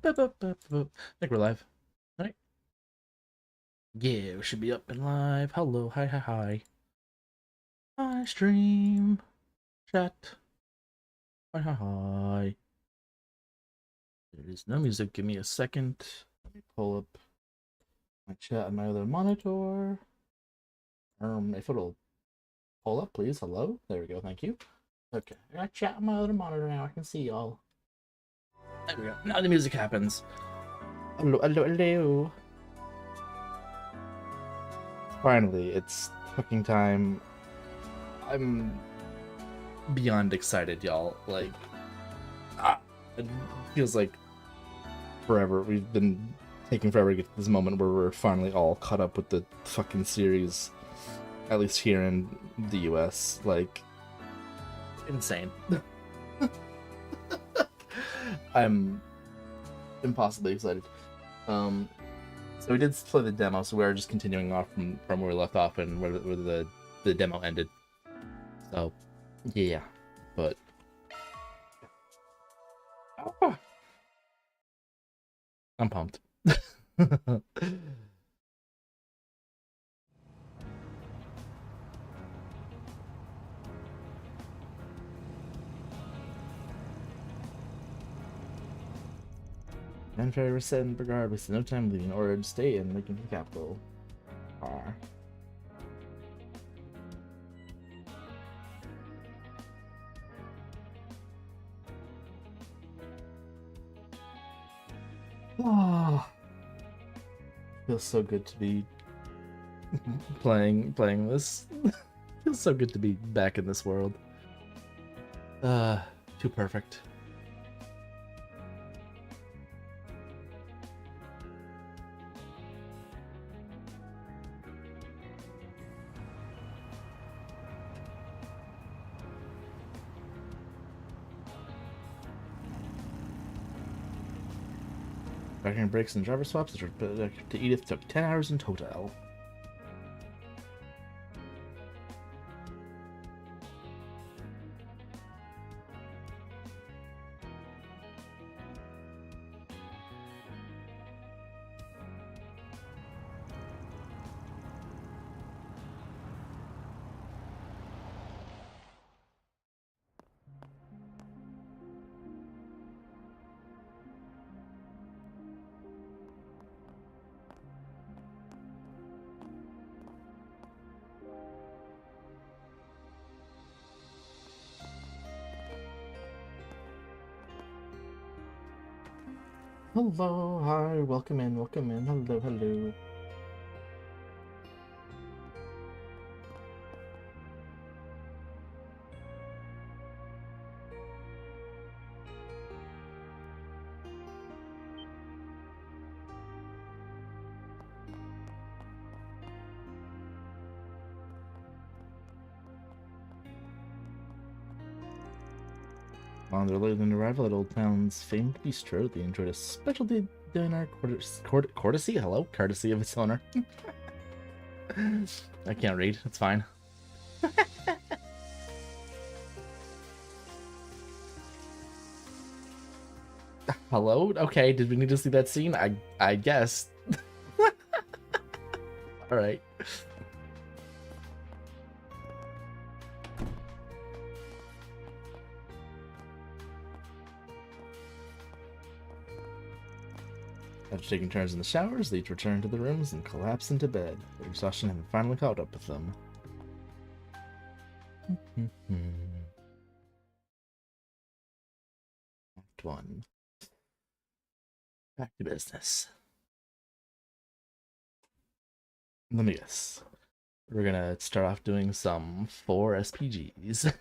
think we're live. All right. Yeah, we should be up and live. Hello, hi, hi, hi. Hi, stream, chat. Hi, hi, hi. There is no music. Give me a second. Let me pull up my chat on my other monitor. If it'll pull up, please. Hello. There we go. Thank you. Okay, I got chat on my other monitor now. I can see y'all. There we go. Now the music happens. Hello, hello, hello. Finally, it's fucking time. I'm beyond excited, y'all. Like, it feels like forever. We've been taking forever to get to this moment where we're finally all caught up with the fucking series, at least here in the US. Like, insane. I'm impossibly excited. So we did play the demo, so we are just continuing off from where we left off and where the demo ended. So, yeah, but I'm pumped. And ferry was set in regard with no time leaving order to stay and making the capital. R. Oh, feels so good to be playing this. Feels so good to be back in this world. Too perfect. Background breaks and driver swaps to Edith took 10 hours in total. Hello, hi, welcome in, hello, hello. On their late arrival at Old Town's famed bistro, they enjoyed a specialty dinner courtesy of its owner. I can't read, it's fine. Hello? Okay, did we need to see that scene? I guess. Alright. After taking turns in the showers, they each returned to their rooms and collapsed into bed, their exhaustion having finally caught up with them. Act 1. Back to business. Let me guess. We're gonna start off doing some 4 SPGs.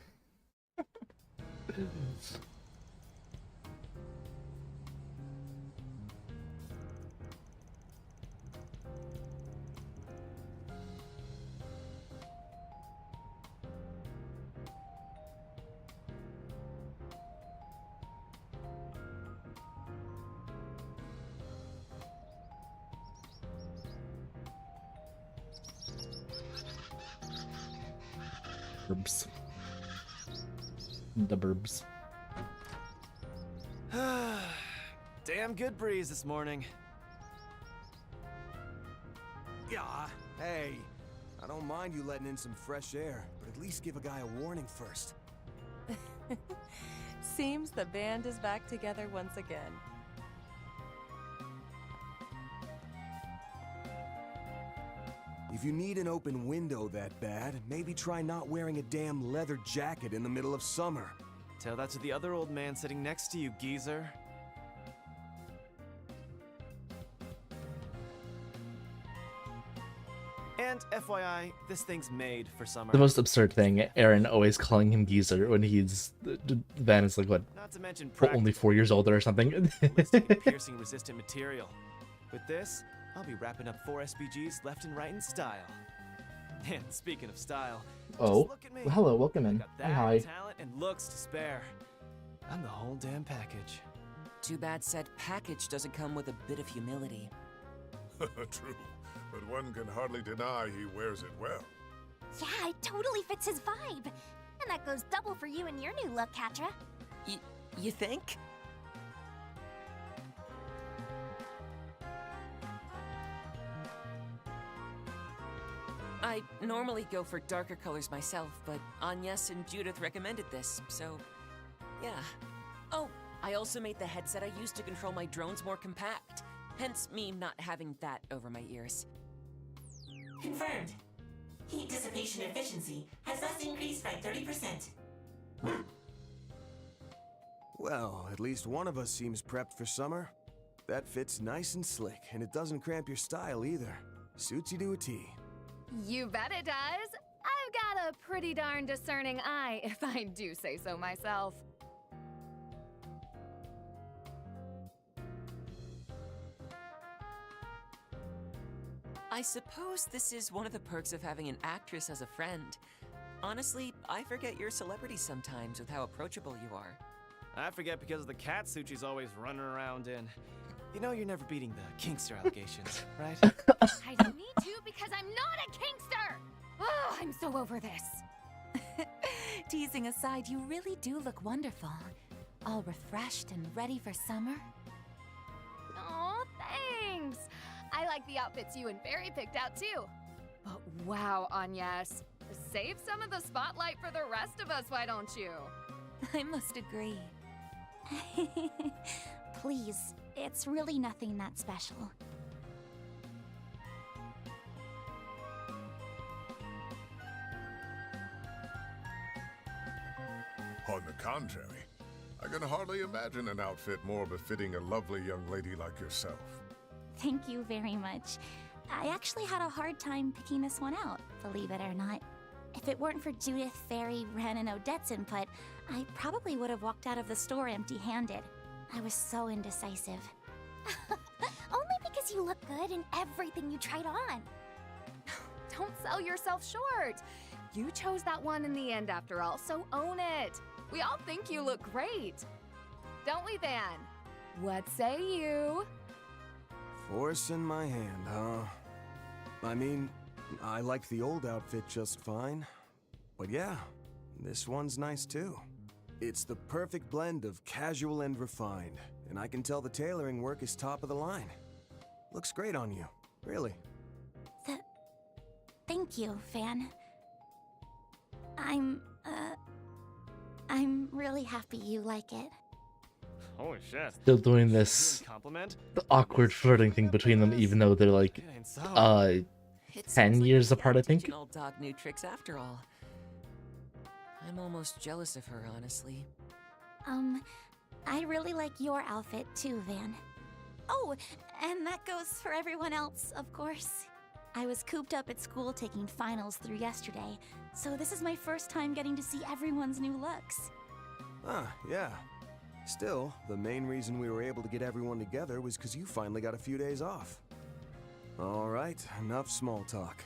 Burbs. The burbs. damn good breeze this morning. Yeah, hey. I don't mind you letting in some fresh air, but at least give a guy a warning first. Seems the band is back together once again. If you need an open window that bad, maybe try not wearing a damn leather jacket in the middle of summer. Tell that to the other old man sitting next to you, geezer. And FYI, this thing's made for summer. The most absurd thing, Aaron always calling him geezer when he's Van is like what? Not to mention Only 4 years older or something. ballistic and piercing resistant material. With this, I'll be wrapping up 4 SPGs left and right in style. And speaking of style, Oh, just look at me. well, hello, welcome in. Got that Hi. talent and looks to spare. I'm the whole damn package. Too bad said package doesn't come with a bit of humility. True, but one can hardly deny he wears it well. Yeah, it totally fits his vibe. And that goes double for you and your new look, Katra. You think? I normally go for darker colors myself, but Agnes and Judith recommended this, so yeah. Oh, I also made the headset I use to control my drones more compact, hence me not having that over my ears. Confirmed. Heat dissipation efficiency has thus increased by 30%. Well, at least one of us seems prepped for summer. That fits nice and slick, and it doesn't cramp your style either. Suits you to a T. You bet it does. I've got a pretty darn discerning eye, if I do say so myself. I suppose this is one of the perks of having an actress as a friend. Honestly, I forget you're a celebrity sometimes with how approachable you are. I forget because of the cat suit she's always running around in. You know you're never beating the Kingster allegations, right? I don't need to because I'm not a Kingster! Oh, I'm so over this. Teasing aside, you really do look wonderful. All refreshed and ready for summer. Aw, thanks! I like the outfits you and Barry picked out too. But wow, Agnes. Save some of the spotlight for the rest of us, why don't you? I must agree. Please, it's really nothing that special. On the contrary, I can hardly imagine an outfit more befitting a lovely young lady like yourself. Thank you very much. I actually had a hard time picking this one out, believe it or not. If it weren't for Judith, Fairy, Ren, and Odette's input, I probably would have walked out of the store empty-handed. I was so indecisive. Only because you look good in everything you tried on. Don't sell yourself short. You chose that one in the end after all, so own it. We all think you look great. Don't we, Van? What say you? Force in my hand, huh? I mean, I liked the old outfit just fine. But yeah, this one's nice too. It's the perfect blend of casual and refined, and I can tell the tailoring work is top of the line. Looks great on you, really. Thank you, Van. I'm really happy you like it. Holy shit. Still doing this Compliment? the awkward flirting thing between them, even though they're like It ain't so. 10 years apart, I think. Old dog new tricks after all. I'm almost jealous of her, honestly. I really like your outfit too, Van. Oh, and that goes for everyone else, of course. I was cooped up at school taking finals through yesterday, so this is my first time getting to see everyone's new looks. Ah, yeah. Still, the main reason we were able to get everyone together was because you finally got a few days off. Alright, enough small talk.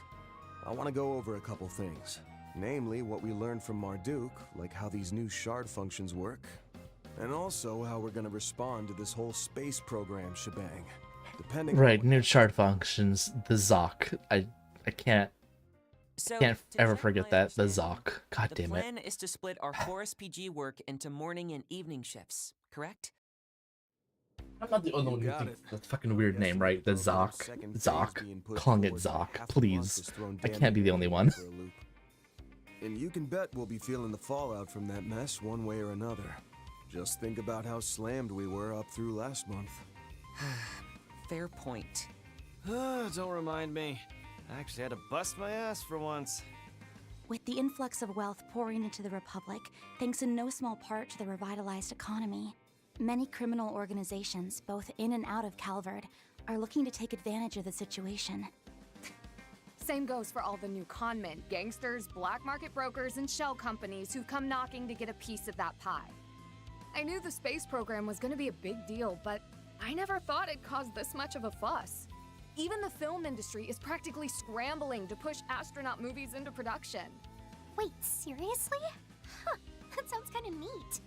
I want to go over a couple things. Namely, what we learned from Marduk, like how these new shard functions work. And also how we're gonna respond to this whole space program shebang. Depending Right, on new chart functions, the Zoc. I can't So, Can't to ever check forget my that. The understanding, Zoc. God the damn it. plan is to split our 4 SPG work into morning and evening shifts, correct? I'm not the only one who got thinks it. that's a fucking weird name, right? The Yesterday, Zoc. second phase Zoc. being put Calling it forward by Zoc. half the Please. month has thrown I Dan can't be the only one. for a loop. And you can bet we'll be feeling the fallout from that mess one way or another. Just think about how slammed we were up through last month. Fair point. Don't remind me. I actually had to bust my ass for once. With the influx of wealth pouring into the Republic, thanks in no small part to the revitalized economy, many criminal organizations, both in and out of Calvard, are looking to take advantage of the situation. Same goes for all the new conmen, gangsters, black market brokers, and shell companies who've come knocking to get a piece of that pie. I knew the space program was gonna be a big deal, but I never thought it'd cause this much of a fuss. Even the film industry is practically scrambling to push astronaut movies into production. Wait, seriously? Huh, that sounds kind of neat.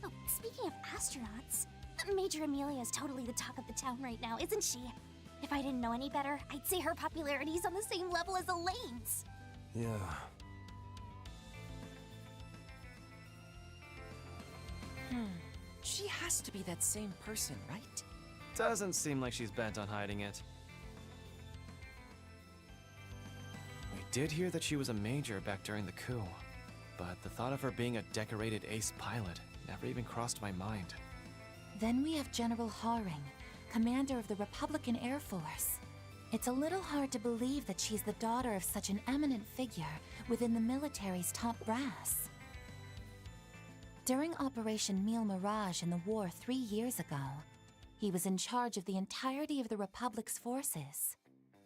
Oh, speaking of astronauts, Major Amelia's totally the talk of the town right now, isn't she? If I didn't know any better, I'd say her popularity is on the same level as Elaine's. Yeah. She has to be that same person, right? Doesn't seem like she's bent on hiding it. We did hear that she was a major back during the coup, but the thought of her being a decorated ace pilot never even crossed my mind. Then we have General Haring, commander of the Republican Air Force. It's a little hard to believe that she's the daughter of such an eminent figure within the military's top brass. During Operation Mille Mirage in the war 3 years ago, he was in charge of the entirety of the Republic's forces.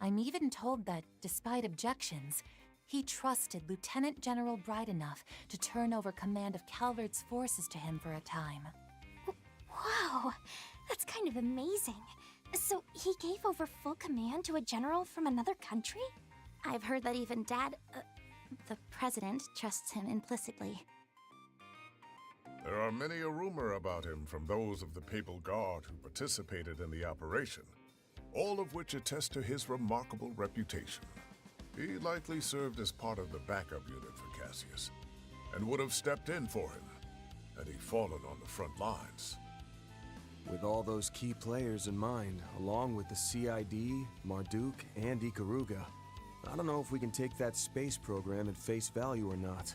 I'm even told that, despite objections, he trusted Lieutenant General Bright enough to turn over command of Calvard's forces to him for a time. Wow, that's kind of amazing. So he gave over full command to a general from another country? I've heard that even Dad, the president, trusts him implicitly. There are many a rumor about him from those of the Papal Guard who participated in the operation, all of which attest to his remarkable reputation. He likely served as part of the backup unit for Cassius, and would have stepped in for him had he fallen on the front lines. With all those key players in mind, along with the CID, Marduk, and Ikaruga, I don't know if we can take that space program at face value or not.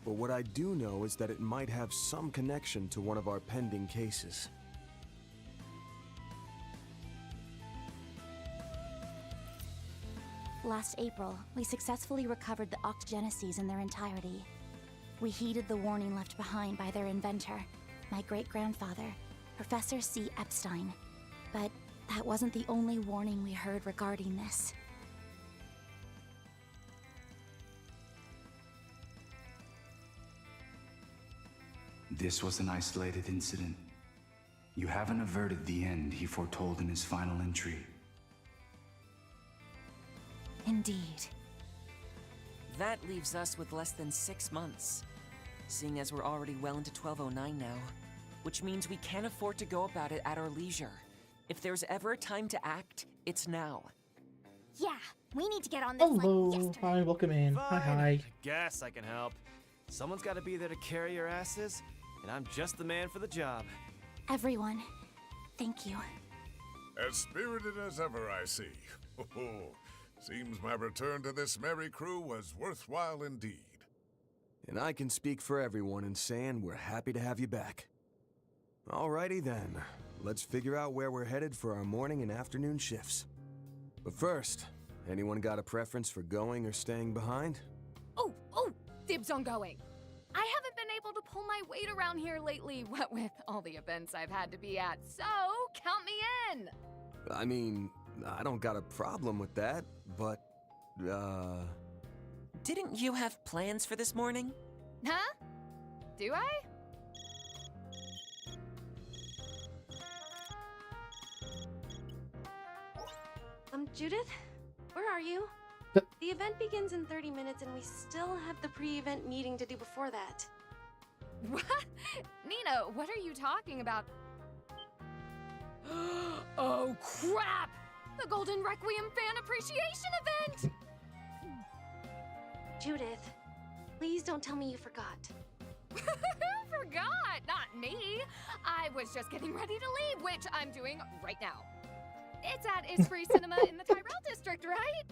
But what I do know is that it might have some connection to one of our pending cases. Last April, we successfully recovered the Octogeneses in their entirety. We heeded the warning left behind by their inventor, my great-grandfather, Professor C. Epstein. But that wasn't the only warning we heard regarding this. This was an isolated incident. You haven't averted the end he foretold in his final entry. Indeed. That leaves us with less than 6 months, seeing as we're already well into 1209 now, which means we can't afford to go about it at our leisure. If there's ever a time to act, it's now. Yeah, we need to get on this Hello, like yesterday. hi, welcome in. Hi, Fine. hi. I guess I can help. Someone's got to be there to carry your asses, and I'm just the man for the job. Everyone, thank you. As spirited as ever, I see. Seems my return to this merry crew was worthwhile indeed. And I can speak for everyone in saying we're happy to have you back. Alrighty then, let's figure out where we're headed for our morning and afternoon shifts. But first, anyone got a preference for going or staying behind? Oh, dibs on going. I haven't been able to pull my weight around here lately, what with all the events I've had to be at, so count me in. I mean, I don't got a problem with that, but, Didn't you have plans for this morning? Huh? Do I? Judith? Where are you? The event begins in 30 minutes and we still have the pre-event meeting to do before that. What? Nina, what are you talking about? Oh, crap! The Golden Requiem Fan Appreciation Event! Judith, please don't tell me you forgot. Who forgot! Not me! I was just getting ready to leave, which I'm doing right now. It's at Is Free Cinema in the Tyrell District, right?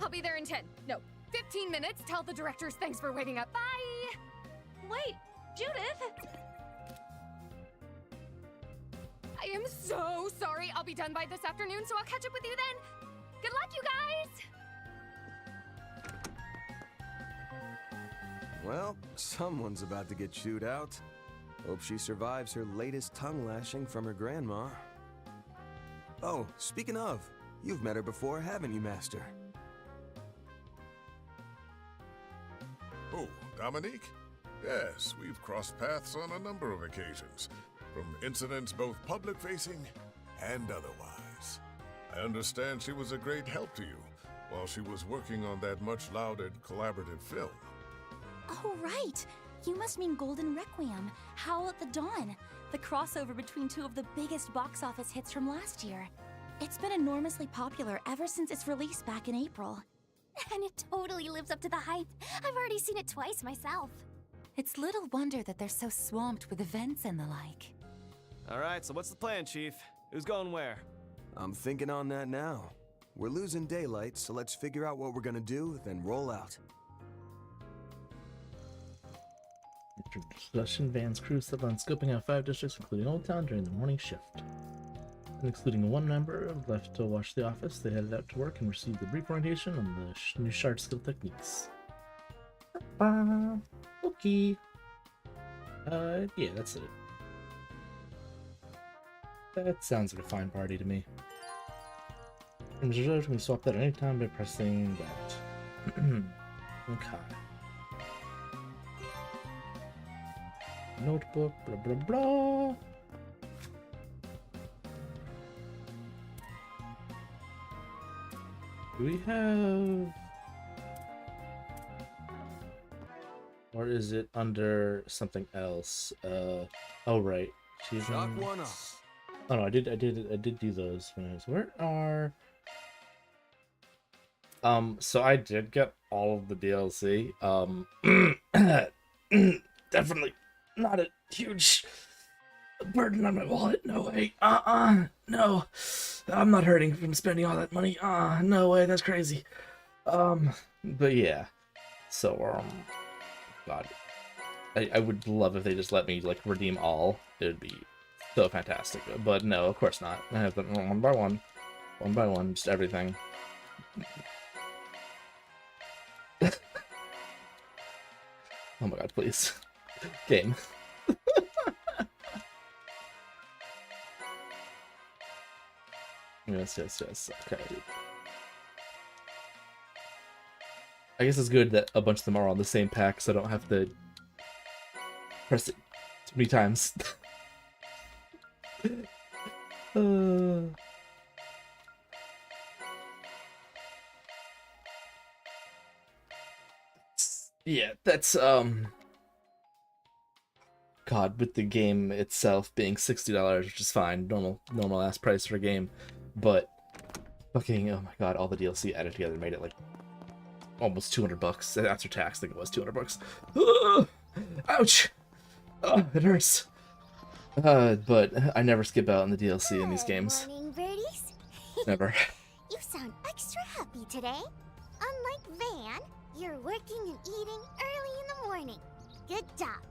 I'll be there in 10, no, 15 minutes. Tell the directors thanks for waiting up. Bye! Wait, Judith! I am so sorry. I'll be done by this afternoon, so I'll catch up with you then. Good luck, you guys! Well, someone's about to get chewed out. Hope she survives her latest tongue lashing from her grandma. Oh, speaking of, you've met her before, haven't you, Master? Oh, Dominique? Yes, we've crossed paths on a number of occasions, from incidents both public-facing and otherwise. I understand she was a great help to you while she was working on that much-lauded collaborative film. Oh, right! You must mean Golden Requiem, Howl at the Dawn, the crossover between two of the biggest box office hits from last year. It's been enormously popular ever since its release back in April. And it totally lives up to the hype. I've already seen it twice myself. It's little wonder that they're so swamped with events and the like. Alright, so what's the plan, Chief? Who's going where? I'm thinking on that now. We're losing daylight, so let's figure out what we're gonna do, then roll out. Discussion Van's crew set on scoping out 5 districts, including Old Town, during the morning shift. And excluding one member left to watch the office, they headed out to work and received a brief orientation on the new shard skill techniques. Okay. Yeah, that's it. That sounds like a fine party to me. And the reserve can be swapped out at any time by pressing that. Okay. Notebook, blah blah blah. Do we have... Or is it under something else? Oh right. She's Shock in... one up. Oh no, I did do those when I was... Where are... So I did get all of the DLC. Definitely not a huge burden on my wallet. No way. No. I'm not hurting from spending all that money. No way. That's crazy. But yeah. So, God. I would love if they just let me, like, redeem all. It would be so fantastic. But no, of course not. I have them one by one. One by one, just everything. Oh my god, please. Game. Yes. Okay. I guess it's good that a bunch of them are on the same pack, so I don't have to press it too many times. Yeah, that's God, with the game itself being $60, which is fine, normal ass price for a game, but fucking, oh my god, all the DLC added together made it like almost $200 after tax. I think it was $200. Ouch! Oh, it hurts. But I never skip out on the DLC in these games. Morning, birdies. Never. You sound extra happy today. Unlike Van, you're working and eating early in the morning. Good job.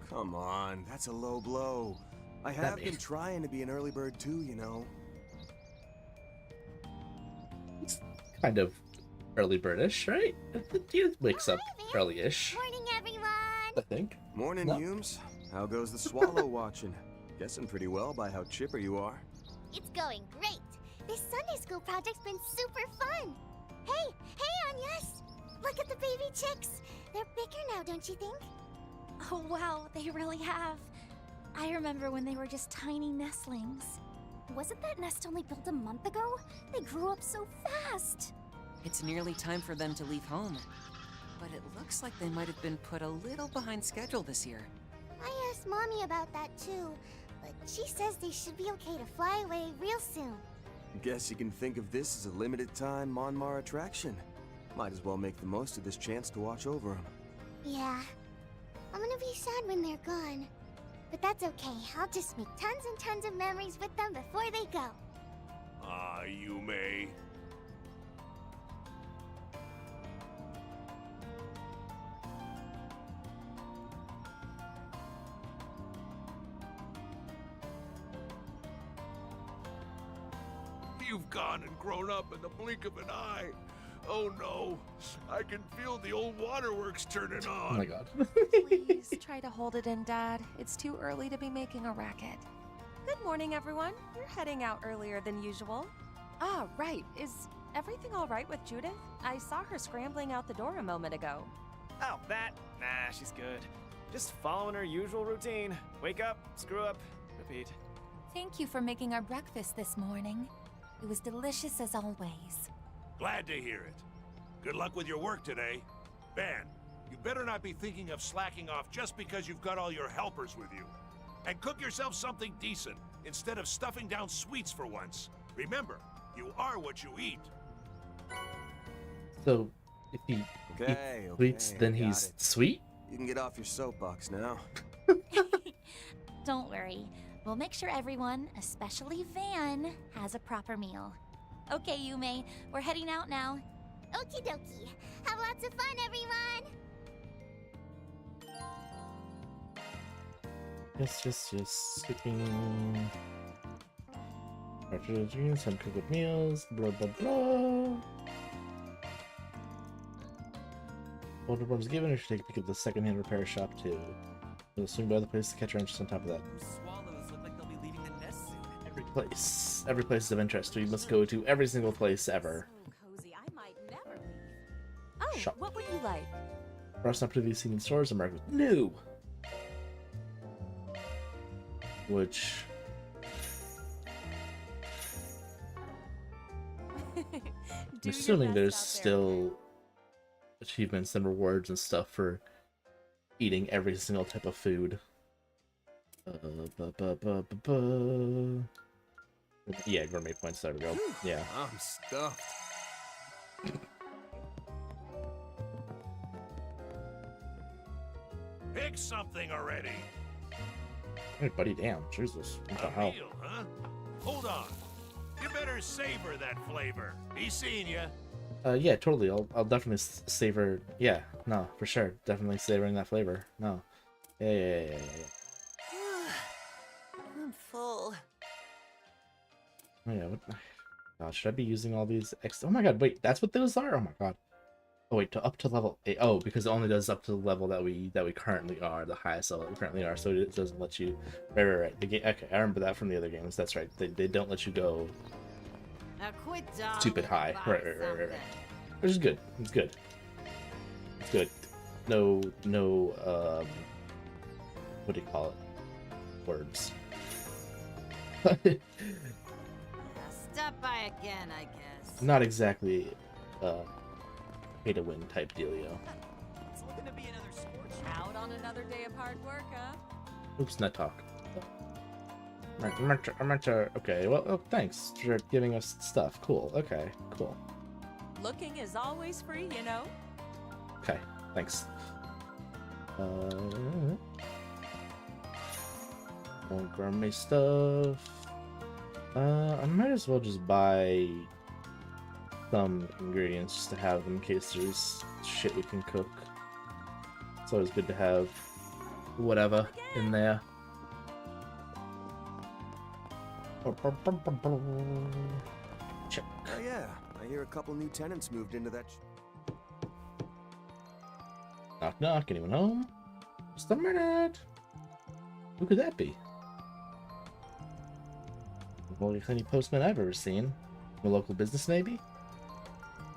Come on, that's a low blow. I have been trying to be an early bird too, you know. It's kind of early birdish, right? He wakes up early-ish. Morning, everyone. I think. Morning, Humes. How goes the swallow watching? Guessing pretty well by how chipper you are. It's going great. This Sunday school project's been super fun. Hey, Agnes! Look at the baby chicks. They're bigger now, don't you think? Oh wow, they really have. I remember when they were just tiny nestlings. Wasn't that nest only built a month ago? They grew up so fast. It's nearly time for them to leave home. But it looks like they might have been put a little behind schedule this year. I asked Mommy about that too, but she says they should be okay to fly away real soon. Guess you can think of this as a limited-time Monmar attraction. Might as well make the most of this chance to watch over them. Yeah. I'm gonna be sad when they're gone. But that's okay. I'll just make tons and tons of memories with them before they go. Ah, Yume. You've gone and grown up in the blink of an eye. Oh no, I can feel the old waterworks turning on. Oh my god. Please try to hold it in, Dad. It's too early to be making a racket. Good morning, everyone. You're heading out earlier than usual. Ah, right. Is everything all right with Judith? I saw her scrambling out the door a moment ago. Oh, that? Nah, she's good. Just following her usual routine. Wake up, screw up, repeat. Thank you for making our breakfast this morning. It was delicious as always. Glad to hear it. Good luck with your work today. Van, you better not be thinking of slacking off just because you've got all your helpers with you. And cook yourself something decent instead of stuffing down sweets for once. Remember, you are what you eat. So, if he eats sweets, then he's sweet? You can get off your soapbox now. Don't worry. We'll make sure everyone, especially Van, has a proper meal. Okay, Yume, we're heading out now. Okie dokie. Have lots of fun, everyone! Yes. Cooking. Some cooked meals. Blah, blah, blah. Older one's given, or should take a peek at the secondhand repair shop too. We'll swing by the place to catch her just on top of that. Swallows look like they'll be leaving the nest soon. Every place is of interest. We must go to every single place ever. So cozy, I might never leave. Oh, Shop. what would you like? Cross not previously seen in stores are marked with new. Which I'm assuming there's still achievements and rewards and stuff for eating every single type of food. Yeah, gourmet points, there we go. Yeah. I'm stuffed. Pick something already. Hey, buddy, damn. Jesus. What the A hell? meal, huh? Hold on. You better savor that flavor. He's seeing you. Yeah, totally. I'll definitely savor. Yeah, no, for sure. Definitely savoring that flavor. No. Yeah. I'm full. Oh yeah. God, should I be using all these Oh my god, wait, that's what those are? Oh my god. Oh wait, up to level 8. Oh, because it only does up to the level that we currently are, the highest level that we currently are, so it doesn't let you. Right. The game. Okay, I remember that from the other games. That's right. They don't let you go stupid high. Right. Which is good. It's good. No, what do you call it? Words. Stop by again, I guess. Not exactly pay to win type dealio. It's looking to be another scorch. Out on another day of hard work, huh? Oops, nut talk. I'm meant to. Okay, well, thanks for giving us stuff. Cool. Okay, cool. Looking is always free, you know. Okay, thanks. More gourmet stuff. I might as well just buy some ingredients just to have in case there's shit we can cook. It's always good to have whatever in there. Check. Oh yeah, I hear a couple new tenants moved into that. Knock knock, anyone home? Just a minute. Who could that be? Well, the only postman I've ever seen. A local business, maybe?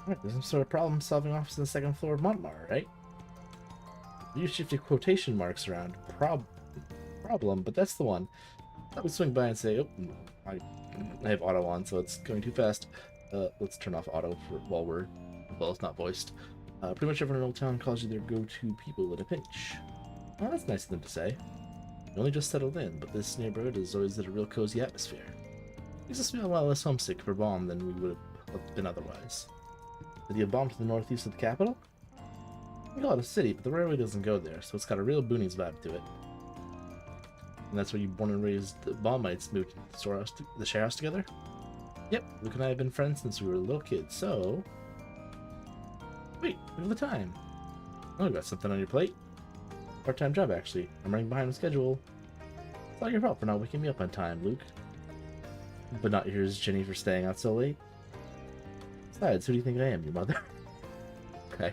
Alright, there's some sort of problem-solving office on the second floor of Montmar, right? You shifted quotation marks around. Problem, but that's the one. I would swing by and say, oh, I have auto on, so it's going too fast. Let's turn off auto while it's not voiced. Pretty much everyone in Old Town calls you their go-to people in a pinch. Well, that's nice of them to say. We only just settled in, but this neighborhood has always had a real cozy atmosphere. Makes us feel a lot less homesick for Balm than we would have been otherwise. Did you have Balm to the northeast of the capital? We call it a city, but the railway doesn't go there, so it's got a real boonies vibe to it. And that's where you born and raised Balmites moved to the share house together? Yep, Luke and I have been friends since we were little kids, so... Wait, we have the time. Oh, you got something on your plate? Part-time job, actually. I'm running behind the schedule. It's all your fault for not waking me up on time, Luke. But not yours, Jenny, for staying out so late. Besides, who do you think I am, your mother? Okay.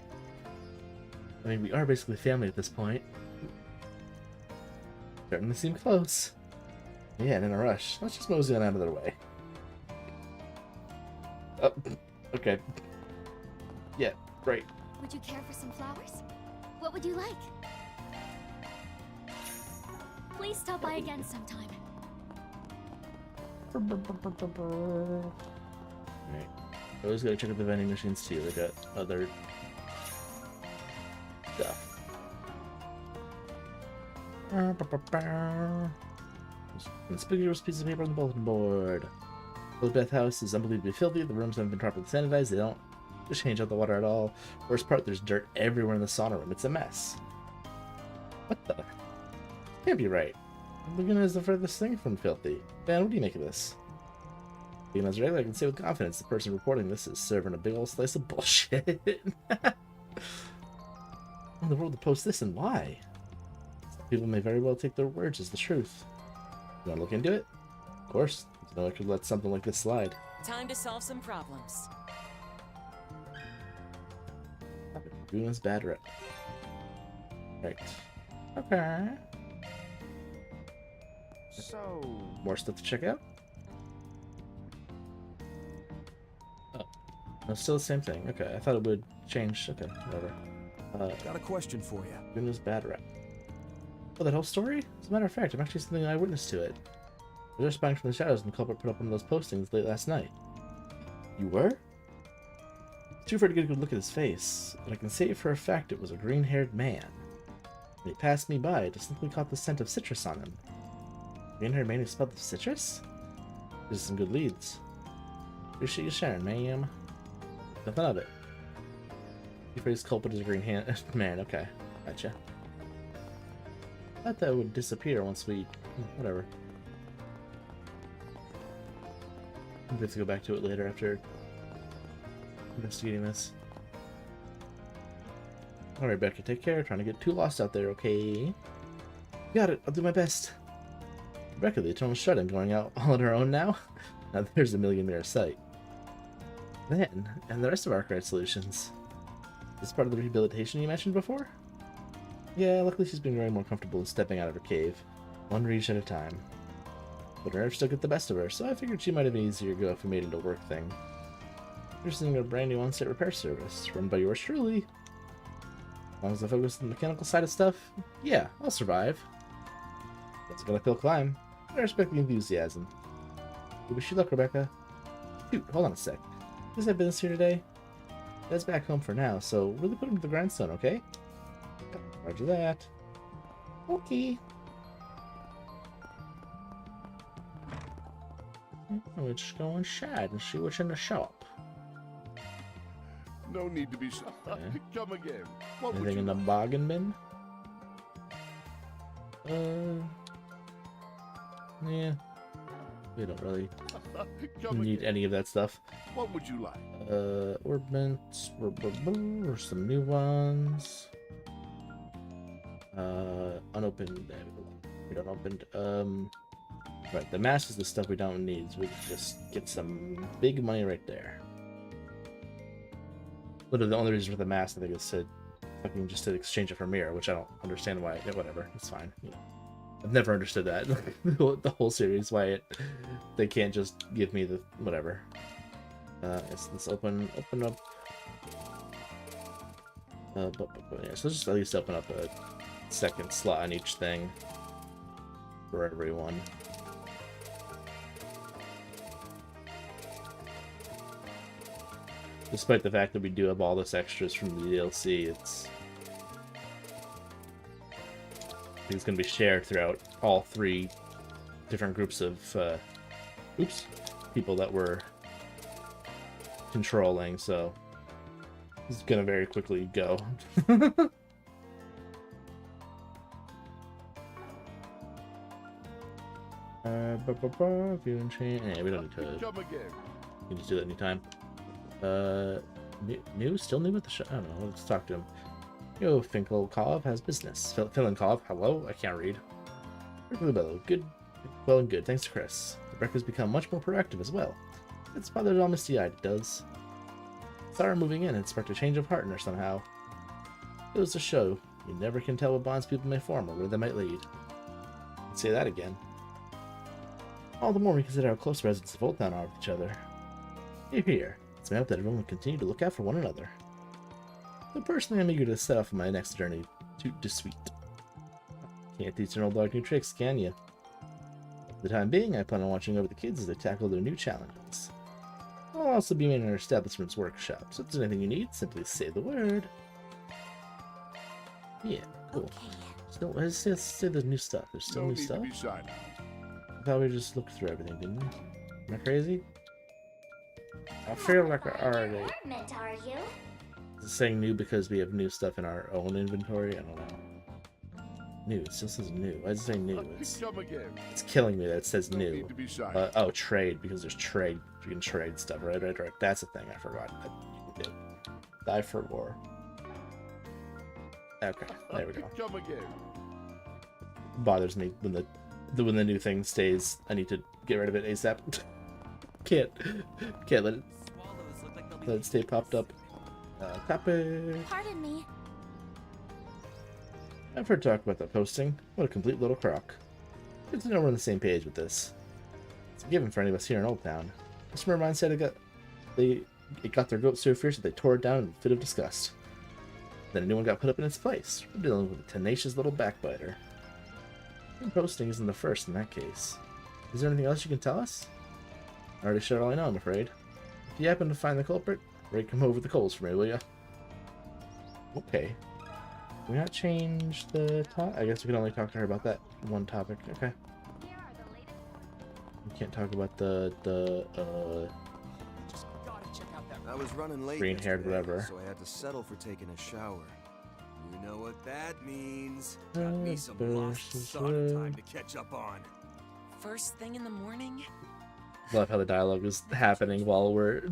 I mean, we are basically family at this point. Starting to seem close. Yeah, and in a rush. Let's just mosey on out of their way. Oh, okay. Yeah, great. Would you care for some flowers? What would you like? Please stop by again sometime. Alright. Always gotta check out the vending machines too. They got other stuff. Conspicuous piece of paper on the bulletin board. Elizabeth House is unbelievably filthy. The rooms haven't been properly sanitized. They don't change out the water at all. Worst part, there's dirt everywhere in the sauna room. It's a mess. What the? Can't be right. Laguna is the furthest thing from filthy. Man, what do you make of this? Being as regular, I can say with confidence the person reporting this is serving a big old slice of bullshit. Why in the world to post this and why? Some people may very well take their words as the truth. You want to look into it? Of course. No one could let something like this slide. Time to solve some problems. Laguna's bad rep. Right. Okay. So... More stuff to check out? Oh. No, still the same thing. Okay, I thought it would change. Okay, whatever. Got a question for you. Laguna's bad rep. Oh, that whole story? As a matter of fact, I'm actually something eyewitness to it. I was just spying from the shadows and the culprit put up one of those postings late last night. You were? Too afraid to get a good look at his face, but I can say for a fact it was a green-haired man. When he passed me by, I distinctly caught the scent of citrus on him. Green-haired man who smelled of citrus? There's some good leads. Appreciate you sharing, ma'am. Nothing of it. You phrase culprit as a green-haired man. Okay, gotcha. I thought that would disappear once we... whatever. I'm going to go back to it later after investigating this. Alright, Becca, take care. Trying to get too lost out there, okay? Got it. I'll do my best. Rebecca, the Eternal Shut-In, going out all on her own now? Now there's a million-mirror sight. Then, and the rest of Arkwright Solutions. Is this part of the rehabilitation you mentioned before? Yeah, luckily she's been growing more comfortable with stepping out of her cave. One reach at a time. But her nerves still get the best of her, so I figured she might have been easier to go if we made it a work thing. We're seeing a brand new on-site repair service, run by yours truly. As long as I focus on the mechanical side of stuff, yeah, I'll survive. That's a good uphill climb. I respect the enthusiasm. I wish you luck, Rebecca. Shoot, hold on a sec. Does have business here today? Dad's back home for now, so really put him to the grindstone, okay? Roger that. Okay. We'll just go inside and see what's in the shop. No need to be shy. Okay. Come again. What would Anything you in the bargain bin? Yeah. We don't really need again. any of that stuff. What would you like? Ordnance, or some new ones. Unopened. We don't opened. Right, the mask is the stuff we don't need, so we can just get some big money right there. Literally, the only reason for the mask, I think, is to fucking just to exchange it for mirror, which I don't understand why. Yeah, whatever, it's fine. You know, I've never understood that the whole series, why they can't just give me the whatever. Let's open up. Yeah, so let's just at least open up a second slot on each thing for everyone. Despite the fact that we do have all this extras from the DLC, I think it's going to be shared throughout all three different groups of people that we're controlling, so He's gonna very quickly go. View and change. Yeah, we don't need to. You can just do that anytime. New? Still new with the show? I don't know. Let's talk to him. Yo, Finkelkov has business. Finkelkov, hello? I can't read. Good. Well and good. Thanks to Chris. The wreck has become much more proactive as well. It's bothered all misty-eyed, it does. Sarah moving in had sparked a change of heart in her somehow. It was to show. You never can tell what bonds people may form or where they might lead. Let's say that again. All the more we consider how close residents of Old Town are with each other. Here. It's my hope that everyone will continue to look out for one another. So personally, I'm eager to set off on my next journey to Sweet. Can't teach an old dog new tricks, can you? For the time being, I plan on watching over the kids as they tackle their new challenges. I'll also be in our establishment's workshop, so if there's anything you need, simply say the word. Yeah, cool. Still, let's say there's new stuff. There's still new stuff? I thought we just looked through everything, didn't we? Am I crazy? I feel like I already... Are you? Is it saying new because we have new stuff in our own inventory? I don't know. New. It still says new. Why does it say new? It's killing me that it says new. Oh, trade, because there's trade. You can trade stuff. Right. That's a thing I forgot that you can do. Die for war. Okay, there we go. Bothers me when the new thing stays. I need to get rid of it ASAP. Can't let it stay popped up. Topic. Pardon me. I've heard talk about that posting. What a complete little crock. Good to know we're on the same page with this. It's a given for any of us here in Old Town. Customer of mine said it got their goat so fierce that they tore it down in a fit of disgust. Then a new one got put up in its place. We're dealing with a tenacious little backbiter. Posting isn't the first in that case. Is there anything else you can tell us? I already shared all I know, I'm afraid. If you happen to find the culprit, rake him over the coals for me, will ya? Okay. Can we not change the topic? I guess we can only talk to her about that one topic. Okay. We can't talk about the I was running late green-haired whatever. So I had to settle for taking a shower. You know what that means. Got me some lost sauna time to catch up on. First thing in the morning? Love how the dialogue is happening while we're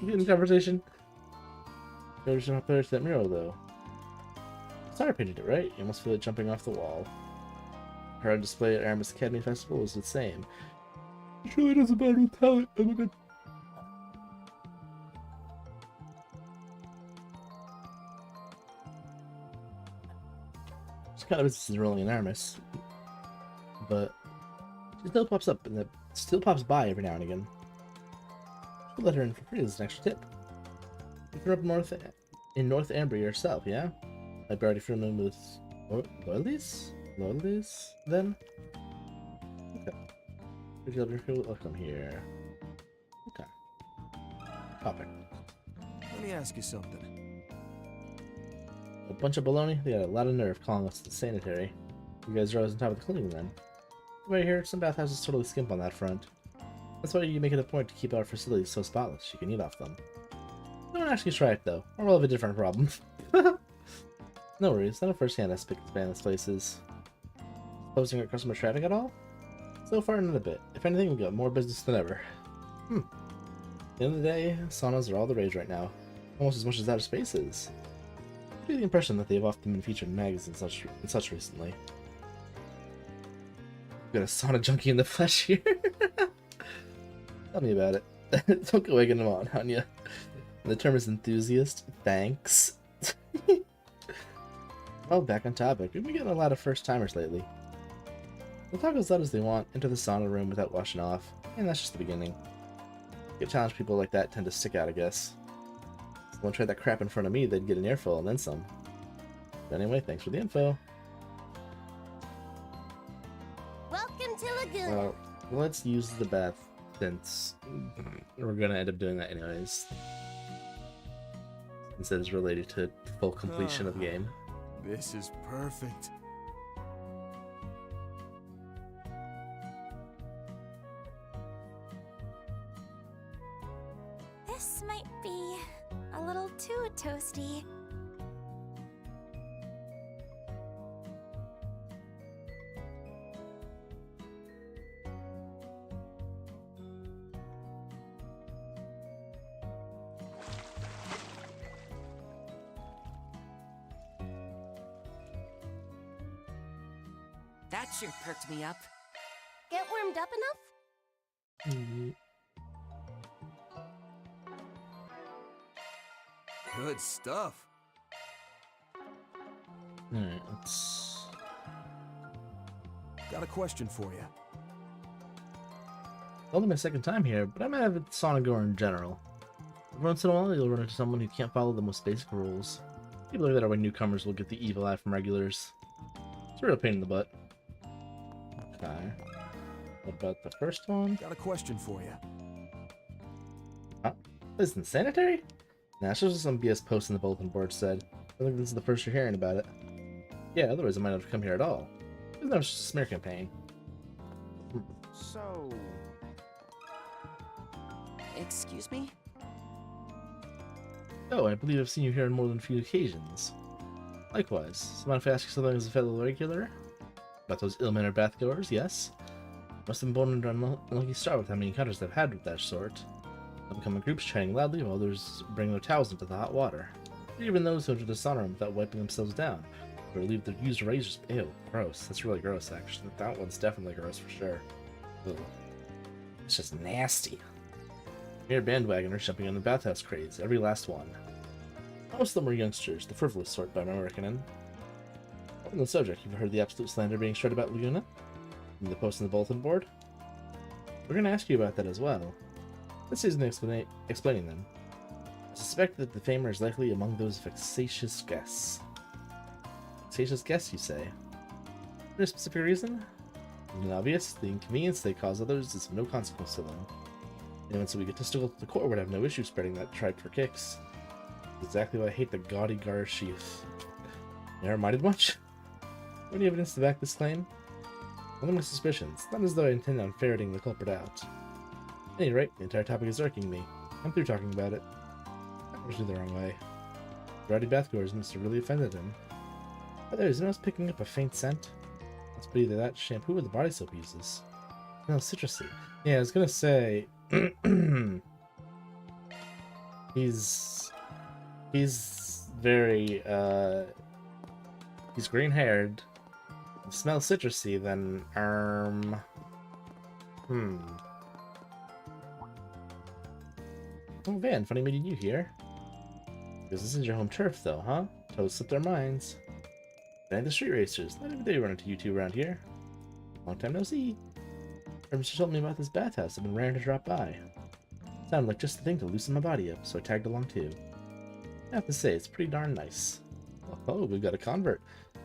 in conversation. There's no place that mural though. Sarah painted it, right? You almost feel it jumping off the wall. Her on display at Aramis Academy Festival was the same. It really doesn't matter with talent. Oh my god. It's kind of business is rolling in Aramis, but she still pops up and still pops by every now and again. We'll let her in for free as an extra tip. You grew up in North Ambria yourself, yeah? I've already familiar with Loyalies? Loyalies, then? Okay. Would you ever welcome here? Okay. Topic. Let me ask you something. A bunch of baloney? They got a lot of nerve calling us the sanitary. You guys are always on top of the cleaning then. Right here, some bathhouses totally skimp on that front. That's why you make it a point to keep our facilities so spotless you can eat off them. Don't actually try it though, or we'll have a different problem. No worries, not a first-hand aspect of this place is. Posting our customer traffic at all? So far, not a bit. If anything, we've got more business than ever. At the end of the day, saunas are all the rage right now. Almost as much as outer space is. I get the impression that they've often been featured in magazines and such recently. We've got a sauna junkie in the flesh here. Tell me about it. Don't go egging them on, Anya. The term is enthusiast. Thanks. Oh, back on topic. We've been getting a lot of first-timers lately. They'll talk as loud as they want, enter the sauna room without washing off, and that's just the beginning. Get challenged people like that tend to stick out, I guess. If someone tried that crap in front of me, they'd get an earful and then some. But anyway, thanks for the info. Welcome to Laguna. Well, let's use the bath since we're gonna end up doing that anyways. Since it is related to full completion of the game. This is perfect. This This might be a little too toasty. That sure perked me up. Get warmed up enough? Good stuff. Alright, let's... Got a question for you. Only my second time here, but I'm avid sauna goer in general. Every once in a while, you'll run into someone who can't follow the most basic rules. People like that are when newcomers will get the evil eye from regulars. It's a real pain in the butt. Okay. What about the first one? Got a question for you. Huh? This isn't sanitary? Nah, it's just some BS post in the bulletin board said. I think this is the first you're hearing about it. Yeah, otherwise I might not have come here at all. It was just a smear campaign. So... Excuse me? Oh, I believe I've seen you here on more than a few occasions. Likewise. So mind if I ask you something as a fellow regular? About those ill-mannered bathgoers, yes? Must have been born under an unlucky star with how many encounters I've had with that sort. They'll become in groups chanting loudly while others bring their towels into the hot water. Even those who enter the sauna room without wiping themselves down, or leave their used razors. Ew, gross. That's really gross, actually. That one's definitely gross for sure. Ugh. It's just nasty. Mere bandwagoners jumping on the bathhouse craze, every last one. Most of them were youngsters, the frivolous sort by my reckoning. On the subject, you've heard the absolute slander being spread about Luna? From the post on the bulletin board? We're going to ask you about that as well. This isn't explaining them. I suspect that the famer is likely among those vexatious guests. Vexatious guests, you say? For a specific reason? Isn't it obvious? The inconvenience they cause others is of no consequence to them. Anyone so egotistical to the core would have no issue spreading that tribe for kicks. That's exactly why I hate the gaudy gar sheath. Never minded much? Any evidence to back this claim? Only my suspicions, not as though I intend on ferreting the culprit out. At any rate, the entire topic is irking me. I'm through talking about it. I pushed it the wrong way. Rowdy bathgoers must have really offended him. But there, is anyone else picking up a faint scent? Must be either that shampoo or the body soap uses. Smells citrusy. Yeah, I was gonna say... he's very, he's green-haired. Smells citrusy, then, Oh, Van, funny meeting you here. Because this is your home turf, though, huh? Toads slipped their minds. Van the street racers. Not every day run into you two around here. Long time no see. Mr. told me about this bathhouse. I've been raring to drop by. Sounded like just the thing to loosen my body up, so I tagged along too. I have to say, it's pretty darn nice. Oh, we've got a convert.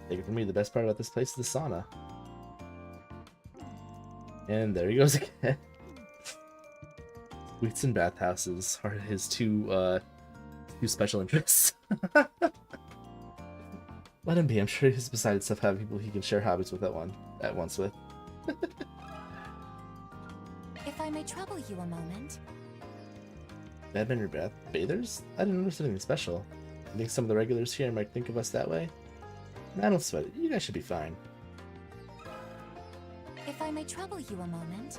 Take it from me, the best part about this place is the sauna. And there he goes again. Sweets and bathhouses are his two special interests. Let him be. I'm sure he's beside himself having people he can share hobbies with at once with. If I may trouble you a moment. Badminton bathers? I didn't notice anything special. I think some of the regulars here might think of us that way. I don't sweat it. You guys should be fine. If I may trouble you a moment.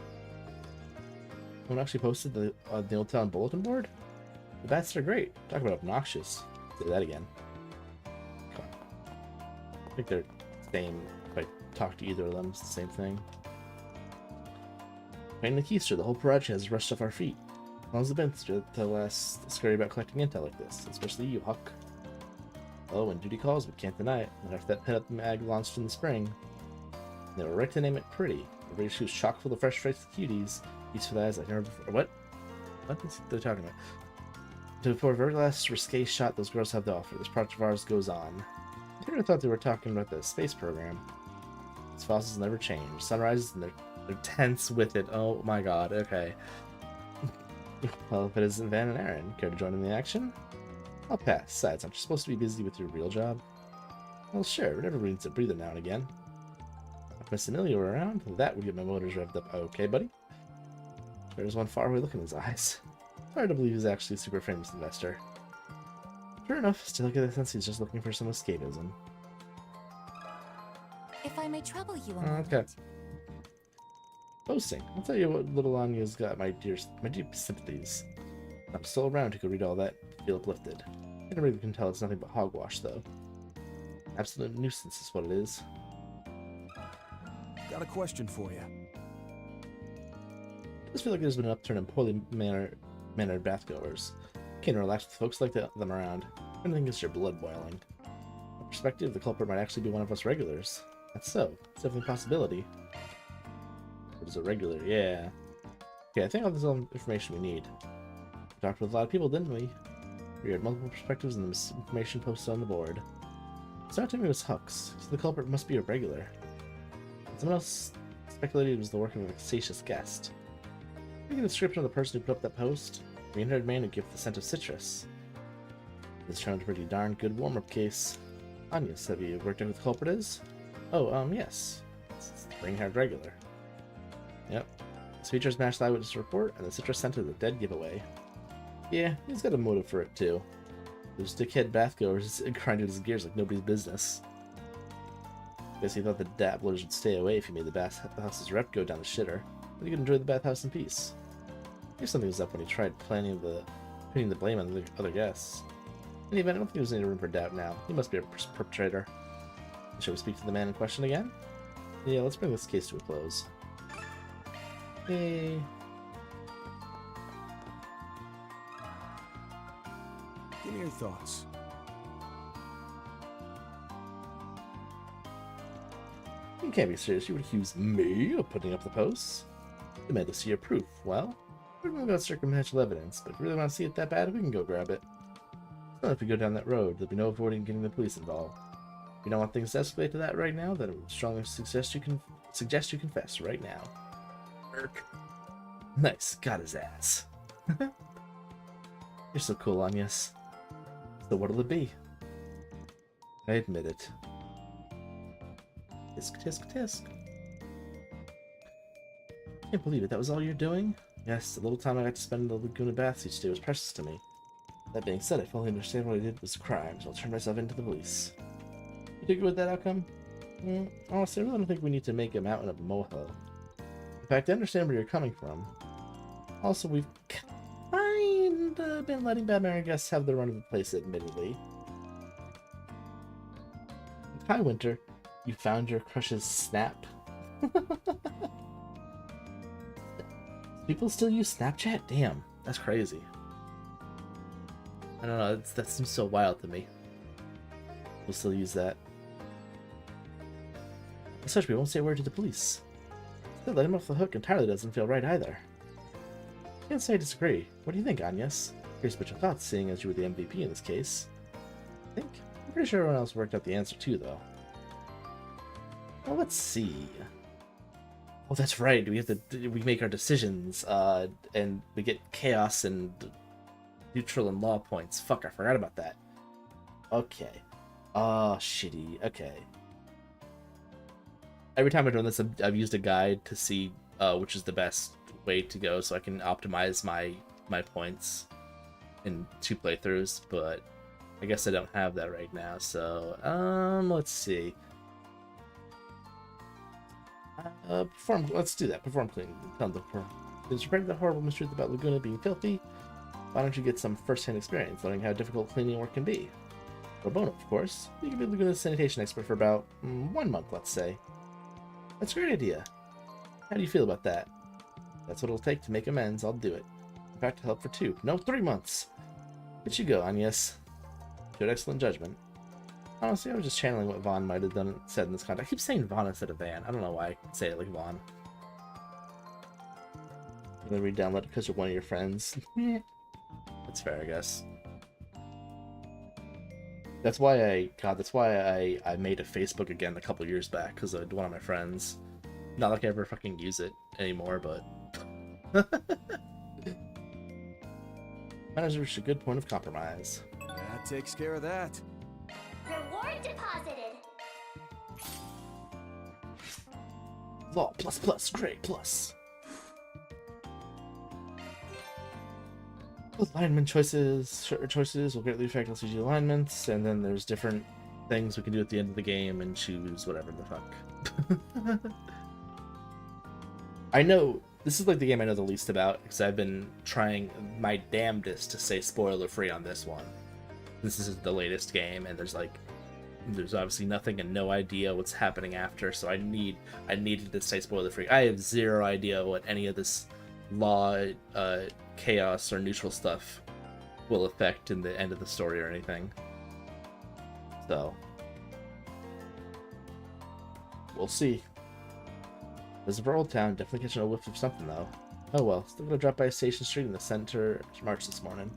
Someone actually posted the Old Town bulletin board? The bats are great. Talk about obnoxious. Say that again. Okay. I think they're the same. If I talk to either of them, it's the same thing. Pain in the keister, the whole project has rushed off our feet. How long's it been to last scary about collecting intel like this? Especially you, Huck. Oh, when duty calls, we can't deny it. And after that pin-up mag launched in the spring, they were right to name it pretty. The radio was chock full of fresh faced cuties. Peaceful eyes like never before. What? What is they talking about? To before every last risque shot those girls have to offer, this project of ours goes on. I never thought they were talking about the space program. These fossils never change. Sunrises and they're tense with it. Oh my god, okay. Well, if it isn't Van and Aaron, care to join in the action? I'll pass. Besides, aren't you supposed to be busy with your real job? Well, sure, everybody needs a breather now and again. If Miss Amelia were around, that would get my motors revved up. Okay, buddy? There's one faraway look in his eyes. Hard to believe he's actually a super famous investor. Sure enough, still get the sense he's just looking for some escapism. If I may trouble you a moment. Okay. Posting. I'll tell you what little Anya's got my deep sympathies. I'm still around who could read all that, feel uplifted. Anybody can tell it's nothing but hogwash, though. Absolute nuisance is what it is. Got a question for you. I just feel like there's been an upturn in poorly mannered bathgoers. Can't relax with folks like them around. Anything gets your blood boiling. From my perspective, the culprit might actually be one of us regulars. That's so. It's definitely a possibility. What is a regular? Yeah. Okay, I think all this is all the information we need. We talked with a lot of people, didn't we? We had multiple perspectives and the information posted on the board. Started to me was Hux, so the culprit must be a regular. Someone else speculated it was the work of a vexatious guest. Making a description of the person who put up that post, a green-haired man who gave the scent of citrus. This turned a pretty darn good warm-up case. Agnes, have you worked out who the culprit is? Oh, yes. It's the green-haired regular. Yep. His features match the eyewitness report, and the citrus scent is a dead giveaway. Yeah, he's got a motive for it, too. Those dickhead bathgoers grinded his gears like nobody's business. Guess he thought the dabblers would stay away if he made the bathhouse's rep go down the shitter, but he could enjoy the bathhouse in peace. Maybe something was up when he tried pinning the blame on the other guests. In any event, I don't think there's any room for doubt now. He must be a perpetrator. Shall we speak to the man in question again? Yeah, let's bring this case to a close. Hey. Give me your thoughts. You can't be serious. You would accuse me of putting up the posts? Demand to see your proof. Well, we're going about circumstantial evidence, but if you really want to see it that bad, we can go grab it. It's not if we go down that road. There'll be no avoiding getting the police involved. If you don't want things to escalate to that right now, then I would strongly suggest you confess right now. Irk. Nice. Got his ass. You're so cool, Agnes. So what'll it be? I admit it. Tisk, tisk, tisk. Can't believe it. That was all you're doing? Yes, the little time I got to spend in the Laguna Baths each day was precious to me. That being said, I fully understand what I did was a crime, so I'll turn myself into the police. You think with that outcome? Honestly, I really don't think we need to make a mountain of a molehill. In fact, I understand where you're coming from. Also, we've kinda been letting bad married guests have the run of the place, admittedly. Hi, Winter. You found your crush's snap? People still use Snapchat? Damn, that's crazy. I don't know, that seems so wild to me. We'll still use that. As such, we won't say a word to the police. Still, let him off the hook entirely doesn't feel right either. Can't say I disagree. What do you think, Agnes? Curious what your thoughts, seeing as you were the MVP in this case. I'm pretty sure everyone else worked out the answer too, though. Well, let's see. Oh, that's right. We make our decisions, and we get chaos and neutral and law points. Fuck, I forgot about that. Okay. Oh, shitty. Okay. Every time I've done this, I've used a guide to see which is the best way to go, so I can optimize my points in 2 playthroughs. But I guess I don't have that right now. So let's see. Let's do that. Perform cleaning. Tell them to spread the horrible mysteries about Laguna being filthy. Why don't you get some first-hand experience learning how difficult cleaning work can be? Pro bono, of course. You can be Laguna's sanitation expert for about 1 month, let's say. That's a great idea. How do you feel about that? That's what it'll take to make amends. I'll do it. In fact, I'll help for 2. No, 3 months. Let you go, Agnes. Showed excellent judgment. Honestly, I was just channeling what Vaughn might have said in this context. I keep saying Vaughn instead of Van. I don't know why I say it like Vaughn. I'm gonna re-download it because you're one of your friends. That's fair, I guess. That's why I made a Facebook again a couple years back, because of one of my friends. Not like I ever fucking use it anymore, but... Managers reached a good point of compromise. That takes care of that. Reward deposited. Law plus, grade plus. Alignment choices will greatly affect LCG alignments, and then there's different things we can do at the end of the game and choose whatever the fuck. I know this is like the game I know the least about because I've been trying my damnedest to stay spoiler free on this one. This is the latest game, and there's obviously nothing and no idea what's happening after, so I needed to stay spoiler free. I have zero idea what any of this law, chaos, or neutral stuff will affect in the end of the story or anything. So we'll see. There's a Old Town, definitely catching a whiff of something though. Oh well, still gonna drop by Station Street in the center march this morning.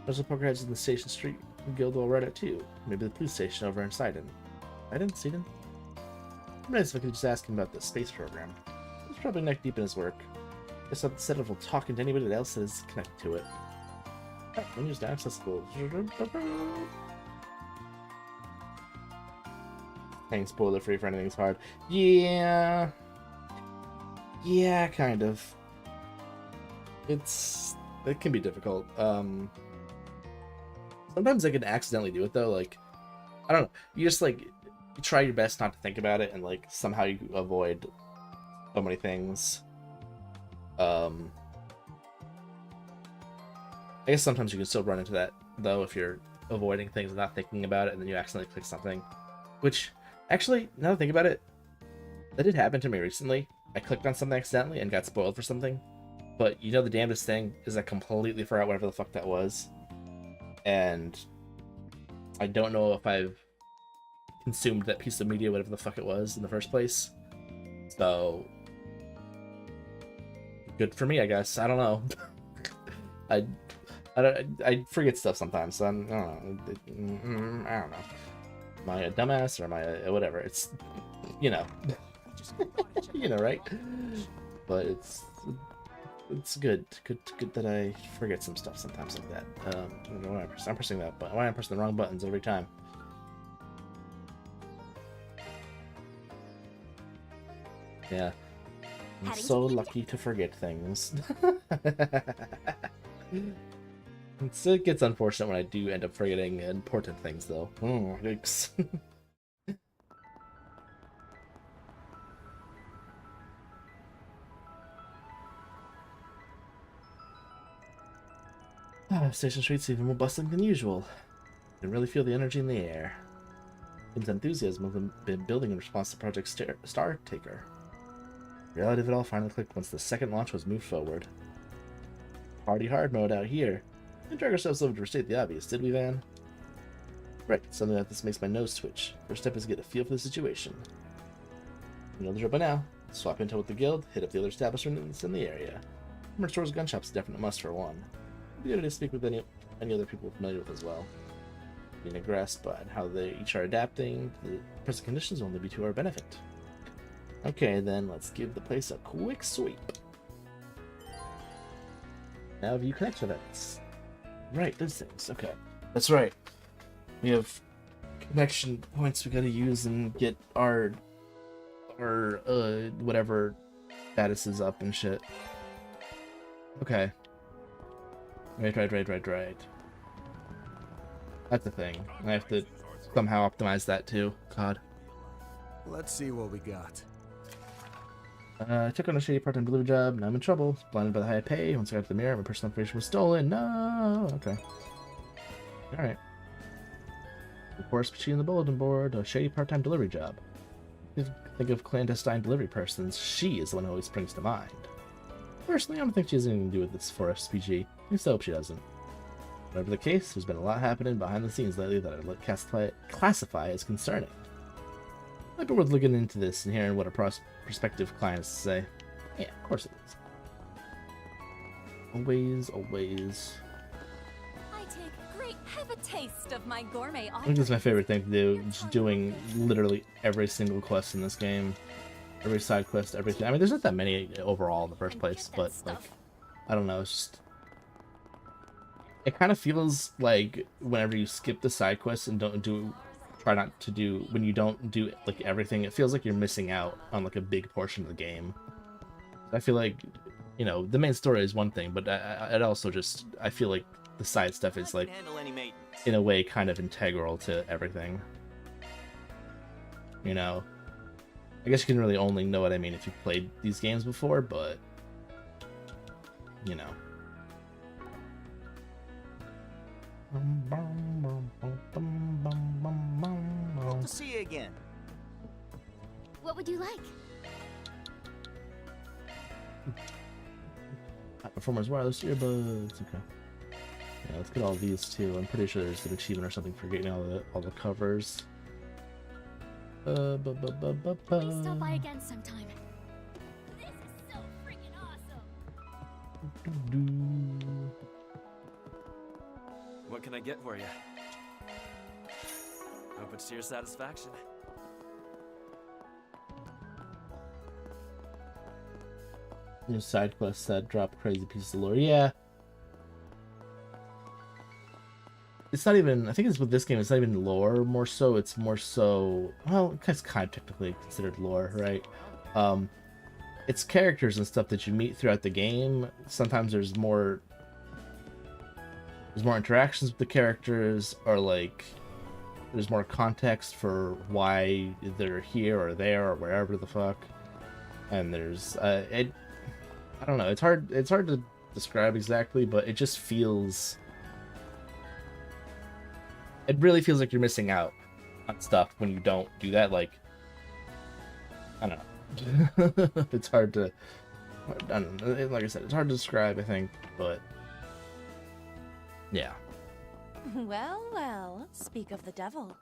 There's a poker heads in the Station Street Guild will right at too. Maybe the police station over in Sidon. Sidon? I'm nice if I could just ask him about the space program. He's probably neck deep in his work. Guess instead of talking to anybody else that is connected to it. Menus not accessible. Hang spoiler free for anything's hard. Yeah, kind of. It can be difficult. Sometimes I can accidentally do it though. Like, I don't know. You just you try your best not to think about it, and somehow you avoid so many things. I guess sometimes you can still run into that though if you're avoiding things and not thinking about it, and then you accidentally click something. Which, actually, now that I think about it, that did happen to me recently. I clicked on something accidentally and got spoiled for something. But you know the damnedest thing is I completely forgot whatever the fuck that was. And I don't know if I've consumed that piece of media, whatever the fuck it was, in the first place. So, good for me, I guess. I don't know. I forget stuff sometimes, so I don't know. Am I a dumbass or am I a whatever? It's, you know, right? But it's good that I forget some stuff sometimes like that. I'm pressing that button. Why am I pressing the wrong buttons every time? Yeah. I'm so lucky to forget things. It gets unfortunate when I do end up forgetting important things, though. Yikes. Station Street's even more bustling than usual. You can really feel the energy in the air. Kim's enthusiasm has been building in response to Project Star Taker. The reality of it all finally clicked once the second launch was moved forward. Party hard mode out here. We didn't drag ourselves over to restate the obvious, did we, Van? Right, something like this makes my nose twitch. First step is to get a feel for the situation. You know the drill by now. Swap intel with the guild, hit up the other establishments in the area. Armor stores, gun shops, a definite must for one. It'd be good to speak with any other people familiar with as well. Being a grasp on how they each are adapting to the present conditions will only be to our benefit. Okay, then let's give the place a quick sweep. Now view connection events. Right, those things. Okay, that's right. We have connection points we gotta use and get our whatever statuses up and shit. Okay. Right. That's a thing. I have to somehow optimize that too. God. Let's see what we got. I took on a shady part-time delivery job. Now I'm in trouble. Blinded by the high pay. Once I got to the mirror, my personal information was stolen. No. Okay. All right. Of course, between the bulletin board, a shady part-time delivery job. Think of clandestine delivery persons. She is the one who always springs to mind. Personally, I don't think she has anything to do with this 4SPG. I just hope she doesn't. Whatever the case, there's been a lot happening behind the scenes lately that I'd classify as concerning. Might be worth looking into this and hearing what a prospective client has to say. Yeah, of course it is. Always. Have a taste of my gourmet I think this is my favorite thing to do, just doing literally every single quest in this game. Every side quest, everything. I mean, there's not that many overall in the first place, but, I don't know, it's just... It kind of feels like whenever you skip the side quests and when you don't do, everything, it feels like you're missing out on, a big portion of the game. I feel like, the main story is one thing, but it also just, I feel like the side stuff is like, handle any maintenance. in a way, kind of integral to everything. You know, I guess you can really only know what I mean if you've played these games before, but you know. Hope to see you again. What would you like? Performers wireless earbuds. Okay. Yeah, let's get all these too. I'm pretty sure there's an achievement or something for getting all the covers. Please stop by again sometime. This is so freaking awesome. What can I get for you? Hope it's to your satisfaction. New side quests that drop crazy pieces of lore. Yeah. It's not even, I think it's with this game, it's not even lore more so, it's more so, well, it's kind of technically considered lore, right? It's characters and stuff that you meet throughout the game. Sometimes there's more interactions with the characters, or like there's more context for why they're here or there or wherever the fuck. And there's I don't know, it's hard to describe exactly, but it just feels, it really feels like you're missing out on stuff when you don't do that. Like, I don't know. It's hard to, I don't know, like I said, it's hard to describe, I think, but yeah. Well, well, speak of the devil.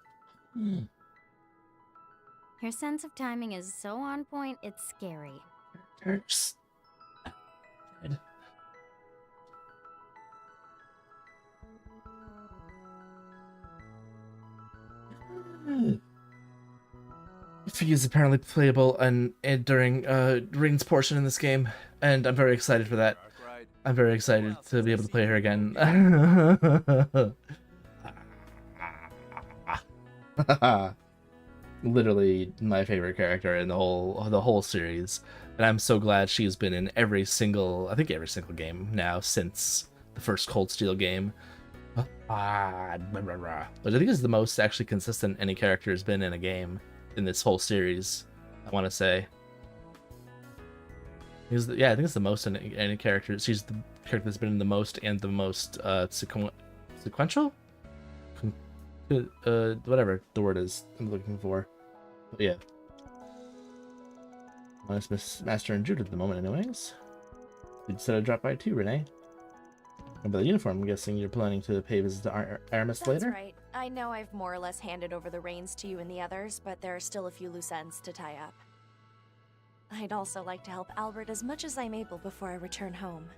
Her sense of timing is so on point, it's scary. Hurts. Fee is apparently playable and during Ring's portion in this game, and I'm very excited for that. I'm very excited to be able to play her again. Literally my favorite character in the whole series, and I'm so glad she's been in every single game now since the first Cold Steel game. But I think it's the most actually consistent any character has been in a game in this whole series, I want to say. Yeah, I think it's the most in any character. She's the character that's been in the most and the most sequential? Whatever the word is I'm looking for. But yeah. Minus Miss Master and Jude at the moment anyways. You said I'd drop by too, Renee. About the uniform, I'm guessing you're planning to pay visits to Aramis later? That's right. I know I've more or less handed over the reins to you and the others, but there are still a few loose ends to tie up. I'd also like to help Albert as much as I'm able before I return home.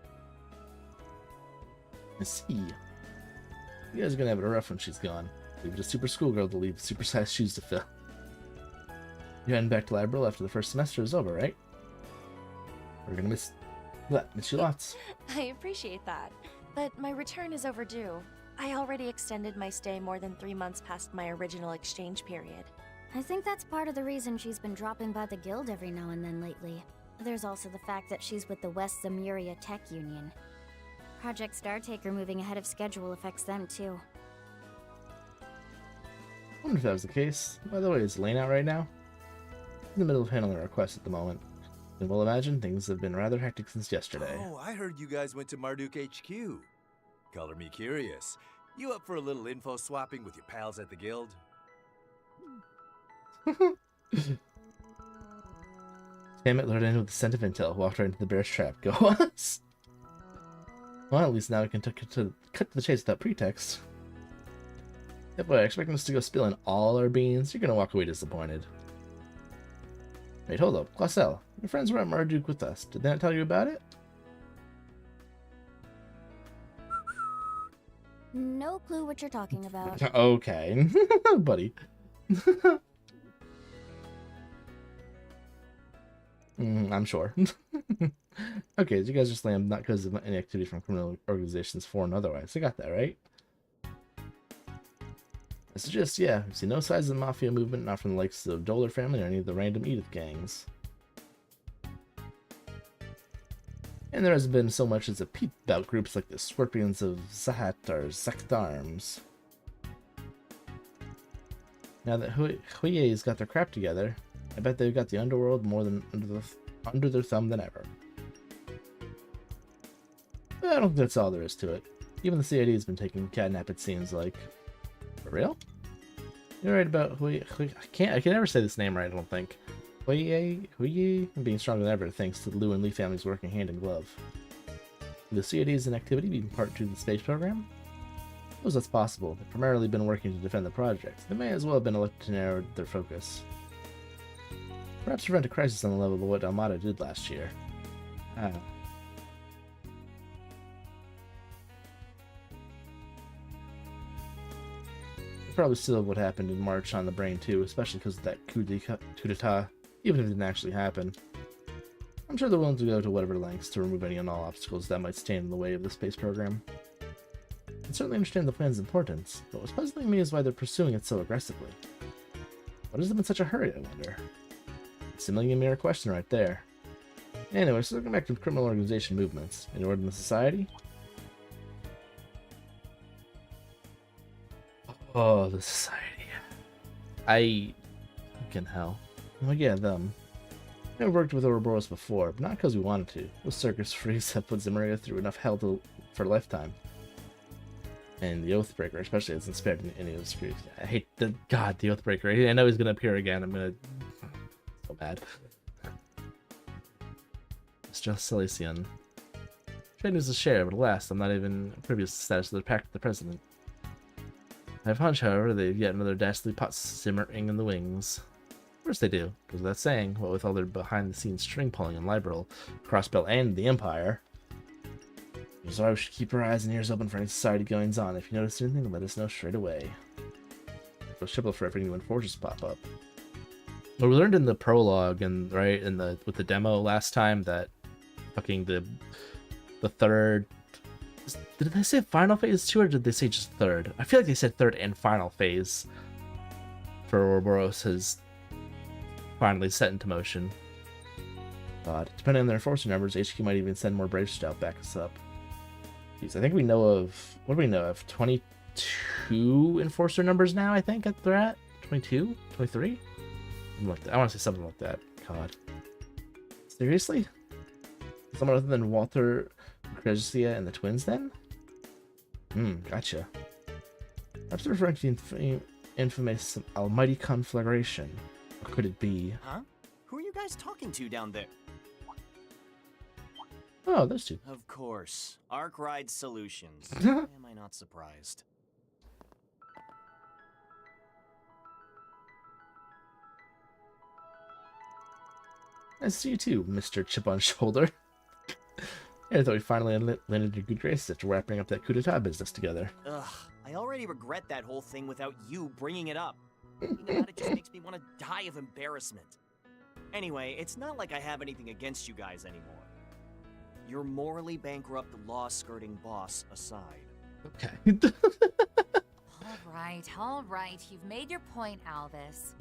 I see. You guys are gonna have it rough when she's gone. Leave it a super schoolgirl to leave super-sized shoes to fill. You're heading back to Labril after the first semester is over, right? We're gonna miss you lots. I appreciate that, but my return is overdue. I already extended my stay more than 3 months past my original exchange period. I think that's part of the reason she's been dropping by the guild every now and then lately. There's also the fact that she's with the West Zamuria Tech Union. Project Startaker moving ahead of schedule affects them too. I wonder if that was the case. By the way, is Lane out right now? In the middle of handling a request at the moment. And we'll imagine things have been rather hectic since yesterday. Oh, I heard you guys went to Marduk HQ. Color me curious. You up for a little info swapping with your pals at the guild? Damn it, lured in with the scent of intel, walked right into the bear's trap. Go us! Well, at least now we can cut to the chase without pretext. Yeah, boy, expecting us to go spilling all our beans, you're gonna walk away disappointed. Wait, hold up. Glassell, your friends were at Marduk with us. Did they not tell you about it? No clue what you're talking about. Okay, buddy. I'm sure. Okay, you guys are slammed not because of any activity from criminal organizations, foreign otherwise. I got that, right? I suggest, yeah, we see no signs of the mafia movement, not from the likes of Doler family or any of the random Edith gangs. And there hasn't been so much as a peep about groups like the Scorpions of Zahat or Zaktarms. Now that Huye's got their crap together, I bet they've got the underworld more than under their thumb than ever. But I don't think that's all there is to it. Even the CID has been taking catnap, it seems like. For real? You're right about Huye. I can never say this name right, I don't think. Huye being stronger than ever thanks to the Lu and Lee families working hand in glove. The CID's inactivity being part 2 of the space program? I suppose that's possible. They've primarily been working to defend the project. They may as well have been elected to narrow their focus. Perhaps prevent a crisis on the level of what Almada did last year. Probably still what happened in March on the brain too, especially because of that coup d'etat, even if it didn't actually happen. I'm sure they're willing to go to whatever lengths to remove any and all obstacles that might stand in the way of the space program. I certainly understand the plan's importance, but what's puzzling me is why they're pursuing it so aggressively. What is them in such a hurry, I wonder? It's a million-mirror question right there. Anyway, so looking back to criminal organization movements. In order in the society? Oh, the society. Fucking hell. Oh yeah, them. I've worked with Ouroboros before, but not because we wanted to. Those circus freaks have put Zemuria through enough hell for a lifetime. And the Oathbreaker, especially, has inspired any of those freaks. I hate the Oathbreaker. I know he's gonna appear again. I'm gonna so mad. It's just Silesian. Trade news is share, but alas, I'm not even privy to the status of the pact with the president. I have a hunch, however, they've yet another dastardly pot simmering in the wings. Of course they do, because of that saying, what with all their behind-the-scenes string-pulling and liberal, Crossbell, and the Empire. So I should keep our eyes and ears open for any society goings-on. If you notice anything, let us know straight away. Go triple for every new enforcers pop up. Well, we learned in the prologue and with the demo last time that fucking the third. Did they say final phase 2 or did they say just third? I feel like they said third and final phase for Ouroboros has finally set into motion. God, depending on their enforcer numbers, HQ might even send more Bravesters to help back us up. Jeez, I think we know of, what do we know of? 22 enforcer numbers now, I think they're at? 22? 23? Something like that. I want to say something like that. God. Seriously? Someone other than Walter, Cresia, and the twins then? Gotcha. Perhaps they're referring to the infamous Almighty Conflagration. Or could it be? Huh? Who are you guys talking to down there? Oh, those two. Of course. Arc Ride Solutions. Am I not surprised? Nice to see you too, Mr. Chip on Shoulder. I thought we finally landed in good graces after wrapping up that coup d'etat business together. Ugh, I already regret that whole thing without you bringing it up. Thinking about it just makes me want to die of embarrassment. Anyway, it's not like I have anything against you guys anymore. Your morally bankrupt, law-skirting boss aside. Okay. All right, you've made your point, Alvis.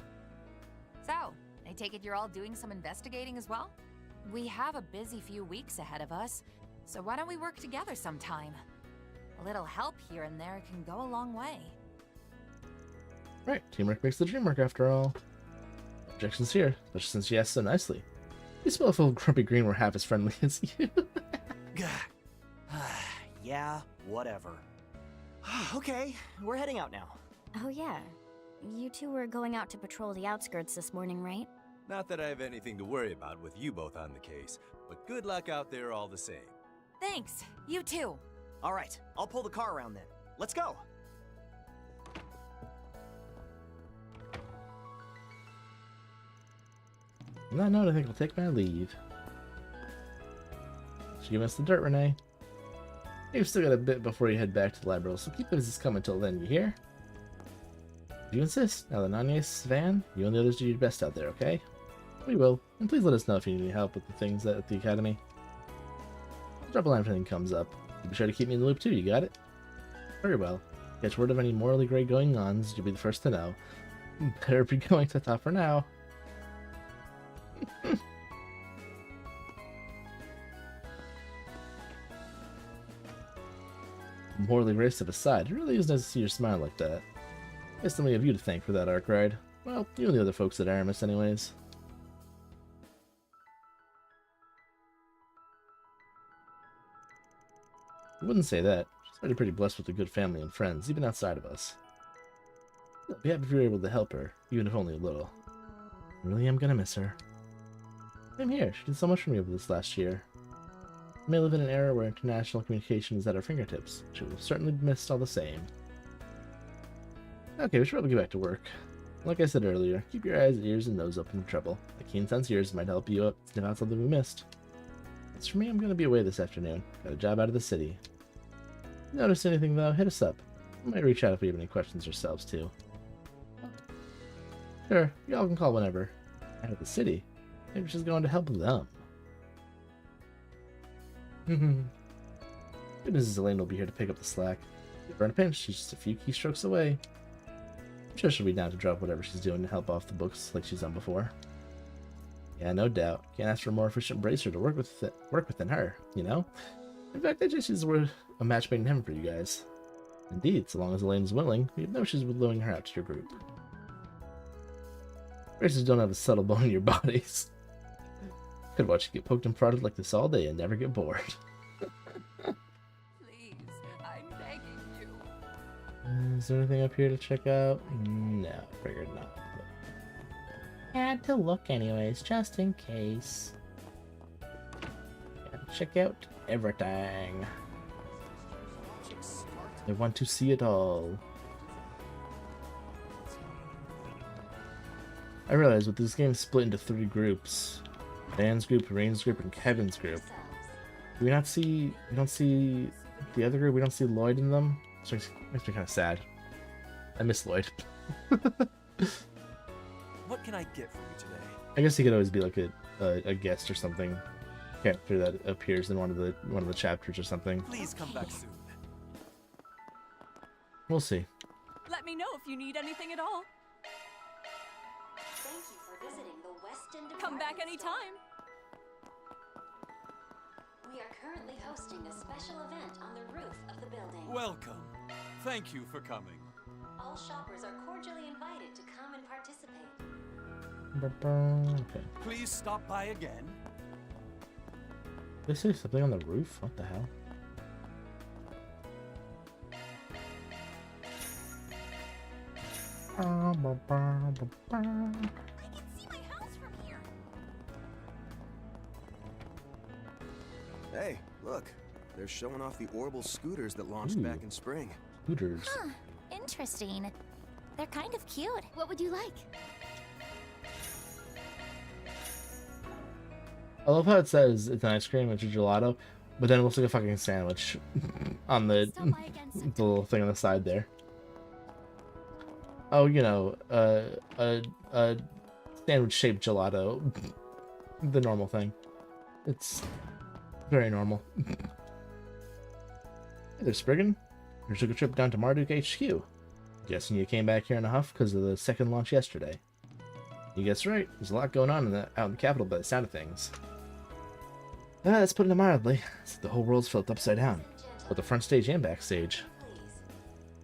So, I take it you're all doing some investigating as well? We have a busy few weeks ahead of us, so why don't we work together sometime? A little help here and there can go a long way. Right, teamwork makes the dream work after all. Objections here, especially since you asked so nicely. You smell if old Grumpy Green were half as friendly as you. Yeah, whatever. Okay, we're heading out now. Oh yeah. You two were going out to patrol the outskirts this morning, right? Not that I have anything to worry about with you both on the case, but good luck out there all the same. Thanks, you too. All right, I'll pull the car around then. Let's go. On that note, I think I'll take my leave. Should give us the dirt, Renee. You've still got a bit before you head back to the library, so keep the visits coming till then, you hear? If you insist, now that Nanya's van, you and the others do your best out there, okay? We will, and please let us know if you need any help with the things at the academy. I'll drop a line if anything comes up. Be sure to keep me in the loop too, you got it? Very well. Catch word of any morally grey going-ons, you'll be the first to know. Better be going to top for now. morally racist aside, it really is nice to see your smile like that. I guess somebody have you to thank for that arc ride. Well, you and the other folks at Aramis anyways. I wouldn't say that. She's already pretty blessed with a good family and friends, even outside of us. I'd be happy if you were able to help her, even if only a little. I really am gonna miss her. Same here. She did so much for me over this last year. We may live in an era where international communication is at our fingertips. She will certainly be missed all the same. Okay, we should probably get back to work. Like I said earlier, keep your eyes, ears, and nose open for trouble. A keen sense of yours might help you sniff out something we missed. As for me, I'm gonna be away this afternoon. Got a job out of the city. If you notice anything though, hit us up. We might reach out if we have any questions ourselves too. Sure, y'all can call whenever. Out of the city? Maybe she's going to help them. Good Mrs. Elaine will be here to pick up the slack. If we're in a pinch, she's just a few keystrokes away. I'm sure she'll be down to drop whatever she's doing to help off the books like she's done before. Yeah, no doubt. Can't ask for a more efficient bracer to work with than her, you know? In fact, I just she's worth a match made in heaven for you guys. Indeed, so long as Elaine's willing, we have no issues with luring her out to your group. Bracers don't have a subtle bone in your bodies. Could watch you get poked and prodded like this all day and never get bored. Please, I'm begging you. Is there anything up here to check out? No, figured not. Had to look anyways, just in case. Gotta check out everything. I want to see it all. I realize with this game split into 3 groups. Dan's group, Rain's group, and Kevin's group. Do we don't see the other group? We don't see Lloyd in them? So it makes me kind of sad. I miss Lloyd. What can I get for you today? I guess he could always be like a guest or something. Character that appears in one of the chapters or something. Please come back soon. We'll see. Let me know if you need anything at all. Thank you for visiting the West End. Come back anytime. We are currently hosting a special event on the roof of the building. Welcome. Thank you for coming. All shoppers are cordially invited to come and participate. Okay. Please stop by again. They say something on the roof? What the hell? I can see my house from here. Hey, look. They're showing off the orbital scooters that launched back in spring. Scooters. Huh. Interesting. They're kind of cute. What would you like? I love how it says it's an ice cream, it's a gelato, but then it looks like a fucking sandwich on the little thing on the side there. Oh, you know, a sandwich-shaped gelato. The normal thing. It's very normal. Hey there, Spriggan. You took a trip down to Marduk HQ. Guessing you came back here in a huff because of the second launch yesterday. You guessed right. There's a lot going on out in the capital by the sound of things. Let's put it mildly. The whole world's flipped upside down. Both the front stage and backstage.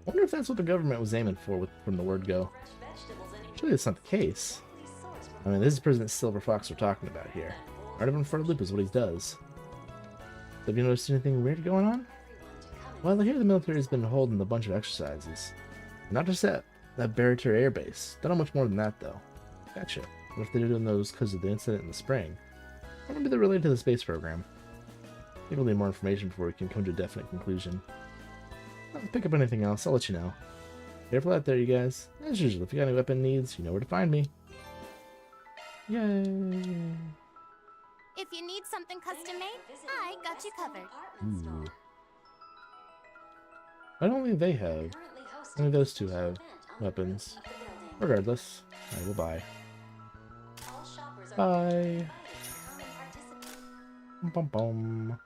Wonder if that's what the government was aiming for from the word go. Surely that's not the case. I mean, this is President Silver Fox we're talking about here. Right up in front of loop is what he does. Have you noticed anything weird going on? Well, I hear the military has been holding a bunch of exercises. Not just that Barrater Air Base. Don't know much more than that, though. Gotcha. What if they're doing those because of the incident in the spring? Or maybe they're related to the space program. Maybe we'll need more information before we can come to a definite conclusion. If I pick up anything else, I'll let you know. Careful out there, you guys. As usual, if you got any weapon needs, you know where to find me. Yay! If you need something custom made, I got you covered. Ooh. I don't think they have. Only those two have weapons. Regardless, I will buy. Bye. Bum bum.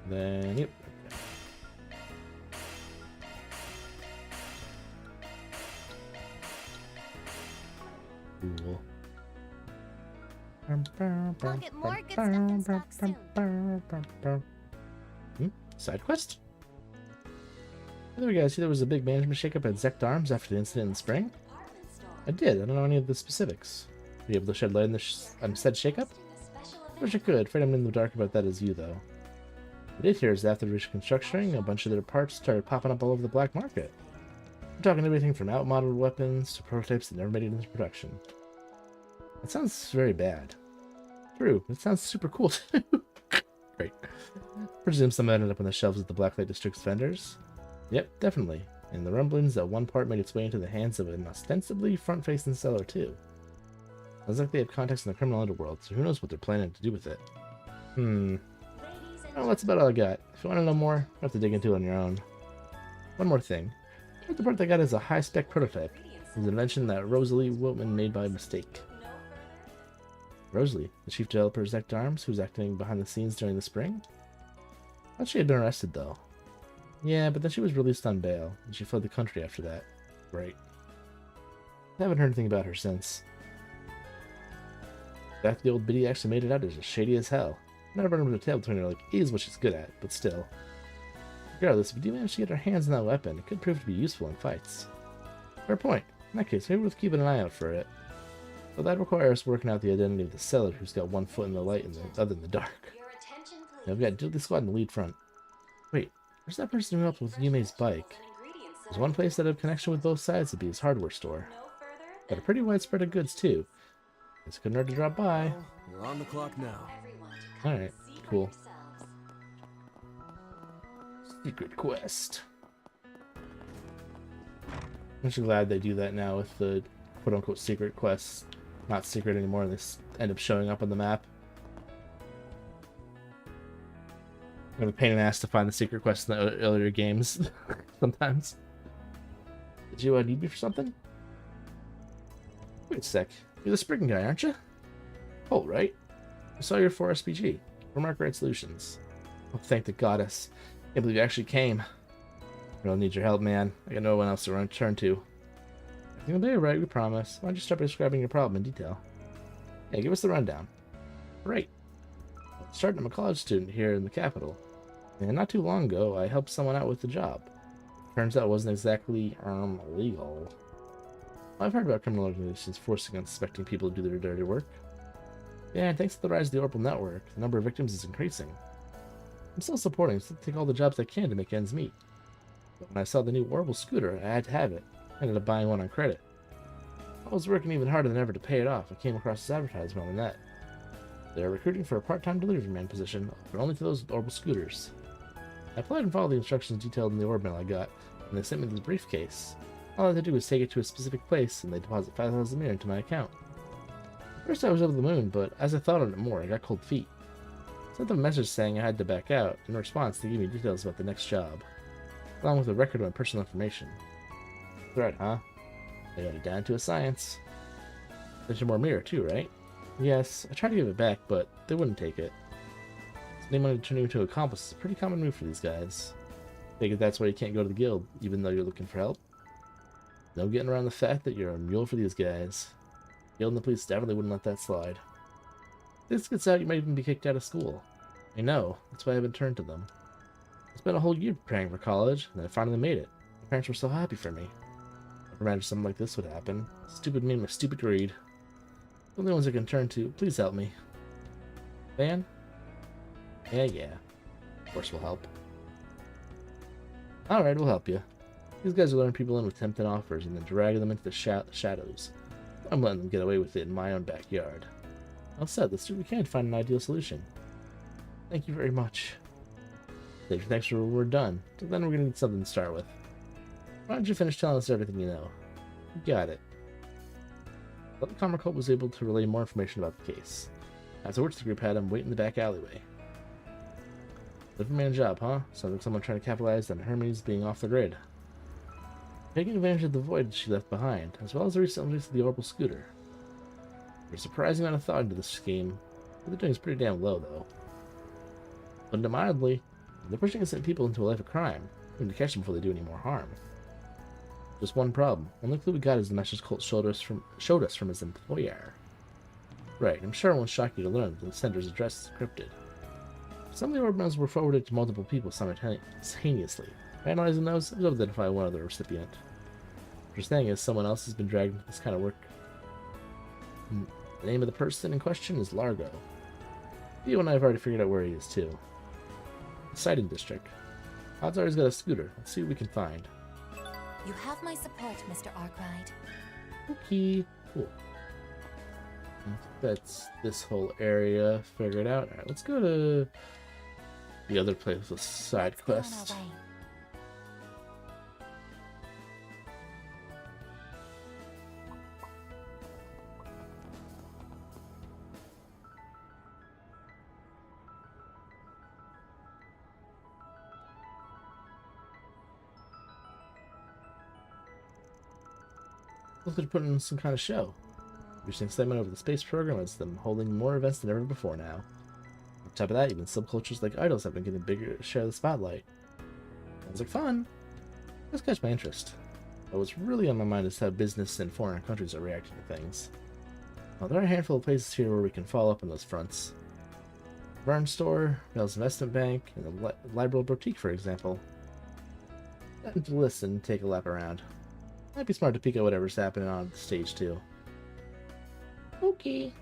Then, yep. Cool. I'll get more good stuff in stock soon. Side quest? By the way, guys, see there was a big management shakeup at Zect Arms after the incident in the spring? I did. I don't know any of the specifics. Were you able to shed light on said shakeup? I wish I could. Afraid I'm in the dark about that as you, though. What I did hear is that after reconstructing, a bunch of their parts started popping up all over the black market. I'm talking everything from outmodeled weapons to prototypes that never made it into production. That sounds very bad. True. It sounds super cool, too. Great. Presume some ended up on the shelves of the Blacklight District's vendors? Yep, definitely. And the rumblings that one part made its way into the hands of an ostensibly front-facing seller, too. Sounds like they have contacts in the criminal underworld, so who knows what they're planning to do with it. Well, that's about all I got. If you want to know more, you have to dig into it on your own. One more thing. I think the part I got is a high-spec prototype. It was an invention that Rosalie Wiltman made by mistake. Rosalie, the chief developer of Zect Arms, who was acting behind the scenes during the spring? I thought she had been arrested, though. Yeah, but then she was released on bail, and she fled the country after that. Right. I haven't heard anything about her since. That the old biddy actually made it out is as shady as hell. Not running with her tail between her like is what she's good at, but still. Regardless, if we do manage to get our hands on that weapon, it could prove to be useful in fights. Fair point. In that case, maybe we're worth keeping an eye out for it. But that requires working out the identity of the seller who's got one foot in the light and the other in the dark. Now we've got Diddley Squad in the lead front. Wait, where's that person who helped with Yume's bike? There's one place that had a connection with both sides to be his hardware store. Got a pretty wide spread of goods, too. It's couldn't hurt to drop by. We're on the clock now. Alright, cool. Secret quest. I'm actually glad they do that now with the quote-unquote secret quests. Not secret anymore, and they end up showing up on the map. I'm gonna pain in the ass to find the secret quests in the earlier games sometimes. Did you need me for something? Wait a sec. You're the Spriggan guy, aren't you? Oh, right. I saw your 4SPG. From Arkwright Solutions. Oh, thank the goddess. Can't believe you actually came. I don't need your help, man. I got no one else to turn to. Everything will be alright, we promise. Why don't you start by describing your problem in detail? Yeah, give us the rundown. Right. Starting, I'm a college student here in the capital. And not too long ago, I helped someone out with the job. Turns out it wasn't exactly, legal. I've heard about criminal organizations forcing unsuspecting people to do their dirty work. Yeah, and thanks to the rise of the Orbital Network, the number of victims is increasing. I'm still supporting, so I take all the jobs I can to make ends meet. But when I saw the new Orbital scooter, I had to have it. I ended up buying one on credit. I was working even harder than ever to pay it off. I came across this advertisement on the net. They're recruiting for a part-time delivery man position, but only to those with Orbital scooters. I applied and followed the instructions detailed in the orb mail I got, and they sent me this briefcase. All I had to do was take it to a specific place, and they deposit 5,000 mir into my account. At first I was over the moon, but as I thought on it more, I got cold feet. I sent them a message saying I had to back out. In response, they gave me details about the next job, along with a record of my personal information. Threat, huh? They got it down to a science. There's more mirror too, right? Yes, I tried to give it back, but they wouldn't take it. So they wanted to turn you into an accomplice. It's a pretty common move for these guys. Figured that's why you can't go to the guild, even though you're looking for help. No getting around the fact that you're a mule for these guys. Guild and the police definitely wouldn't let that slide. If this gets out, you might even be kicked out of school. I know, that's why I've been turned to them. I spent a whole year preparing for college, and I finally made it. My parents were so happy for me. Never imagined something like this would happen. Stupid me and my stupid greed. The only ones I can turn to, please help me. Van? Yeah. Of course we'll help. Alright, we'll help you. These guys are luring people in with tempting offers and then dragging them into the shadows. I'm letting them get away with it in my own backyard. All said, let's do what we can to find an ideal solution. Thank you very much. Save your thanks for when we're done. Till then, we're gonna need something to start with. Why don't you finish telling us everything you know? You got it. The Comercolt was able to relay more information about the case. Afterwards, the group had him wait in the back alleyway. Living man job, huh? Sounds like someone trying to capitalize on Hermes being off the grid. Taking advantage of the void she left behind, as well as the recent release of the Orbital scooter. There's a surprising amount of thought into this scheme. What they're doing is pretty damn low, though. Putting it mildly, they're pushing innocent people into a life of crime. We need to catch them before they do any more harm. Just one problem. Only clue we got is the message Colt showed us from his employer. Right, I'm sure it won't shock you to learn that the sender's address is encrypted. Some of the orb memos were forwarded to multiple people simultaneously. Analyzing those, I was able to identify one other recipient. What you're saying is someone else has been dragged into this kind of work. The name of the person in question is Largo. You and I have already figured out where he is, too. The sighting district. Odds are he's got a scooter. Let's see what we can find. You have my support, Mr. Arkwright. Okay, cool. That's this whole area figured out. Alright, let's go to the other place with side quest. Looks like they're putting on some kind of show. Reaching excitement over the space program as them holding more events than ever before now. On top of that, even subcultures like idols have been getting a bigger share of the spotlight. Sounds like fun. This catch my interest. But what's really on my mind is how business and foreign countries are reacting to things. Well, there are a handful of places here where we can follow up on those fronts. Burn Store, Bell's Investment Bank, and the Liberal Boutique, for example. Time to listen and take a lap around. Might be smart to peek at whatever's happening on the stage, too. Okay.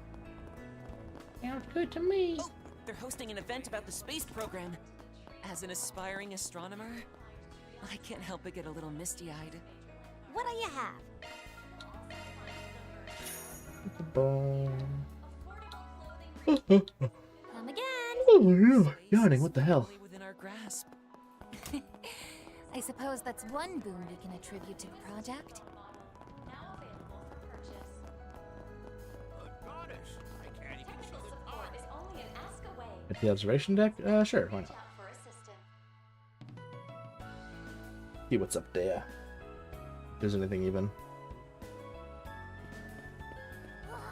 Sounds good to me. Oh, they're hosting an event about the space program. As an aspiring astronomer, I can't help but get a little misty-eyed. What do you have? Come again. Oh, no. Yawning, what the hell? Within our grasp. I suppose that's one boon we can attribute to the project. At the observation deck? Sure, why not? See what's up there. If there's anything even.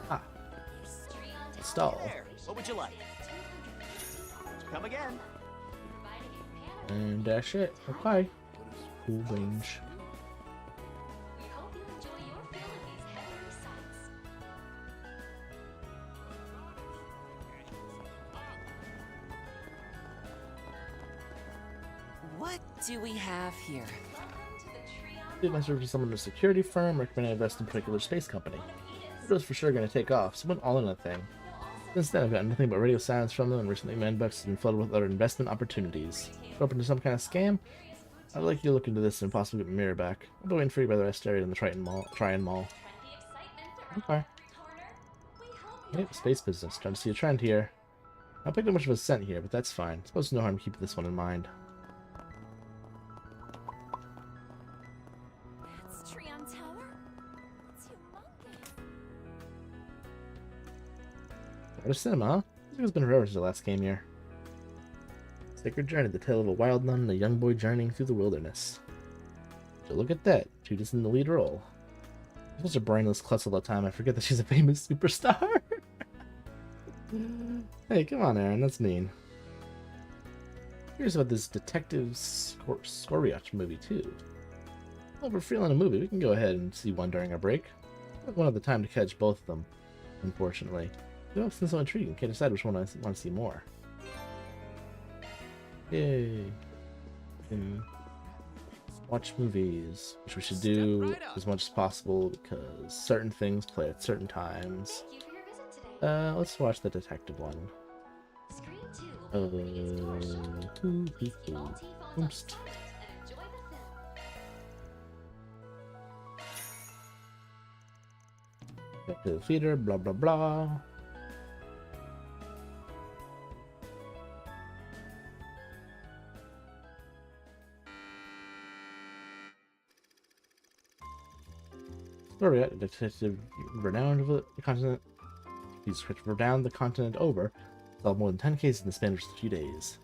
Ah. Stall. There. What would you like? Come again. And dash it. Okay. Cool range. What do we have here? Did my service to someone in a security firm, recommended I invest in a particular space company. It was for sure going to take off, so I went all in on the thing. Since then, I've gotten nothing but radio silence from them, and recently my inbox has been flooded with other investment opportunities. If you're open to some kind of scam, I'd like you to look into this and possibly get my mirror back. I'll be waiting for you by the rest area in the Tryon Mall. Okay. Yep, space business. Trying to see a trend here. I don't pick up much of a scent here, but that's fine. Suppose no harm keeping this one in mind. That's Tryon Tower? It's humongous. Got a cinema, huh? I think it's been forever since the last came here. Sacred Journey, the tale of a wild nun and a young boy journeying through the wilderness. So look at that. Judith's in the lead role. I'm such a brainless klutz all the time, I forget that she's a famous superstar. Hey, come on, Aaron, that's mean. Here's about this Detective Skoriach movie, too. Well, if we're feeling a movie, we can go ahead and see one during our break. We won't have the time to catch both of them, unfortunately. It looks so intriguing, can't decide which one I want to see more. Yay. And watch movies, which we should do as much as possible because certain things play at certain times. Let's watch the detective one. Oops. Back to the theater, blah blah blah. Where are we at? Detective renowned the continent. He's renowned the continent over. Solved more than 10 cases in the span of just a few days.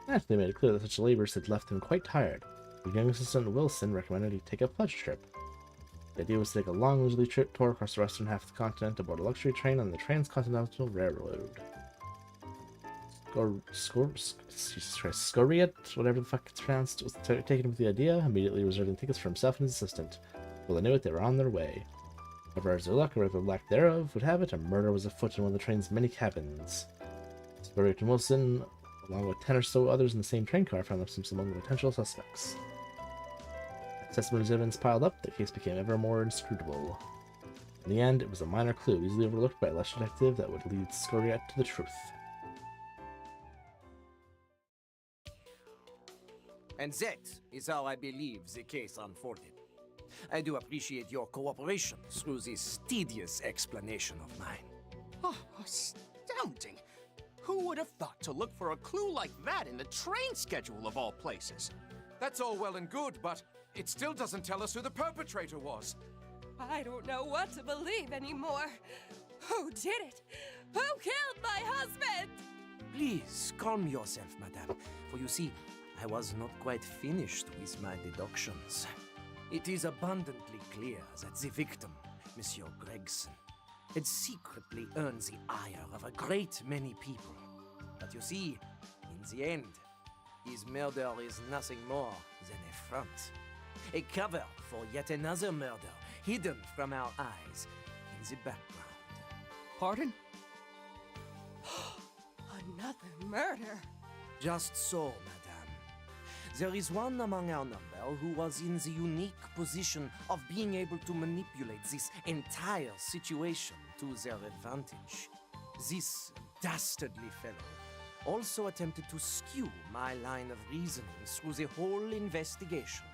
Naturally, made it clear that such labors had left him quite tired. His young assistant Wilson recommended he take a pleasure trip. The idea was to take a long leisurely trip tour across the western half of the continent aboard a luxury train on the Transcontinental Railroad. Skoriat, whatever the fuck it's pronounced, was taken with the idea, immediately reserving tickets for himself and his assistant. Well, they knew it, they were on their way. However, as their luck, or rather lack thereof, would have it, a murder was afoot in one of the train's many cabins. Skoriat and Wilson along with 10 or so others in the same train car, found themselves among the potential suspects. As testimony's evidence piled up, the case became ever more inscrutable. In the end, it was a minor clue easily overlooked by a lesser detective that would lead Scoriat to the truth. And that is how I believe the case unfolded. I do appreciate your cooperation through this tedious explanation of mine. Oh, astounding! Who would have thought to look for a clue like that in the train schedule of all places? That's all well and good, but it still doesn't tell us who the perpetrator was. I don't know what to believe anymore. Who did it? Who killed my husband? Please calm yourself, madame, for you see, I was not quite finished with my deductions. It is abundantly clear that the victim, Monsieur Gregson, had secretly earned the ire of a great many people. But you see, in the end, his murder is nothing more than a front. A cover for yet another murder hidden from our eyes in the background. Pardon? Another murder? Just so, madame. There is one among our number who was in the unique position of being able to manipulate this entire situation to their advantage. This dastardly fellow also attempted to skew my line of reasoning through the whole investigation,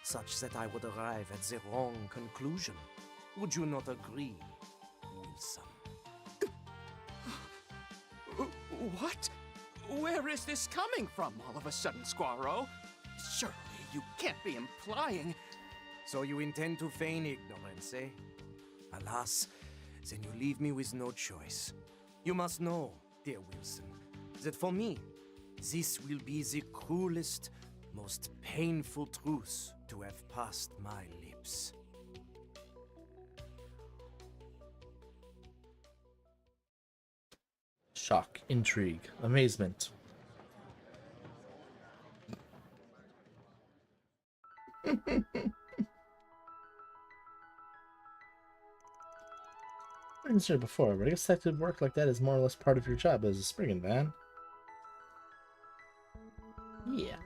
such that I would arrive at the wrong conclusion. Would you not agree, Wilson? What? Where is this coming from all of a sudden, Squirrel? Surely you can't be implying... So you intend to feign ignorance, eh? Alas, then you leave me with no choice. You must know, dear Wilson, that for me, this will be the cruelest, most painful truth to have passed my lips. Shock, intrigue, amazement. I didn't say it before, but I guess detective work like that is more or less part of your job as a Spriggan man. Yeah.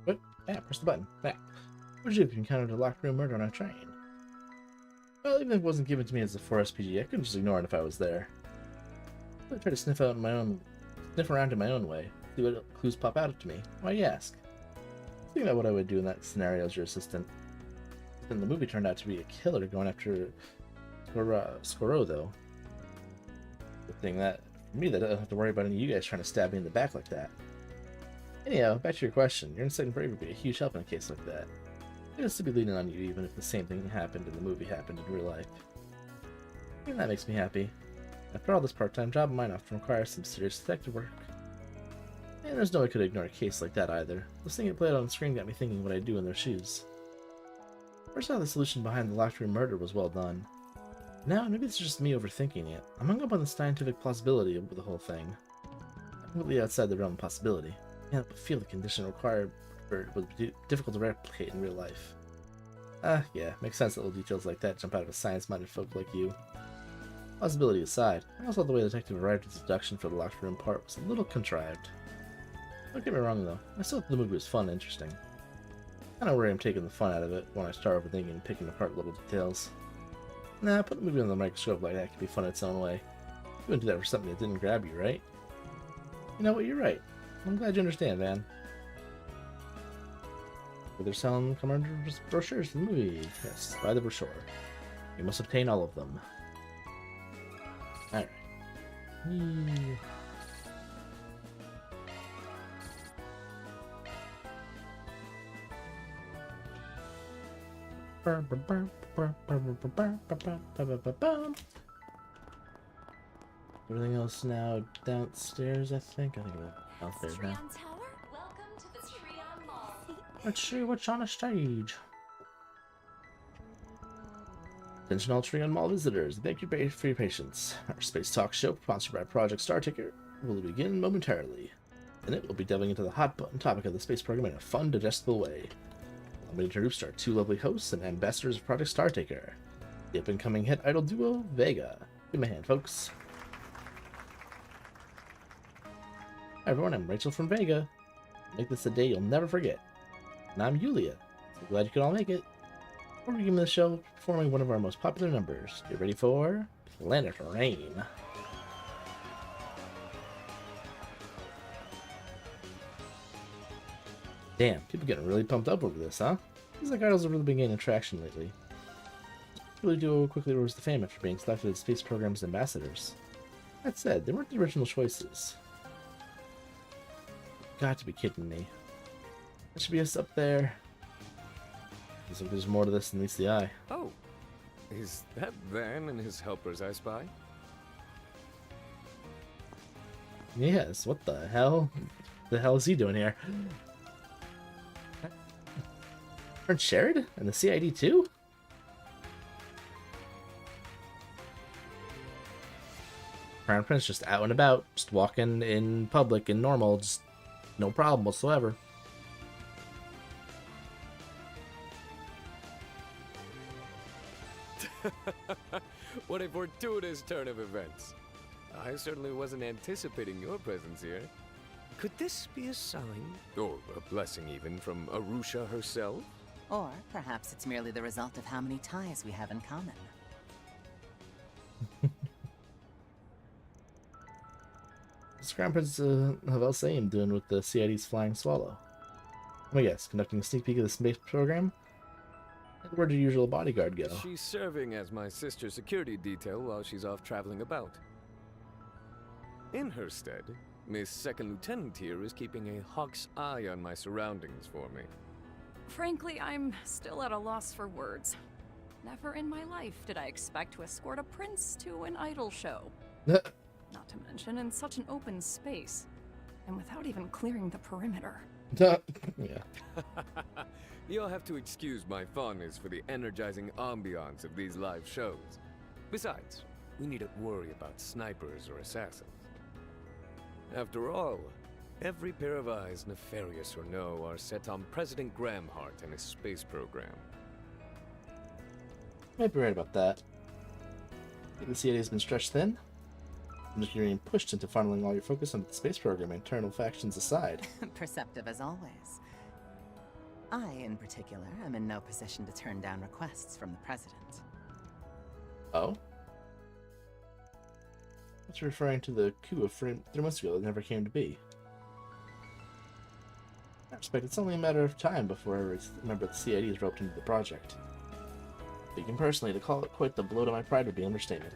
What? Yeah, press the button. Back. What did you do if you encountered a locked room murder on a train? Well, even if it wasn't given to me as a 4SPG, I couldn't just ignore it if I was there. I try to sniff around in my own way, see what clues pop out to me. Why, you ask? Think about what I would do in that scenario as your assistant. Then the movie turned out to be a killer going after Scoro, though. Good thing that, for me, that I don't have to worry about any of you guys trying to stab me in the back like that. Anyhow, back to your question. Your insight and bravery would be a huge help in a case like that. I'd still be leaning on you even if the same thing happened in the movie happened in real life. And that makes me happy. After all, this part-time job of mine often requires some serious detective work. And there's no way I could ignore a case like that either. Listening it played on screen got me thinking what I'd do in their shoes. First I thought the solution behind the locked room murder was well done. Now, maybe it's just me overthinking it. I'm hung up on the scientific plausibility of the whole thing. Completely outside the realm of possibility. I can't feel the condition required for it would be difficult to replicate in real life. Yeah, makes sense that little details like that jump out of a science-minded folk like you. Plausibility aside, I also thought the way the detective arrived at his deduction for the locked room part was a little contrived. Don't get me wrong though, I still thought the movie was fun and interesting. I kinda worry I'm taking the fun out of it when I start overthinking and picking apart little details. Nah, putting the movie on the microscope like that can be fun its own way. You wouldn't do that for something that didn't grab you, right? You know what, you're right. I'm glad you understand, man. But they're selling commemorative brochures for the movie. Yes, buy the brochure. You must obtain all of them. Alright. Everything else now downstairs, I think. I think we're downstairs now. Let's see what's on the stage. Attention all Trion Mall visitors, thank you for your patience. Our Space Talk show, sponsored by Project Star Ticker, will begin momentarily. In it, we'll be delving into the hot button topic of the space program in a fun, digestible way. Let me introduce our two lovely hosts and ambassadors of Project Star Ticker, the up-and-coming hit idol duo, Vega. Give me a hand, folks. Hi everyone, I'm Rachel from Vega. Make this a day you'll never forget. And I'm Yulia. So glad you could all make it. We're beginning the show performing one of our most popular numbers. Get ready for Planet Rain. Damn, people getting really pumped up over this, huh? Seems like idols have really been gaining traction lately. Really Duo quickly rose to fame after being selected as space program's ambassadors. That said, they weren't the original choices. Got to be kidding me. That should be us up there. Looks like there's more to this than meets the eye. Oh, is that Van and his helpers I spy? Yes, what the hell? The hell is he doing here? Aren't Sherrod and the CID too? Crown Prince just out and about, just walking in public and normal, just no problem whatsoever. What a fortuitous turn of events. I certainly wasn't anticipating your presence here. Could this be a sign, or a blessing even, from Arusha herself? Or perhaps it's merely the result of how many ties we have in common. What's Crown Prince of Elsaim doing with the CID's Flying Swallow? Let me guess, conducting a sneak peek of the space program? Where did your usual bodyguard go? She's serving as my sister's security detail while she's off traveling about. In her stead, Miss Second Lieutenant here is keeping a hawk's eye on my surroundings for me. Frankly, I'm still at a loss for words. Never in my life did I expect to escort a prince to an idol show. Not to mention in such an open space, and without even clearing the perimeter. Yeah. You'll have to excuse my fondness for the energizing ambiance of these live shows. Besides, we needn't worry about snipers or assassins. After all, every pair of eyes, nefarious or no, are set on President Gramhart and his space program. Might be right about that. Think the CID has been stretched thin? And if you're being pushed into funneling all your focus on the space program, internal factions aside. Perceptive as always. I, in particular, am in no position to turn down requests from the President. Oh? What's referring to the coup of 3 months ago that never came to be? I expect it's only a matter of time before every member of the CID is roped into the project. Speaking personally, to call it quite the blow to my pride would be an understatement.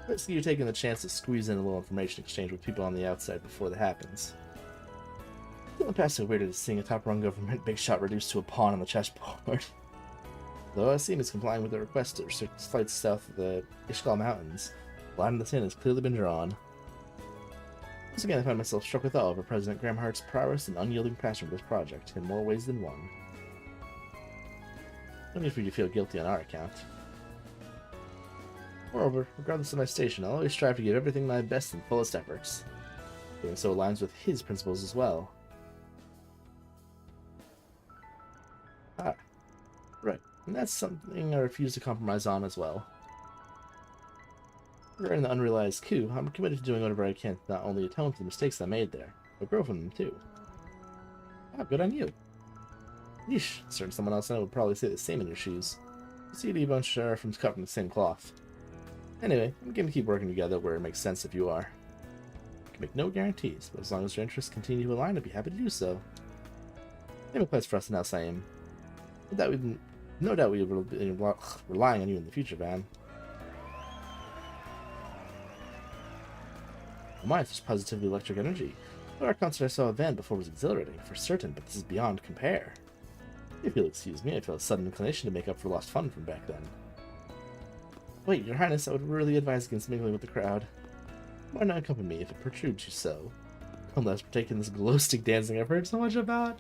Basically, you're taking the chance to squeeze in a little information exchange with people on the outside before that happens. In the past, it's weird is seeing a top-rung government big shot reduced to a pawn on the chessboard. Though OSM is complying with the request to restrict flights south of the Ishgal Mountains, the line in the sand has clearly been drawn. Once again, I find myself struck with awe over President Gramhart's prowess and unyielding passion for this project, in more ways than one. No need for you to feel guilty on our account. Moreover, regardless of my station, I'll always strive to give everything my best and fullest efforts. Doing so aligns with his principles as well. Ah, right. And that's something I refuse to compromise on as well. Regarding the unrealized coup, I'm committed to doing whatever I can to not only atone for the mistakes I made there, but grow from them too. Ah, good on you. Yeesh, certain someone else I know would probably say the same in your shoes. You see, a bunch are from cut from the same cloth. Anyway, I'm going to keep working together where it makes sense if you are. I can make no guarantees, but as long as your interests continue to align, I'd be happy to do so. Name a place for us in Elsaim. No doubt we will be relying on you in the future, Van. Oh my, it's positively electric energy. But our concert I saw at Van before was exhilarating, for certain, but this is beyond compare. If you'll excuse me, I feel a sudden inclination to make up for lost fun from back then. Wait, Your Highness, I would really advise against mingling with the crowd. Why not accompany me if it protrudes you so? Unless partake in this glow stick dancing I've heard so much about.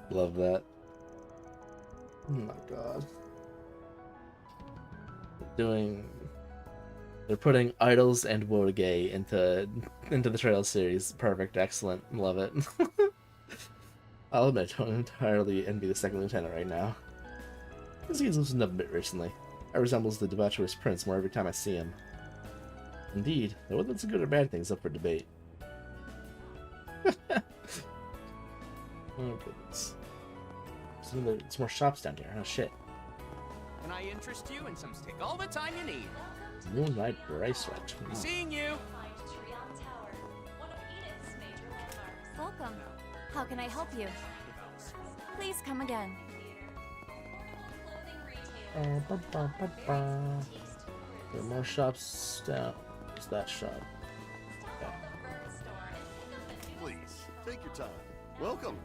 Love that. Oh my god. They're putting idols and Wodagay into the Trail series. Perfect, excellent, love it. I'll admit, I don't entirely envy the second lieutenant right now. He's loosened up a bit recently. I resembles the debaucherous prince more every time I see him. Indeed, though whether it's a good or bad thing is up for debate. Oh goodness. There's more shops down here. Oh shit. Can I interest you in some take all the time you need? Moonlight bracelet. Be seeing you. Welcome. How can I help you? Please come again. There are more shops down. Where's that shop? Yeah. Please, take your time. Welcome.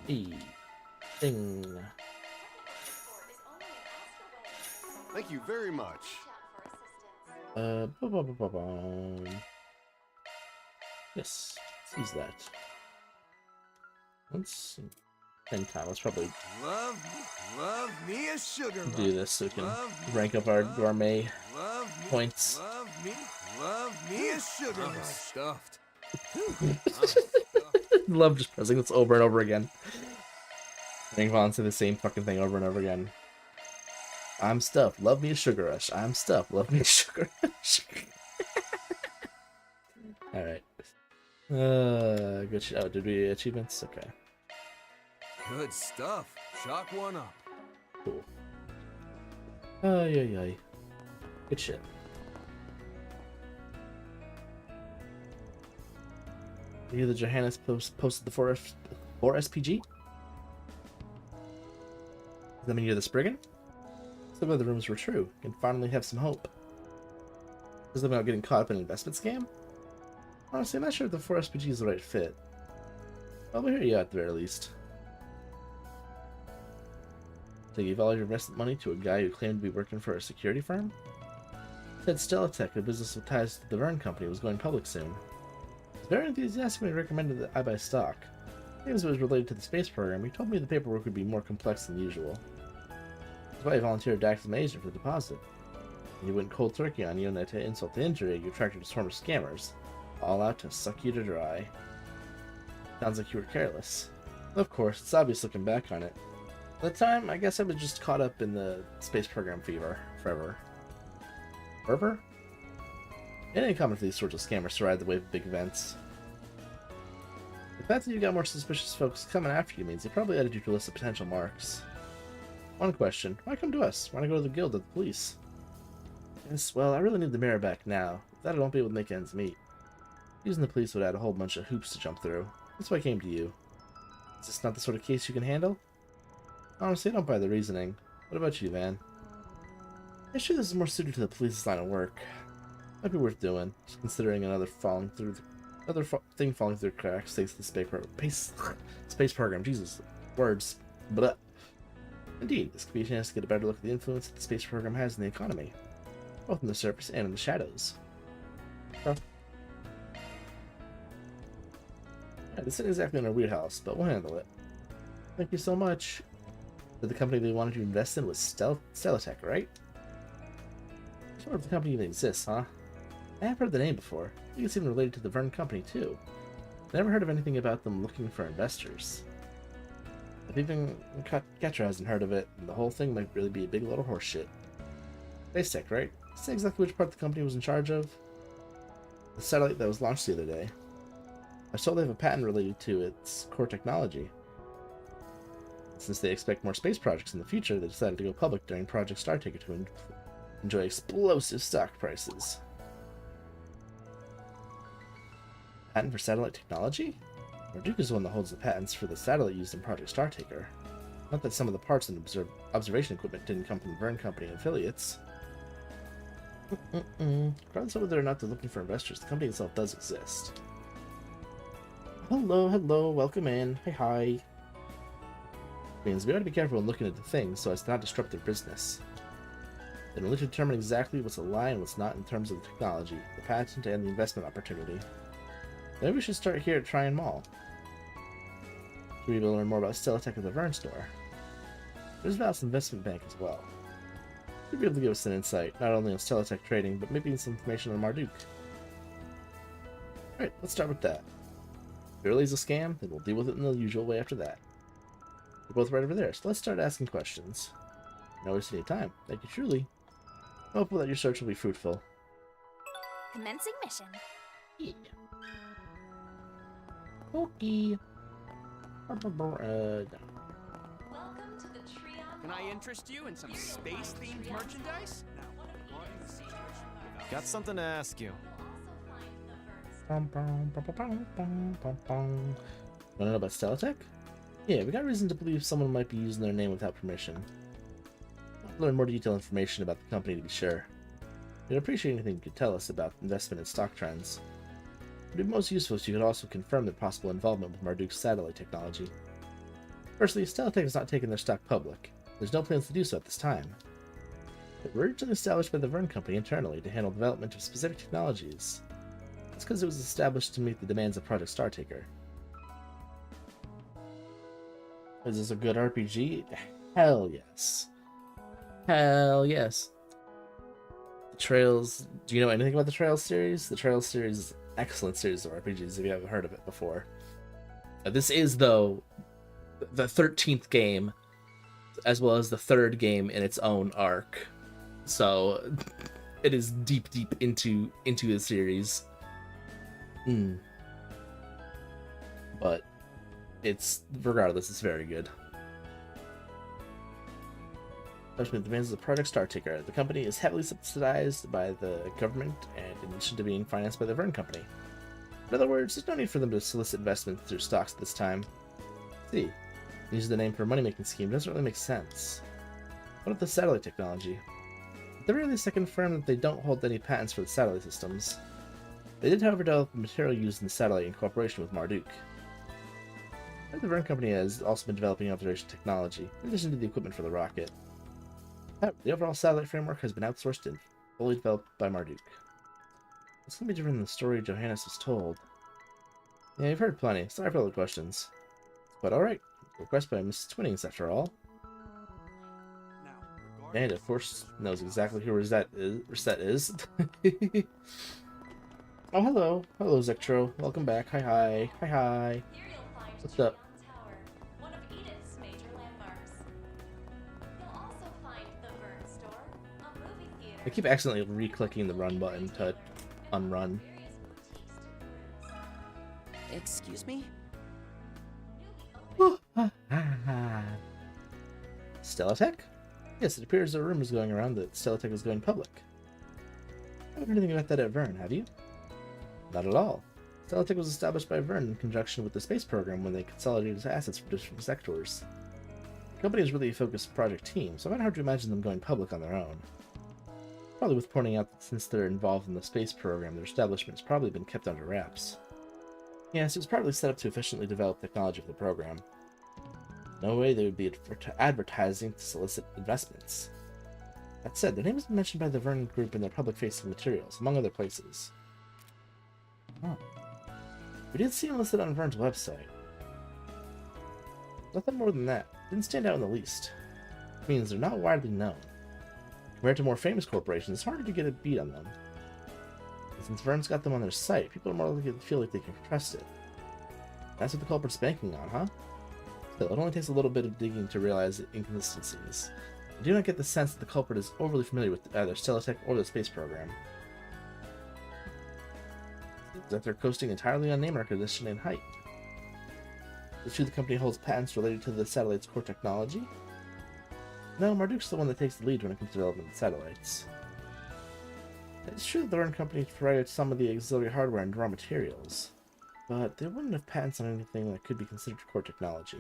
Thing. Thank you very much. Yes, let's use that. Let's same time. Let's probably Love me a sugar. do this so we can rank up our gourmet points. Love me a sugar. I'm stuffed. Love just pressing this over and over again. Ring on to the same fucking thing over and over again. I'm stuffed. Love me a sugar rush. I'm stuffed. Love me a sugar rush. All right. Good shit. Oh, did we achievements? Okay. Good stuff. Chalk one up. Cool. Ay. Good shit. You hear the Johannes posted the 4 SPG? Does that mean you're the Spriggan? Some of the rumors were true. You can finally have some hope. Does that mean about getting caught up in an investment scam? Honestly, I'm not sure if the 4 SPG is the right fit. I'll hear you at the very least. So you gave all your investment money to a guy who claimed to be working for a security firm? Said Stellatech, a business with ties to the Vern Company, was going public soon. He was very enthusiastic when he recommended that I buy stock. As it was related to the space program, he told me the paperwork would be more complex than usual. That's why I volunteered to act as my agent for the deposit. And he went cold turkey on you, and to insult to injury, you attracted a swarm of scammers, all out to suck you to dry. Sounds like you were careless. Of course, it's obvious looking back on it. At the time, I guess I was just caught up in the space program fever forever. Fervor? It ain't common for these sorts of scammers to ride the wave of big events. The fact that you got more suspicious folks coming after you means they probably added you to a list of potential marks. One question, why come to us? Why not go to the guild or the police? Yes, well, I really need the mirror back now. Without it, I won't be able to make ends meet. Using the police would add a whole bunch of hoops to jump through. That's why I came to you. Is this not the sort of case you can handle? Honestly, I don't buy the reasoning. What about you, Van? I'm sure this is more suited to the police's line of work. Might be worth doing, just considering another thing falling through the cracks thanks to the space program. Jesus, words. Blah. Indeed, this could be a chance to get a better look at the influence that the space program has in the economy, both in the surface and in the shadows. Huh. Yeah, this isn't exactly in our wheelhouse, but we'll handle it. Thank you so much. The company they wanted to invest in was Stellatech, right? Sort of the company even exists, huh? I have heard the name before. I think it's even related to the Vern Company, too. Never heard of anything about them looking for investors. If even Ketra hasn't heard of it, the whole thing might really be a big load of horseshit. Space Tech, right? Say exactly which part the company was in charge of? The satellite that was launched the other day. I was told they have a patent related to its core technology. Since they expect more space projects in the future, they decided to go public during Project Startaker to enjoy explosive stock prices. Patent for satellite technology? Marduke is the one that holds the patents for the satellite used in Project Startaker. Not that some of the parts and observation equipment didn't come from the Vern Company and affiliates. Regardless of whether or not they're looking for investors, the company itself does exist. Hello, welcome in. Hi. Means we ought to be careful when looking into things so as to not disrupt their business. Then we'll need to determine exactly what's a lie and what's not in terms of the technology, the patent, and the investment opportunity. Maybe we should start here at Tryon Mall. Should we be able to learn more about Stellatech at the Vern store? There's Val's investment bank as well. Should be able to give us an insight, not only on Stellatech trading, but maybe some information on Marduke. Alright, let's start with that. If it really is a scam, then we'll deal with it in the usual way after that. We're both right over there, so let's start asking questions. No wasting any time. Thank you truly. Hopeful that your search will be fruitful. Commencing mission. Yeah. Okay. Can I interest you in some space-themed merchandise? Got something to ask you. Wanna know about Stellatek? Yeah, we got reason to believe someone might be using their name without permission. I'll learn more detailed information about the company to be sure. We'd appreciate anything you could tell us about investment and stock trends. It would be most useful if you could also confirm their possible involvement with Marduk's satellite technology. Firstly, Stellatek has not taken their stock public. There's no plans to do so at this time. They were originally established by the Verne Company internally to handle development of specific technologies. That's because it was established to meet the demands of Project Startaker. Is this a good RPG? Hell yes. Hell yes. The Trails... Do you know anything about the Trails series? The Trails series is an excellent series of RPGs if you haven't heard of it before. This is, though, the 13th game, as well as the third game in its own arc. So, it is deep into the series. But regardless, it's very good. Especially the demands of Project Startaker. The company is heavily subsidized by the government and in addition to being financed by the Verne Company. In other words, there's no need for them to solicit investment through stocks at this time. See, using the name for a money-making scheme doesn't really make sense. What about the satellite technology? At the very least, I confirm that they don't hold any patents for the satellite systems. They did, however, develop the material used in the satellite in cooperation with Marduk. The Verne Company has also been developing observation technology, in addition to the equipment for the rocket. However, the overall satellite framework has been outsourced and fully developed by Marduk. It's going to be different than the story Johannes was told. Yeah, you've heard plenty. Sorry for all the questions. But alright. Request by Miss Twinnings, after all. And of course knows exactly who Rosette is. Oh, hello. Hello, Zectro. Welcome back. Hi. What's up? I keep accidentally re-clicking the run button to unrun. Excuse me? Stellatek? Yes, it appears there are rumors going around that Stellatek is going public. I haven't heard anything about that at Verne, have you? Not at all. Stellatek was established by Verne in conjunction with the space program when they consolidated assets from different sectors. The company is really a focused project team, so I find it hard to imagine them going public on their own. Probably worth pointing out that since they're involved in the space program, their establishment has probably been kept under wraps. Yes, it was probably set up to efficiently develop technology for the program. No way they would be advertising to solicit investments. That said, their name has been mentioned by the Verne Group in their public-facing materials, among other places. Oh. We did see them listed on Verne's website. Nothing more than that. Didn't stand out in the least. It means they're not widely known. Compared to more famous corporations, it's harder to get a beat on them. And since Verne's got them on their site, people are more likely to feel like they can trust it. That's what the culprit's banking on, huh? Still, it only takes a little bit of digging to realize inconsistencies. I do not get the sense that the culprit is overly familiar with either Stellatek or the space program. That they're coasting entirely on name recognition and hype. Is it true the company holds patents related to the satellite's core technology? No, Marduk's the one that takes the lead when it comes to development of satellites. It's true that the Verne Company provided some of the auxiliary hardware and raw materials, but they wouldn't have patents on anything that could be considered core technology.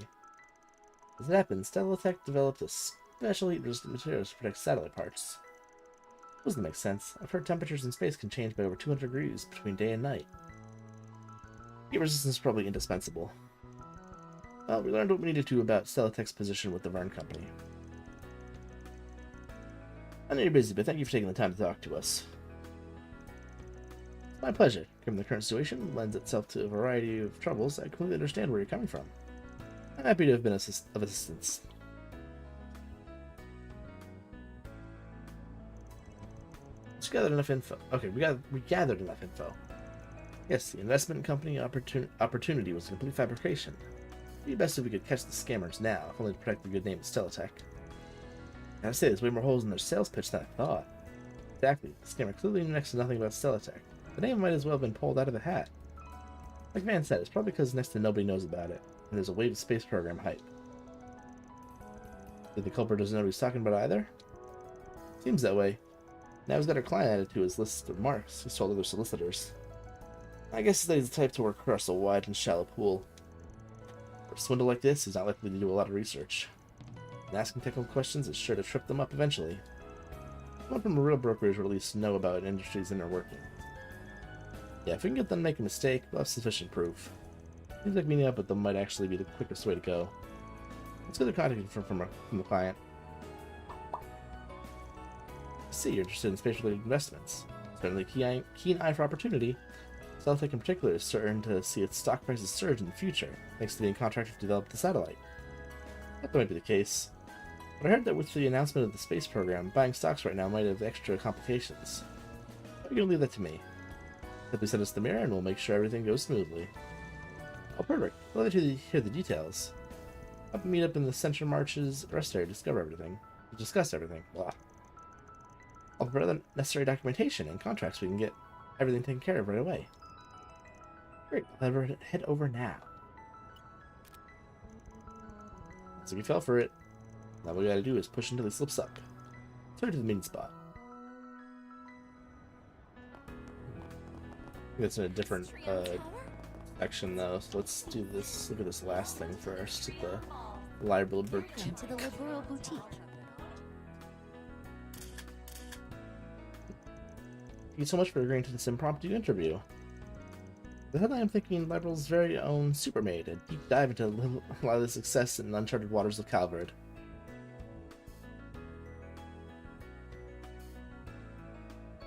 As it happens, Stellatek developed a special heat-resistant material to protect satellite parts. Doesn't make sense. I've heard temperatures in space can change by over 200 degrees between day and night. Heat resistance is probably indispensable. Well, we learned what we needed to about Stellatek's position with the Verne Company. I know you're busy, but thank you for taking the time to talk to us. It's my pleasure. Given the current situation lends itself to a variety of troubles, I completely understand where you're coming from. I'm happy to have been of assistance. Just gathered enough info. Okay, we gathered enough info. Yes, the investment company opportunity was a complete fabrication. It'd be best if we could catch the scammers now, if only to protect the good name of Stellatek. I say there's way more holes in their sales pitch than I thought. Exactly. This scammer clearly knew next to nothing about Stellatek. The name might as well have been pulled out of the hat. Like Van said, it's probably because next to nobody knows about it, and there's a wave of space program hype. Did the culprit doesn't know what he's talking about either? Seems that way. Now he's got her client added to his list of marks he's told other solicitors. I guess he's the type to work across a wide and shallow pool. For a swindle like this, he's not likely to do a lot of research. And asking technical questions is sure to trip them up eventually. One from a real brokerage would at least know about an industry's inner working. Yeah, if we can get them to make a mistake, we'll have sufficient proof. Seems like meeting up with them might actually be the quickest way to go. Let's get the contact from the client. I see you're interested in space-related investments. Certainly keen eye for opportunity. Stellatek in particular is certain to see its stock prices surge in the future, thanks to being contracted to develop the satellite. That might be the case. But I heard that with the announcement of the space program, buying stocks right now might have extra complications. You're gonna leave that to me. Simply send us the mirror and we'll make sure everything goes smoothly. Oh, perfect. I'll let you hear the details. I'll meet up in the Center March's rest area to discuss everything. Blah. I'll prepare the necessary documentation and contracts so we can get everything taken care of right away. Great. I'll head over now. So we fell for it. Now what we gotta do is push until he slips up. Turn to the meeting spot. I think that's in a different section though, so let's do this. Look at this last thing first. The Liberal Boutique. To the Liberal Boutique. Thank you so much for agreeing to this impromptu interview. The headline I'm thinking Liberal's very own Supermaid, a deep dive into a lot of the success in uncharted waters of Calvard.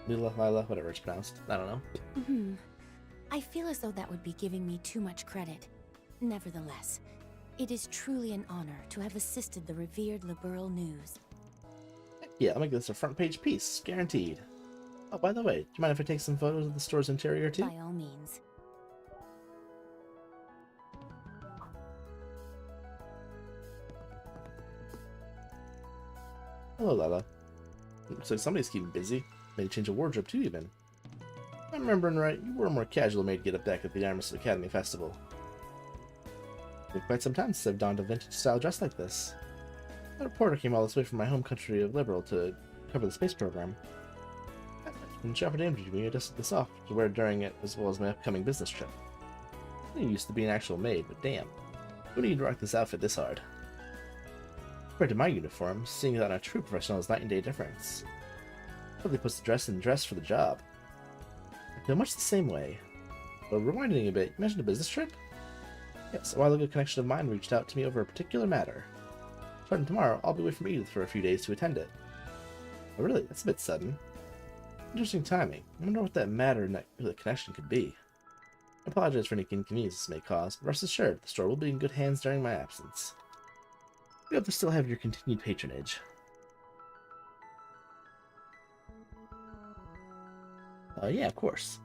Lila, whatever it's pronounced. I don't know. I feel as though that would be giving me too much credit. Nevertheless, it is truly an honor to have assisted the revered liberal news. Yeah, I'll make this a front page piece, guaranteed. Oh, by the way, do you mind if I take some photos of the store's interior too? By all means. Hello, Lila. Looks like somebody's keeping busy. Made a change of wardrobe too, even. If I'm remembering right, you were a more casual maid get up back at the Armistice Academy Festival. It's been quite some time since I've donned a vintage-style dress like this. A reporter came all this way from my home country of Liberal to cover the space program. When Shepard interviewed me, I dusted this off to wear during it as well as my upcoming business trip. I used to be an actual maid, but damn, who need to rock this outfit this hard? Compared to my uniform, seeing that on a true professional is night and day difference. Probably puts the dress in dress for the job. I feel much the same way. But rewinding a bit, you mentioned a business trip? Yes, a while ago a connection of mine reached out to me over a particular matter. Starting tomorrow, I'll be away from Edith for a few days to attend it. Oh really? That's a bit sudden. Interesting timing. I wonder what that matter and the connection could be. I apologize for any inconvenience this may cause, but rest assured, the store will be in good hands during my absence. We hope to still have your continued patronage. Yeah, of course.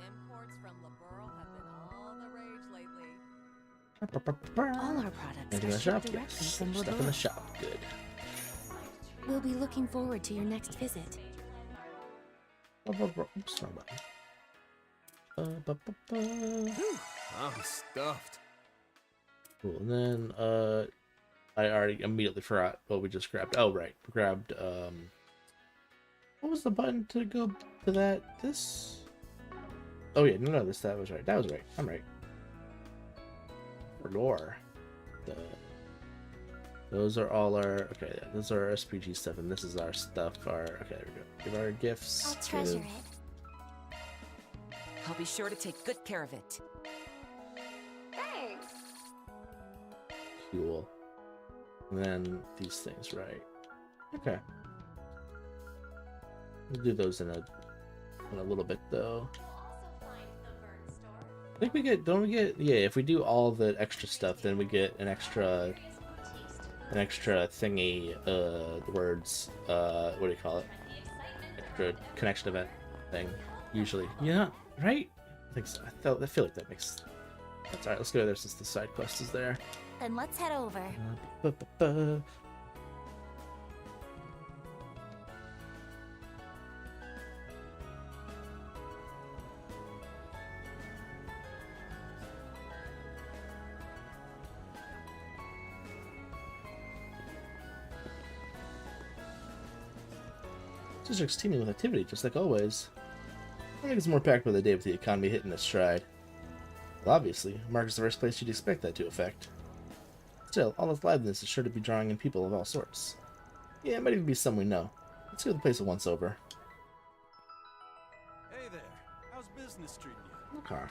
Imports from Liberal have been all the rage lately. All our products Anything in are the shop? shipped directly Yes. from Stuff in Liberal. the shop. Good. We'll be looking forward to your next visit. Oops, wrong button. I'm stuffed. Cool. And then, I already immediately forgot what we just grabbed. Oh, right. We grabbed, what was the button to go to that? This? Oh, yeah. No, that was right. That was right. I'm right. For lore. Those are all our, okay, yeah, those are our SPG stuff, and this is our stuff, okay, there we go. Give our gifts. I'll treasure it. I'll be sure to take good care of it. Thanks. Cool. And then these things, right? Okay. We'll do those in a little bit, though. I think we get, don't we get, yeah, if we do all the extra stuff, then we get an extra thingy, the words, what do you call it? Extra connection event thing, usually. Yeah, right? I think so. I feel like that makes... That's alright, let's go there since the side quest is there. Then let's head over. District's teeming with activity, just like always. I think it's more packed by the day with the economy hitting its stride. Well, obviously, Mark is the first place you'd expect that to affect. Still, all this liveliness is sure to be drawing in people of all sorts. Yeah, it might even be some we know. Let's go the place at once over. Hey there. How's business treating you? Okay.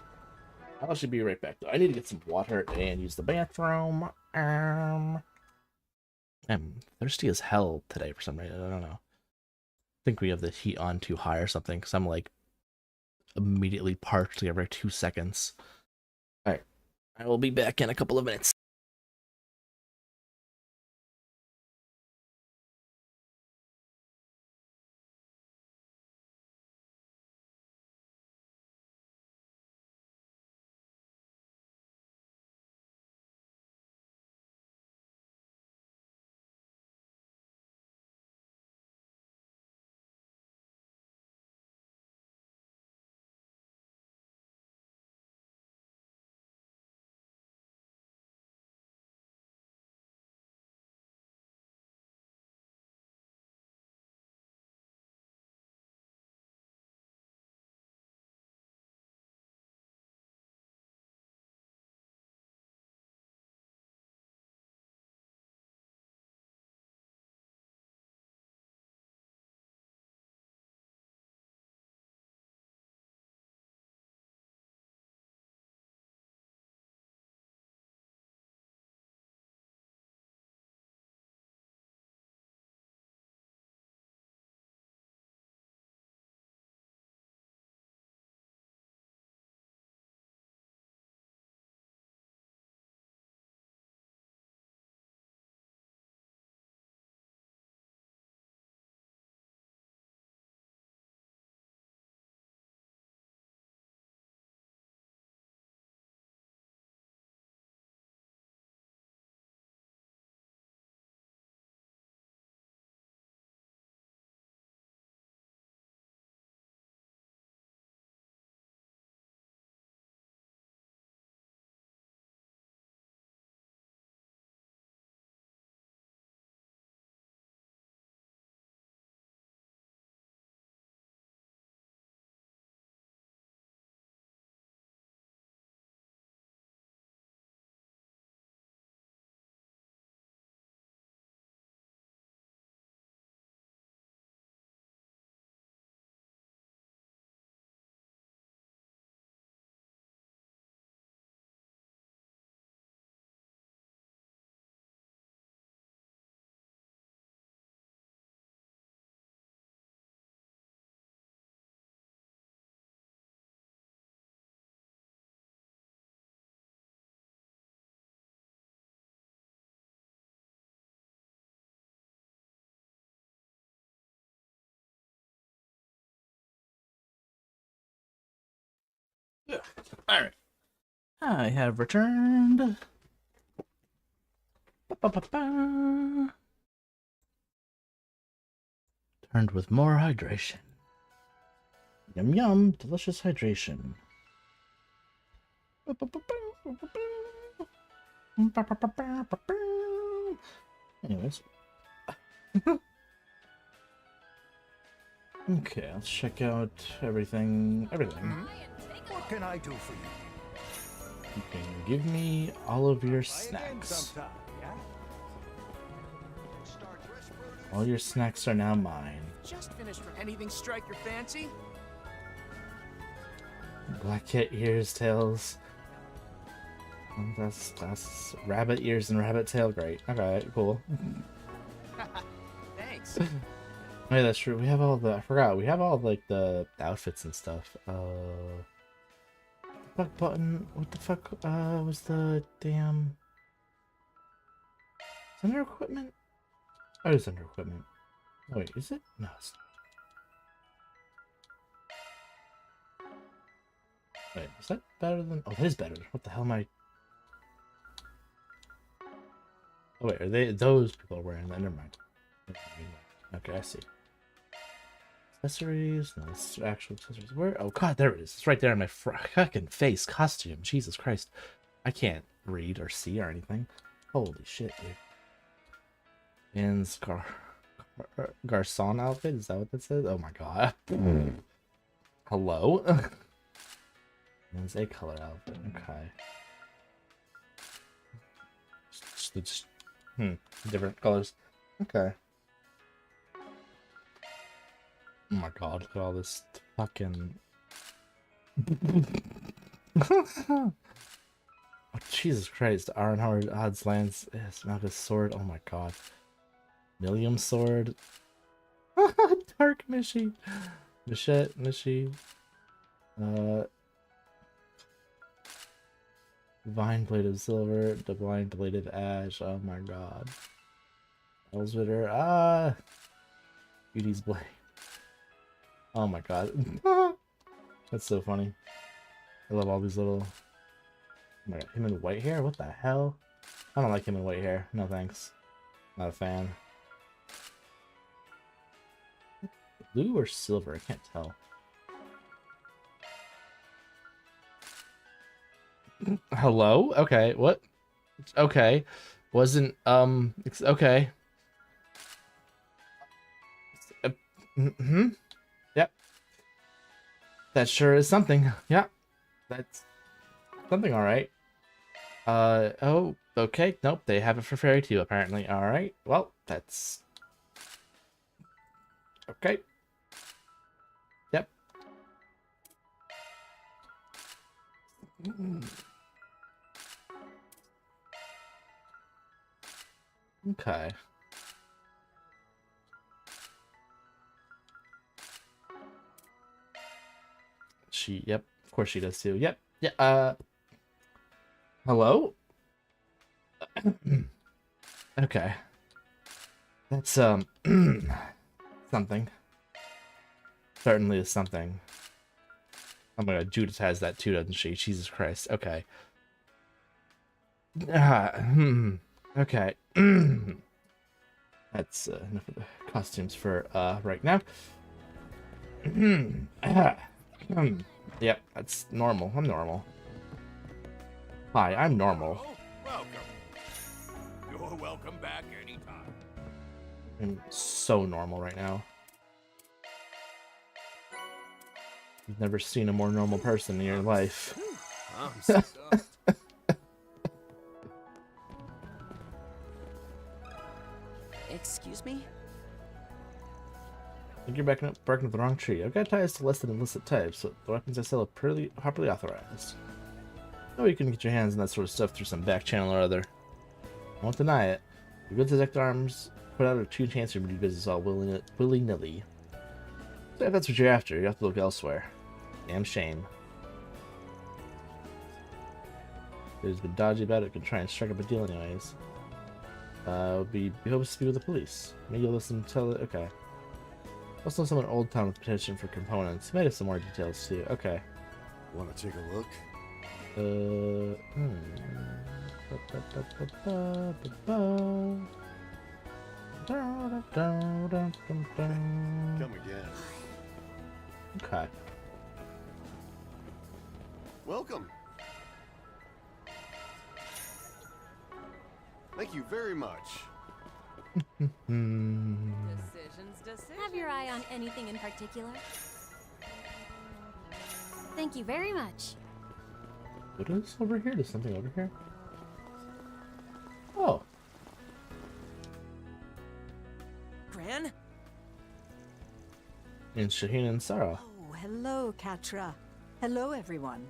I should be right back, though. I need to get some water and use the bathroom. I'm thirsty as hell today for some reason. I don't know. I think we have the heat on too high or something, because I'm, like, immediately parched like every 2 seconds. Alright. I will be back in a couple of minutes. Yeah. Alright. I have returned. Ba-ba-ba-ba. Turned with more hydration. Yum yum, delicious hydration. Anyways. Okay, let's check out everything. What can I do for you? You can give me all of your snacks. All your snacks are now mine. Just finished. Anything strike your fancy? Black cat ears, tails. That's rabbit ears and rabbit tail. Great. Okay, cool. Thanks. Oh, yeah, that's true. We have all the. I forgot. We have all like the outfits and stuff. Fuck button. What the fuck? Was the damn? Is under equipment? Oh, it's under equipment. Oh, wait, is it? No, it's not. Wait, is that better than? Oh, that is better. What the hell am I? Oh wait, are they? Those people are wearing that? Never mind. Okay, I see. Accessories? No, it's actual accessories. Where? Oh god, there it is. It's right there in my fucking face. Costume. Jesus Christ. I can't read or see or anything. Holy shit, dude. And Garçon outfit? Is that what that says? Oh my god. Hello? It's a color outfit. Okay. Just, different colors. Okay. Oh my god, look at all this fucking... Oh, Jesus Christ, Ironheart odds lands Malgus sword. Oh my god. Millium sword. Dark Mishi. Machette, Mishi. Divine Blade of Silver. Divine Blade of Ash. Oh my god. Elswitter. Beauty's Blade. Oh my god. That's so funny. I love all these little... Oh my god, him in white hair? What the hell? I don't like him in white hair. No thanks. Not a fan. Blue or silver? I can't tell. Hello? Okay, what? Okay. Wasn't, okay. Yep. That sure is something. Yeah. That's something, alright. Oh, okay. Nope, they have it for fairy too, apparently. Alright. Well, that's... Okay. Yep. Okay. Yep, of course she does too. Yep. Yeah, hello? Okay. That's, something. Certainly is something. Oh my god, Judith has that too, doesn't she? Jesus Christ. Okay. Okay. That's enough of the costumes for right now. Yep, that's normal. I'm normal. Hi, I'm normal. Welcome. You're welcome back anytime. I'm so normal right now. You've never seen a more normal person in your life. I'm so stuffed. Excuse me? I think you're barking up the wrong tree. I've got ties to less than illicit types, so the weapons I sell are properly authorized. No, you can get your hands on that sort of stuff through some back channel or other. I won't deny it. The good detect arms put out a true chance to do business all willy-nilly. So if that's what you're after, you have to look elsewhere. Damn shame. There's been dodgy about it, can try and strike up a deal anyways. We hope to speak with the police. Maybe you'll listen to it. Okay. Also, someone Old Town with petition for components. He might have some more details too. Okay. Want to take a look? Come again. Okay. Welcome. Thank you very much. Have your eye on anything in particular? Thank you very much. What is over here? There's something over here? Oh. Gran? And Shaheen and Sarah. Oh, hello, Katra. Hello, everyone.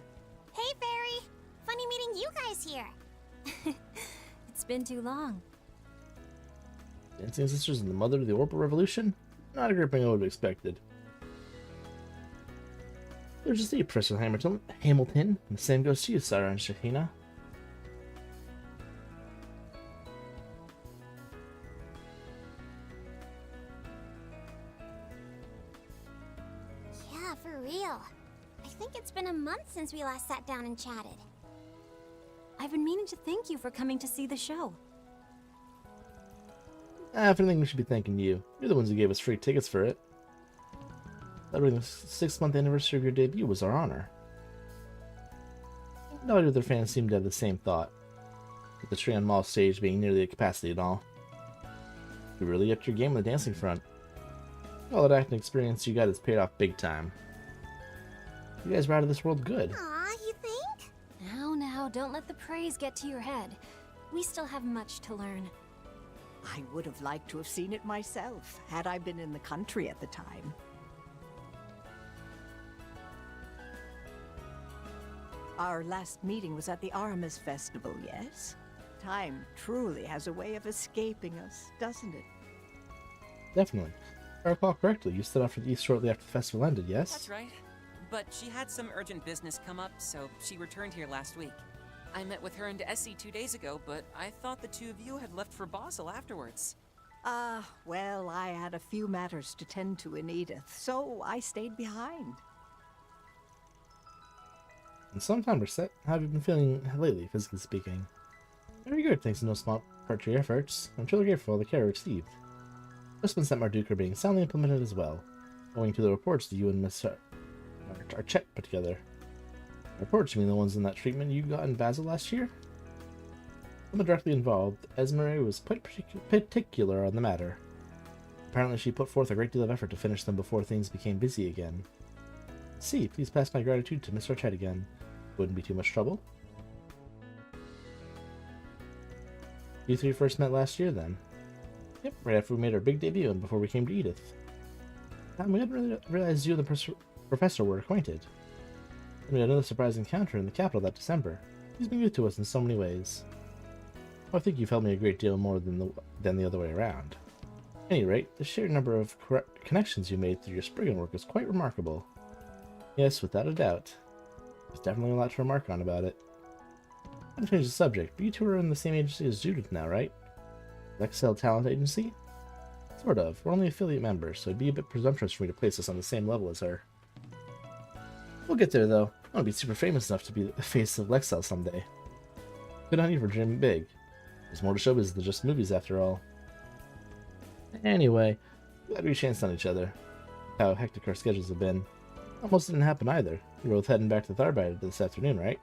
Hey, Fairy! Funny meeting you guys here. It's been too long. Dancing Sisters and the mother of the Orbital Revolution? Not a grouping I would have expected. There's just the Professor Hamilton, and the same goes to you, Sarah and Shahina. Yeah, for real. I think it's been a month since we last sat down and chatted. I've been meaning to thank you for coming to see the show. If anything, we should be thanking you. You're the ones who gave us free tickets for it. Celebrating the 6-month anniversary of your debut was our honor. No other fans seem to have the same thought, with the Trion Mall stage being nearly at capacity and all. You really upped your game on the dancing front. All that acting experience you got has paid off big time. You guys were out of this world good. Aw, you think? Now, don't let the praise get to your head. We still have much to learn. I would have liked to have seen it myself, had I been in the country at the time. Our last meeting was at the Artemis Festival, yes? Time truly has a way of escaping us, doesn't it? Definitely. If I recall correctly, you set off for the East shortly after the festival ended, yes? That's right. But she had some urgent business come up, so she returned here last week. I met with her and Essie 2 days ago, but I thought the two of you had left for Basel afterwards. Well, I had a few matters to tend to in Edith, so I stayed behind. And sometime, Brissette, how have you been feeling lately, physically speaking? Very good, thanks to no small part to your efforts. I'm truly grateful for the care received. Just sent Marduk are being soundly implemented as well, owing to the reports that you and Miss Archette put together. Reports, you mean the ones in that treatment you got in Basel last year? Someone directly involved, Esmeralda was quite particular on the matter. Apparently she put forth a great deal of effort to finish them before things became busy again. See, please pass my gratitude to Mr. Archette again. Wouldn't be too much trouble. You three first met last year, then? Yep, right after we made our big debut and before we came to Edith. We didn't really realize you and the professor were acquainted. And we had another surprise encounter in the capital that December. He's been good to us in so many ways. Well, I think you've helped me a great deal more than the other way around. At any rate, the sheer number of connections you made through your Spriggan work is quite remarkable. Yes, without a doubt. There's definitely a lot to remark on about it. I'm change the subject, but you two are in the same agency as Judith now, right? Lexel Talent Agency? Sort of. We're only affiliate members, so it'd be a bit presumptuous for me to place us on the same level as her. We'll get there, though. I want to be super famous enough to be the face of Lexel someday. Good on you for dreaming big. There's more to showbiz than just movies, after all. Anyway, glad we chanced on each other. How hectic our schedules have been. Almost didn't happen either. We're both heading back to Tharbide this afternoon, right?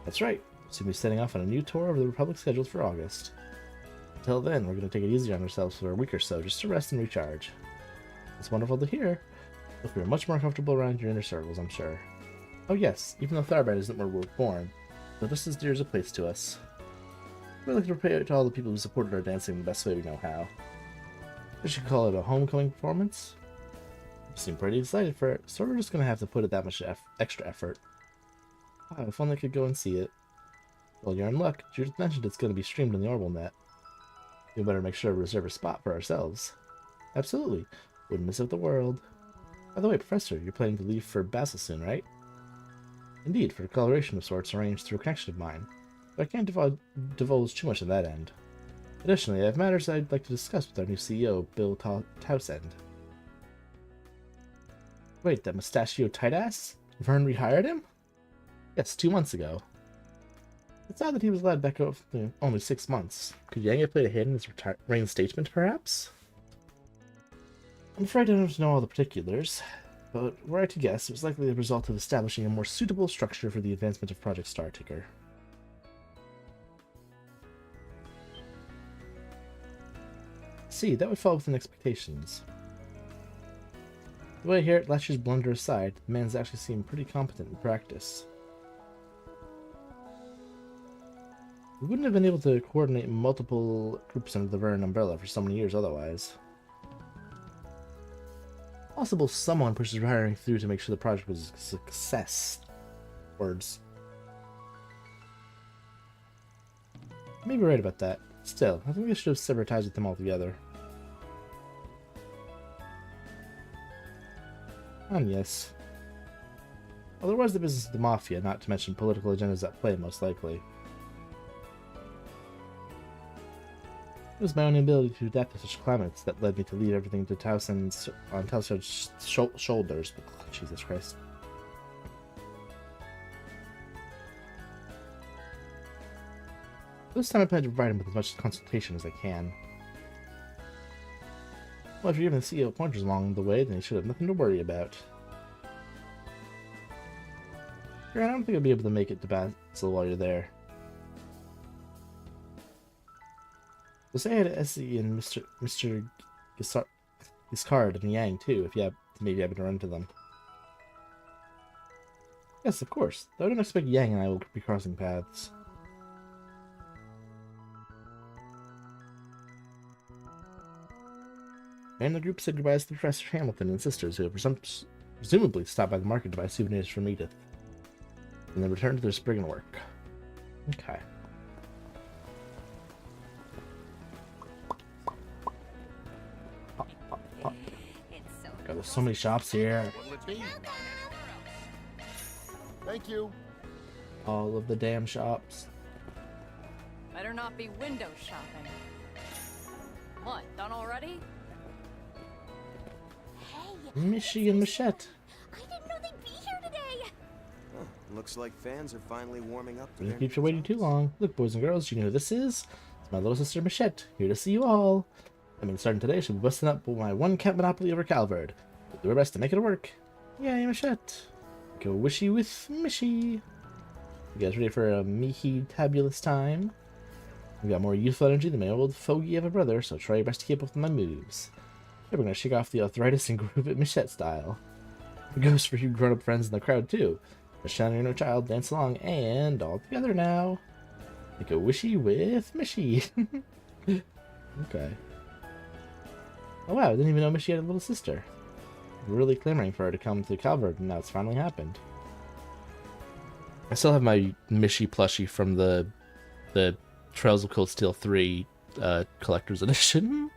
That's right. Soon be setting off on a new tour over the Republic scheduled for August. Until then, we're going to take it easy on ourselves for a week or so, just to rest and recharge. It's wonderful to hear. You'll feel much more comfortable around your inner circles, I'm sure. Oh yes, even though Tharbide isn't where we were born, but just as dear as a place to us. We'd like to repay to all the people who supported our dancing the best way we know how. We should call it a homecoming performance. You seem pretty excited for it, so we're just going to have to put it that much extra effort. Wow, if only I could go and see it. Well, you're in luck. Judith mentioned it's going to be streamed on the Orbital Net. We better make sure to reserve a spot for ourselves. Absolutely. Wouldn't miss out the world. By the way, Professor, you're planning to leave for Basel soon, right? Indeed, for a coloration of sorts arranged through a connection of mine. But I can't divulge too much on that end. Additionally, I have matters I'd like to discuss with our new CEO, Bill Towsend. Wait, that mustachio tight-ass? Vern rehired him? Yes, 2 months ago. It's odd that he was allowed back out for only 6 months. Could Yang have played a hand in his reinstatement, perhaps? I'm afraid I don't know all the particulars, but were I to guess, it was likely the result of establishing a more suitable structure for the advancement of Project Star Ticker. See, that would fall within expectations. The way I hear it, last year's blunder aside, the man's actually seemed pretty competent in practice. We wouldn't have been able to coordinate multiple groups under the Vern umbrella for so many years otherwise. Possible someone pushes hiring through to make sure the project was a success. Words. You may be right about that. Still, I think we should have severed ties with them altogether. And yes. Otherwise, the business of the Mafia, not to mention political agendas at play, most likely. It was my own inability to adapt to such climates that led me to leave everything to Towsend's shoulders. Jesus Christ. This time I plan to provide him with as much consultation as I can. Well, if you're giving the CEO pointers along the way, then he should have nothing to worry about. Sure, I don't think I'll be able to make it to Basel while you're there. So say hi to Essie and Mr. Giscard and Yang too, if you have maybe happen to run into them. Yes, of course. Though I don't expect Yang and I will be crossing paths. And the group said goodbyes to Professor Hamilton and sisters, who have presumably stopped by the market to buy souvenirs from Edith. And then returned to their Spriggan work. Okay. God, there's so many shops here. Thank you. All of the damn shops. Better not be window shopping. What, done already? Mishy and Michette. I didn't know they'd be here today. Huh, looks like fans are finally warming up to Don't their keep you waiting too long. Look, boys and girls, you know who this is? It's my little sister Michette, here to see you all. I mean, starting today, she'll be busting up with my one-cat monopoly over Calvard. We'll do our best to make it work. Yay, Michette. Go wishy with Mishy. You guys ready for a meaty, tabulous time? We've got more youthful energy than my old fogey of a brother, so try your best to keep up with my moves. We're gonna shake off the arthritis and groove it Michette style. It goes for you grown-up friends in the crowd too. Just shine your inner child, dance along, and all together now. Make a wishy with Mishy. Okay. Oh wow, I didn't even know Mishy had a little sister. I'm really clamoring for her to come to Calvard, and now it's finally happened. I still have my Mishy plushie from the Trails of Cold Steel 3 collector's edition.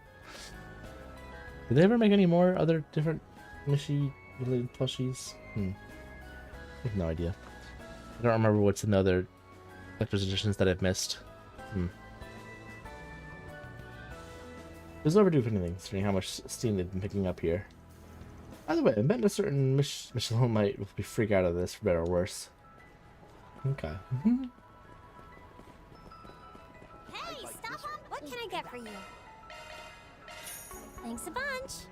Did they ever make any more other different Mishy-related plushies? I have no idea. I don't remember what's in other collector's editions that I've missed. It was overdue for anything, considering how much steam they've been picking up here. By the way, I bet a certain Michelin might be freak out of this, for better or worse. Okay. Hey, stop on. What can I get for you? Thanks a bunch.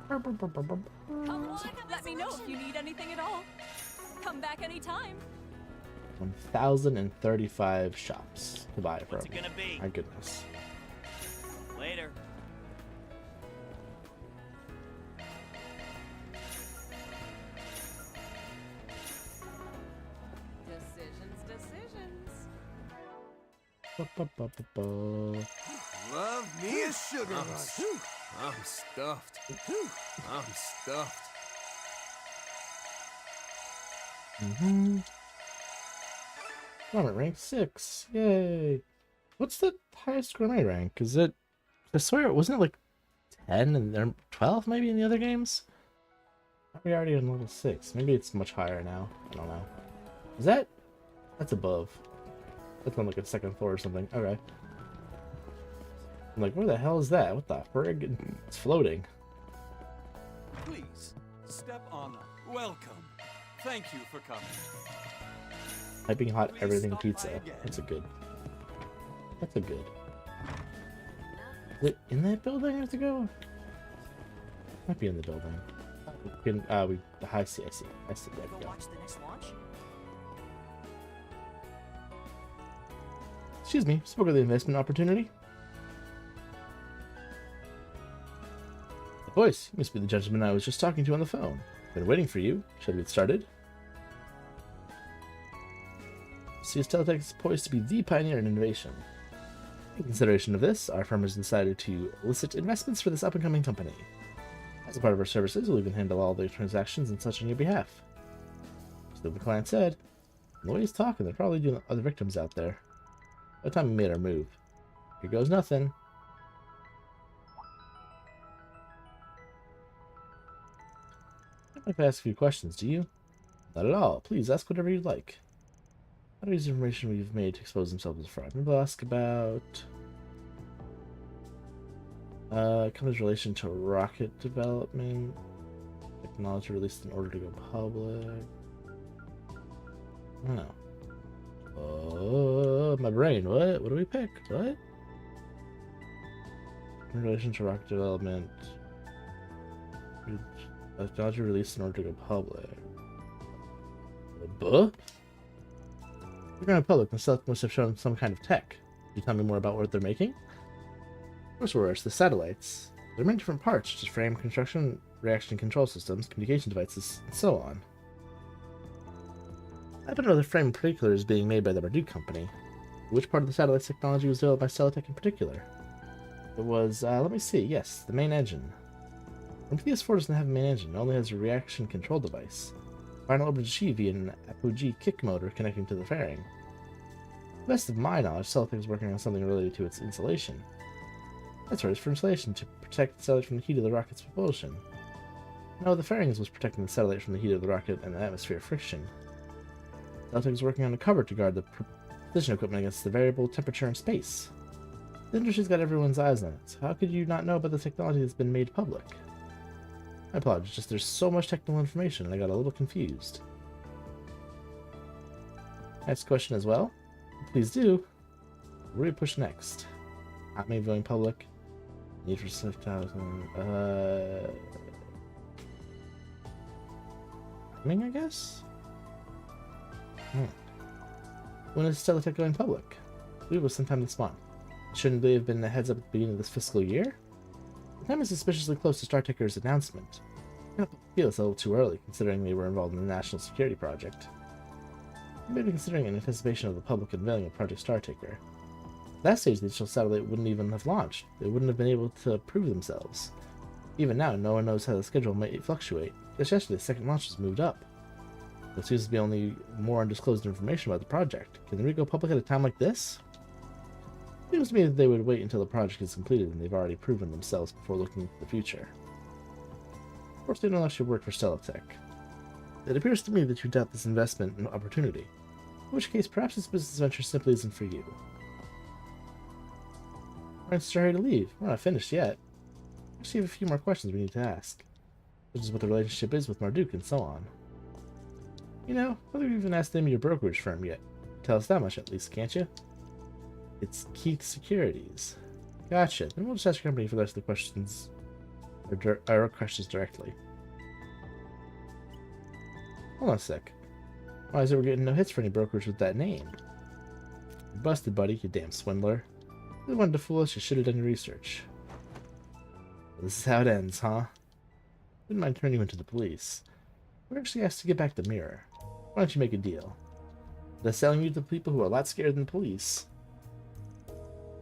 Come on, let me know if you need anything at all. Come back anytime. 1,035 shops to buy from. What's it gonna be? My goodness. Later. Decisions. Love me a sugar rush. I'm stuffed. I'm stuffed. I'm at rank 6. Yay. What's the highest grenade rank? Is it... I swear, wasn't it like 10 and then 12 maybe in the other games? Are we already on level 6? Maybe it's much higher now. I don't know. Is that... That's above. That's on like a second floor or something. Okay. I'm like, where the hell is that? What the frig? It's floating. Please, step on. Welcome. Thank you for coming. Piping hot everything pizza. That's a good. That's a good. Is it in that building I have to go? Might be in the building. I see. There we go. Watch the next launch. Excuse me, spoke of the investment opportunity. Voice, you must be the gentleman I was just talking to on the phone. Been waiting for you. Shall we get started? CS Teletech is poised to be the pioneer in innovation. In consideration of this, our firm has decided to elicit investments for this up-and-coming company. As a part of our services, we'll even handle all the transactions and such on your behalf. So the client said, the way he's talking, they're probably doing other victims out there. By the time we made our move. Here goes nothing. I'd like to ask a few questions, do you? Not at all. Please ask whatever you'd like. How do we use information we've made to expose themselves as fraud? Maybe I'll ask about company's relation to rocket development, technology released in order to go public. I don't know. Oh, my brain. What? What do we pick? What? In relation to rocket development, technology released in order to go public. Buh? We're going public. The Select must have shown some kind of tech. you tell me more about what they're making? First words, the satellites. They're many different parts, such as frame construction, reaction control systems, communication devices, and so on. I happen to know the frame in particular is being made by the Marduk company. Which part of the satellite's technology was developed by Celatech in particular? It was, let me see, yes, the main engine. Prometheus 4 doesn't have a main engine, it only has a reaction control device. Final orbit achieved via an apogee kick motor connecting to the fairing. To the best of my knowledge, Celatech is working on something related to its insulation. That's right, it's for insulation to protect the satellite from the heat of the rocket's propulsion. No, the fairings was protecting the satellite from the heat of the rocket and the atmosphere friction. Celatech is working on a cover to guard the precision equipment against the variable temperature in space. The industry's got everyone's eyes on it. How could you not know about the technology that's been made public? My apologies, just there's so much technical information and I got a little confused. Next question as well? Please do. Where do we push next? Not made going public. Need for 6,000. Timing, I guess? When is Celatech going public? I believe it was sometime this month. Shouldn't they have been a heads up at the beginning of this fiscal year? The time is suspiciously close to StarTaker's announcement. I don't feel it's a little too early, considering they were involved in the national security project. You may be considering an anticipation of the public unveiling of Project StarTaker. At that stage, the initial satellite wouldn't even have launched. They wouldn't have been able to prove themselves. Even now, no one knows how the schedule might fluctuate. Just yesterday, the second launch was moved up. There seems to be only more undisclosed information about the project. Can they go public at a time like this? It seems to me that they would wait until the project is completed and they've already proven themselves before looking to the future. Of course, they don't actually work for Celatech. It appears to me that you doubt this investment and opportunity, in which case perhaps this business venture simply isn't for you. We're in such a hurry to leave. We're not finished yet. We actually have a few more questions we need to ask, such as what the relationship is with Marduk and so on. You know, whether you've even asked the name of your brokerage firm yet. Tell us that much at least, can't you? It's Keith Securities. Gotcha. Then we'll just ask your company for the rest of the questions, or questions directly. Hold on a sec. Why is it we're getting no hits for any brokerage with that name? You're busted, buddy, you damn swindler. If you wanted to fool us, you should have done your research. This is how it ends, huh? Wouldn't mind turning you into the police. We're actually asked to get back the mirror. Why don't you make a deal? They're selling you to people who are a lot scarier than the police.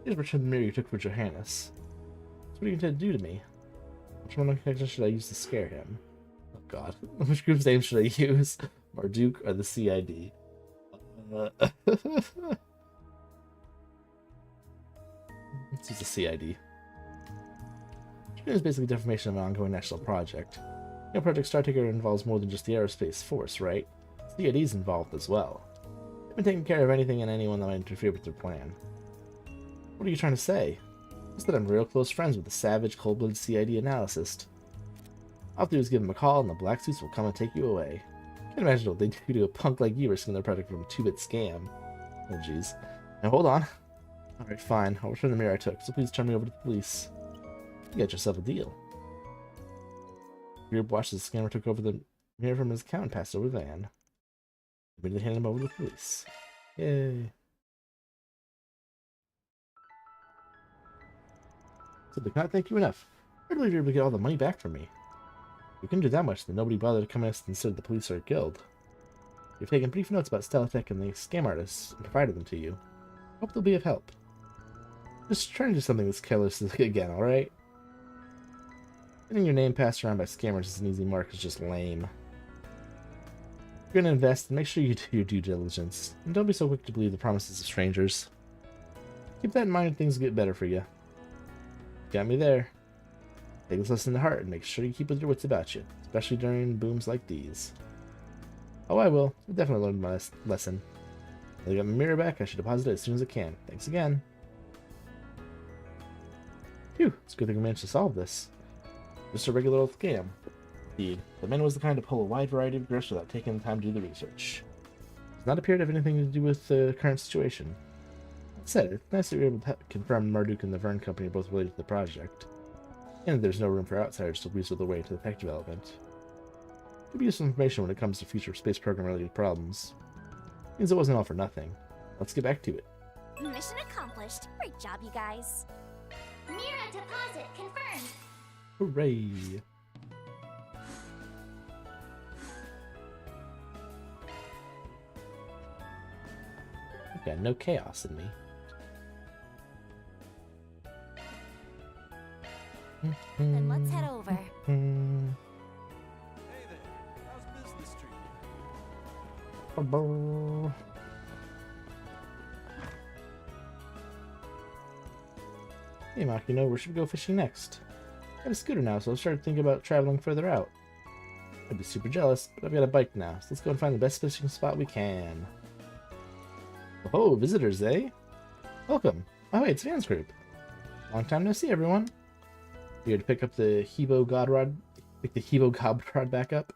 Here's return the mirror you took for Johannes. So what do you intend to do to me? Which one of the should I use to scare him? Oh god. Which group's name should I use? Marduk or the CID? Let's use the CID. Is basically defamation of an ongoing national project. You know, Project StarTaker involves more than just the aerospace force, right? CID's involved as well. They've been taking care of anything and anyone that might interfere with their plan. What are you trying to say? Just that I'm real close friends with the savage, cold-blooded CID analyst. All I'll do is give him a call and the black suits will come and take you away. Can't imagine what they do to a punk like you risking their project from a 2-bit scam. Oh jeez. Now hold on. Alright, fine. I'll return the mirror I took, so please turn me over to the police. You got yourself a deal. Group watched as the scammer took over the mirror from his account and passed over the van. Immediately handed him over to the police. Yay. So they cannot thank you enough. I believe you're able to get all the money back from me. If you couldn't do that much, then nobody bothered to come and consider the police or a guild. You've taken brief notes about Celatech and the scam artists and provided them to you. Hope they'll be of help. Just try to do something that's careless again, alright? Getting your name passed around by scammers as an easy mark is just lame. If you're gonna invest, make sure you do your due diligence, and don't be so quick to believe the promises of strangers. Keep that in mind and things get better for you. Got me there. Take this lesson to heart and make sure you keep with your wits about you, especially during booms like these. Oh, I will. I definitely learned my lesson. Now I got my mirror back, I should deposit it as soon as I can. Thanks again. Phew, it's a good thing we managed to solve this. Just a regular old scam. Indeed, the man was the kind to pull a wide variety of grifts without taking the time to do the research. Does not appear to have anything to do with the current situation. That said, it's nice that you're able to confirm Marduk and the Vern Company are both related to the project, and there's no room for outsiders to weasel their way into the tech development. Could be useful information when it comes to future space program related problems. Means it wasn't all for nothing. Let's get back to it. Mission accomplished. Great job, you guys. Mira deposit confirmed. Hooray! I've got no chaos in me. Then let's head over. Hey there. How's business treating you? Hey, Makino, where should we go fishing next? I got a scooter now, so I've started thinking about traveling further out. I'd be super jealous, but I've got a bike now, so let's go and find the best fishing spot we can. Oh, visitors, eh? Welcome. Oh, wait, it's Van's group. Long time no see, everyone. You here to pick up the Hebo Godrod? Pick the Hebo Godrod back up?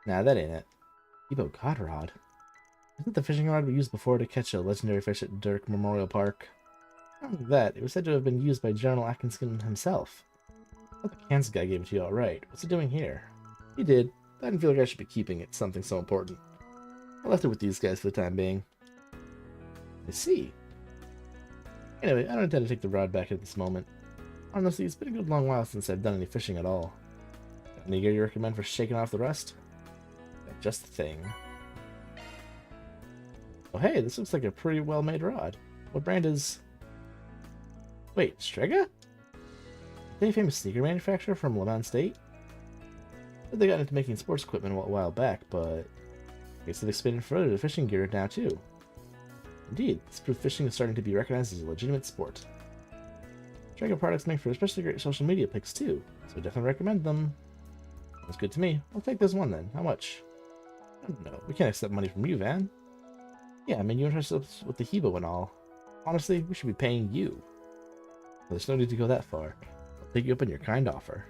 Nah, that ain't it. Hebo Godrod? Isn't it the fishing rod we used before to catch a legendary fish at Dirk Memorial Park? Not only that, it was said to have been used by General Atkinson himself. I thought the Kansas guy gave it to you alright. What's it doing here? He did, but I didn't feel like I should be keeping it, something so important. I left it with these guys for the time being. I see. Anyway, I don't intend to take the rod back at this moment. Honestly, it's been a good long while since I've done any fishing at all. Got any gear you recommend for shaking off the rust? Just the thing. Oh hey, this looks like a pretty well-made rod. What brand is... Wait, Strega? Are they a famous sneaker manufacturer from Lemon State? They got into making sports equipment a while back, but I guess they've expanded further to fishing gear now too. Indeed, this proof fishing is starting to be recognized as a legitimate sport. Strega products make for especially great social media pics too, so definitely recommend them. Sounds good to me. I'll take this one then. How much? No, we can't accept money from you, Van. Yeah, I mean, you interested with the Hebo and all. Honestly, we should be paying you. There's no need to go that far. I'll take you up on your kind offer.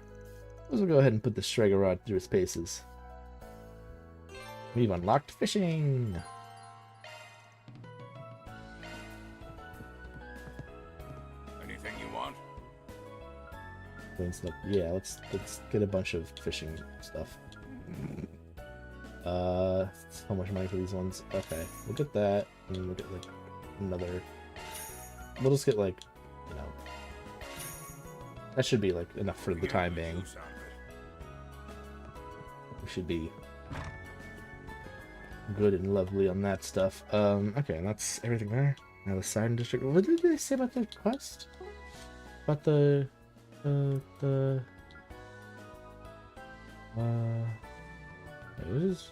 We'll go ahead and put the Strega rod through its paces. We've unlocked fishing! Anything you want? Yeah, let's get a bunch of fishing stuff. How much money for these ones? Okay, we'll get that, and then we'll get like another. We'll just get like, you know, that should be like enough for the time being. We should be good and lovely on that stuff. Okay, and that's everything there. Now the Sidon District. What did they say about the quest? About the wait, what is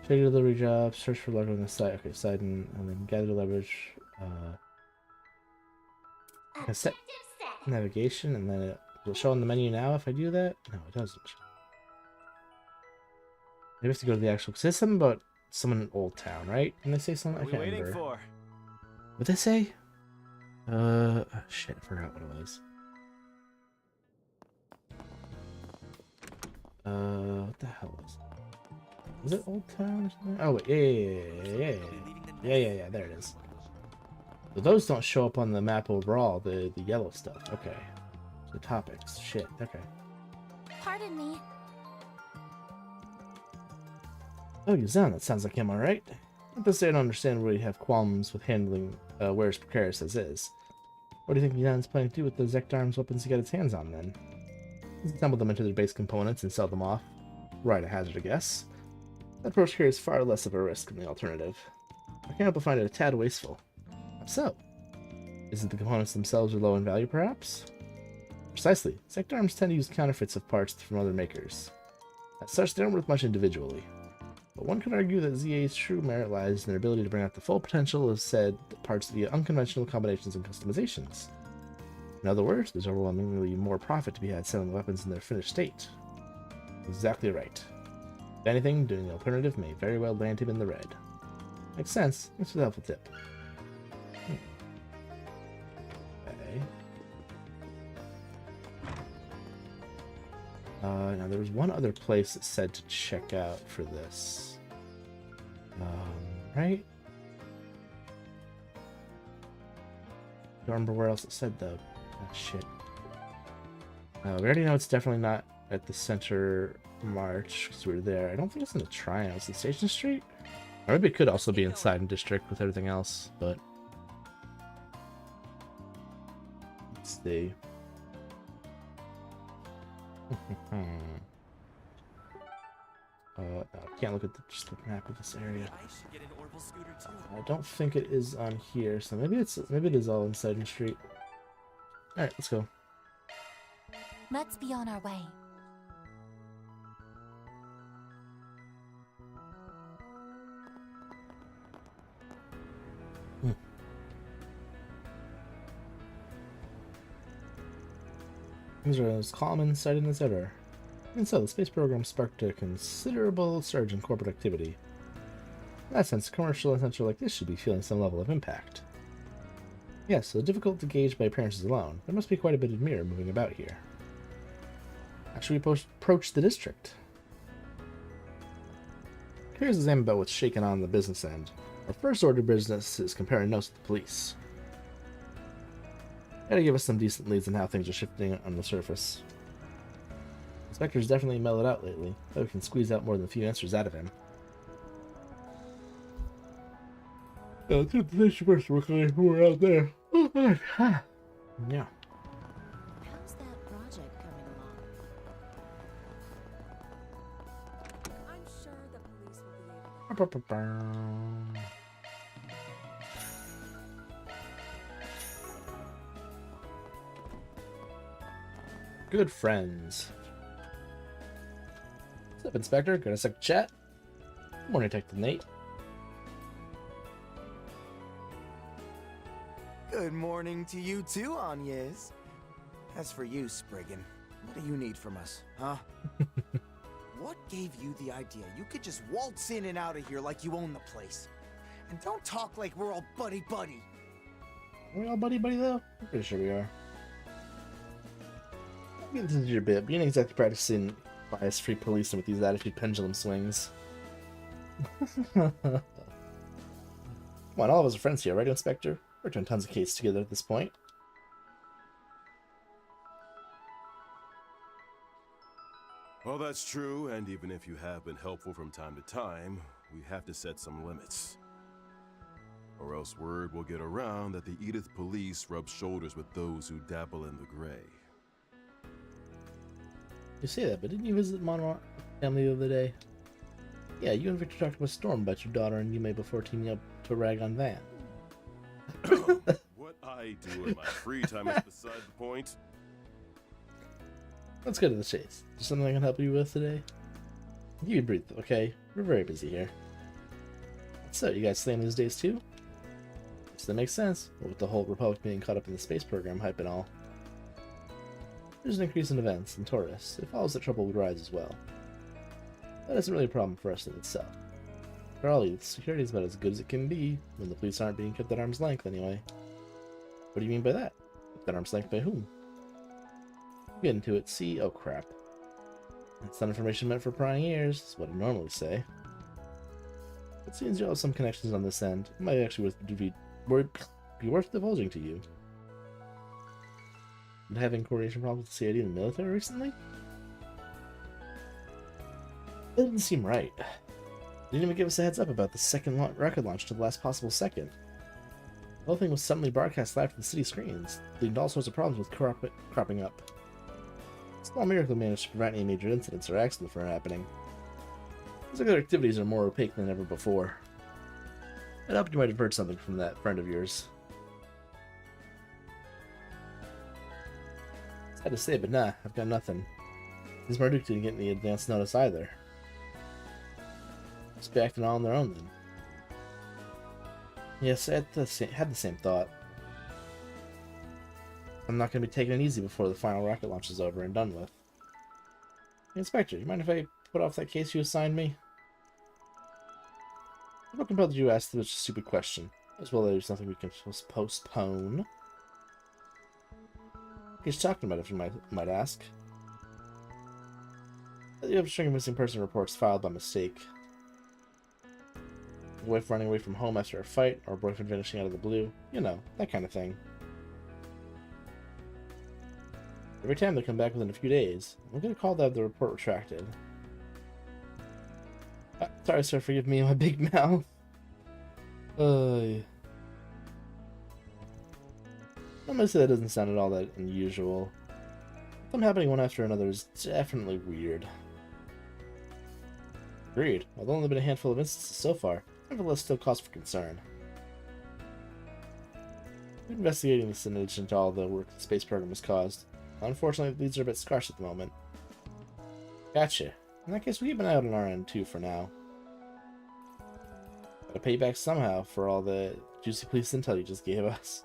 check your delivery job, search for luck on the site. Okay, Sidon, and then gather leverage. Set navigation, and then it will show on the menu now if I do that. No, it doesn't. Maybe I have to go to the actual. Cause there's something about someone in Old Town, right? Can they say something? I can't remember. For? What'd they say? Shit, I forgot what it was. What the hell was it? Was it Old Town or something? Oh wait, yeah, there it is. So those don't show up on the map overall, the yellow stuff. Okay. The topics. Shit, okay. Pardon me. Oh, Yuzan, that sounds like him, alright. Not to say I don't understand why you have qualms with handling wares precarious as is. What do you think Yuzan's planning to do with the Zekdarm's weapons he got his hands on, then? He's assemble them into their base components and sell them off. Right, a hazard, I guess. That approach carries far less of a risk than the alternative. I can't help but find it a tad wasteful. How so? Is it the components themselves are low in value, perhaps? Precisely. Zekdarms tend to use counterfeits of parts from other makers. As such, they aren't worth much individually. But one could argue that ZA's true merit lies in their ability to bring out the full potential of said parts via unconventional combinations and customizations. In other words, there's overwhelmingly more profit to be had selling weapons in their finished state. Exactly right. If anything, doing the alternative may very well land him in the red. Makes sense. Thanks for the helpful tip. Okay. Now there was one other place that said to check out for this. Right? Don't remember where else it said though. Oh, shit. We already know it's definitely not at the center march because we were there. I don't think it's in the Triumph. It's in Station Street? Or maybe it could also be inside in District with everything else, but see. No, I can't look at just the map of this area. I don't think it is on here, so maybe it is all inside the street. All right, let's go. Let's be on our way. Things are as calm and exciting as ever. And so, the space program sparked a considerable surge in corporate activity. In that sense, a commercial adventure like this should be feeling some level of impact. Yes, so difficult to gauge by appearances alone, there must be quite a bit of mirror moving about here. How should we approach the district? Here's a exam about what's shaking on the business end. Our first order of business is comparing notes with the police. Gotta give us some decent leads on how things are shifting on the surface. Inspector's definitely mellowed out lately, but we can squeeze out more than a few answers out of him. Let's get the station first when we're out there. Oh, God. Yeah. How's that project coming along? I'm sure the police will be able to... Good friends. What's up, Inspector? Got a sec to chat? Good morning, Detective Nate. Good morning to you too, Agnes. As for you, Spriggan, what do you need from us, huh? What gave you the idea you could just waltz in and out of here like you own the place? And don't talk like we're all buddy-buddy. Are we all buddy-buddy, though? I'm pretty sure we are. This is your bit. You ain't exactly practicing bias-free policing with these attitude pendulum swings. Come on, all of us are friends here, right, Inspector? We're doing tons of cases together at this point. Well, that's true, and even if you have been helpful from time to time, we have to set some limits. Or else word will get around that the Edith police rub shoulders with those who dabble in the gray. You say that, but didn't you visit Monroe family the other day? Yeah, you and Victor talked with Storm about your daughter and Yume before teaming up to rag on Van. What I do in my free time is beside the point. Let's go to the chase. Is there something I can help you with today? You can breathe, okay? We're very busy here. So, you guys staying these days too? Guess that makes sense, with the whole Republic being caught up in the space program hype and all. There's an increase in events and tourists. It follows that trouble would rise as well. That isn't really a problem for us in itself. For all youth, security is about as good as it can be, when the police aren't being kept at arm's length anyway. What do you mean by that? Kept at arm's length by whom? Get into it, see? Oh crap. That's not information meant for prying ears, is what I normally say. It seems you have some connections on this end. It might actually be worth divulging to you. Been having coordination problems with the CID and the military recently? That didn't seem right. They didn't even give us a heads up about the second rocket launch to the last possible second. The whole thing was suddenly broadcast live to the city screens, leading to all sorts of problems with cropping up. Small miracle managed to prevent any major incidents or accidents from happening. Looks like their activities are more opaque than ever before. I hope you might have heard something from that friend of yours. Sad to say, but nah, I've got nothing. These Marduk didn't get any advance notice either. Just be acting all on their own then. Yes, I had the same thought. I'm not going to be taking it easy before the final rocket launch is over and done with. Hey, Inspector, you mind if I put off that case you assigned me? I'm not compelled you ask such a stupid question. As well as something we can postpone. What are you talking about, if you might ask? You have a string of missing person reports filed by mistake. A wife running away from home after a fight, or a boyfriend vanishing out of the blue. You know, that kind of thing. Every time they come back within a few days, I'm going to call to have the report retracted. Sorry, sir, forgive me and my big mouth. I'm gonna say that doesn't sound at all that unusual. Them happening one after another is definitely weird. Agreed. Although only been a handful of instances so far, nevertheless still cause for concern. We're investigating this in addition to all the work the space program has caused. Unfortunately, the leads are a bit scarce at the moment. Gotcha. In that case, we keep an eye out on our end too for now. Gotta pay you back somehow for all the juicy police intel you just gave us.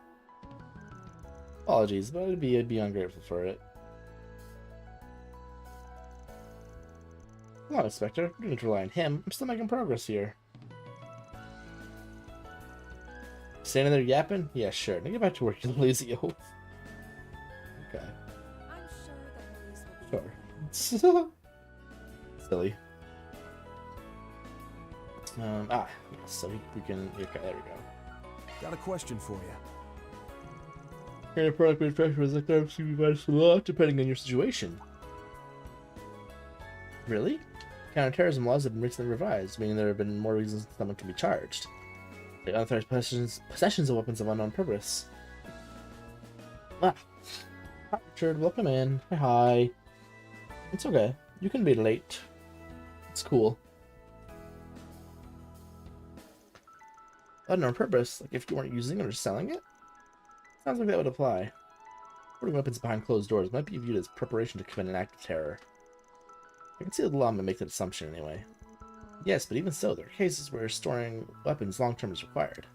Apologies, but I'd be ungrateful for it. Come on, Inspector. You don't need to rely on him. I'm still making progress here. Standing there yapping? Yeah, sure. Now get back to work, you lazy oaf. Okay. I'm sure the police will be... Sure. Silly. So we can... Okay, there we go. Got a question for you. Creative product manufacturers like that seem to be minus a lot, depending on your situation. Really? Counterterrorism laws have been recently revised, meaning there have been more reasons someone can be charged. The unauthorized possessions of weapons of unknown purpose. Hi, Richard. Welcome in. Hi. It's okay. You can be late. It's cool. Unknown purpose? Like if you weren't using it or selling it? Sounds like that would apply. Putting weapons behind closed doors might be viewed as preparation to commit an act of terror. I can see the law might make that assumption anyway. Yes, but even so, there are cases where storing weapons long-term is required.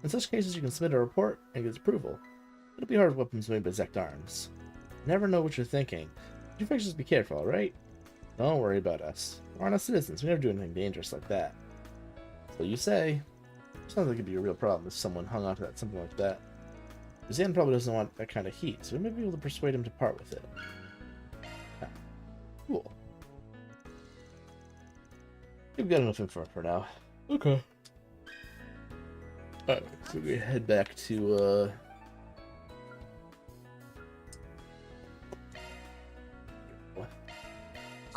In such cases, you can submit a report and get approval. It'll be hard with weapons made by Zect Arms. Never know what you're thinking. You folks just be careful, alright? Don't worry about us. We're honest citizens. We never do anything dangerous like that. So you say. Sounds like it'd be a real problem if someone hung onto that something like that. Zan probably doesn't want that kind of heat, so we may be able to persuade him to part with it. Ah, cool. We've got enough info for now. Okay. Alright, so we head back to,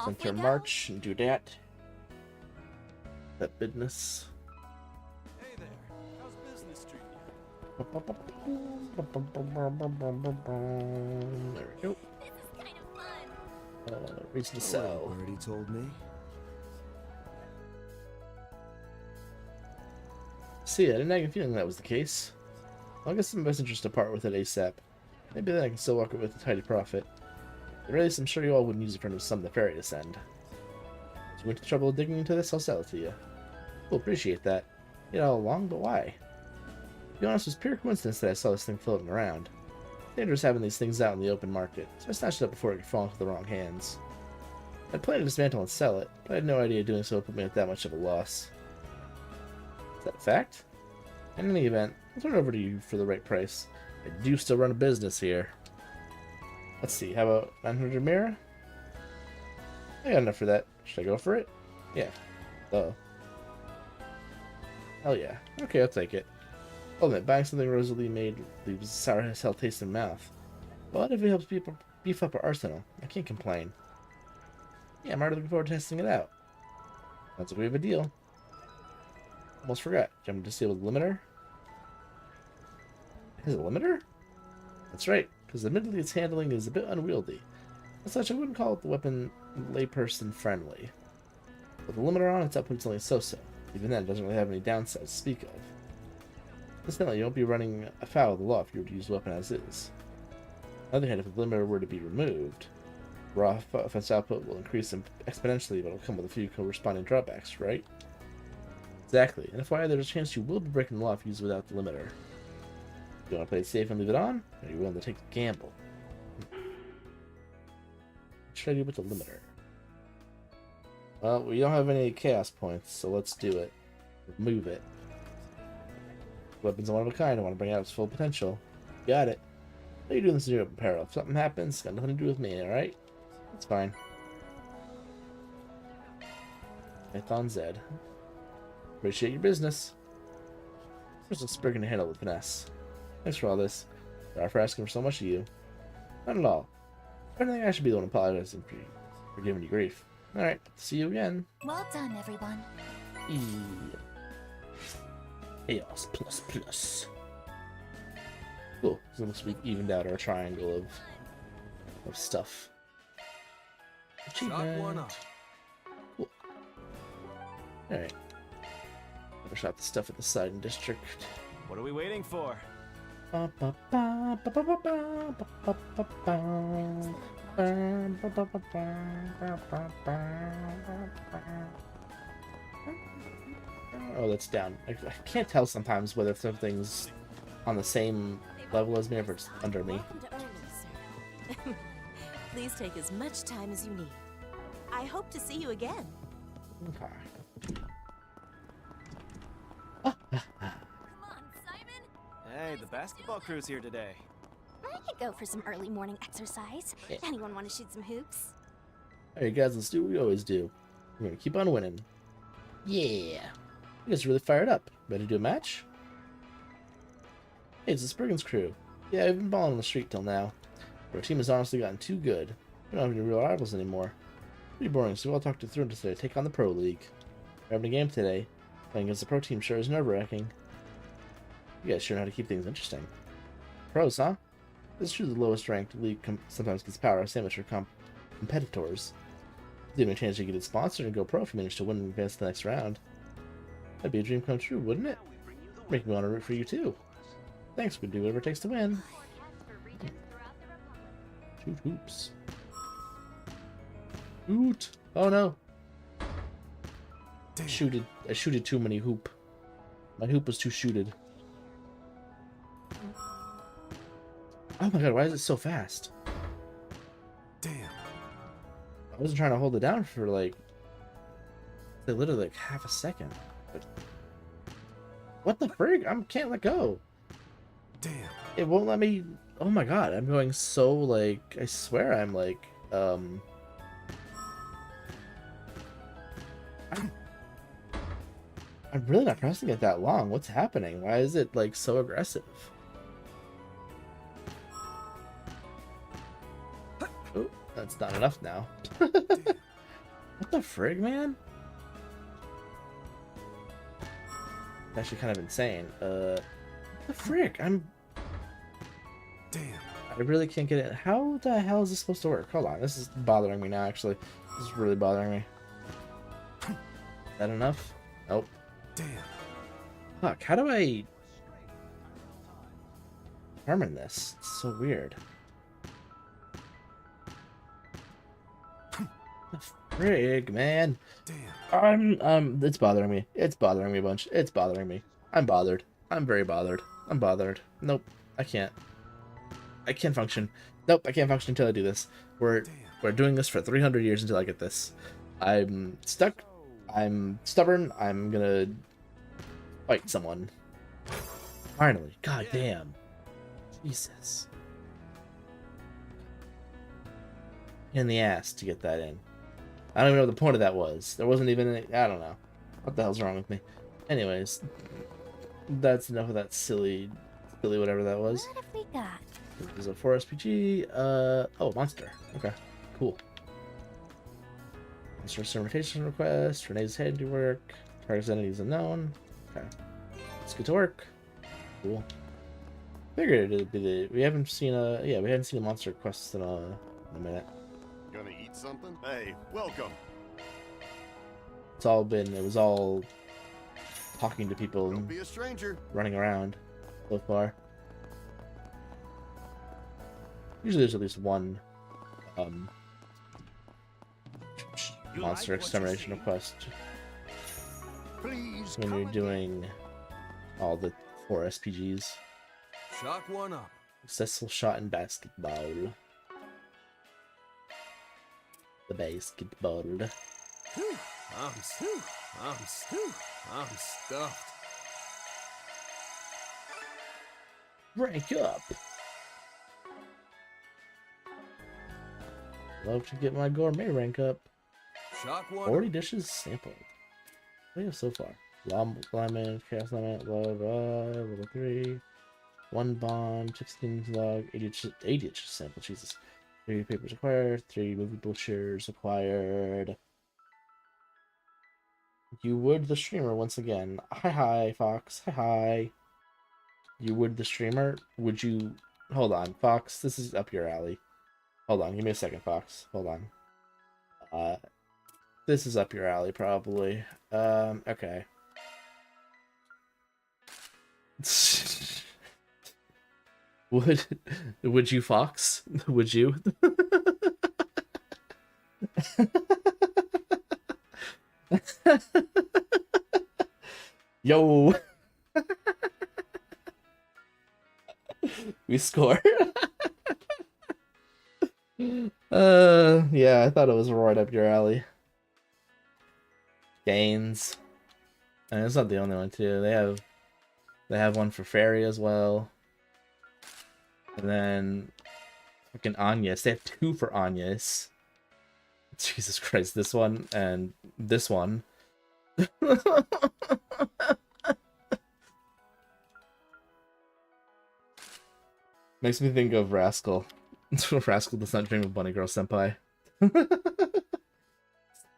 Center March and do that. That business. Hey there. How's business treating you? There we go. This is kind of fun. Reason to sell. Already told me. See, I didn't have a feeling that was the case. I'll get some best interest to part with it ASAP. Maybe then I can still walk it with a tidy profit. At least I'm sure you all wouldn't use it for some of the ferry to send. If you went to trouble digging into this, I'll sell it to you. We'll appreciate that. You know, all along, but why? To be honest, it was pure coincidence that I saw this thing floating around. It's dangerous having these things out in the open market, so I snatched it up before it could fall into the wrong hands. I'd planned to dismantle and sell it, but I had no idea doing so would put me at that much of a loss. Is that a fact? In any event, I'll turn it over to you for the right price. I do still run a business here. Let's see, how about 900 mirror? I got enough for that. Should I go for it? Yeah. Oh. Hell yeah. Okay, I'll take it. I'll admit, buying something Rosalie made leaves a sour as hell taste in the mouth. But if it helps people beef up our arsenal, I can't complain. Yeah, I'm already looking forward to testing it out. Sounds like we have a deal. Almost forgot. Do you want me to disable the limiter? Is it a limiter? That's right, because admittedly its handling is a bit unwieldy. As such, I wouldn't call it the weapon layperson friendly. With the limiter on, its output's only so-so. Even then, it doesn't really have any downsides to speak of. Incidentally, you won't be running afoul of the law if you were to use the weapon as is. On the other hand, if the limiter were to be removed, raw offense output will increase exponentially, but it'll come with a few corresponding drawbacks, right? Exactly, and FYI, there's a chance you will be breaking the law if you use it without the limiter. You want to play it safe and leave it on, or are you willing to take the gamble? What should I do with the limiter? Well, we don't have any chaos points, so let's do it. Remove it. Weapon's one of a kind. I want to bring out its full potential. Got it. How are you doing this in your open peril? If something happens, it's got nothing to do with me, alright? That's fine. Python Zed. Appreciate your business. There's a Spriggan to handle with finesse. Thanks for all this. Sorry for asking for so much of you. Not at all. I don't think I should be the one apologizing for giving you grief. Alright, see you again. Well done, everyone. Yeah. Chaos plus plus. Cool. So it looks like we evened out our triangle of stuff. Shot one up. Cool. Alright. Better shot the stuff at the siding district. What are we waiting for? Oh, that's down. I can't tell sometimes whether something's on the same level as me or if it's under me. Welcome to Ernie, sir. Please take as much time as you need. I hope to see you again. Okay. Hey, the basketball crew's here today. I could go for some early morning exercise. Yeah. Anyone want to shoot some hoops? Alright guys, let's do what we always do. We're gonna keep on winning. Yeah. You guys are really fired up. Ready to do a match? Hey, it's the Spriggan's crew. Yeah, I've been balling on the street till now. Our team has honestly gotten too good. We don't have any real rivals anymore. Pretty boring, so we all talked it through and decided to take on the Pro League. We're having a game today. Playing against the Pro team sure is nerve-wracking. You guys sure know how to keep things interesting. Pros, huh? This is true the lowest ranked league sometimes gets power sandwich for competitors. It's even a chance to get it sponsored and go pro if you manage to win and advance to the next round. That'd be a dream come true, wouldn't it? Make me want to root for you too. Thanks, we'll do whatever it takes to win. Shoot hoops. Hoot! Oh no! I shooted too many hoop. My hoop was too shooted. Oh my god, why is it so fast? Damn. I wasn't trying to hold it down for like literally like half a second. But what the frig? I can't let go. Damn. It won't let me. Oh my god, I'm going so like, I swear I'm like I'm really not pressing it that long. What's happening? Why is it like so aggressive? Oh, that's not enough now. What the frig, man? Actually kind of insane. What the frick? I'm... Damn. I really can't get it. How the hell is this supposed to work? Hold on, this is bothering me now, actually. This is really bothering me. Is that enough? Nope. Damn. Fuck, how do I... determine this? It's so weird. The frig, man. Damn. It's bothering me. It's bothering me a bunch. It's bothering me. I'm bothered. I'm very bothered. I'm bothered. Nope. I can't function. Nope, I can't function until I do this. We're doing this for 300 years until I get this. I'm stuck. I'm stubborn. I'm gonna fight someone. Finally. God damn. Jesus. In the ass to get that in. I don't even know what the point of that was. There wasn't even any, I don't know. What the hell's wrong with me? Anyways, that's enough of that silly whatever that was. What have we got? It was a 4SPG. Oh, monster. Okay, cool. Monster instrumentation request. Renee's handiwork. Target's entities unknown. Okay, let's get to work. Cool. Figured it'd be the. We haven't seen a monster request in a minute. Gonna eat something? Hey, welcome. It was all talking to people Don't and be a stranger. Running around so far. Usually there's at least one monster extermination request Please when you're doing all the 4 SPGs. Shock one up. Successful shot in basketball. The basketball. I'm stuffed. Rank up. Love to get my gourmet rank up. Shock one. 40 dishes sampled. What do we have so far? Lemon, chaos lemon, blah blah, level 3. 1 bond, 16 log, 80 dishes sampled, Jesus. 3 papers acquired, 3 movable chairs acquired. You would the streamer once again. Hi, Fox. Hi. You would the streamer? Would you... Hold on, Fox. This is up your alley. Hold on, give me a second, Fox. Hold on. This is up your alley, probably. Okay. Would you, Fox? Would you? Yo. We score. Yeah, I thought it was right up your alley. Gains. And it's not the only one too. They have one for Fairy as well. And then fucking Agnes. They have two for Agnes. Jesus Christ, this one and this one. Makes me think of Rascal. Rascal does not dream of Bunny Girl Senpai.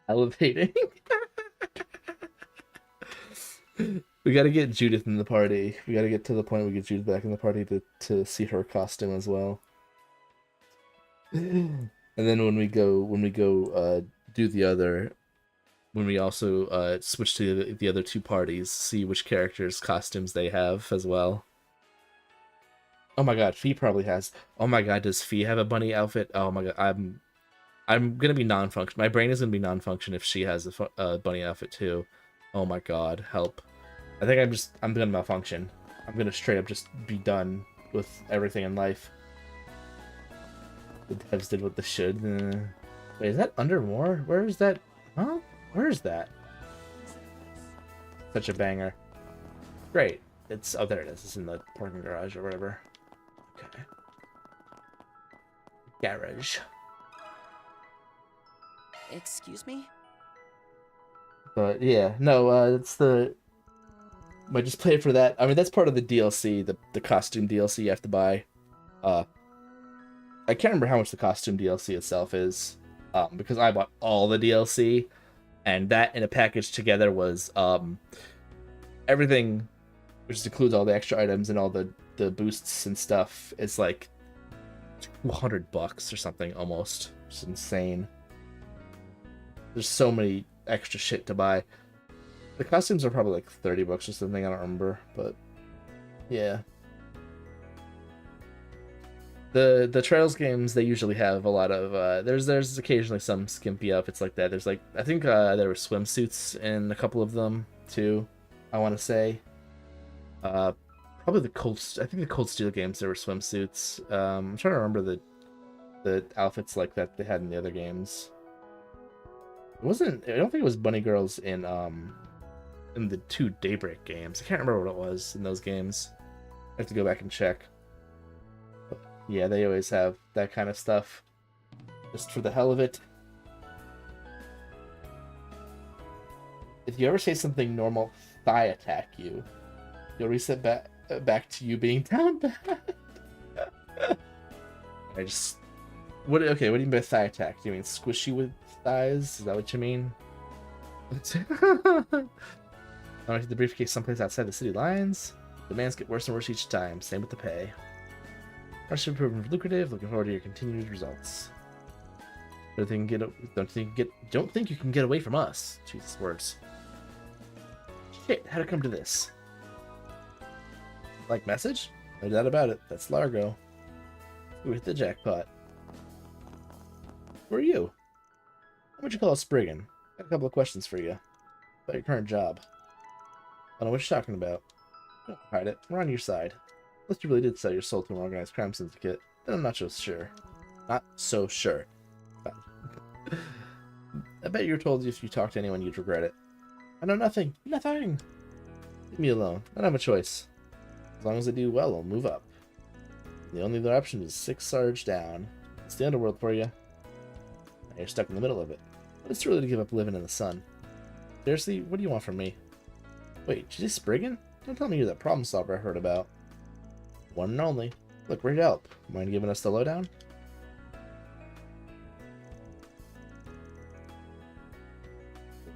Elevating. We gotta get Judith in the party. We gotta get to the point where we get Judith back in the party to see her costume as well. And then when we go do the other, when we also switch to the other two parties, see which characters' costumes they have as well. Oh my god, Fee probably has. Oh my god, does Fee have a bunny outfit? Oh my god, I'm gonna be non-function. My brain is gonna be non-function if she has a bunny outfit too. Oh my god, help. I think I'm gonna malfunction. I'm gonna straight up just be done with everything in life. The devs did what they should. Wait, is that under more? Where is that? Huh? Where is that? Such a banger. Great. It's, oh, there it is. It's in the parking garage or whatever. Okay. Garage. Excuse me? But yeah, no, it's the... Might just play it for that. I mean, that's part of the DLC, the costume DLC you have to buy. I can't remember how much the costume DLC itself is, because I bought all the DLC, and that in a package together was everything, which includes all the extra items and all the boosts and stuff, is like $200 or something almost. It's insane. There's so many extra shit to buy. The costumes are probably like $30 or something, I don't remember, but yeah. The Trails games, they usually have a lot of there's occasionally some skimpy outfits like that. There's like, I think there were swimsuits in a couple of them too, I want to say. Probably I think the Cold Steel games there were swimsuits. I'm trying to remember the outfits like that they had in the other games. I don't think it was bunny girls in the two Daybreak games. I can't remember what it was in those games. I have to go back and check. But yeah, they always have that kind of stuff. Just for the hell of it. If you ever say something normal, thigh attack you, you'll reset back to you being down bad. Okay, what do you mean by thigh attack? Do you mean squishy with thighs? Is that what you mean? I went to the briefcase someplace outside the city lines. Demands get worse and worse each time. Same with the pay. Rush have proven lucrative. Looking forward to your continued results. Don't think you can get away from us. Jesus words. Shit, how'd it come to this? Like message? No doubt about it. That's Largo. We hit the jackpot. Who are you? What would you call a Spriggan? Got a couple of questions for you. About your current job. I don't know what you're talking about. Don't hide it. We're on your side. Unless you really did sell your soul to an organized crime syndicate, then I'm not so sure. Not so sure. Fine. I bet you were told if you talked to anyone you'd regret it. I know nothing. Nothing! Leave me alone. I don't have a choice. As long as I do well, I'll move up. The only other option is 6 Sarge down. It's the underworld for you. Now you're stuck in the middle of it. But it's too early to give up living in the sun. Seriously, what do you want from me? Wait, did you say Spriggan? Don't tell me you're that problem solver I heard about. One and only. Look, we're here to help. Mind giving us the lowdown?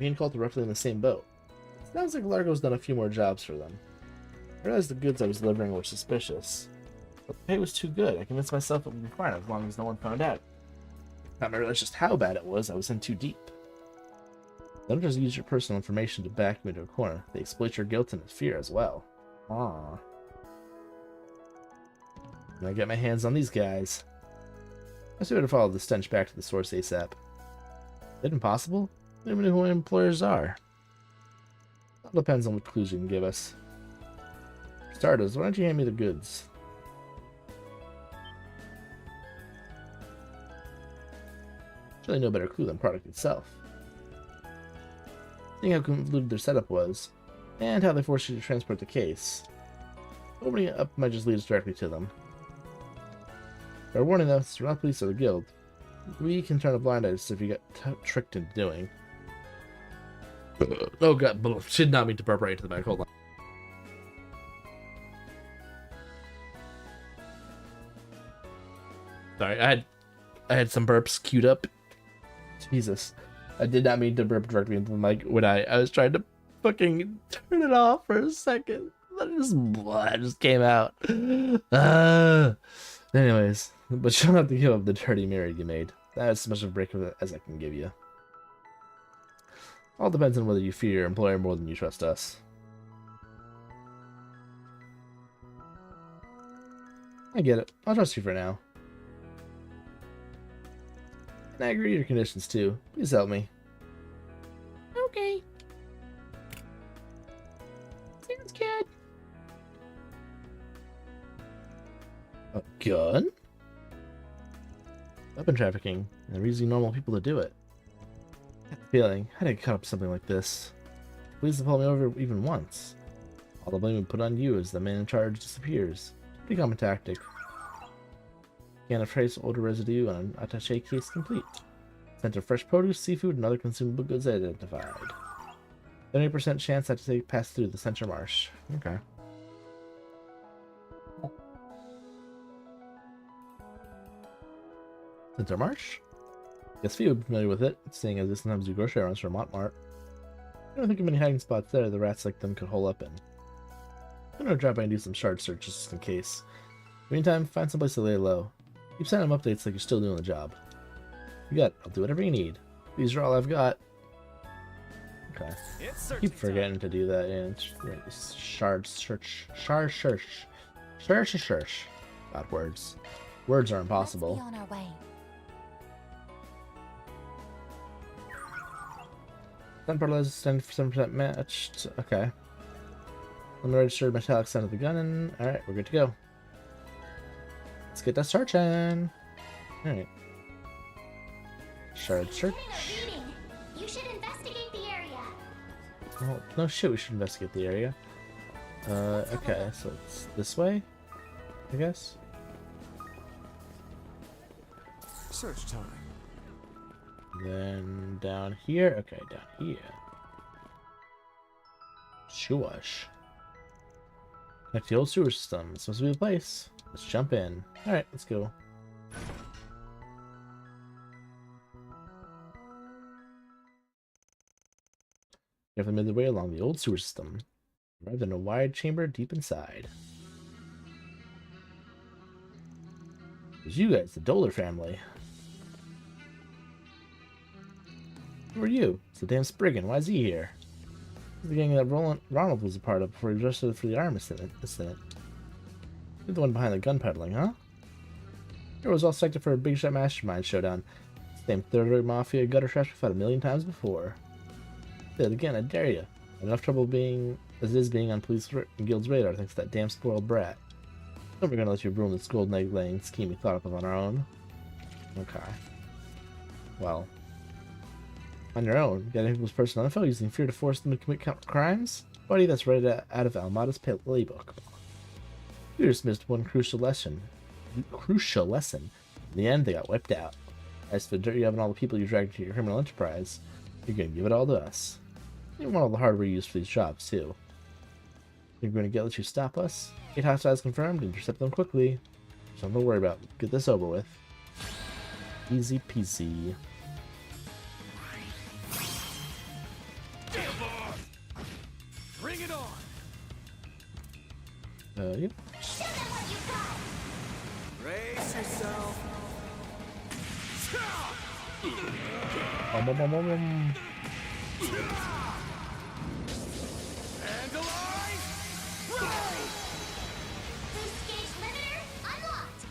Me and Colt are roughly in the same boat. Sounds like Largo's done a few more jobs for them. I realized the goods I was delivering were suspicious, but the pay was too good. I convinced myself it would be fine as long as no one found out. Time I realized just how bad it was, I was in too deep. They don't just use your personal information to back you into a corner. They exploit your guilt and fear as well. Ah. When I get my hands on these guys, I should have followed the stench back to the source ASAP. Is it impossible? I don't even know who my employers are. It all depends on what clues you can give us. For starters, why don't you hand me the goods? Surely no better clue than product itself. Seeing how convoluted their setup was, and how they forced you to transport the case, opening it up might just lead us directly to them. Fair warning though, since we're not police or the guild, we can turn a blind eye if you get tricked into doing. Oh god, should not mean to burp right into the mic, hold on. Sorry, I had some burps queued up. Jesus. I did not mean to burp directly into the mic when I was trying to fucking turn it off for a second. That just came out. Anyways, but show not the heel of the dirty mirror you made. That's as much of a break as I can give you. All depends on whether you fear your employer more than you trust us. I get it. I'll trust you for now. And I agree to your conditions too. Please help me. Okay. Sounds good. A gun? Weapon trafficking, and they're using normal people to do it. I had the feeling I had to cut up something like this. Please to pull me over even once. All the blame we put on you as the man in charge disappears. Pretty common tactic. Can of trace odor residue on an attaché case complete. Scent of fresh produce, seafood, and other consumable goods identified. 70% chance that to pass through the center marsh. Okay. Center marsh? Guess few would be familiar with it, seeing as they sometimes do grocery runs from Montmart. I don't think of many hiding spots there the rats like them could hole up in. I'm gonna drop by and do some shard searches just in case. Meantime, find someplace to lay low. Keep sending them updates like you're still doing the job. You got it. I'll do whatever you need. These are all I've got. Okay. Keep forgetting to do that. And shard search. Shard search. Search. God, words. Words are impossible. Let's be on our way. 7% matched. Okay. Let me register metallic scent of the gun and alright, we're good to go. Let's get that searching. Alright. Shard search. You should investigate the area. Oh, no shit, we should investigate the area. Okay, so it's this way, I guess. Search time. Then down here. Okay, down here. Shuash. Connect the old sewer system. It's supposed to be the place. Let's jump in. Alright, let's go. You have to made the way along the old sewer system. Arrived in a wide chamber deep inside. It's you guys, the Doler family. Who are you? It's the damn Spriggan. Why is he here? This is the gang that Ronald was a part of before he arrested for the arm incident. You're the one behind the gun peddling, huh? It was all selected for a big shot mastermind showdown. Same third-rate mafia gutter trash we've had a million times before. Say it again, I dare you. Enough trouble being as it is being on police and guild's radar thanks to that damn spoiled brat. Never gonna let you ruin this golden egg laying scheme we thought up on our own. Okay. Well. On your own, getting people's personal info using fear to force them to commit crimes? Buddy, that's right out of Almada's playbook. You just missed one crucial lesson. In the end, they got wiped out. As for the dirt you have and all the people you dragged into your criminal enterprise, you're gonna give it all to us. You want all the hardware you use for these jobs, too. You're gonna let you stop us? Get hostiles confirmed, intercept them quickly. There's nothing to worry about. Get this over with. Easy peasy. Bring it on! Yep. Brace yourself. Bum, bum, bum, bum, bum. And alive! Roll! Boost gauge limiter unlocked!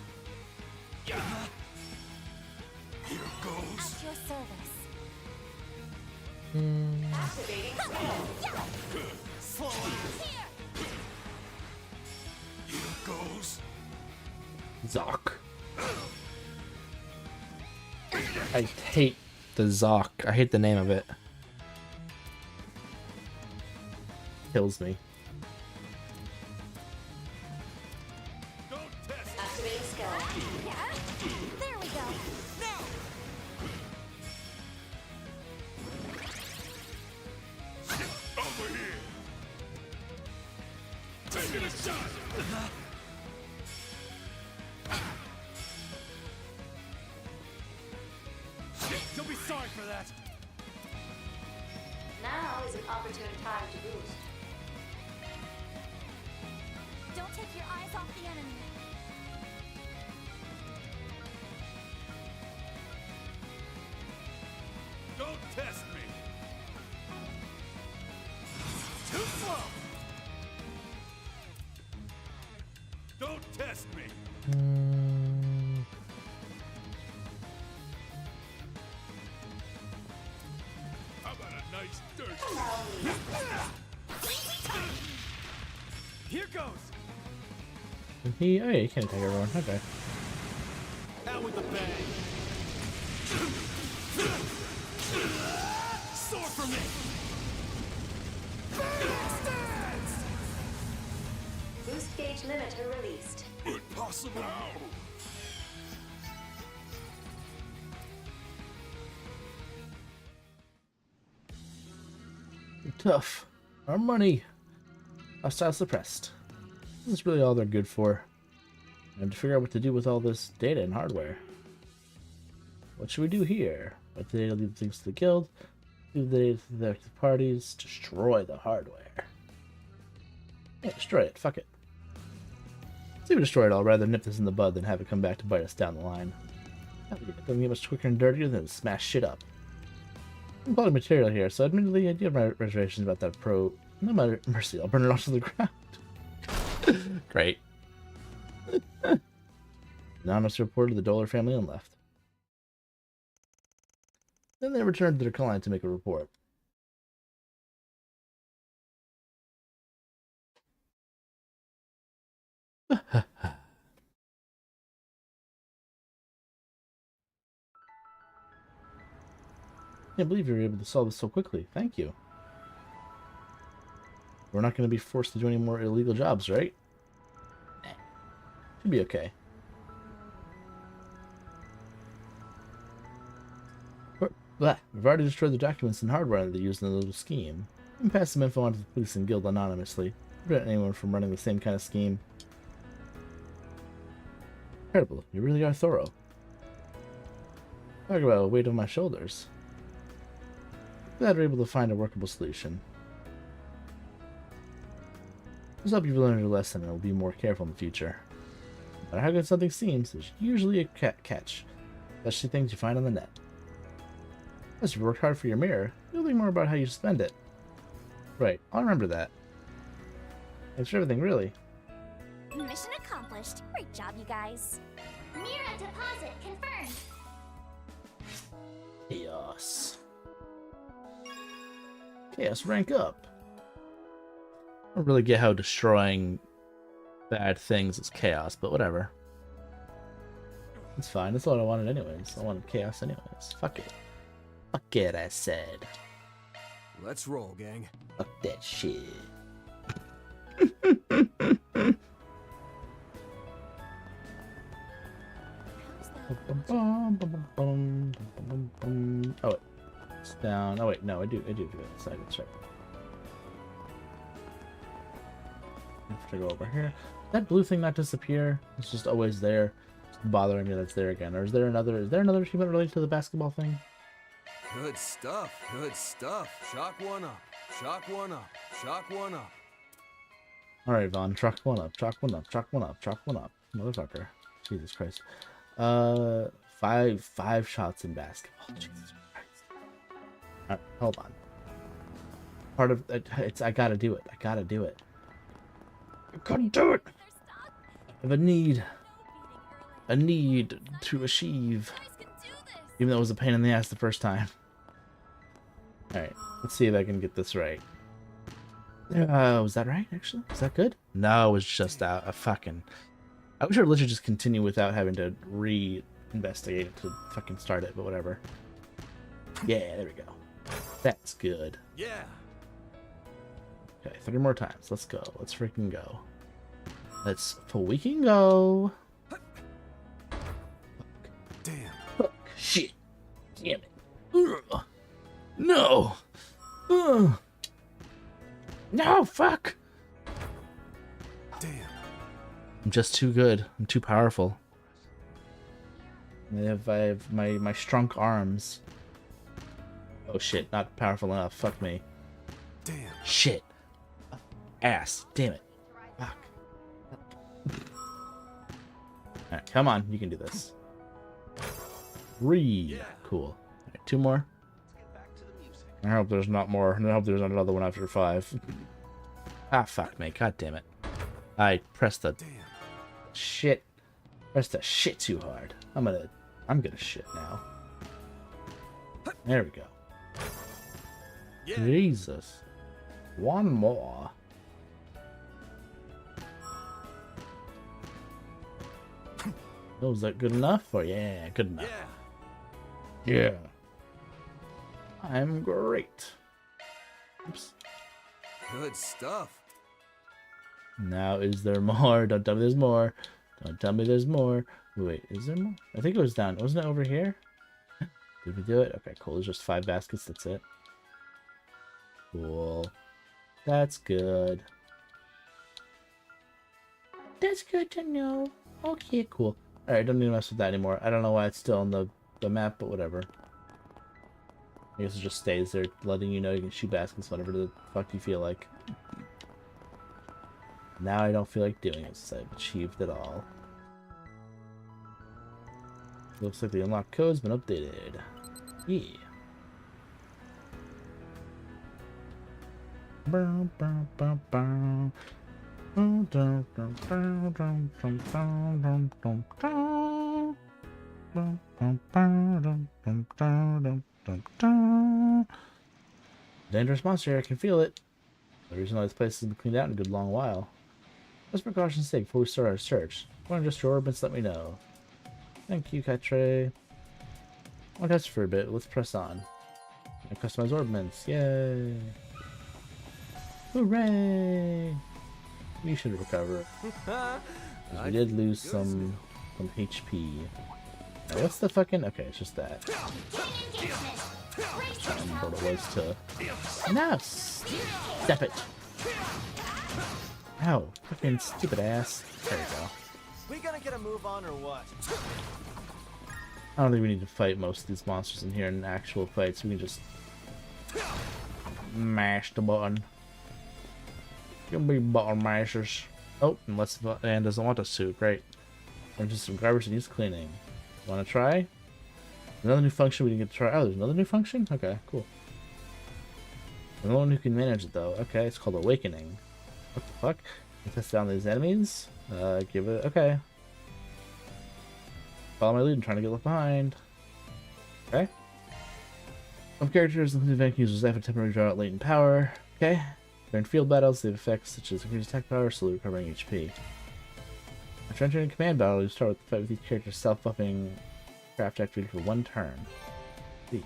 Here goes. At your service. Activating skill. Slow ass. Here goes. Zoc. I hate the Zoc. I hate the name of it. Kills me. Activating skill. There we go. Over here. Taking a shot. You'll be sorry for that. Now is an opportune time to boost. Don't take your eyes off the enemy. Don't test me. Too slow. Don't test me. How about a nice dirt? Here goes. Oh yeah, you can't attack everyone. Okay. Out with the bang. Sword for me. Bastards! Boost gauge limiter released. Impossible. Tough. Our money. Hostile suppressed. This is really all they're good for. I have to figure out what to do with all this data and hardware. What should we do here? Let the data leave things to the guild. Leave the data to the active parties. Destroy the hardware. Yeah, destroy it. Fuck it. Let's even destroy it all rather than nip this in the bud than have it come back to bite us down the line. It doesn't get much quicker and dirtier than to smash shit up. I'm quality material here, so admittedly I do have my reservations about that pro. No matter, mercy, I'll burn it off to the ground. Great. Anonymous reported the Dolar family and left. Then they returned to their client to make a report. I can't believe you were able to solve this so quickly. Thank you. We're not going to be forced to do any more illegal jobs, right? Should be okay. We've already destroyed the documents and hardware that they used in the little scheme. And passed some info on to the police and guild anonymously. Prevent anyone from running the same kind of scheme. Incredible. You really are thorough. Talk about a weight on my shoulders. Glad we're able to find a workable solution. Just hope you've learned your lesson and will be more careful in the future. No matter how good something seems, there's usually a catch. Especially things you find on the net. Unless you've worked hard for your mirror, you'll think more about how you spend it. Right, I'll remember that. Thanks for everything, really. Mission accomplished. Great job, you guys. Mirror deposit confirmed. Chaos. Chaos rank up. I don't really get how destroying bad things is chaos, but whatever. It's fine. That's what I wanted anyways. I wanted chaos anyways. Fuck it. Fuck it, I said. Let's roll, gang. Fuck that shit. Oh wait. It's down. Oh wait, no, I do do that side. That's right. I have to go over here. That blue thing not disappear? It's just always there. It's bothering me that's there again. Or is there another achievement related to the basketball thing? Good stuff. Good stuff. Shock one up. Shock one up. Shock one up. Alright, Vaughn, truck one up, truck one up, truck one up, truck one up. Motherfucker. Jesus Christ. Five shots in basketball. Jesus Christ. Alright, hold on. Part of it's I gotta do it. I gotta do it. I couldn't do it. I have a need to achieve. Even though it was a pain in the ass the first time. Alright, let's see if I can get this right. Was that right, actually? Is that good? No, it was just a fucking... I wish I would literally just continue without having to re-investigate to fucking start it, but whatever. Yeah, there we go. That's good. Yeah. Okay, 3 more times. Let's go. Let's freaking go. Let's freaking go. Damn. Fuck. Shit. Damn it. Ugh. No. Ugh. No, fuck. Damn. I'm just too good. I'm too powerful. I have my strong arms. Oh shit, not powerful enough. Fuck me. Damn. Shit. Ass. Damn it. Fuck. Alright, come on. You can do this. Cool. Alright, 2 more. I hope there's not more. I hope there's not another one after 5. Ah, fuck me. God damn it. I pressed the shit. Pressed the shit too hard. I'm gonna shit now. There we go. Jesus. 1 more. Oh, is that good enough? Oh, yeah, good enough. Yeah. I'm great. Oops. Good stuff. Now, is there more? Don't tell me there's more. Don't tell me there's more. Wait, is there more? I think it was down. Wasn't it over here? Did we do it? Okay, cool. There's just 5 baskets. That's it. Cool. That's good. That's good to know. Okay, cool. Alright, don't need to mess with that anymore. I don't know why it's still on the map, but whatever. I guess it just stays there, letting you know you can shoot baskets whenever the fuck you feel like. Now I don't feel like doing it, so I've achieved it all. Looks like the unlock code's been updated. Yeah. Dangerous monster, I can feel it. The reason why this place has been cleaned out in a good long while. Just precaution's sake, before we start our search, want to adjust your orbits, let me know. Thank you, Katre. I'll test for a bit, let's press on. And customize orbits, yay! Hooray! We should recover. We did lose some HP. Now, what's the fucking... Okay, it's just that. I don't remember what it was to... No! Step it! Ow! Fucking stupid ass. There we go. We gonna get a move on or what? I don't think we need to fight most of these monsters in here in actual fights. We can just... mash the button. Give me button mashers. Oh, unless Anne doesn't want us to. Great. There's just some garbage that needs cleaning. Want to try? Another new function we didn't get to try. Oh, there's another new function? Okay, cool. Another one who can manage it, though. Okay, it's called Awakening. What the fuck? You test down these enemies? Give it... Okay. Follow my lead and trying to get left behind. Okay. Some characters, including event users, have a temporary draw out latent power. Okay. During field battles, they have effects such as increased attack power, slowly recovering HP. After entering a command battle, you start with the fight with each character's self-buffing craft activated for 1 turn. See.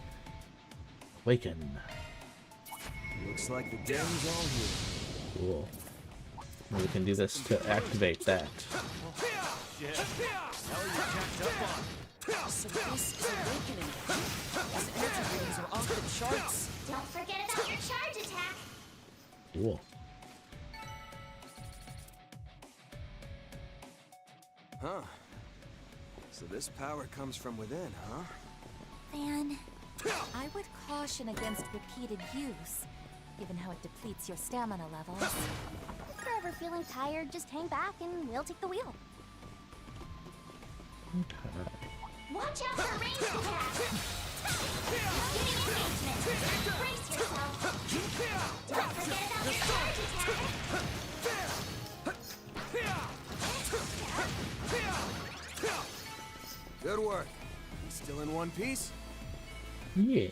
Awaken. Looks like the dam's all here. Cool. We can do this to activate that. So this is Awakening. His energy readings are off the charts. Don't forget about your charge attack. Cool. Huh. So this power comes from within, huh? Van, I would caution against repeated use, given how it depletes your stamina levels. For ever feeling tired, just hang back and we'll take the wheel. Okay. Watch out for ranged attacks! Getting engagement! Brace yourself! Don't forget about your charge attack! Good work. You still in one piece? Yeah.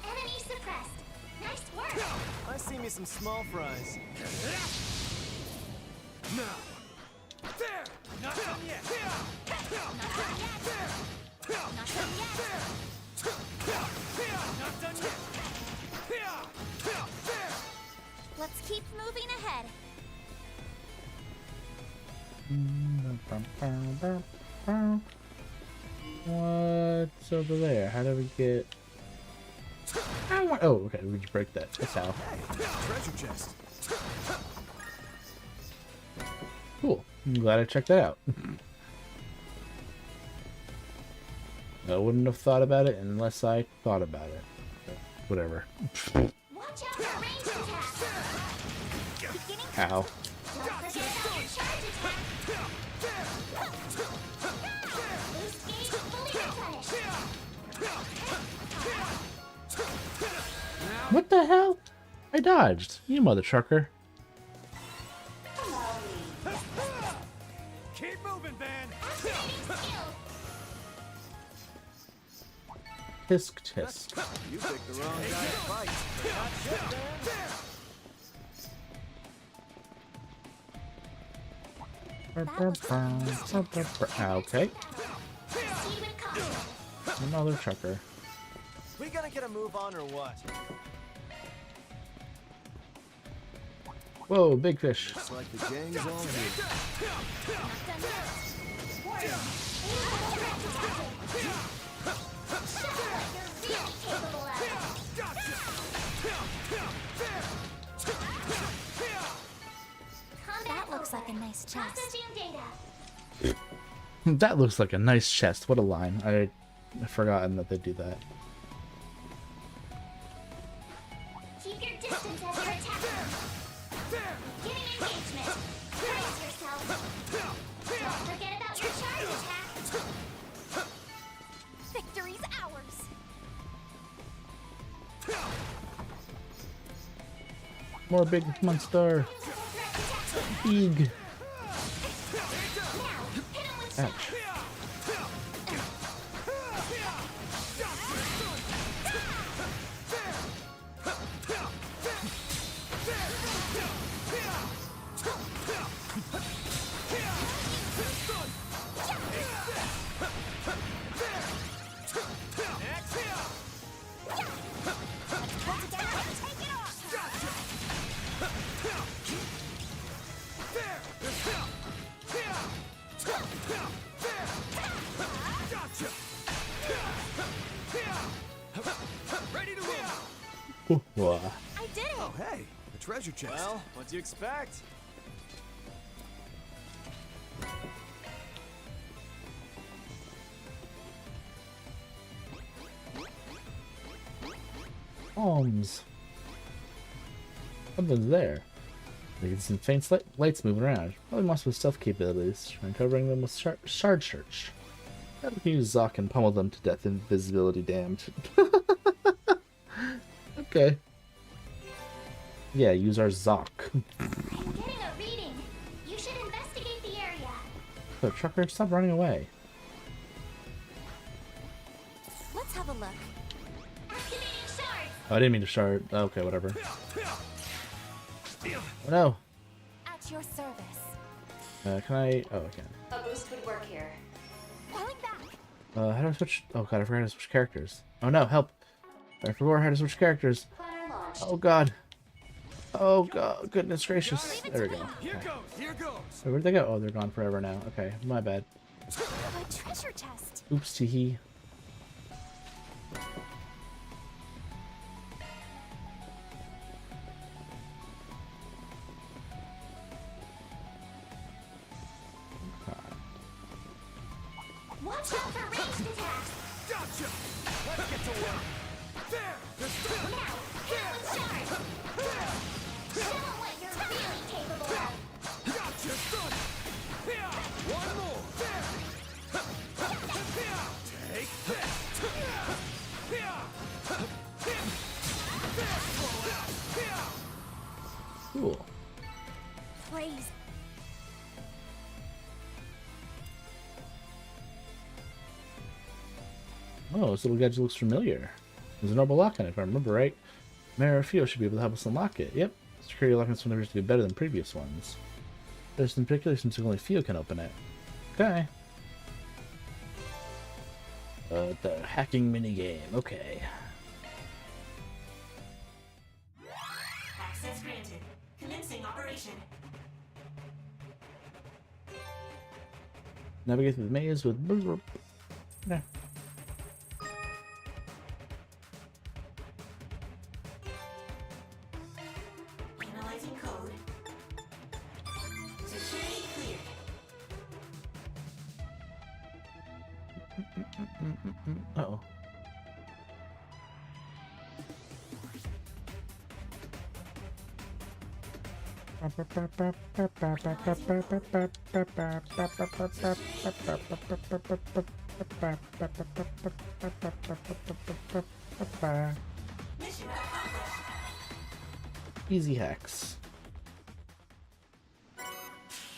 Enemy suppressed. Nice work. I see me some small fries. Now. There! Not done yet! Not done yet. Not done yet. Let's keep moving ahead. What's over there? How do we get? Oh, okay. We just break that. That's how. Treasure chest. Cool. I'm glad I checked that out. I wouldn't have thought about it unless I thought about it. Whatever. Watch out for ranged attacks. Ow. Don't forget about your charge attack. Boost gauge fully replenished. What the hell? I dodged. You mother trucker. Keep moving, Ben! Activating skill. Tisk tisk. You picked the wrong guy to fight. Not shit, Okay. Proceed with caution. Another trucker. We gonna get a move on or what? Whoa, big fish. Looks like the gang's all here. Not done yet. Warning. Able direct attacking. Show what you're really capable of. That looks like a nice chest. Processing data. That looks like a nice chest. What a line. I've forgotten that they do that. Keep your distance as you're attacking. Getting engagement. Brace yourself. Don't forget about your charge attack. Victory's ours. More big monster. Big. Ouch. Ready to move! Whoa. I did it. Oh, hey, a treasure chest. Well, what'd you expect? Alms. Something's there. You can see some faint lights moving around. Probably must with stealth capabilities. Try covering them with shard search. That we can use Zoc and pummel them to death. Invisibility damned. Okay. Yeah, use our Zoc. I'm getting a reading. You should investigate the area. So, trucker, stop running away. Let's have a look. Activating shards. Oh, I didn't mean to shard. Okay, whatever. Oh, no. At your service. Can I? Oh, I can. A boost would work here. Falling back. How do I switch? Oh god, I forgot how to switch characters. Oh no, help! I forgot how to switch characters. Oh god. Oh god, goodness gracious. There we go. Here Okay. goes, here goes! Wait, where'd they go? Oh, they're gone forever now. Okay, my bad. A treasure chest. Oops, teehee. Watch out for ranged attacks. Gotcha! Let's get to work. There! Now, hit with charge. There! Show 'em what you're really capable of. Gotcha! Good! Here! One more! There! Here! Take this! Here! Here! There! Slow out! Here! Cool. Praise. Oh, this little gadget looks familiar. There's a noble lock on it, if I remember right. Mayor Fio should be able to help us unlock it. Yep. Security lock on this one appears to be better than previous ones. There's in particular since only Fio can open it. Okay. The hacking minigame. Okay. Access granted. Commencing operation. Navigate through the maze with... Yeah. Analyzing code. Security cleared. Uh-oh. Easy hacks.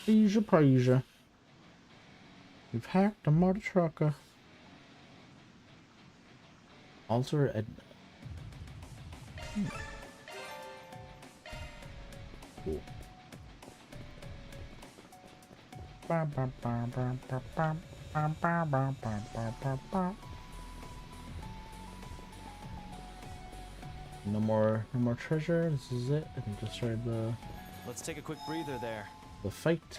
Asia Prasia. We've hacked a mother trucker. Alter Edna. Cool. No more treasure. This is it. I think just started the Let's take a quick breather there. fight.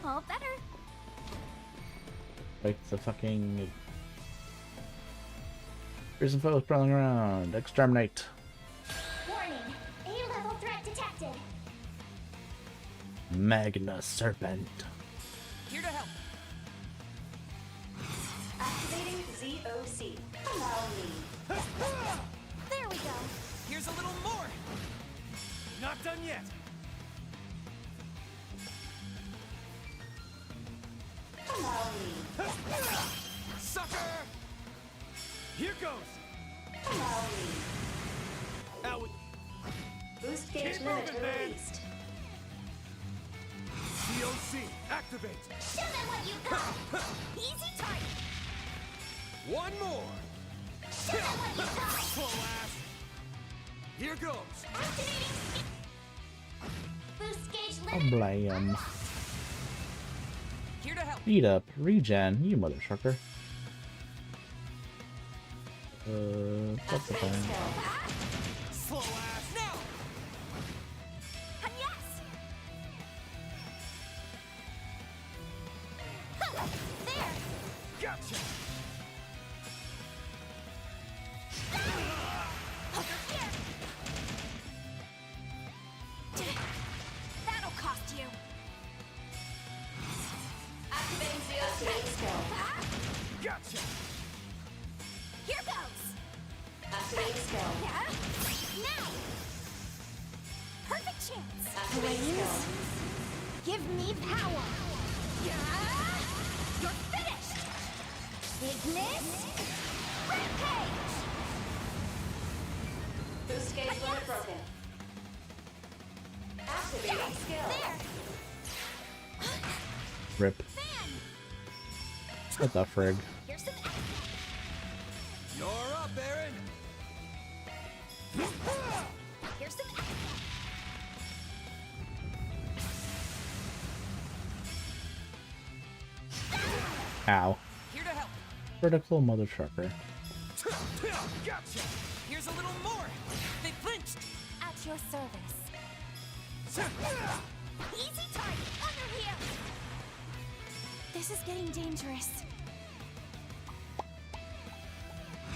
All better. Like the fucking. Here's some foes prowling around. Exterminate. Warning. A-level threat detected. Magna Serpent. Here to help. Activating ZOC. Allow me. There we go. Here's a little more. Not done yet! Allow me. Sucker! Here goes! Allow me. Out with... Boost gauge Keep limit moving, man. released. DOC, activate! Show them what you got. Easy target. One more! Show them what you got. Slow ass! Here goes! Activating. Boost gauge limit. Blam. Here to help. Beat up. Regen. You mother trucker. What's the plan? Slow ass! Now. Yes. There. Gotcha! That'll cost you. Activating ZOC skill. Gotcha! Here goes. Activating skill. Now. Perfect chance. Activating skill. Give me power. You're finished. Ignis. Rampage. Boost gauge limit broken. Activating skill. There. Rip. Fan. What the frig? Here's some. You're up, Aaron! Here's some. Ow. Here to help. Critical mother trucker. Gotcha! Here's a little more. They flinched. At your service. Easy target. Under here. This is getting dangerous.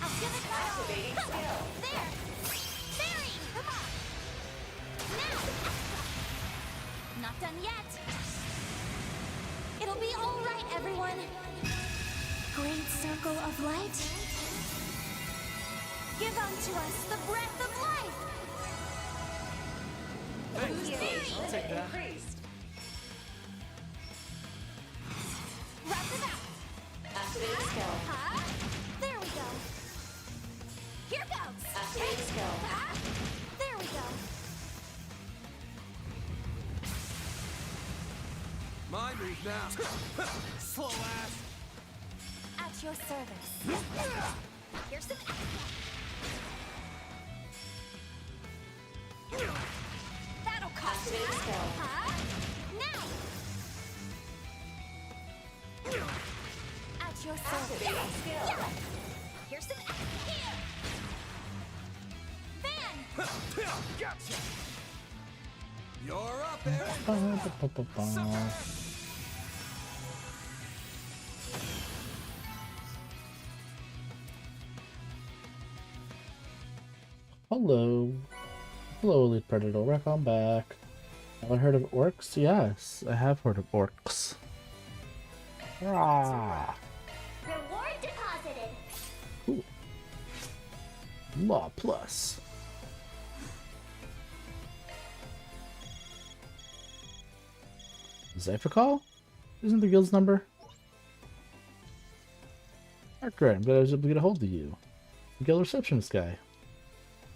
I'll give it my all. Activating skill. There. Fairy. Come on. Now. Not done yet. It'll be all right, everyone. Great circle of light. Give unto us the breath of life. Thank you. I'll take that. Wrap it up. Activate skill. Huh? There we go. Here goes. Activate skill. Huh? There we go. My move now. Slow ass. At your service. Here's some that'll cost you. Activate skill. Huh? Now. At your service. Activate skill. Yeah. Here's some here. Van. Gotcha. You're up, Aaron. Hello. Hello, Elite Predator. Welcome back. Have I heard of orcs? Yes, I have heard of orcs. Rah. Reward deposited. Cool. Law plus. Cipher call? Isn't the guild's number? Great, I'm glad I was able to get a hold of you. The guild receptionist guy.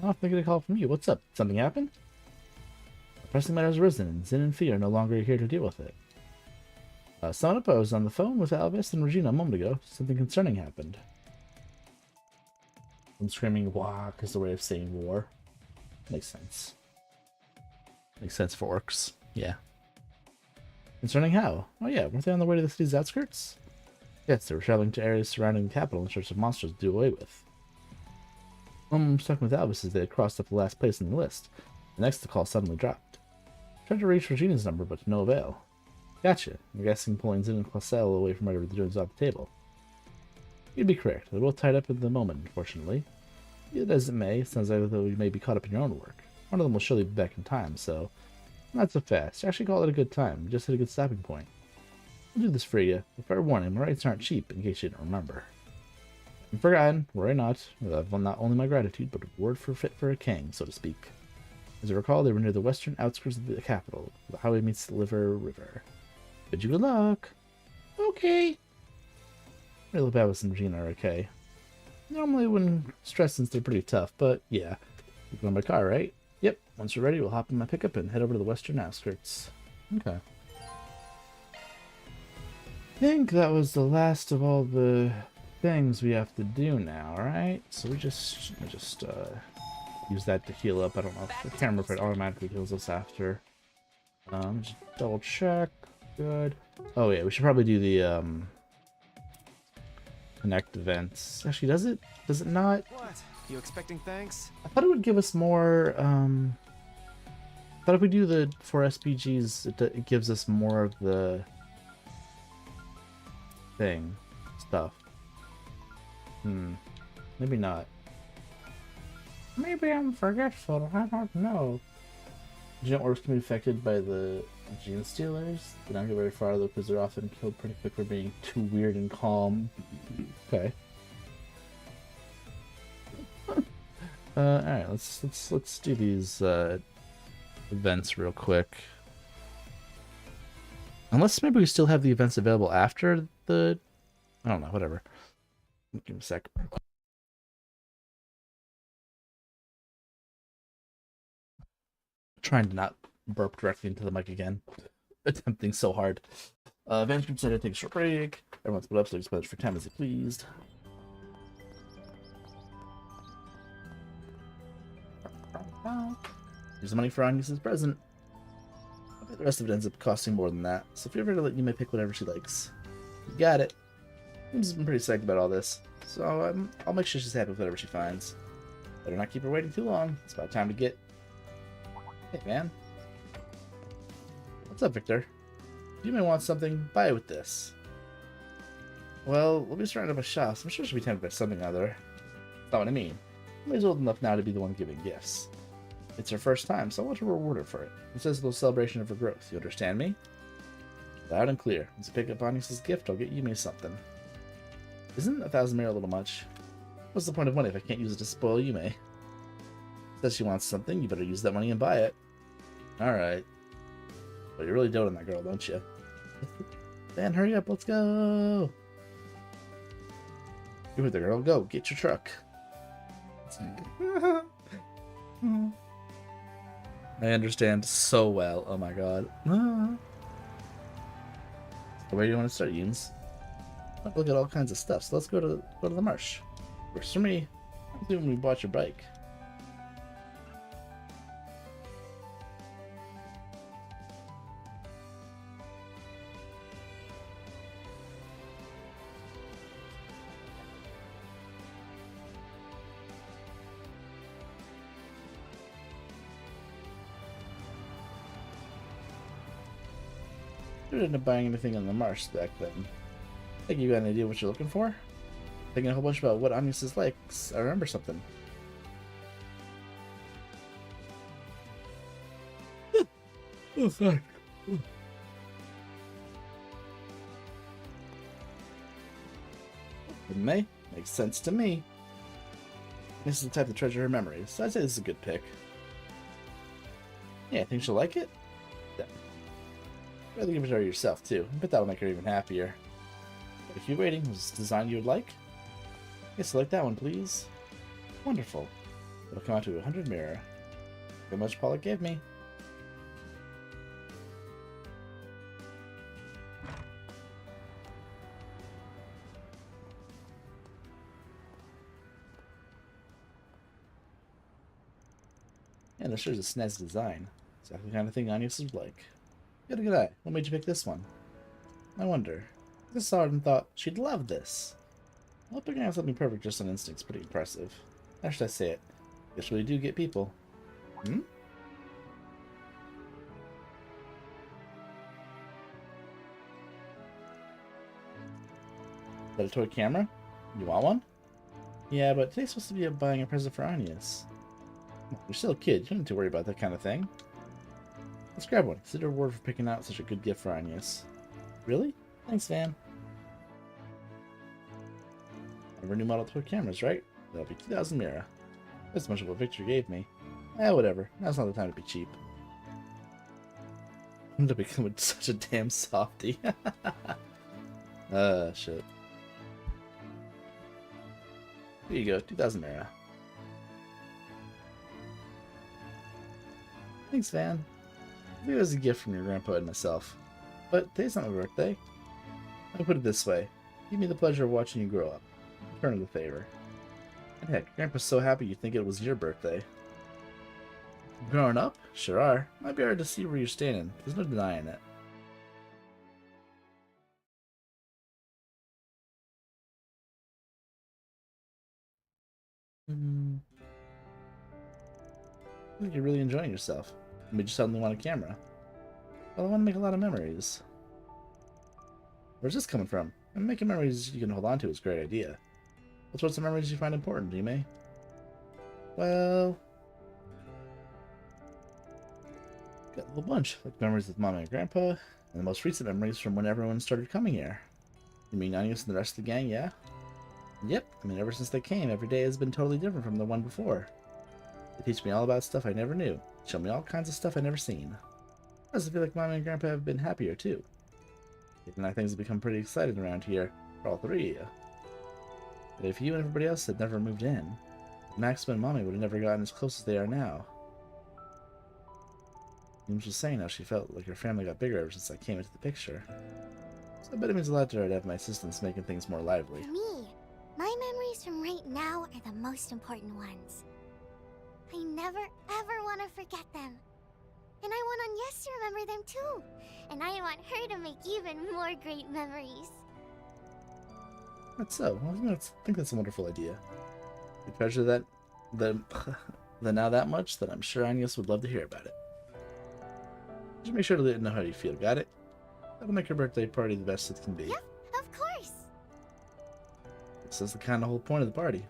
I don't think I get a call from you. What's up? Something happened? A pressing matter has arisen, and Zin and Fee are no longer here to deal with it. Someone up, I was on the phone with Alvis and Regina a moment ago. Something concerning happened. I'm screaming "Wak" is the way of saying war. Makes sense. Makes sense for orcs. Yeah. Concerning how? Oh yeah, weren't they on the way to the city's outskirts? Yes, they were traveling to areas surrounding the capital in search of monsters to do away with. I'm talking with Albus as they had crossed up the last place in the list. The next the call suddenly dropped. Tried to reach Regina's number, but to no avail. Gotcha. I'm guessing pulling Zin and Clausel away from whatever they're doing is off the table. You'd be correct. They're both tied up at the moment, unfortunately. Be it as it may, it sounds like though you may be caught up in your own work. One of them will surely be back in time, so not so fast. Actually call it a good time. Just hit a good stopping point. I'll do this for you. But fair warning, my rights aren't cheap, in case you didn't remember. I'm forgotten, worry not. I've won not only my gratitude, but a word fit for a king, so to speak. As I recall, they were near the western outskirts of the capital. The highway meets the river. Bid you good luck. Okay. Really bad with some Regina are okay. Normally when stressed they're pretty tough, but yeah. You're going by car, right? Yep. Once you're ready, we'll hop in my pickup and head over to the western outskirts. Okay. I think that was the last of all the things we have to do now, right? So we just use that to heal up. I don't know if the camera if it automatically heals us after. Just double check. Good. Oh yeah, we should probably do the connect events. Actually, does it? Does it not? What? You expecting thanks? I thought it would give us more. I thought if we do the 4 SPGs, it gives us more of the thing stuff. Maybe not. Maybe I'm forgetful. I don't know. Agent orcs can be affected by the gene stealers. They don't get very far though because they're often killed pretty quick for being too weird and calm. Okay. Alright, let's do these events real quick. Unless maybe we still have the events available after the I don't know, whatever. Give me a sec. Trying to not burp directly into the mic again. Attempting so hard. Events group said to take a short break. Everyone split up so they can split for time as they pleased. Here's the money for Agnes's present. I bet the rest of it ends up costing more than that. So if you're ever to let you may pick whatever she likes. You got it. I'm just been pretty psyched about all this. So I'll make sure she's happy with whatever she finds. Better not keep her waiting too long. It's about time to get... Hey, man. What's up, Victor? You may want something. Buy it with this. Well, we'll be surrounded by shops. I'm sure she'll be tempted by something or other. That's not what I mean. Somebody's old enough now to be the one giving gifts. It's her first time, so I want to reward her for it. It's just a little celebration of her growth. You understand me? Loud and clear. As you pick up Agnes's gift, I'll get you me something. Isn't 1,000 mira a little much? What's the point of money if I can't use it to spoil Yume? Says she wants something, you better use that money and buy it. Alright. But you really dote on that girl, don't you? Van, hurry up, let's go! You with the girl, go, get your truck. I understand so well, oh my god. Where do you want to start, Yunes? Look at all kinds of stuff, so let's go to the marsh. Works for me. When we bought your bike. You didn't end up buying anything on the marsh back then. I think you got an idea what you're looking for? Thinking a whole bunch about what Agnes is like. I remember something. Oh, sorry. It may. Makes sense to me. This is the type to treasure her memories, so I'd say this is a good pick. Yeah, I think she'll like it? Yeah. Rather give it to her yourself, too. I bet that'll make her even happier. But if you're waiting, was this design you would like? Yes, select that one, please. Wonderful. It'll come out to 100 mirror. How much Pollock gave me. And this sure is a snazzy design. Exactly the kind of thing Agnes would like. Good eye. What made you pick this one? I wonder. I saw it and thought she'd love this. Well, picking out something perfect just on instinct's pretty impressive. How should I say it? Guess really do get people. Hmm? Is that a toy camera? You want one? Yeah, but today's supposed to be buying a present for Agnes. You're still a kid. You don't need to worry about that kind of thing. Let's grab one. Consider a reward for picking out such a good gift for Agnes. Really? Thanks, Van. Our new model toy cameras, right? That'll be 2,000 mira. That's much of what Victor gave me. Whatever. Now's not the time to be cheap. I'm gonna become such a damn softie. Shit. Here you go, 2,000 mira. Thanks, Van. Maybe it was a gift from your grandpa and myself. But today's not my birthday. I'll put it this way. Give me the pleasure of watching you grow up. Return the favor. And heck, Grandpa's so happy you think it was your birthday. Growing up? Sure are. Might be hard to see where you're standing. There's no denying it. I think you're really enjoying yourself. It made you suddenly want a camera. Well, I want to make a lot of memories. Where's this coming from? And making memories you can hold on to is a great idea. What sorts of memories do you find important, Yume? Well, got a whole bunch, like memories with Mom and Grandpa, and the most recent memories from when everyone started coming here. You mean Agnes and the rest of the gang, yeah? Yep, I mean ever since they came, every day has been totally different from the one before. They teach me all about stuff I never knew, show me all kinds of stuff I never seen. I also feel like Mom and Grandpa have been happier too. Even now things have become pretty exciting around here, for all three of you. But if you and everybody else had never moved in, Maxima and Mommy would have never gotten as close as they are now. James was saying how she felt like her family got bigger ever since I came into the picture. So I bet it means a lot to her to have my assistants making things more lively. For me, my memories from right now are the most important ones. I never, ever want to forget them. And I want Agnes to remember them too. And I want her to make even more great memories. That's so. I think that's a wonderful idea. You treasure that now that much that I'm sure Agnes would love to hear about it. Just make sure to let her know how you feel, got it? That'll make her birthday party the best it can be. Yep, of course. This is the kind of whole point of the party.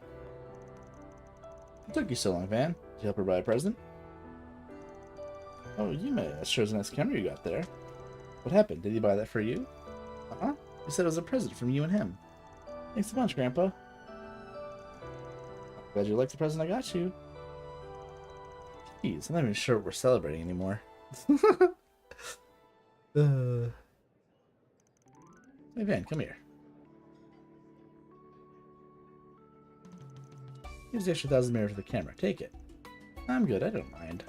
What took you so long, Van? Did you help her buy a present? Oh, you may. That sure is a nice camera you got there. What happened? Did he buy that for you? Uh-huh. He said it was a present from you and him. Thanks a bunch, Grandpa. Glad you liked the present I got you. Jeez, I'm not even sure what we're celebrating anymore. Hey, Van, come here. Here's the extra 1,000 mirror for the camera. Take it. I'm good, I don't mind.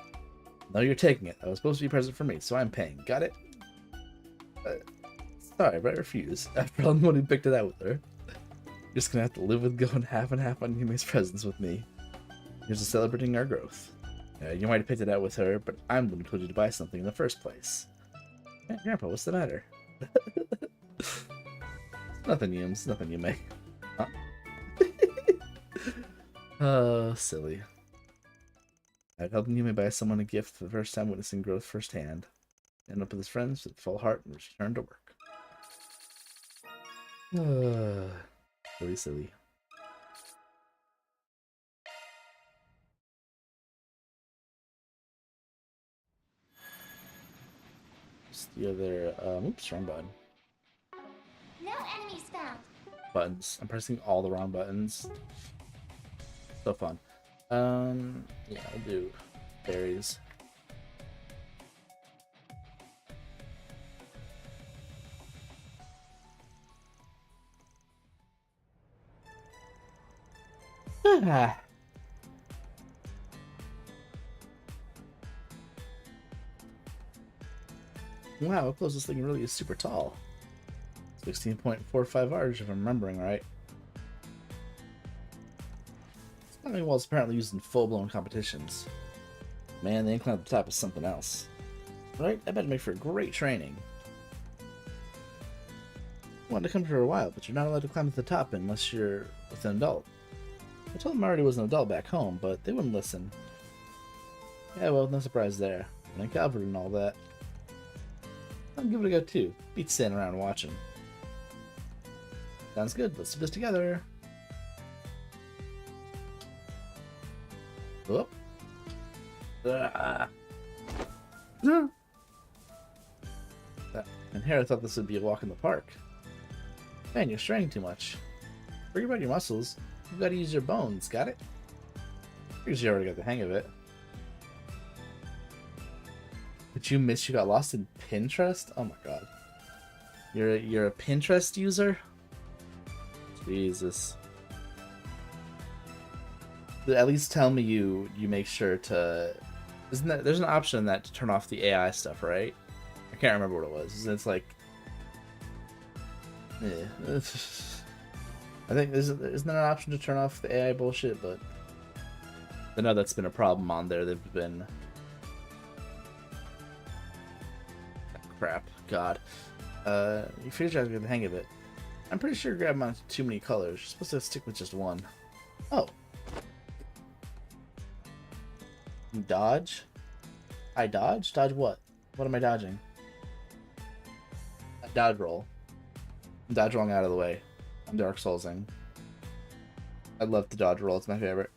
No, you're taking it. That was supposed to be a present for me, so I'm paying. Got it? Sorry, but I refuse. After all, I'm the one who picked it out with her. You're just gonna have to live with going half and half on Yume's presents with me. Here's to celebrating our growth. You might have picked it out with her, but I'm the one who told you to buy something in the first place. Hey, Grandpa, what's the matter? Nothing, Yumes. Nothing, Yume. Huh? Oh, silly. I've helped Yume buy someone a gift for the first time witnessing growth firsthand. End up with his friends with full heart and return to work. Really silly. Just the other, oops, wrong button. No enemies found. Buttons. I'm pressing all the wrong buttons. So fun. Yeah, I'll do berries. Ah. Wow, up close this thing really is super tall. 16.45 arch if I'm remembering right. Climbing walls apparently used in full-blown competitions. Man, the incline at the top is something else. Right? I bet it'd make for great training. I wanted to come for a while, but you're not allowed to climb to the top unless you're with an adult. I told them I already was an adult back home, but they wouldn't listen. Yeah, well, no surprise there. And then Calvert and all that. I'll give it a go too. Beats standing around watching. Sounds good. Let's do this together. Whoop. And here I thought this would be a walk in the park. Man, you're straining too much. Forget about your muscles. You've got to use your bones. Got it? Because you already got the hang of it. Did you miss you got lost in Pinterest? Oh my god. You're a Pinterest user? Jesus. At least tell me you make sure to... Isn't that... There's an option in that to turn off the AI stuff, right? I can't remember what it was. It's like... Yeah. I think isn't there an option to turn off the AI bullshit, but I know that's been a problem on there. They've been... Crap. God. You figure out to get the hang of it. I'm pretty sure grabbing onto too many colors. You're supposed to stick with just one. Oh. Dodge? I dodge? Dodge what? What am I dodging? A dodge roll. I'm dodge rolling out of the way. I'm Dark Soulsing. I love the dodge roll. It's my favorite.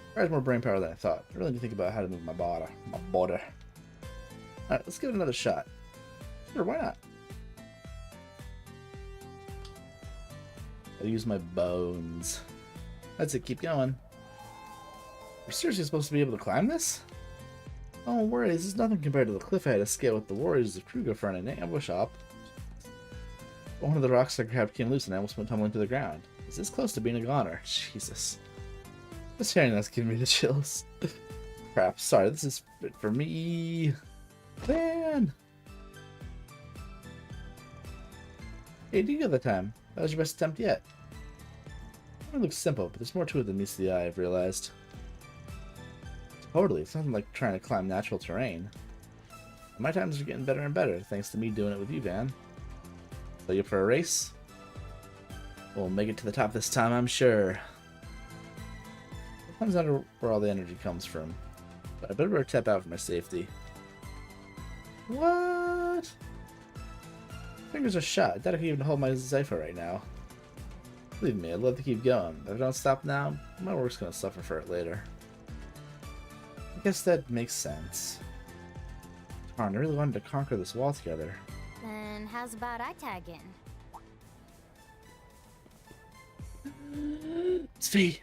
Requires more brain power than I thought. I really need to think about how to move my body. Alright, let's give it another shot. Sure, why not? I'll use my bones. That's it, keep going. We're seriously supposed to be able to climb this? Don't worry, this is nothing compared to the cliff I had to scale with the warriors of Kruger for an ambush op. One of the rocks I grabbed came loose and I almost went tumbling to the ground. Is this close to being a goner? Jesus. Just hearing that's giving me the chills. Crap, sorry, this is fit for me. Man! Hey, do you get the time? That was your best attempt yet. It looks simple, but there's more to it than meets the eye, I've realized. Totally, it's nothing like trying to climb natural terrain. My times are getting better and better, thanks to me doing it with you, Van. So you up for a race? We'll make it to the top this time, I'm sure. It comes down to where all the energy comes from. But I better tap out for my safety. What? Fingers are shot. I doubt I can even hold my Zypher right now. Believe me, I'd love to keep going, but if I don't stop now, my work's gonna suffer for it later. I guess that makes sense. Darn, I really wanted to conquer this wall together. Then how's about I tag in? It's V.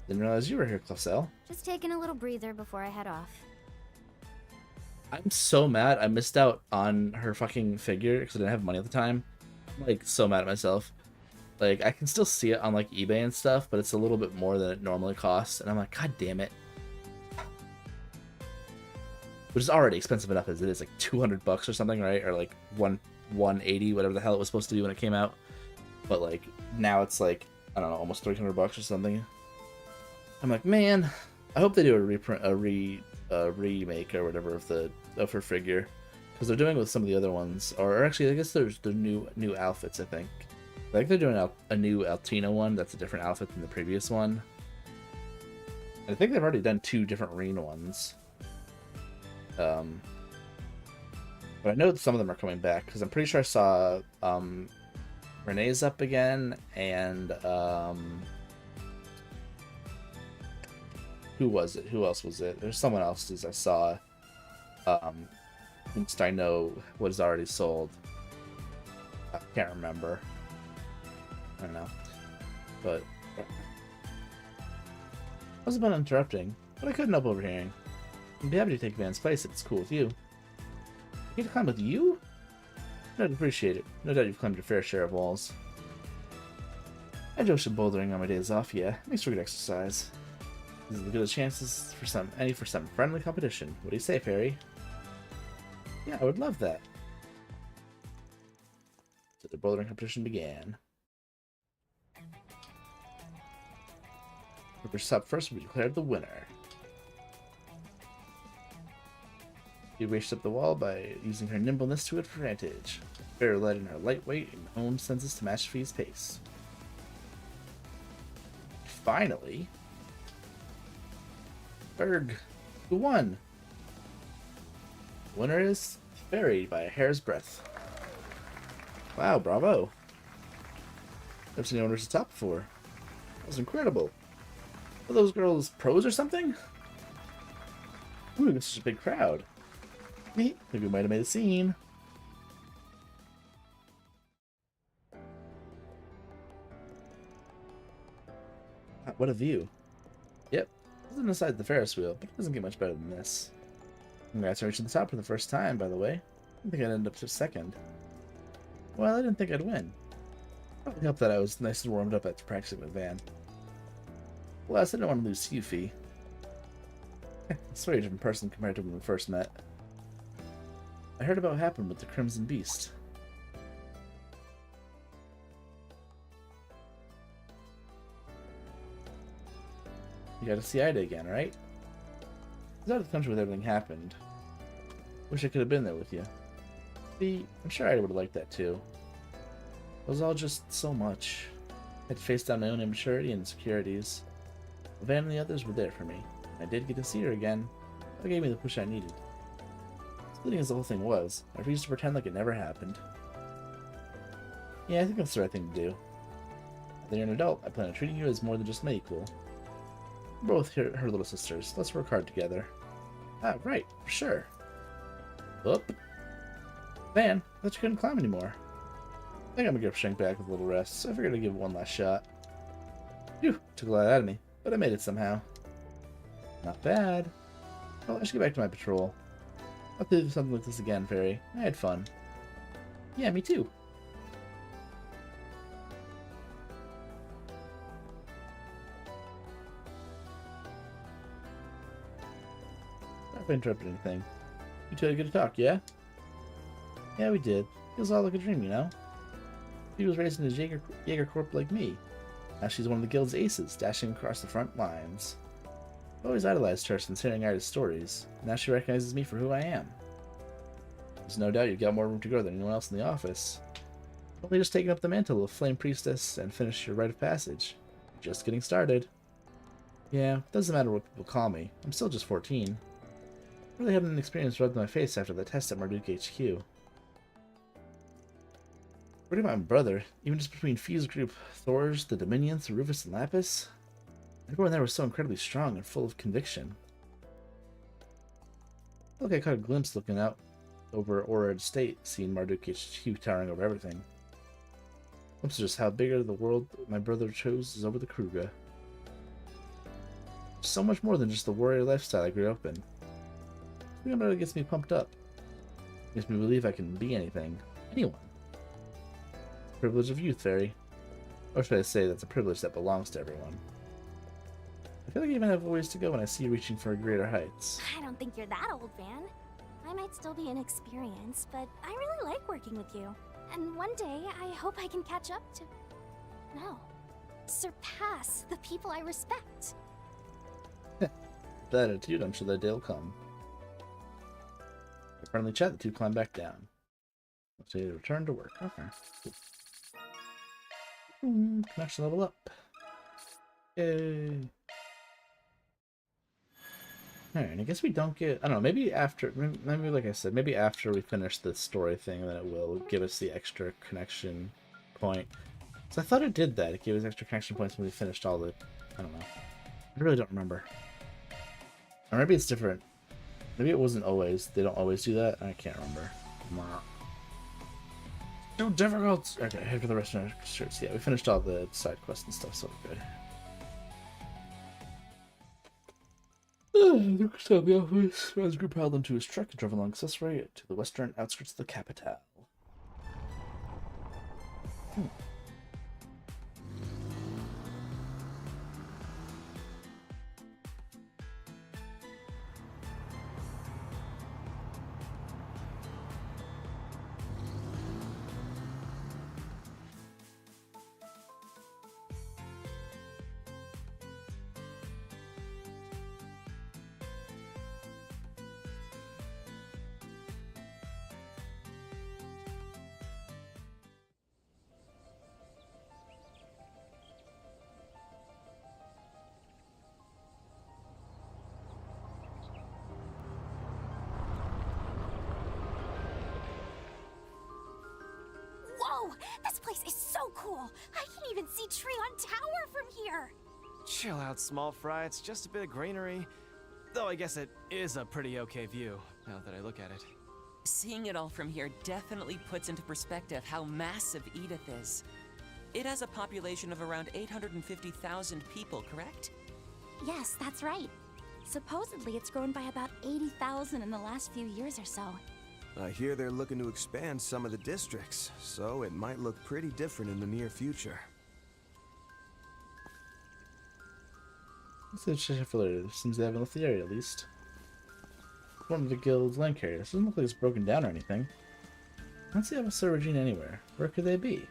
Didn't realize you were here, Closel. Just taking a little breather before I head off. I'm so mad I missed out on her fucking figure because I didn't have money at the time. I'm like so mad at myself. Like I can still see it on like eBay and stuff, but it's a little bit more than it normally costs, and I'm like, God damn it. Which is already expensive enough as it is, like $200 or something, right? Or like 180, whatever the hell it was supposed to be when it came out. But like now it's like, I don't know, almost $300 or something. I'm like, man, I hope they do a remake or whatever of her figure, because they're doing it with some of the other ones, or actually I guess there's the new outfits. I think they're doing a new Altina one that's a different outfit than the previous one. And I think they've already done 2 different Reen ones. But I know that some of them are coming back because I'm pretty sure I saw Renee's up again, and who was it? Who else was it? There's someone else as I saw. Since I know what is already sold. I can't remember. I don't know. But I was about interrupting, but I couldn't help overhearing. I'd be happy to take Van's place if it's cool with you. I get to climb with you? I'd appreciate it. No doubt you've climbed your fair share of walls. I enjoy some bouldering on my days off, yeah. Makes for good exercise. These are the good chances for some friendly competition. What do you say, Fairy? Yeah, I would love that. So the bouldering competition began. Whoever stopped first will be declared the winner. She raced up the wall by using her nimbleness to advantage. Fairy led in her lightweight and honed senses to match Fee's pace. Finally, Berg, who won? The winner is Fairy by a hair's breadth. Wow, bravo. Never seen anyone reach the top before. That was incredible. Are those girls pros or something? Ooh, this is a big crowd. Maybe we might have made a scene. What a view. Yep, this is inside the Ferris wheel, but it doesn't get much better than this. Congrats on reaching the top for the first time, by the way. I didn't think I'd end up to second. Well, I didn't think I'd win. Probably helped that I was nice and warmed up after practicing with Van. Plus, I didn't want to lose to you, Fee. It's a very different person compared to when we first met. I heard about what happened with the Crimson Beast. You got to see Ida again, right? I was out of the country when everything happened. Wish I could have been there with you. See, I'm sure Ida would have liked that too. It was all just so much. I had to face down my own immaturity and insecurities. Van and the others were there for me. I did get to see her again. That gave me the push I needed. Splitting as the whole thing was, I refused to pretend like it never happened. Yeah, I think that's the right thing to do. Now that you're an adult, I plan on treating you as more than just my equal. We're both her little sisters. Let's work hard together. Ah, right, for sure. Whoop. Van, I thought you couldn't climb anymore. I think I'm gonna give Shank back with a little rest, so I figured I'd give it one last shot. Phew, took a lot out of me, but I made it somehow. Not bad. Well, I should get back to my patrol. I'll do something like this again, Fairy. I had fun. Yeah, me too. Not if I interrupted anything. You two had a good talk, yeah? Yeah, we did. Feels all like a dream, you know? She was raised in a Jaeger Corp like me. Now she's one of the guild's aces, dashing across the front lines. I've always idolized her since hearing Ida's stories. Now she recognizes me for who I am. There's no doubt you've got more room to grow than anyone else in the office. You've only just taken up the mantle of Flame Priestess and finished your rite of passage. You're just getting started. Yeah, it doesn't matter what people call me. I'm still just 14. I really haven't an experience rubbed in my face after the test at Marduk HQ. What about my brother? Even just between Fee's group, Thor's, the Dominions, Rufus, and Lapis? Everyone there was so incredibly strong and full of conviction. I feel like I caught a glimpse looking out over Orad State, seeing Marduk HQ towering over everything. Oops, just how bigger the world my brother chose is over the Kruger. So much more than just the warrior lifestyle I grew up in. Something about it gets me pumped up. Makes me believe I can be anything. Anyone. Privilege of youth, Fairy. Or should I say that's a privilege that belongs to everyone. I feel like I even have a ways to go when I see you reaching for greater heights. I don't think you're that old, Van. I might still be inexperienced, but I really like working with you. And one day, I hope I can catch up to... No. Surpass the people I respect. That attitude, I'm sure that day will come. A friendly chat, the two climb back down. Let's say return to work. Okay. Connection level up. Yay. Alright, I guess we don't get... I don't know, maybe after... Maybe, like I said, maybe after we finish the story thing, then it will give us the extra connection point. So I thought it did that. It gave us extra connection points when we finished all the... I don't know. I really don't remember. Or maybe it's different. Maybe it wasn't always. They don't always do that. I can't remember. Too difficult! Okay, head for the rest of our shirts. Yeah, we finished all the side quests and stuff, so we're good. Next time the office, as group held into his truck and drove along Cesare to the western outskirts of the capital. Whoa! This place is so cool! I can even see Treon Tower from here! Chill out, small fry. It's just a bit of greenery. Though I guess it is a pretty okay view, now that I look at it. Seeing it all from here definitely puts into perspective how massive Edith is. It has a population of around 850,000 people, correct? Yes, that's right. Supposedly, it's grown by about 80,000 in the last few years or so. I hear they're looking to expand some of the districts, so it might look pretty different in the near future. Let's see the check for later. Seems they haven't left the area, at least. One of the guild's land carriers. Doesn't look like it's broken down or anything. I don't see Officer Regina anywhere. Where could they be?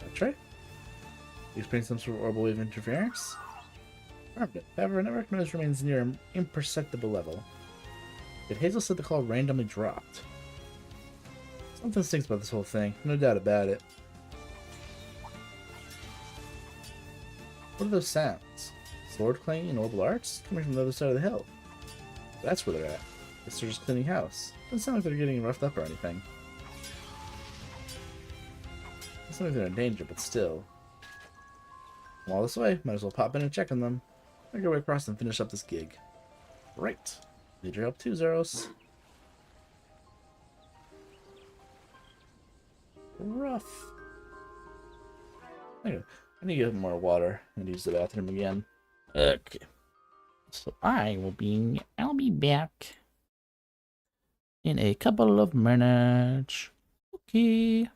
That's right. You experienced some sort of orbital wave interference? Confirmed it. However, network noise remains near an imperceptible level. Yet Hazel said the call randomly dropped. Something stinks about this whole thing, no doubt about it. What are those sounds? Sword clanging and orbital arts? Coming from the other side of the hill. That's where they're at. Guess they're just cleaning house. Doesn't sound like they're getting roughed up or anything. Doesn't sound like they're in danger, but still. I'm all this way, might as well pop in and check on them. Make our way across and finish up this gig. Right. Need your help too, Zeros. Rough. Anyway, I need to get more water and use the bathroom again. Okay. So I'll be back in a couple of minutes. Okay.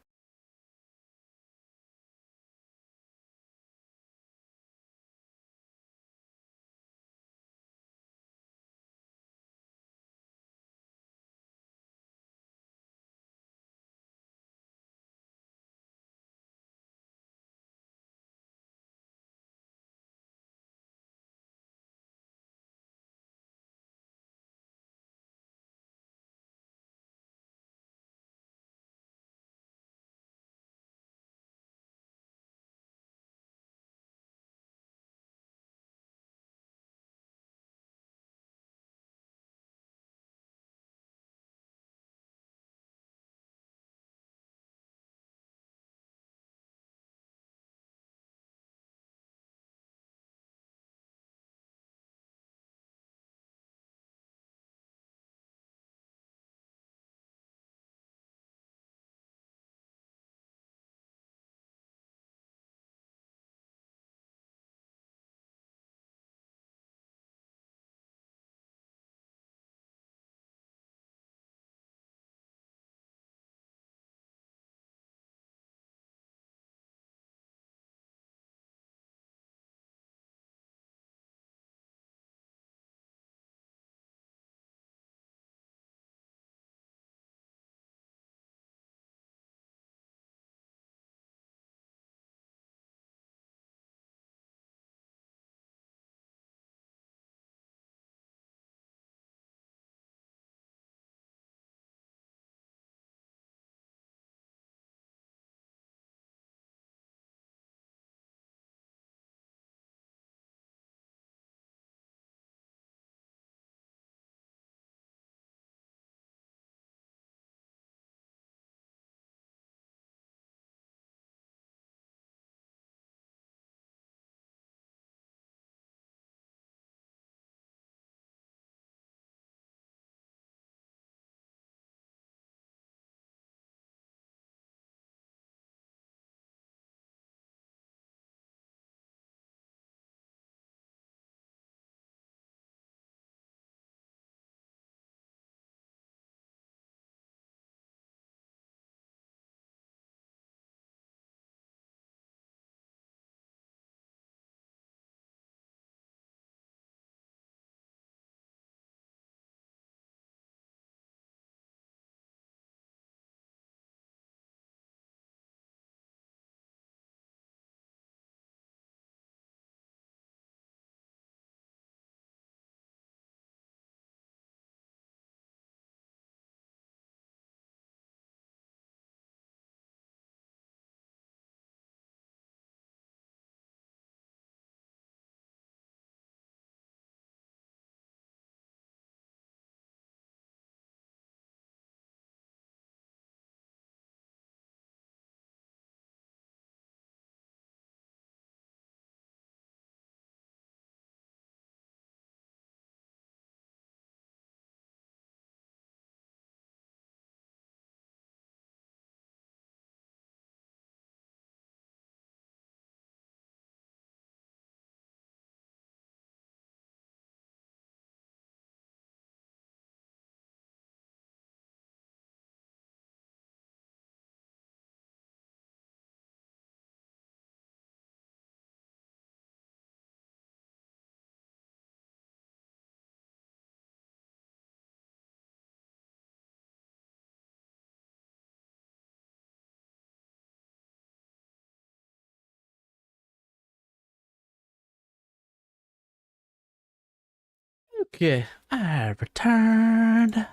Okay, I returned.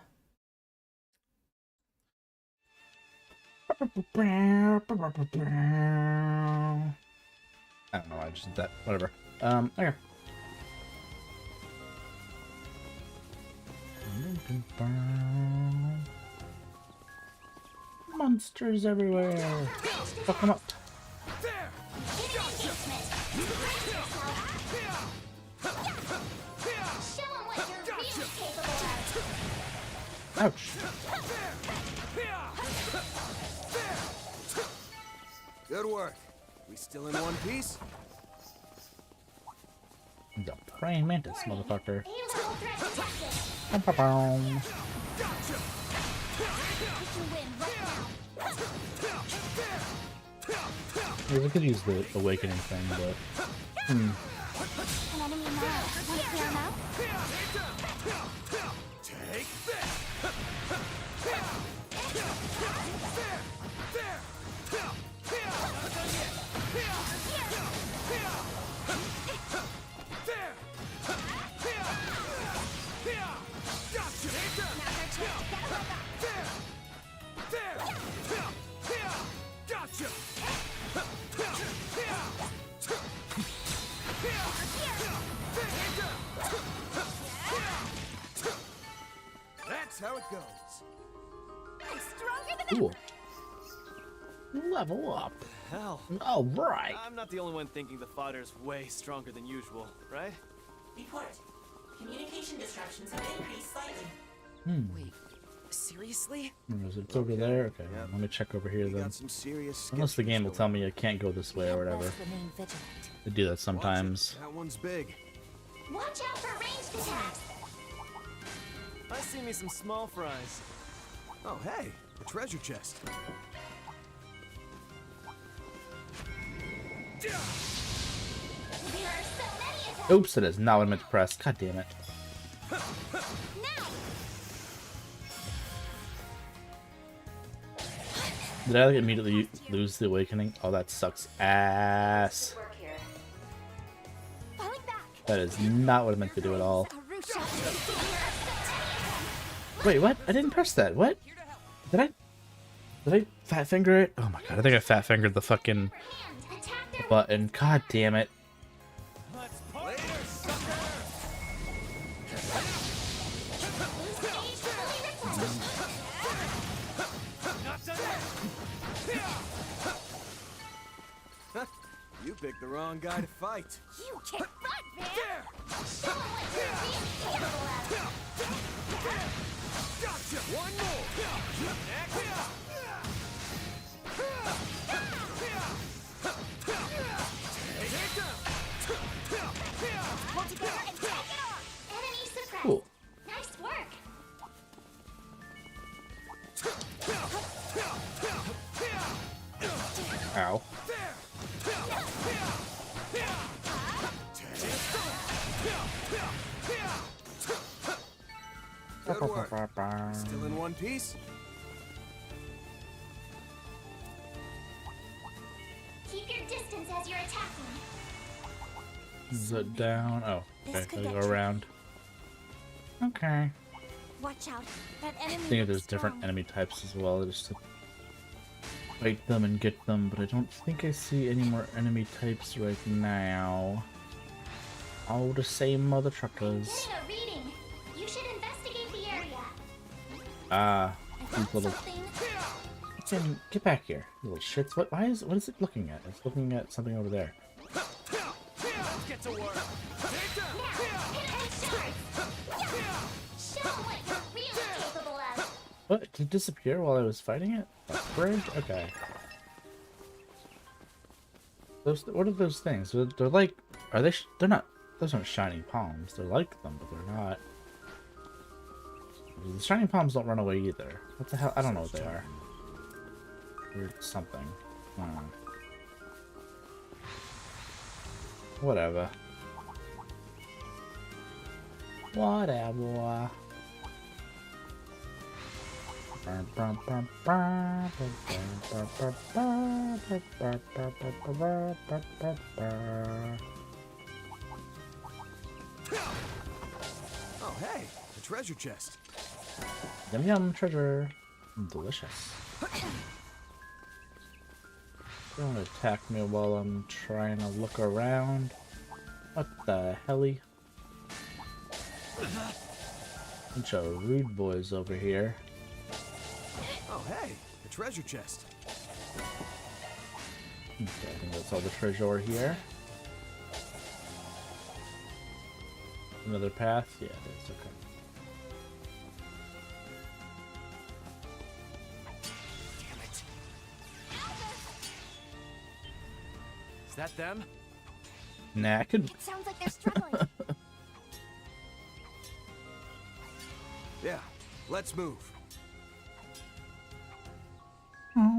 I don't know why I just did that. Whatever. Okay. Monsters everywhere. Fuck them up. Ouch. Good work. We still in one piece? The praying mantis, motherfucker. We could use the awakening thing, but Take this. That's how it goes. I'm stronger than cool. Level up. Hell. All right. I'm not the only one thinking the fodder's way stronger than usual, right? Report. Communication disruptions have increased slightly. Wait, seriously? It's over there? Okay, let me check over here then. Unless the game will tell me I can't go this way or whatever. They do that sometimes. That one's big. Watch out for ranged attacks. I see me some small fries. Oh, hey, a treasure chest. Oops, it is not what I meant to press. God damn it. Did I like immediately lose the awakening? Oh, that sucks ass. That is not what I meant to do at all. Wait, what? I didn't press that. What? Did I fat finger it? Oh my god, I think I fat fingered the fucking button. God damn it. You picked the wrong guy to fight. You kick butt, man! Show 'em what you're really capable of! Gotcha! One more! Hold together and take it off! Enemy suppressed! Cool. Nice work! Ow. Good work. Still in one piece? Keep your distance as you're attacking. Is it down? Oh, okay. Gotta go around. Okay. Watch out. That I enemy think there's different enemy types as well, just to fight them and get them, but I don't think I see any more enemy types right now. All the same mother truckers. Getting a reading. You should investigate the area. Ah, these little. Get back here, you little shits. What is it looking at? It's looking at something over there. Get to work. Show 'em what you're really capable of. What? Did it disappear while I was fighting it? A bridge? Okay. What are those things? They're like, are they? They're not. Those aren't shining palms. They're like them, but they're not. The shining palms don't run away either. What the hell? I don't know what they are. Weird something. I don't know. Whatever. Whatever. Oh, hey, a treasure chest. Yum yum, treasure. Delicious. Don't attack me while I'm trying to look around. What the helly? Bunch of rude boys over here. Oh, hey, a treasure chest. Okay, I think that's all the treasure here. Another path? Yeah, it is. Okay. Damn it. Is that them? Nah, I could. It sounds like they're struggling. Yeah, let's move.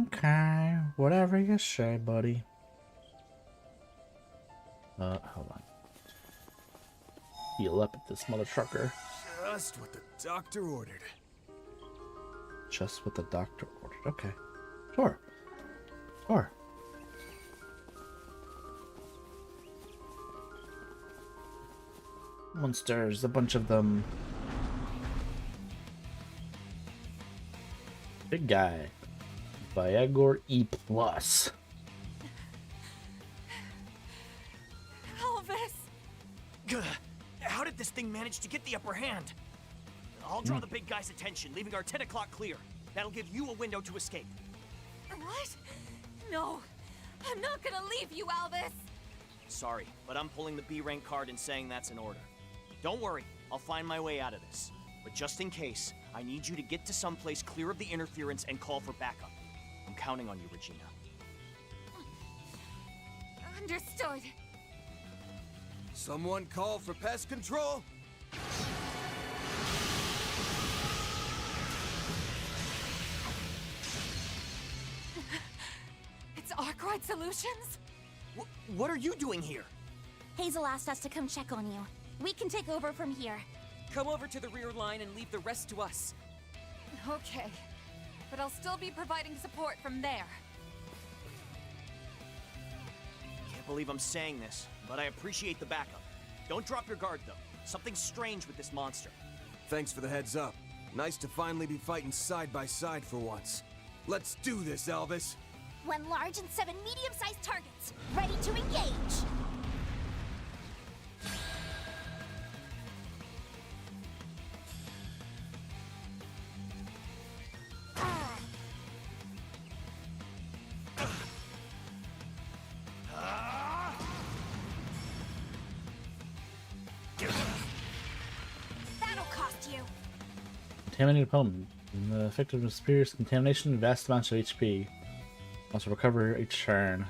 Okay, whatever you say, buddy. Hold on. Heal up at this mother trucker. Just what the doctor ordered. Just what the doctor ordered. Okay. Sure. Sure. Monsters, a bunch of them. Big guy. Viagor E+. Elvis! Gah. How did this thing manage to get the upper hand? I'll draw the big guy's attention, leaving our 10 o'clock clear. That'll give you a window to escape. What? No, I'm not gonna leave you, Elvis! Sorry, but I'm pulling the B rank card and saying that's an order. Don't worry, I'll find my way out of this. But just in case, I need you to get to someplace clear of the interference and call for backup. I'm counting on you, Regina. Understood. Someone call for pest control? It's Arkwright Solutions? What are you doing here? Hazel asked us to come check on you. We can take over from here. Come over to the rear line and leave the rest to us. Okay, but I'll still be providing support from there. Can't believe I'm saying this, but I appreciate the backup. Don't drop your guard, though. Something's strange with this monster. Thanks for the heads up. Nice to finally be fighting side by side for once. Let's do this, Elvis. 1 large and 7 medium-sized targets. Ready to engage. That'll cost you. Contaminated opponent. The effective superior contamination, vast amounts of HP. Also recover each turn.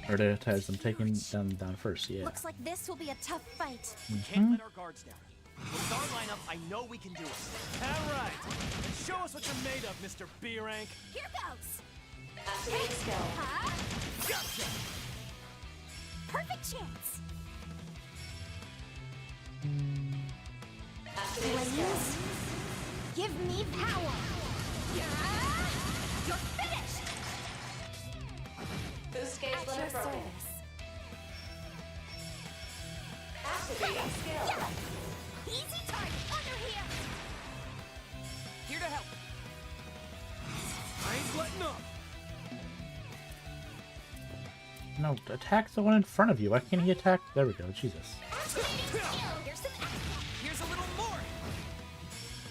Prioritize them, taking them down first, yeah. Looks like this will be a tough fight. Can't let our guards down. With our lineup, I know we can do it. All right. Show us what you're made of, Mr. B rank. Here goes. Activate skill. Huh? Gotcha. Perfect chance. Activate skill. Please, give me power. Yeah. You're finished. Boost gauge At your limit broken. service. Activating skill. Yeah. Easy target under here. Here to help. I ain't letting up. No, attack the one in front of you. Why can't he attack? There we go, Jesus. Activating skill. Here's some action. Here's a little more.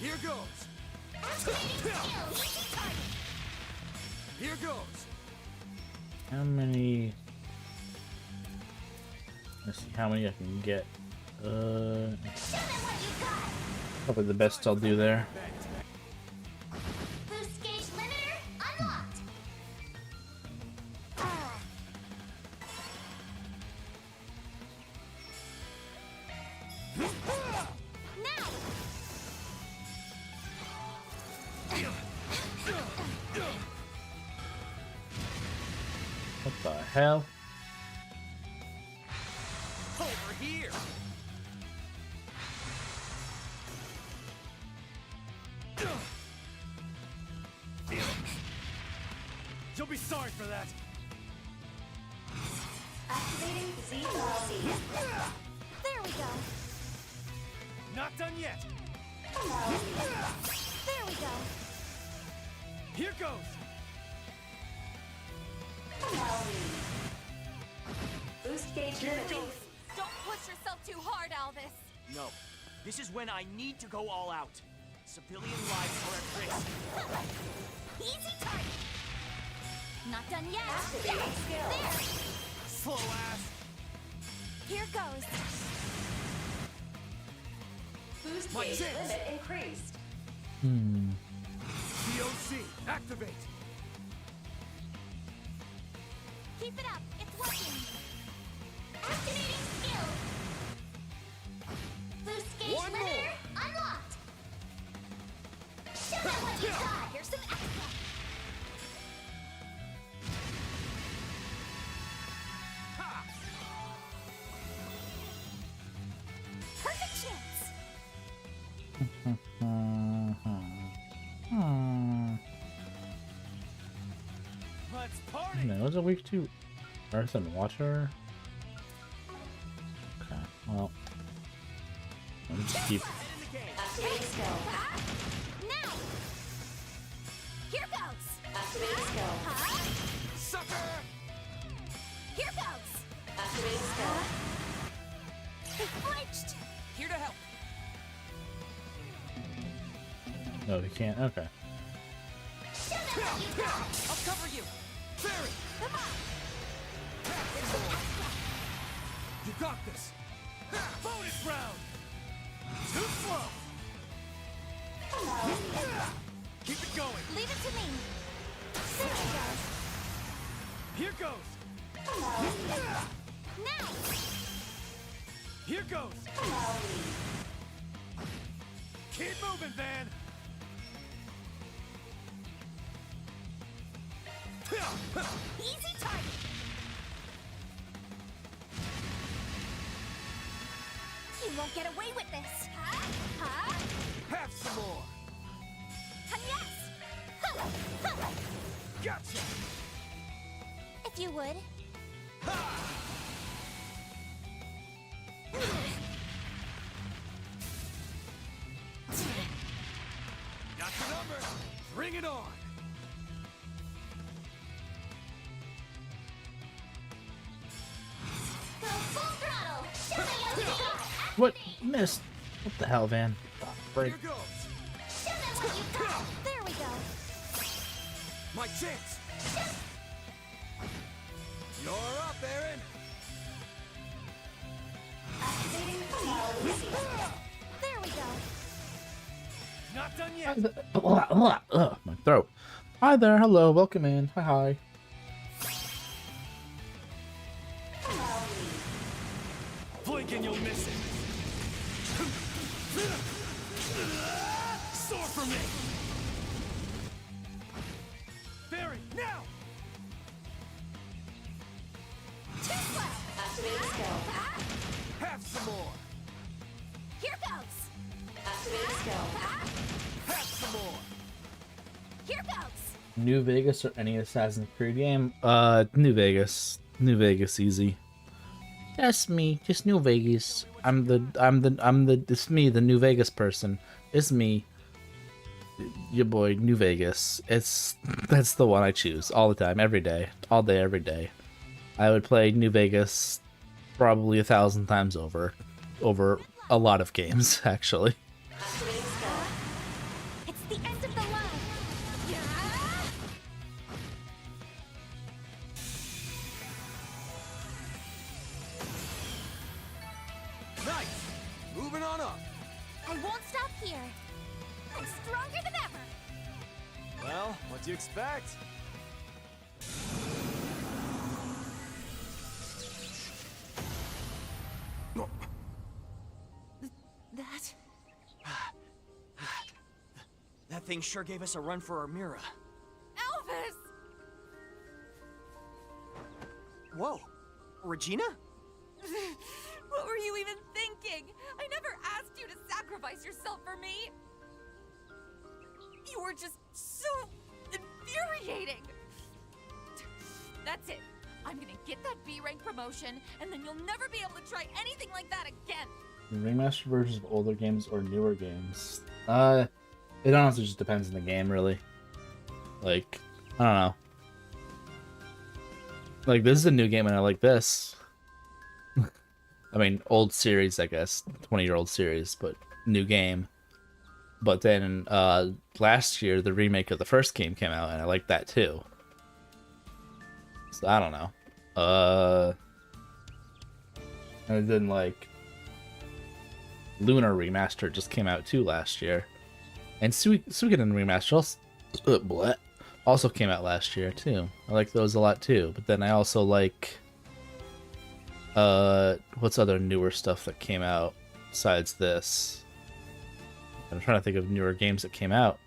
Here goes. Activating skill. Easy target. Here goes. How many? Let's see how many I can get. Show them what you got. Probably the best I'll do there. Boost gauge limiter unlocked. Now. What the hell? Over here. You'll be sorry for that. Activating Z-Velocity. There we go. done yet. There we go. Here goes. Boost gauge limited. Don't push yourself too hard, Alvis. No. This is when I need to go all out. Civilian lives are at risk. Easy target. Not done yet. Activating skill. There. Slow ass. Here goes. Boost My gauge chance. limit increased. DOC, activate. Keep it up. It's working. Activating skill. Boost gauge One limiter more. unlocked. Show them what you got. Here's some extra. Perfect chance. Let's party. No, was it week 2? Earth and water? Okay, well. Let me just keep. Activating skill. Now. Here goes. Activating skill. Sucker. Here goes. Activating skill. He flinched. Here to help. No, he can't. Okay. Show them what you got. I'll cover you. Barry. Come on. You got this. Bonus round. Too slow. Keep it going. Leave it to me. There he goes. Here goes. Now. Here goes. Keep moving, Van. Easy target. You won't get away with this. Huh? Have some more. Yes. Gotcha. If you would. Got the number. Bring it on. Go full throttle. Show me what you got. What? Missed. What the hell, Van? Oh, break. Here goes. Show them what you got. There we go. My chance. You're up, Aaron. Activating skill. There we go. Not done yet. Ugh, my throat. Hi there. Hello. Welcome in. Hi, hi. Blink and you'll miss it. Soar for me. Barry, now. Too slow. Activating skill. Have some more. Here goes. Activating skill. Have some more. Here goes. New Vegas or any Assassin's Creed game? New Vegas. New Vegas, easy. That's me, just New Vegas. It's me, the New Vegas person. It's me, your boy, New Vegas. That's the one I choose all the time, every day, all day, every day. I would play New Vegas probably 1,000 times over a lot of games, actually. Activating skill. It's the end of the line. Yeah. Nice. Moving on up. I won't stop here. I'm stronger than ever. Well, what do you expect? That... That thing sure gave us a run for our Mira. Elvis! Whoa. Regina? What were you even thinking? I never asked you to sacrifice yourself for me. You were just so infuriating. That's it. I'm gonna get that B rank promotion, and then you'll never be able to try anything like that again. Remastered versions of older games or newer games? It honestly just depends on the game, really. Like, I don't know. Like, this is a new game and I like this. I mean, old series, I guess. 20-year-old series, but new game. But then, last year, the remake of the first game came out, and I liked that too. So, I don't know. And then, like, Lunar Remastered just came out too last year. And Suikoden Remastered also came out last year too. I like those a lot too. But then I also like what's other newer stuff that came out besides this? I'm trying to think of newer games that came out.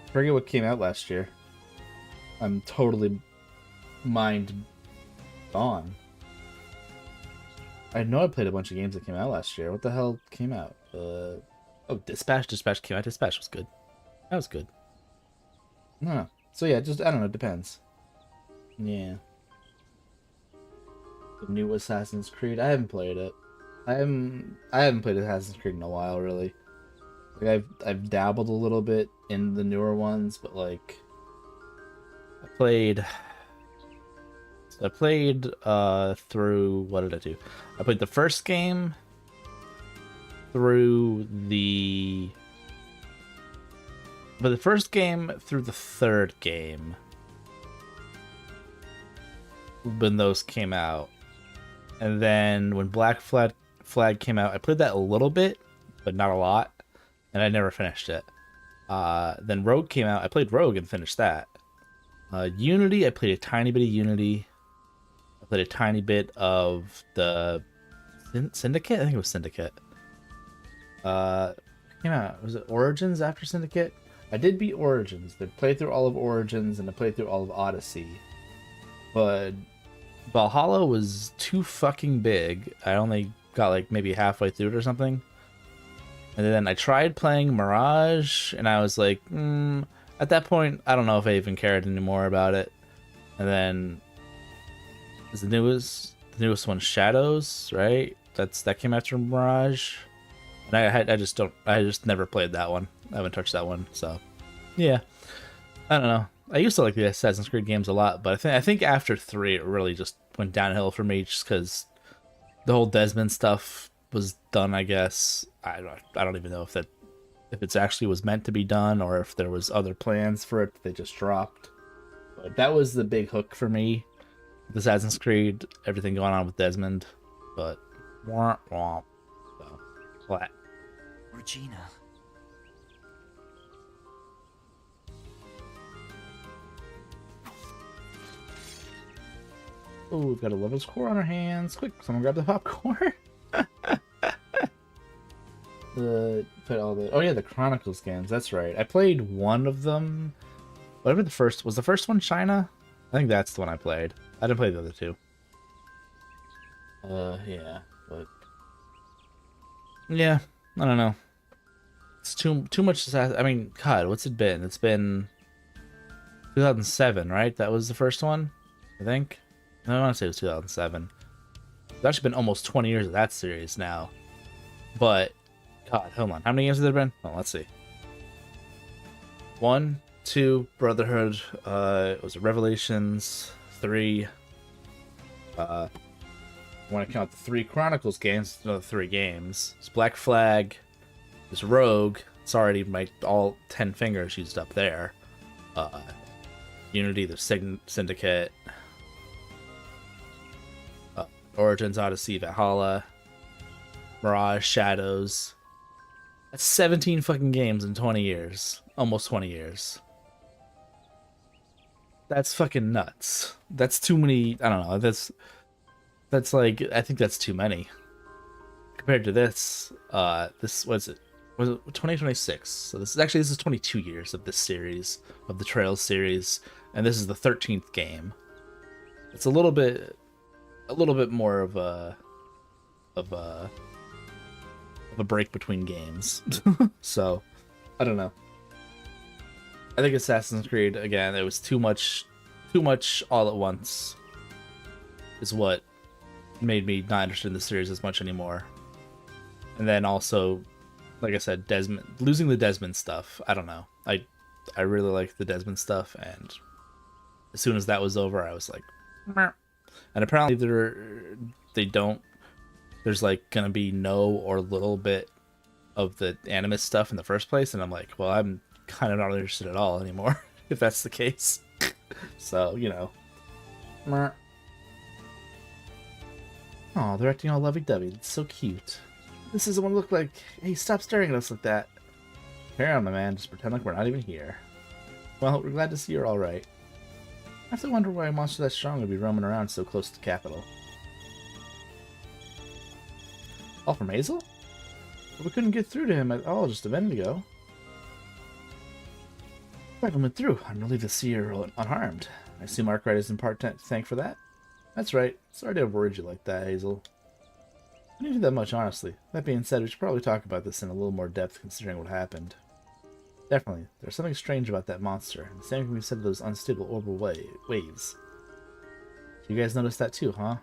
I forget what came out last year. I'm totally mind gone. I know I played a bunch of games that came out last year. What the hell came out? Oh, Dispatch. Dispatch came out. Dispatch was good. That was good. No. So yeah, just I don't know. It depends. Yeah. The new Assassin's Creed. I haven't played it. I haven't played Assassin's Creed in a while, really. Like I've dabbled a little bit in the newer ones, but like I played through, what did I do? I played the first game through the third game when those came out. And then when Black Flag came out, I played that a little bit, but not a lot, and I never finished it. Then Rogue came out. I played Rogue and finished that. Unity, I played a tiny bit of Unity. I played a tiny bit of the Syndicate? I think it was Syndicate. Came out. Was it Origins after Syndicate? I did beat Origins. I played through all of Origins and I played through all of Odyssey. But Valhalla was too fucking big. I only got like maybe halfway through it or something. And then I tried playing Mirage and I was like, at that point, I don't know if I even cared anymore about it. And then is the newest one Shadows, right? That came after Mirage. And I just never played that one. I haven't touched that one, so yeah. I don't know. I used to like the Assassin's Creed games a lot, but I think after 3 it really just went downhill for me, just because the whole Desmond stuff was done. I guess I don't even know if it's actually was meant to be done or if there was other plans for it that they just dropped. But that was the big hook for me, with Assassin's Creed, everything going on with Desmond. But womp womp. So flat. Regina. Oh, we've got a level score on our hands. Quick, someone grab the popcorn. Oh yeah, the Chronicles games. That's right. I played one of them. Whatever the first was. The first one China? I think that's the one I played. I didn't play the other two. Yeah, but yeah, I don't know. It's too much. I mean, God, what's it been? It's been 2007, right? That was the first one, I think. I want to say it was 2007. It's actually been almost 20 years of that series now. But, God, hold on. How many games have there been? Well, let's see. 1, 2, Brotherhood. It was Revelations. 3. When I count the 3 Chronicles games, it's another 3 games. It's Black Flag. There's Rogue. It's already all 10 fingers used up there. Unity. There's Syndicate. Origins, Odyssey, Valhalla, Mirage, Shadows. That's 17 fucking games in 20 years. Almost 20 years. That's fucking nuts. That's too many. I don't know. That's like, I think that's too many. Compared to this, this was it 2026. So this is 22 years of this series, of the Trails series, and this is the 13th game. It's a little bit more of a break between games. So I don't know. I think Assassin's Creed, again, it was too much all at once is what made me not interested in the series as much anymore. And then also, like I said, Desmond losing the Desmond stuff. I don't know. I really like the Desmond stuff, and as soon as that was over, I was like, meh. And apparently there's like gonna be no or little bit of the animus stuff in the first place, and I'm like, well, I'm kind of not interested at all anymore if that's the case. So, you know. Meh. Oh, they're acting all lovey-dovey. It's so cute. This isn't what it looked like. Hey, stop staring at us like that. Carry on, my man. Just pretend like we're not even here. Well, we're glad to see you're alright. I have to wonder why a monster that strong would be roaming around so close to the capital. All from Hazel? We couldn't get through to him at all just a minute ago. Dragon went through. I'm relieved to see you're unharmed. I assume Arkwright is in part to thank for that? That's right. Sorry to have worried you like that, Hazel. I didn't do that much, honestly. That being said, we should probably talk about this in a little more depth considering what happened. Definitely. There's something strange about that monster, and the same can be said of those unstable orbital waves. You guys noticed that too, huh?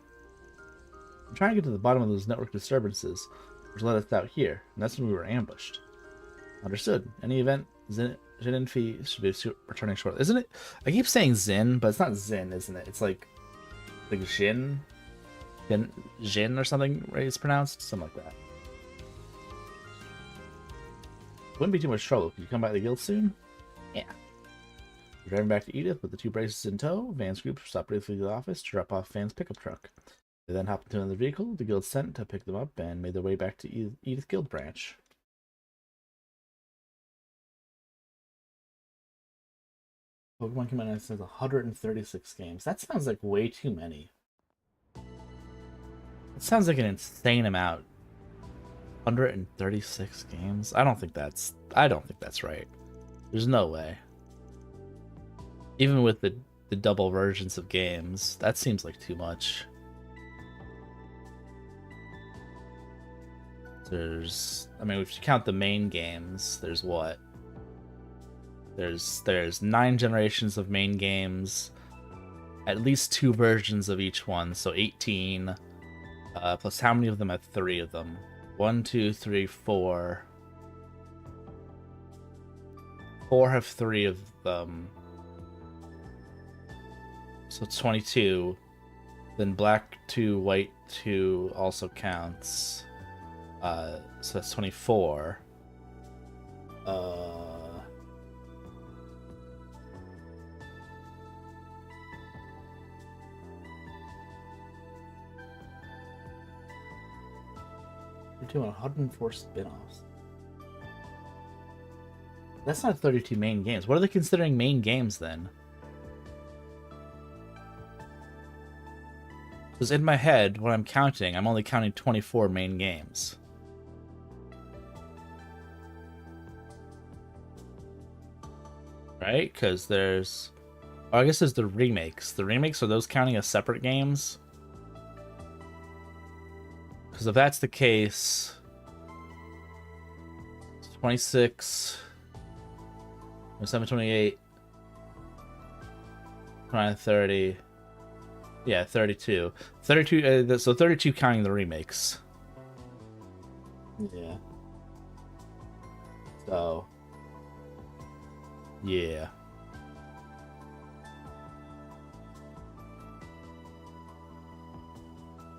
I'm trying to get to the bottom of those network disturbances, which led us out here, and that's when we were ambushed. Understood. Any event, Zinenfi should be returning shortly. Isn't it? I keep saying Zin, but it's not Zin, isn't it? It's like Jin? Jin or something, right? It's pronounced? Something like that. Wouldn't be too much trouble. Could you come by the guild soon? Yeah. We're driving back to Edith with the 2 braces in tow. Van's group stopped briefly at the office to drop off Van's pickup truck. They then hopped into another vehicle the guild sent to pick them up and made their way back to Edith Guild branch. Pokemon came out and it says 136 games. That sounds like way too many. It sounds like an insane amount. 136 games? I don't think that's right. There's no way. Even with the double versions of games, that seems like too much. I mean, if you count the main games, there's what? There's 9 generations of main games, at least 2 versions of each one, so 18. Plus how many of them have 3 of them? 1, 2, 3, 4. 4 have 3 of them. So 22. Then black 2, white 2 also counts. So that's 24. We're doing 104 spin-offs. That's not 32 main games. What are they considering main games then? Because in my head, when I'm counting, I'm only counting 24 main games. Right? Because there's... Oh, I guess there's the remakes. The remakes, are those counting as separate games? Because if that's the case... 26... 27, 28... 29, 30... Yeah, 32. 32, so 32 counting the remakes. Yeah. So... Yeah.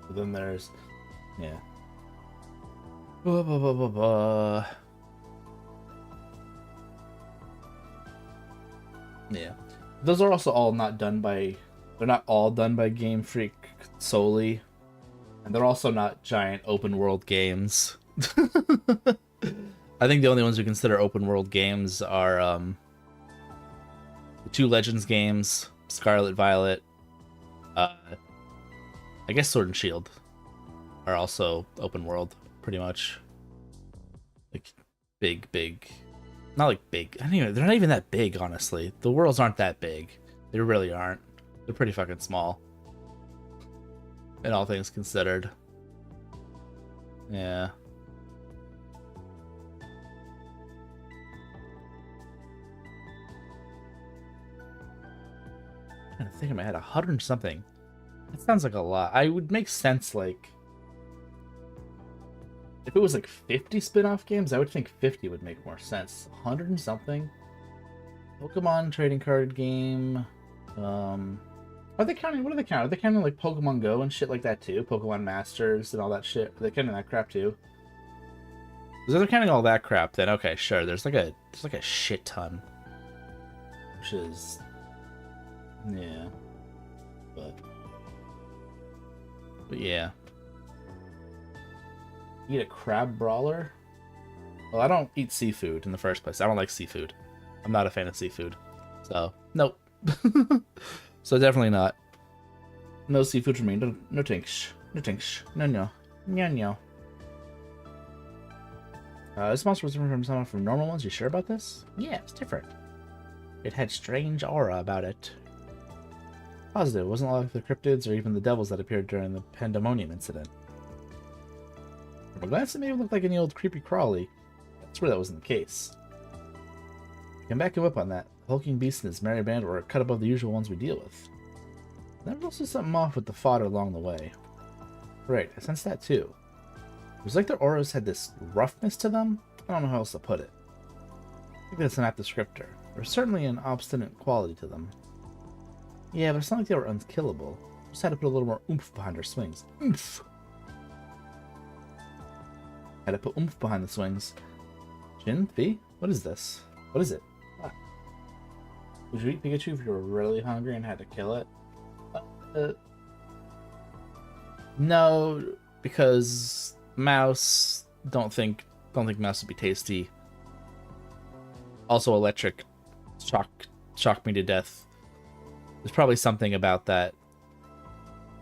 But then there's... Yeah. Blah, blah, blah, blah, blah. Yeah. Those are also all not done by... They're not all done by Game Freak solely. And they're also not giant open world games. I think the only ones we consider open world games are the 2 Legends games, Scarlet Violet, I guess Sword and Shield are also open world, pretty much. Like big. Not like big. Anyway, they're not even that big, honestly. The worlds aren't that big. They really aren't. They're pretty fucking small. In all things considered. Yeah. I think I had 100 and something. That sounds like a lot. I would make sense, like, if it was like 50 spin-off games, I would think 50 would make more sense. 100 and something. Pokemon trading card game. Are they counting? What are they counting? Are they counting like Pokemon Go and shit like that too? Pokemon Masters and all that shit. Are they counting that crap too? Because if they're counting all that crap, then okay, sure. There's like a shit ton. Which is, yeah. But yeah. Eat a crab brawler? Well, I don't eat seafood in the first place. I don't like seafood. I'm not a fan of seafood. So, nope. So definitely not. No seafood for me. No tinks. No tinks. No, no. No, no. This monster was different from some from normal ones. You sure about this? Yeah, it's different. It had strange aura about it. Positive. It wasn't like the cryptids or even the devils that appeared during the Pandemonium incident. From a glance, it may have looked like any old creepy crawly. I swear that wasn't the case. I can back you up on that. The hulking beast and his merry band were a cut above the usual ones we deal with. There was also something off with the fodder along the way. Right, I sensed that too. It was like their auras had this roughness to them. I don't know how else to put it. I think that's an apt descriptor. There was certainly an obstinate quality to them. Yeah, but it's not like they were unkillable. Just had to put a little more oomph behind their swings. Oomph! Had to put oomph behind the swings. Jin? V? What is this? What is it? Ah. Would you eat Pikachu if you were really hungry and had to kill it? No, because mouse. Don't think mouse would be tasty. Also, electric shock me to death. There's probably something about that.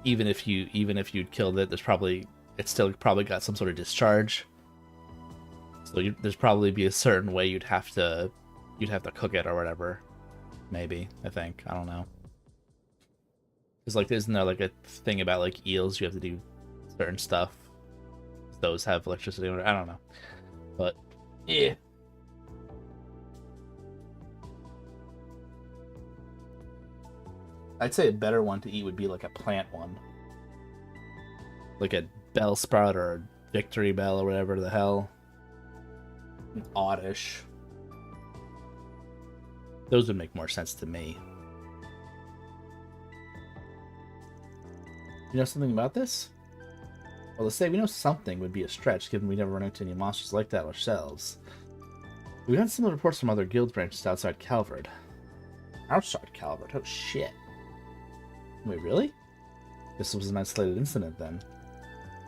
Even if you'd killed it, it's still probably got some sort of discharge. So there's probably be a certain way you'd have to cook it or whatever. Maybe, I think. I don't know. Because, like, isn't there, like, a thing about, like, eels? You have to do certain stuff. Those have electricity. I don't know. But, yeah. I'd say a better one to eat would be, like, a plant one. Like a Bellsprout or a Victory Bell or whatever the hell. Oddish. Those would make more sense to me. You know something about this? Well, to say we know something would be a stretch, given we never run into any monsters like that ourselves. We got similar reports from other guild branches outside Calvard. Outside Calvard? Oh shit. Wait, really? This was an isolated incident then.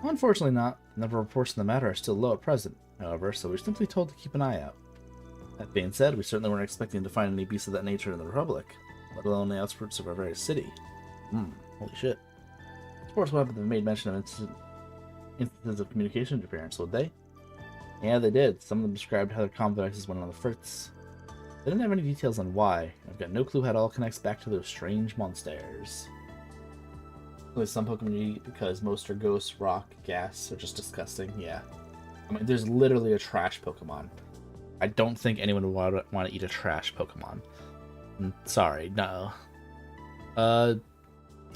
Well, unfortunately not. The number of reports on the matter are still low at present, however, so we're simply told to keep an eye out. That being said, we certainly weren't expecting to find any beasts of that nature in the Republic, let alone the outskirts of our very city. Holy shit. Sports would have made mention of instances of communication interference, would they? Yeah, they did. Some of them described how their comm devices went on the fritz. They didn't have any details on why. I've got no clue how it all connects back to those strange monsters. Only some Pokemon you eat because most are ghosts, rock, gas, or just disgusting. Yeah. I mean, there's literally a trash Pokemon. I don't think anyone would want to eat a trash Pokemon. Sorry, no. I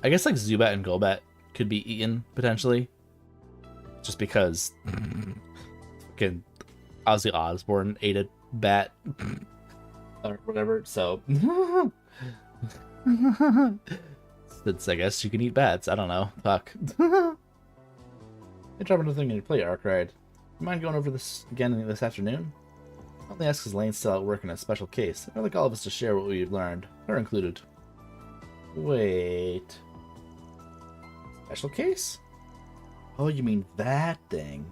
guess like Zubat and Golbat could be eaten, potentially. Just because fucking Ozzy Osbourne ate a bat or whatever, so I guess you can eat bats. I don't know. Fuck. Hey, drop another thing in your play, Arkride. You mind going over this again this afternoon? I only ask because Lane's still out working a special case. I'd like all of us to share what we've learned, her included. Wait. Special case? Oh, you mean that thing?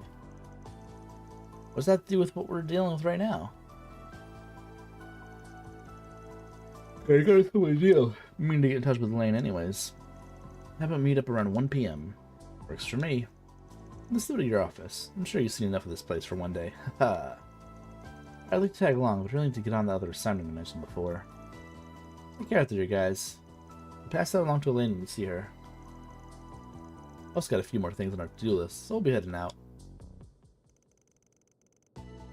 What does that have to do with what we're dealing with right now? Okay, I gotta tell my deal. I mean to get in touch with Lane anyways. How about meet up around 1 p.m.? Works for me. Let's go to your office. I'm sure you've seen enough of this place for one day. Haha. I'd like to tag along, but really need to get on the other assignment I mentioned before. Take care out there, guys. Pass that along to Elaine when you see her. Also got a few more things on our to-do list, so we'll be heading out.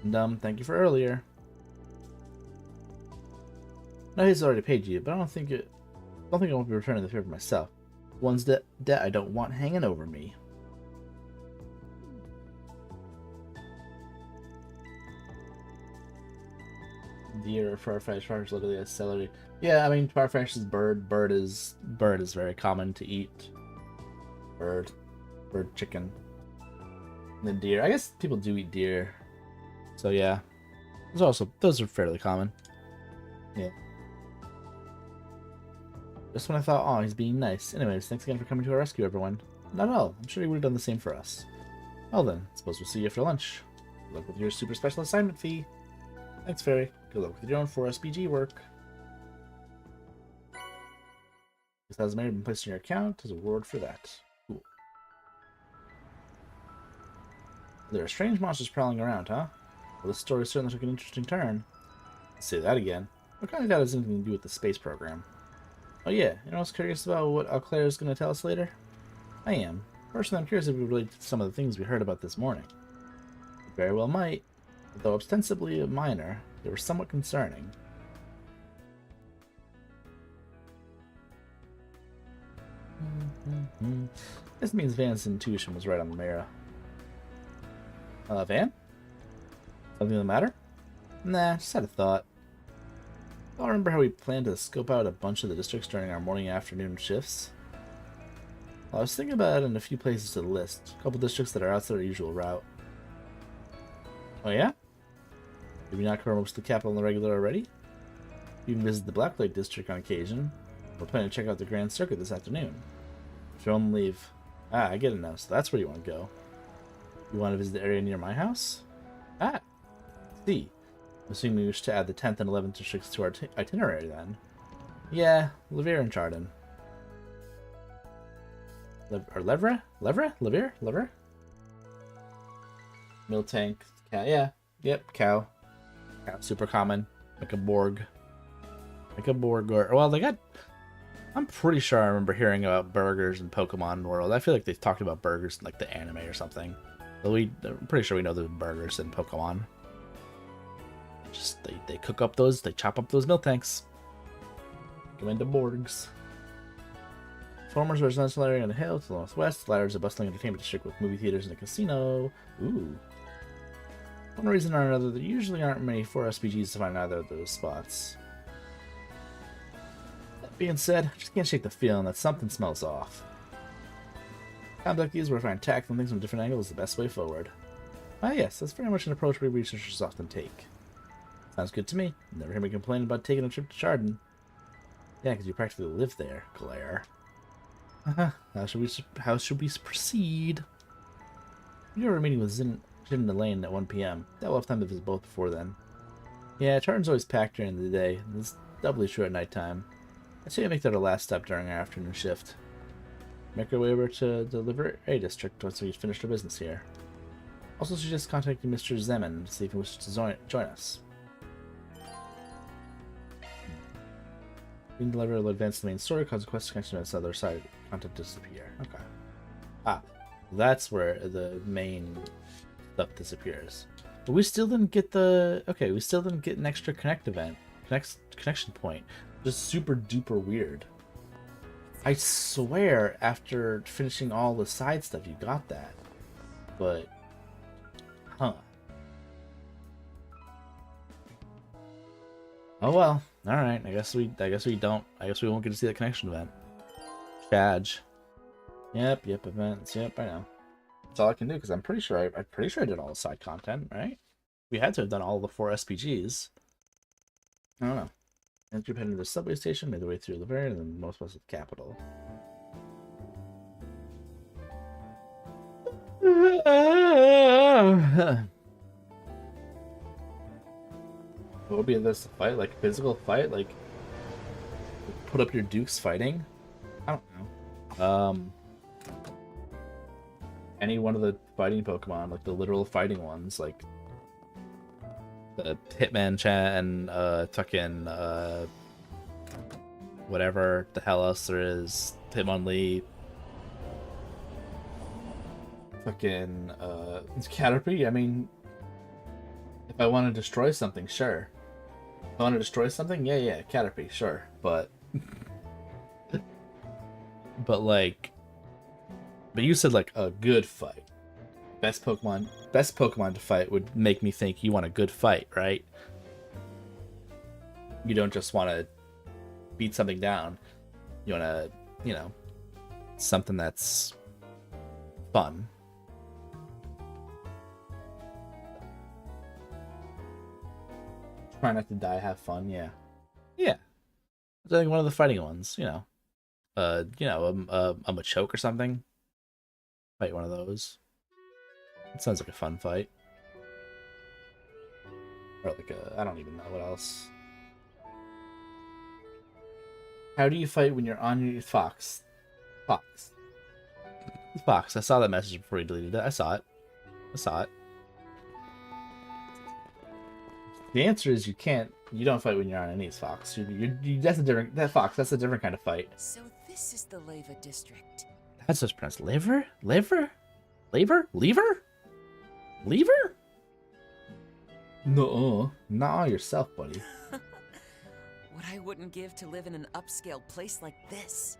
And thank you for earlier. No, he's already paid you, but I don't think I won't be returning the favor myself. Ones that I don't want hanging over me. Deer, farfetch, literally a celery. Yeah, I mean farfetch is bird. Bird is very common to eat. Bird chicken. And then deer. I guess people do eat deer. So yeah. Those are fairly common. Yeah. Just when I thought, oh, he's being nice. Anyways, thanks again for coming to our rescue, everyone. Not at all. I'm sure he would have done the same for us. Well then, suppose we'll see you after lunch. Good luck with your super special assignment fee. Thanks, Fairy. Good luck with your own 4SBG work. This has been placed in your account as a reward for that. Cool. There are strange monsters prowling around, huh? Well, this story certainly took an interesting turn. Let's say that again. What kind of doubt has anything to do with the space program? Oh yeah, you know what's curious about what Claire is going to tell us later? I am. Personally, I'm curious if we relate to some of the things we heard about this morning. We very well might. Though ostensibly minor, they were somewhat concerning. This means Van's intuition was right on the mirror. Van? Something the matter? Nah, just had a thought. I remember how we planned to scope out a bunch of the districts during our morning and afternoon shifts. Well, I was thinking about adding a few places to the list. A couple districts that are outside our usual route. Oh yeah? Did we not cover most of the capital on the regular already? We even visit the Blacklight district on occasion. We're planning to check out the Grand Circuit this afternoon. If you want to leave... Ah, I get it now, so that's where you want to go. You want to visit the area near my house? Ah, see. I'm assuming we wish to add the 10th and 11th districts to our itinerary then. Yeah, Levere and Chardon. Levre? Mill tank. Cow. Yeah. Yep, cow. Cow. Super common. Like a Borg. Or... Well, they got... I'm pretty sure I remember hearing about burgers in Pokemon World. I feel like they've talked about burgers in like the anime or something. But I'm pretty sure we know there's burgers in Pokemon. Just they cook up those, they chop up those milk tanks. Go into Borgs. Former's residential area on the hill to the northwest. The latter is a bustling entertainment district with movie theaters and a casino. Ooh. For one reason or another, there usually aren't many 4SPGs to find either of those spots. That being said, I just can't shake the feeling that something smells off. Times like these where I find tackling things from different angles is the best way forward. Ah yes, that's very much an approach we researchers often take. Sounds good to me. Never hear me complain about taking a trip to Chardon. Yeah, because you practically live there, Claire. How should we proceed? We have a meeting with Jin and Elaine at 1 p.m. That will have time to visit both before then. Yeah, Chardon's always packed during the day, and it's doubly true at nighttime. I'd say we make that our last stop during our afternoon shift. Make our way over to the Livery District once we've finished our business here. Also suggest contacting Mr. Zeman to see if he wishes to join us. Being delivered will advance the main story, cause a quest connection to the other side content disappear. Okay. Ah, that's where the main stuff disappears. But we still didn't get the... Okay, we still didn't get an extra connect event. Connection point. Just super duper weird. I swear after finishing all the side stuff you got that. But... Huh. Oh well. Alright, I guess we won't get to see the connection event. Chadge. Yep, events, yep, I know. That's all I can do, because I'm pretty sure I did all the side content, right? We had to have done all the 4 SPGs. I don't know. And you're heading to the subway station, made the way through Laverne, and then most of the capital. What would be this fight? Like a physical fight? Like put up your dukes fighting? I don't know. Any one of the fighting Pokemon, like the literal fighting ones, like the Hitmonchan, fucking whatever the hell else there is, Hitmonlee, fucking Caterpie. I mean, if I want to destroy something, sure. If I want to destroy something, yeah, Caterpie, sure. But but like, but you said like a good fight. Best Pokemon to fight would make me think you want a good fight, right? You don't just want to beat something down. You want to, you know, something that's fun. Try not to die, have fun, yeah. Yeah. It's like one of the fighting ones, you know. A Machoke or something. Fight one of those. It sounds like a fun fight. Or like a, I don't even know what else. How do you fight when you're on your Fox? Fox. Fox. I saw that message before you deleted it. I saw it. The answer is you can't. You don't fight when you're on Anise, Fox. That's a different. That's a different kind of fight. So this is the Leva district. That's what's pronounced. Lever. No, not yourself, buddy. What I wouldn't give to live in an upscale place like this.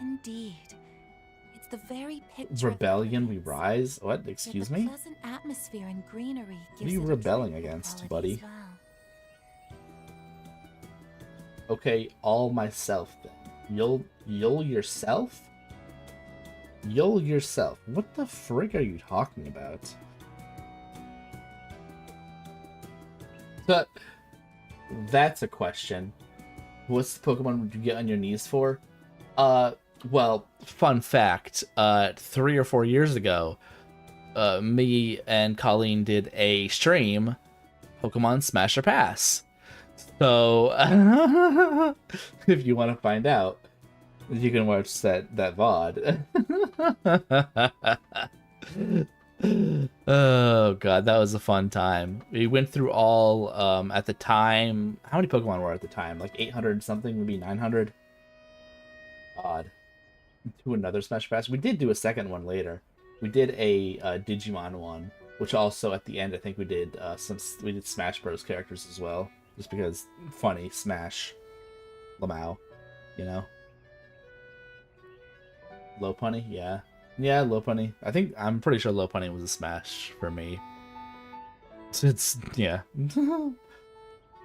Indeed. It's the very picture Rebellion we rise? What? Excuse the me? pleasant atmosphere and greenery What are gives you it a rebelling tranquil against, quality buddy? as well. Okay, all myself then. You'll yourself? You'll yourself. What the frick are you talking about? That's a question. What's the Pokemon would you get on your knees for? Well, fun fact. 3 or 4 years ago, me and Colleen did a stream, Pokemon Smash or Pass. So, if you want to find out, you can watch that VOD. Oh god, that was a fun time. We went through all at the time. How many Pokemon were at the time? Like 800 something, maybe 900. Odd. To another Smash Pass. We did do a second one later. We did a Digimon one, which also at the end I think we did we did Smash Bros characters as well, just because funny Smash, Lamau, you know. Lopunny, yeah. Yeah, Lopunny. I'm pretty sure Lopunny was a Smash for me. It's yeah. I'm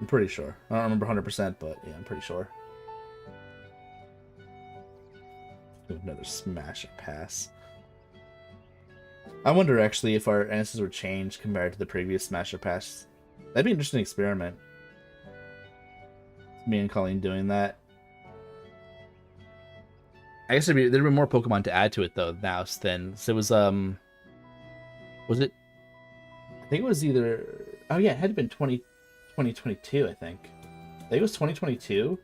pretty sure. I don't remember 100%, but yeah, I'm pretty sure. Another Smash Pass. I wonder actually if our answers were changed compared to the previous Smasher Pass. That'd be an interesting experiment. Me and Colleen doing that. I guess there'd be more Pokemon to add to it though now than so it was it? I think it was either oh yeah, it had been 2022, I think. I think it was 2022.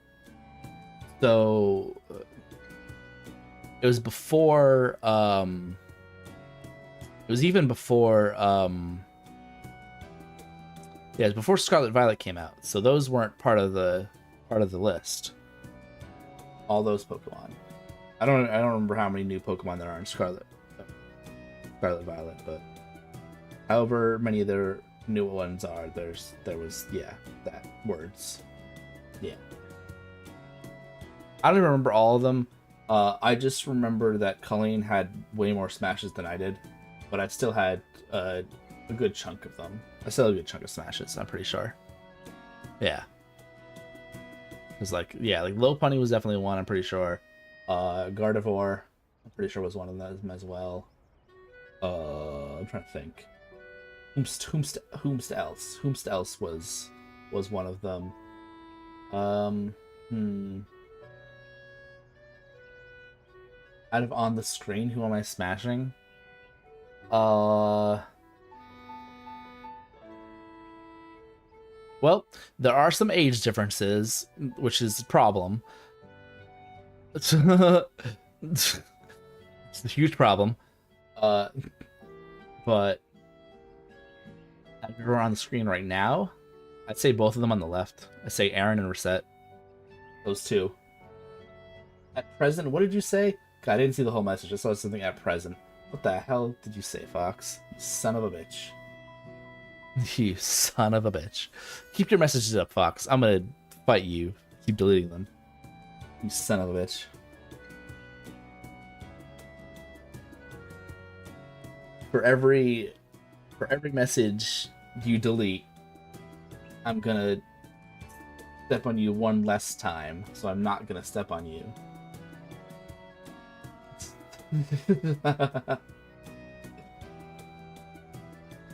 So it was before it was even before yeah, it was before Scarlet Violet came out. So those weren't part of the list. All those Pokemon. I don't remember how many new Pokemon there are in Scarlet Violet, but however many of their new ones are, there was yeah, that words. Yeah. I don't even remember all of them. I just remember that Colleen had way more Smashes than I did, but I still had a good chunk of them. I still had a good chunk of Smashes, I'm pretty sure. Yeah. It's like, yeah, like Lopunny was definitely one, I'm pretty sure. Gardevoir, I'm pretty sure was one of them as well. I'm trying to think. Whomst else was one of them. Out of on the screen, who am I smashing? Well, there are some age differences, which is a problem. It's a huge problem. But if you're on the screen right now, I'd say both of them on the left. I'd say Aaron and Reset. Those two. At present, what did you say? God, I didn't see the whole message. I saw something at present. What the hell did you say, Fox? You son of a bitch. You son of a bitch. Keep your messages up, Fox. I'm gonna fight you. Keep deleting them. You son of a bitch. for every message you delete, I'm gonna step on you one less time, so I'm not gonna step on you.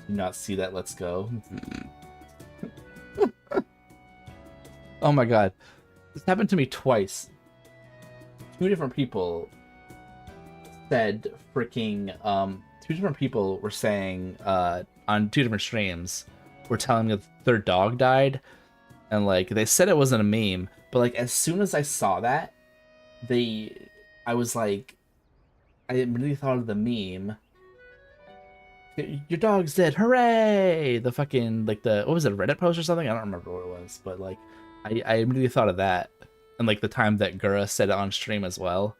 Do not see that? Let's go. Oh my god. This happened to me twice. Two different people said freaking two different people were saying on two different streams were telling me that their dog died, and like they said it wasn't a meme, but like as soon as I saw that, I was like, I immediately thought of the meme. Your dog's dead, hooray! The fucking like the what was it, a Reddit post or something? I don't remember what it was, but like I immediately thought of that, and like the time that Gura said it on stream as well,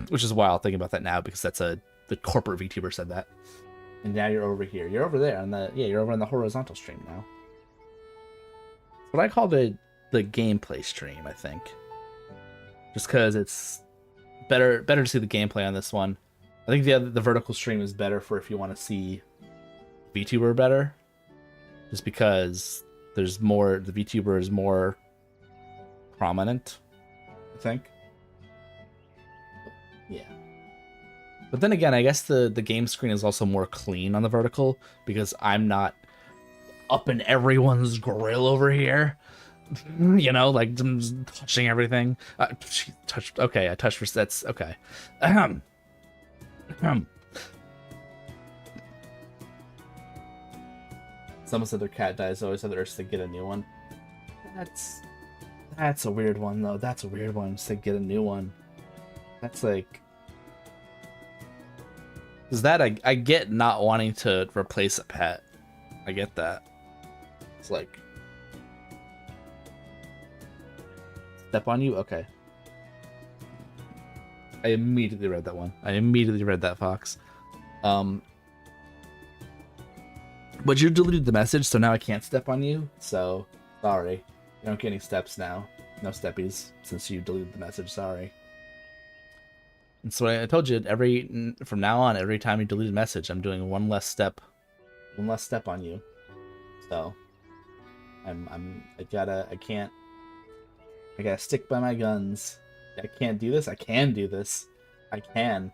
which is wild thinking about that now because that's the corporate VTuber said that, and now you're over here. You're over there on the you're over on the horizontal stream now. What I call the gameplay stream, I think, just because it's better to see the gameplay on this one. I think the vertical stream is better for if you want to see VTuber better, just because there's more, the VTuber is more prominent, I think. Yeah. But then again, I guess the game screen is also more clean on the vertical because I'm not up in everyone's grill over here. You know, like touching everything. Touched. Okay, I touched for sets. Okay. Someone said their cat dies. Always have the urge to get a new one. That's a weird one though. That's a weird one. Just to get a new one. That's like. Is that I get not wanting to replace a pet. I get that. It's like. Step on you? Okay. I immediately read that one. I immediately read that, Fox. But you deleted the message, so now I can't step on you. So, sorry. You don't get any steps now. No steppies, since you deleted the message. Sorry. And so I told you, from now on, every time you delete a message, I'm doing one less step on you. So, I gotta stick by my guns. I can't do this. I can do this. I can.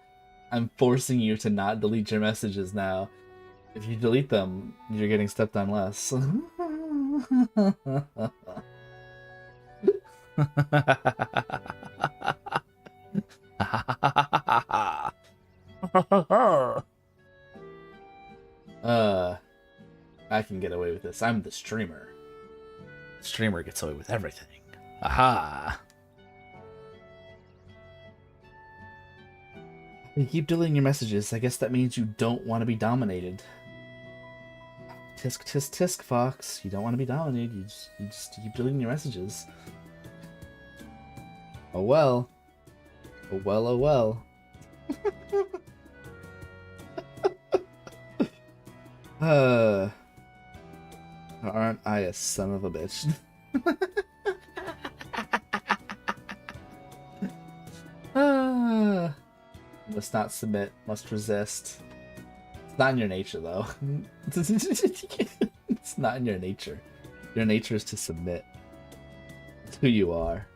I'm forcing you to not delete your messages now. If you delete them, you're getting stepped on less. I can get away with this. I'm the streamer. The streamer gets away with everything. Aha! You keep deleting your messages. I guess that means you don't want to be dominated. Tisk, tisk, tisk, Fox. You don't want to be dominated. You just keep deleting your messages. Oh well. Oh well, oh well. Aren't I a son of a bitch? Must not submit, must resist. It's not in your nature, though. It's not in your nature. Your nature is to submit. It's who you are.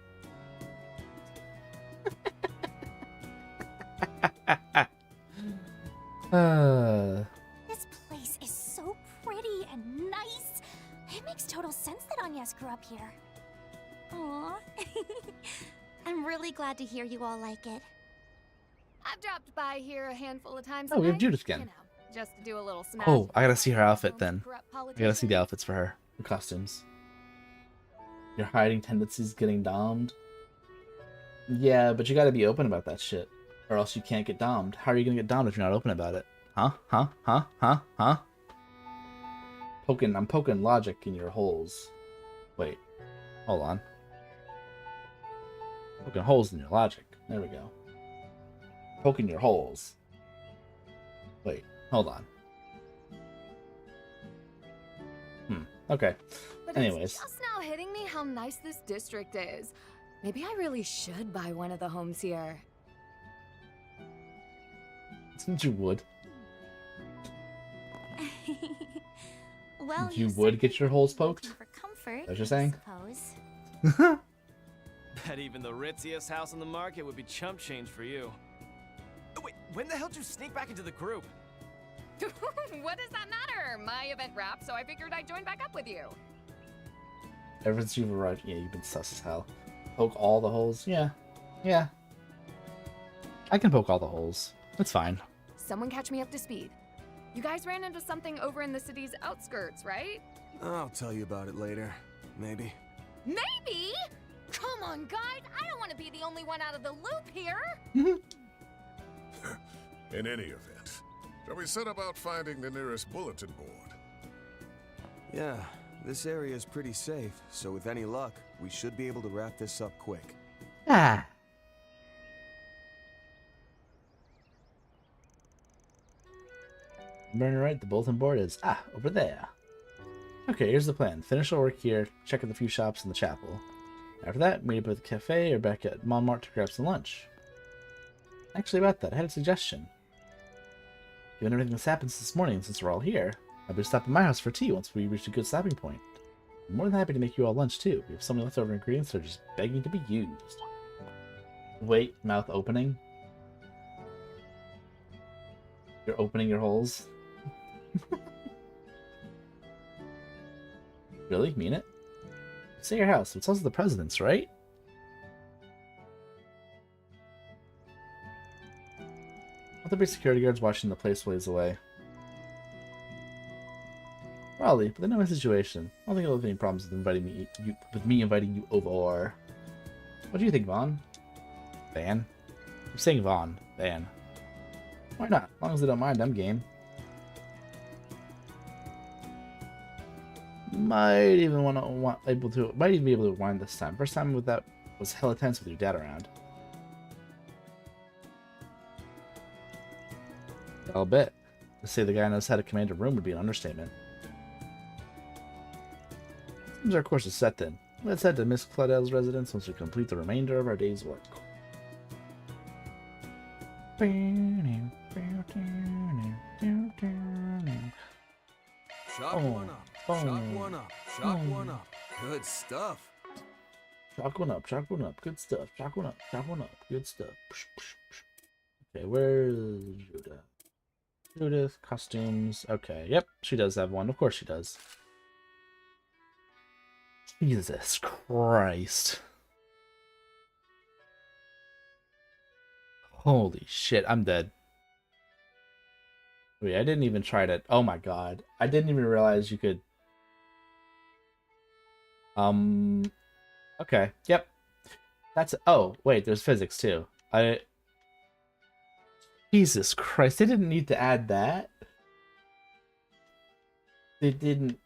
This place is so pretty and nice. It makes total sense that Agnes grew up here. Aww. I'm really glad to hear you all like it. I've dropped by here a handful of times. Oh, we have Judith again. You know, just to do a little smash. Oh, I gotta see her outfit then. I gotta see the outfits for her. The costumes. Your hiding tendencies getting dommed. Yeah, but you gotta be open about that shit. Or else you can't get dommed. How are you gonna get dommed if you're not open about it? Huh? Huh? Huh? Huh? Huh? I'm poking logic in your holes. Wait. Hold on. Poking holes in your logic. There we go. Poking your holes. Wait, hold on. Okay. But anyways. It's just now hitting me how nice this district is. Maybe I really should buy one of the homes here. Since you would. Well, You would get your holes poked? for comfort, That's what you're saying? suppose. Bet even the ritziest house on the market would be chump change for you. Wait, when the hell did you sneak back into the group? What does that matter? My event wrapped, so I figured I'd join back up with you. Ever since you've arrived, yeah, you've been sus as hell. Poke all the holes? Yeah. Yeah. I can poke all the holes. It's fine. Someone catch me up to speed. You guys ran into something over in the city's outskirts, right? I'll tell you about it later. Maybe. Maybe? Come on, guys. I don't want to be the only one out of the loop here. In any event, shall we set about finding the nearest bulletin board? Yeah, this area is pretty safe, so with any luck, we should be able to wrap this up quick. Ah. Remember right, the bulletin board is over there. Okay, here's the plan. Finish our work here, check out the few shops in the chapel. After that, meet up at the cafe or back at Montmartre to grab some lunch. Actually, about that, I had a suggestion. Given everything that's happened this morning, since we're all here, I'd better stop at my house for tea once we reach a good stopping point. I'm more than happy to make you all lunch too. We have so many leftover ingredients that are just begging to be used. Wait, mouth opening? You're opening your holes? Really? Mean it? It's at your house. It's also the president's, right? There'll be security guards watching the place while he's away. Probably, but they know my situation. I don't think I'll have any problems with me inviting you over. What do you think, Vaughn? Van? I'm saying Vaughn. Van. Why not? As long as they don't mind, I'm game. Might even be able to wind this time. First time with that was hella tense with your dad around. I'll bet. To say the guy knows how to command a room would be an understatement. Seems our course is set then. Let's head to Miss Claudel's residence once we complete the remainder of our day's work. Shock one up. Shock one up. Shock one up. Good stuff. Shock one up. Shock one up. Good stuff. Shock one up. Shock one up. Good stuff. Okay, where's Judith? Judith, costumes. Okay, yep, she does have one. Of course she does. Jesus Christ. Holy shit, I'm dead. Wait, I didn't even try to... Oh my god. I didn't even realize you could... Okay, yep. That's... Oh, wait, there's physics too. Jesus Christ, they didn't need to add that. They didn't...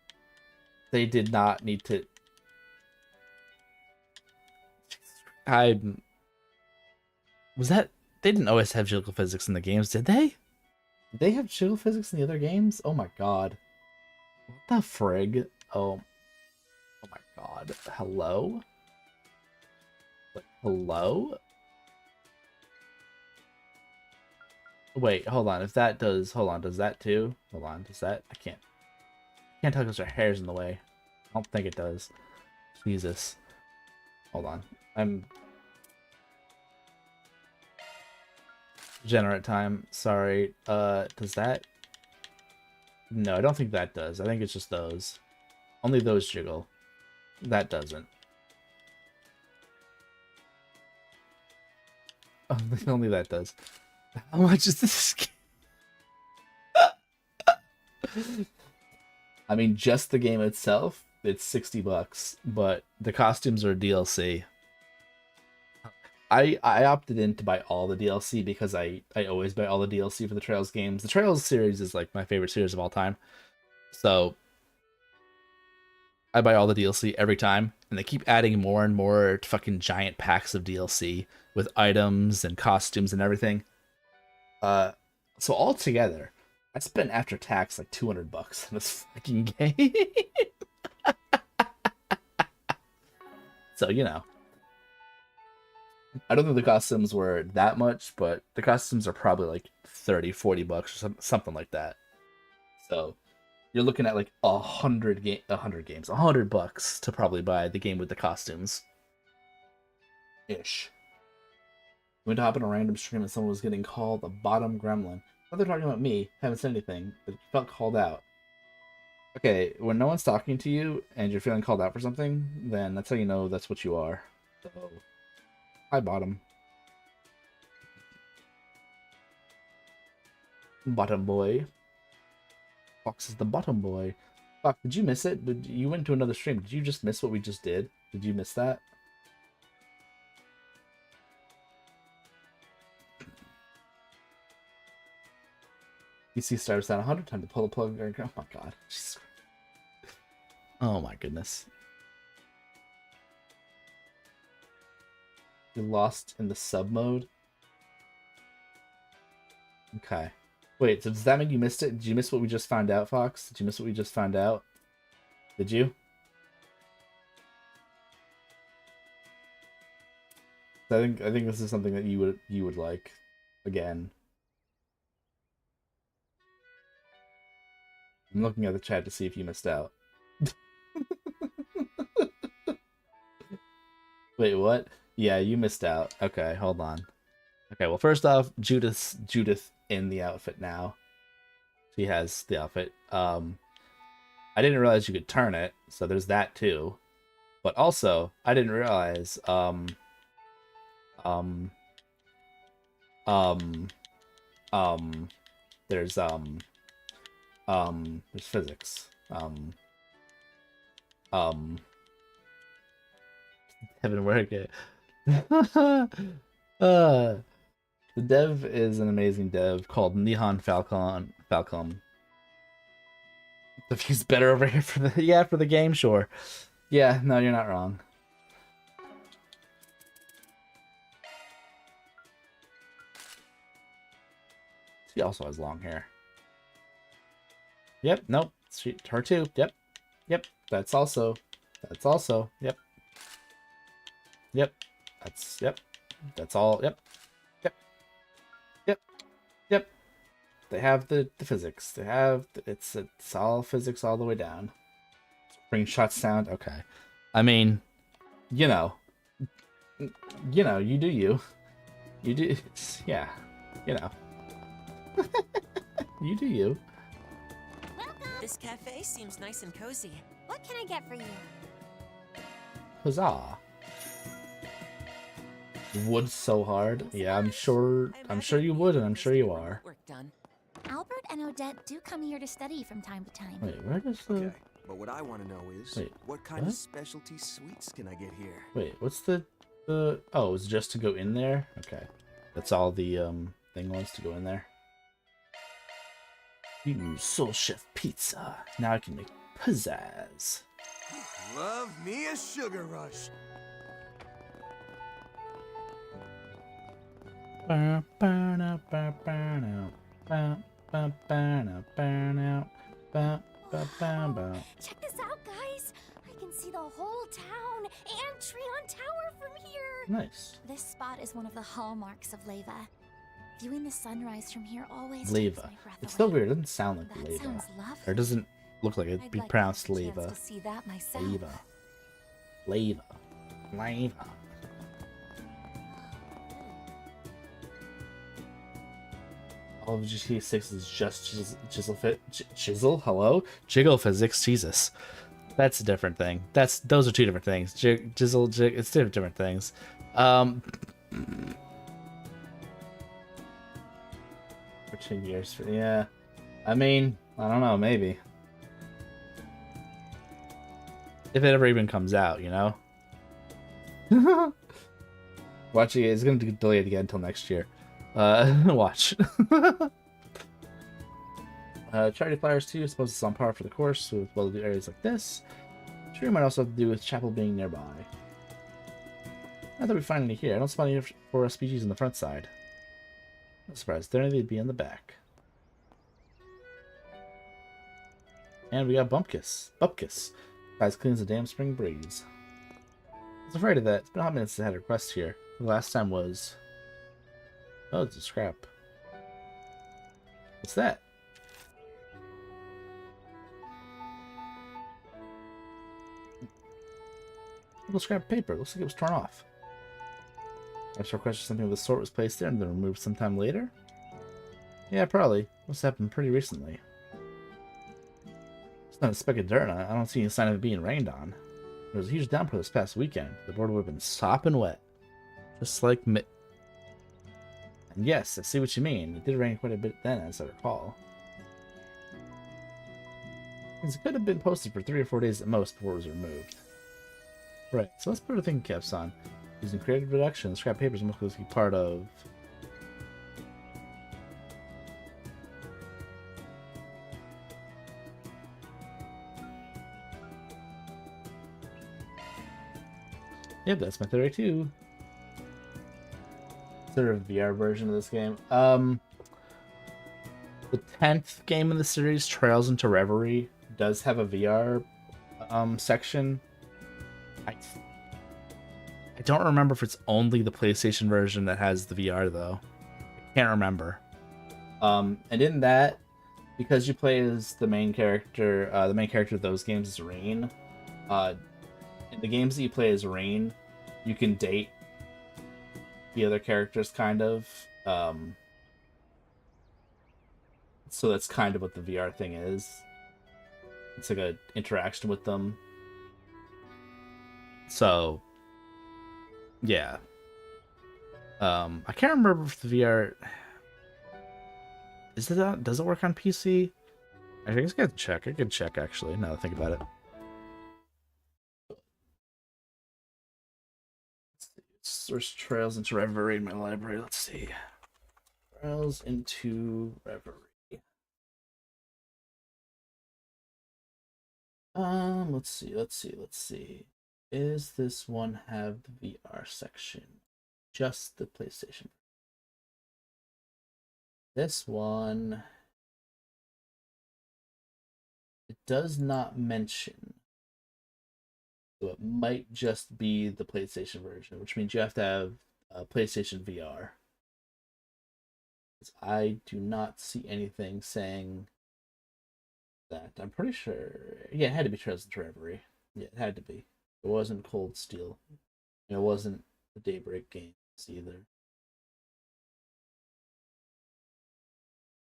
They did not need to... Was that... They didn't always have jiggle physics in the games, did they? Did they have jiggle physics in the other games? Oh my god. What the frig? Oh my god. Hello? Like, hello? Wait, hold on. If that does... Hold on, does that too? Hold on, does that... I can't tell because her hair's in the way. I don't think it does. Jesus. Hold on. I'm... Generate time. Sorry. Does that... No, I don't think that does. I think it's just those. Only those jiggle. That doesn't. Only that does. How much is this game? I mean, just the game itself, it's $60, but the costumes are DLC. I opted in to buy all the DLC because I always buy all the DLC for the Trails games. The Trails series is like my favorite series of all time. So I buy all the DLC every time, and they keep adding more and more fucking giant packs of DLC with items and costumes and everything. So altogether, I spent after tax like $200 on this fucking game. So, you know. I don't think the costumes were that much, but the costumes are probably like $30-40 or something like that. So you're looking at like $100 to probably buy the game with the costumes. Ish. Went to hop in a random stream and someone was getting called a bottom gremlin. But they're talking about me. Haven't said anything, but felt called out. Okay, when no one's talking to you and you're feeling called out for something, then that's how you know that's what you are. So, hi, bottom. Bottom boy. Fox is the bottom boy. Fuck, did you miss it? You went to another stream. Did you just miss what we just did? Did you miss that? PC starts down 100 times to pull the plug. Oh my god. Oh my goodness. You're lost in the sub mode? Okay. Wait, so does that mean you missed it? Did you miss what we just found out, Fox? Did you miss what we just found out? Did you? I think this is something that you would like. Again. I'm looking at the chat to see if you missed out. Wait, what? Yeah, you missed out. Okay, hold on. Okay, well, first off, Judith in the outfit now. She has the outfit. I didn't realize you could turn it, so there's that too. But also, I didn't realize there's physics. Haven't worked it. The dev is an amazing dev called Nihon Falcon. The view's better over here for the for the game, sure. Yeah, no, you're not wrong. She also has long hair. Yep, nope. Her too. Yep. Yep. That's also. Yep. Yep. That's all. Yep. Yep. They have the physics. They have it's all physics all the way down. Screenshot sound. Okay. I mean, you know, you do you. You do. Yeah. You know. You do you. This cafe seems nice and cozy. What can I get for you? Huzzah. Would so hard. Yeah, I'm sure you would, and I'm sure you are. Work done. Albert and Odette do come here to study from time to time. Wait, where does the... Okay, but what I want to know is, Wait, what kind of specialty sweets can I get here? Wait, what's the... Oh, it's just to go in there? Okay. That's all the, thing was, to go in there. Soul Chef Pizza. Now I can make pizzazz. Love me a sugar rush. Check this out, guys. I can see the whole town and Treon Tower from here. Nice. This spot is one of the hallmarks of Leva. Viewing the sunrise from here always Leva. It's so weird. It doesn't sound like That Leva. sounds lovely. Or it doesn't look like it'd be I'd like pronounced to have a chance Leva. to see that myself. Leva. All of GTA 6 is just chisel. Hello, jiggle physics. Jesus, that's a different thing. Those are two different things. Jizzle. It's different things. 14 years. Yeah, I mean, I don't know. Maybe if it ever even comes out, you know. Watch it. It's gonna get delayed again until next year. Watch. Charity flyers too. I suppose it's on par for the course with well-to-do areas like this. Sure, might also have to do with chapel being nearby. Not that we find any here. I don't spot any for SPGs on the front side. Not surprised. There they'd be on the back. And we got Bumpkiss. Guys cleans the damn spring breeze. I was afraid of that. It's been a hot minute since I had a request here. The last time was... Oh, it's a scrap. What's that? Little scrap of paper. Looks like it was torn off. I should request something of the sort was placed there and then removed sometime later? Yeah, probably. Must have happened pretty recently. It's not a speck of dirt on it. I don't see any sign of it being rained on. There was a huge downpour this past weekend. The board would have been sopping wet. Just like me. And yes, I see what you mean. It did rain quite a bit then, as I recall. It could have been posted for 3 or 4 days at most before it was removed. Right, so let's put our thinking caps on. Using creative reduction, scrap papers are most likely part of... Yep, that's my theory too. Sort of VR version of this game. The 10th game in the series, Trails into Reverie, does have a VR section. I don't remember if it's only the PlayStation version that has the VR though. I can't remember. And in that, because you play as the main character of those games is Rain. In the games that you play as Rain, you can date the other characters, kind of. So that's kind of what the VR thing is. It's like an interaction with them. So, yeah. I can't remember if the VR... Does it work on PC? I think I could check. I could check, actually, now that I think about it. There's Trails into Reverie in my library. Let's see. Trails into Reverie. Let's see. Is this one have the VR section? Just the PlayStation. This one, it does not mention. So it might just be the PlayStation version, which means you have to have PlayStation VR. I do not see anything saying that. I'm pretty sure. Yeah, it had to be Trails into Reverie. Yeah, it had to be. It wasn't Cold Steel. And it wasn't the Daybreak games either.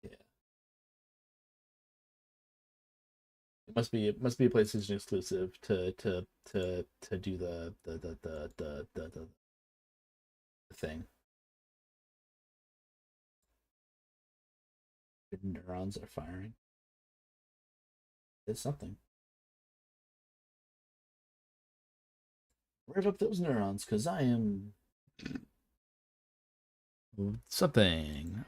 Yeah. It must be a PlayStation exclusive to do the thing. Your neurons are firing. It's something. Rev up those neurons, because I am... something.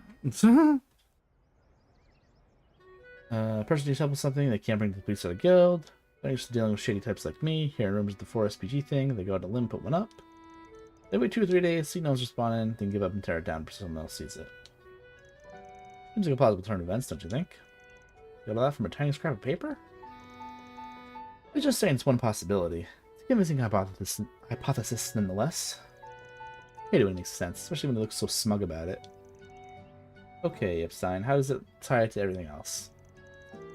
Person needs help with something, they can't bring the police to the guild. They're used to dealing with shady types like me. Hearing rumors of the 4SPG thing, they go out to limb, put one up. They wait 2 or 3 days, see no one's responding, then give up and tear it down before someone else sees it. Seems like a plausible turn of events, don't you think? Got all that from a tiny scrap of paper? We're just saying it's one possibility. It's a convincing hypothesis nonetheless. I hate it when it makes sense, especially when it looks so smug about it. Okay, Epstein, how does it tie it to everything else?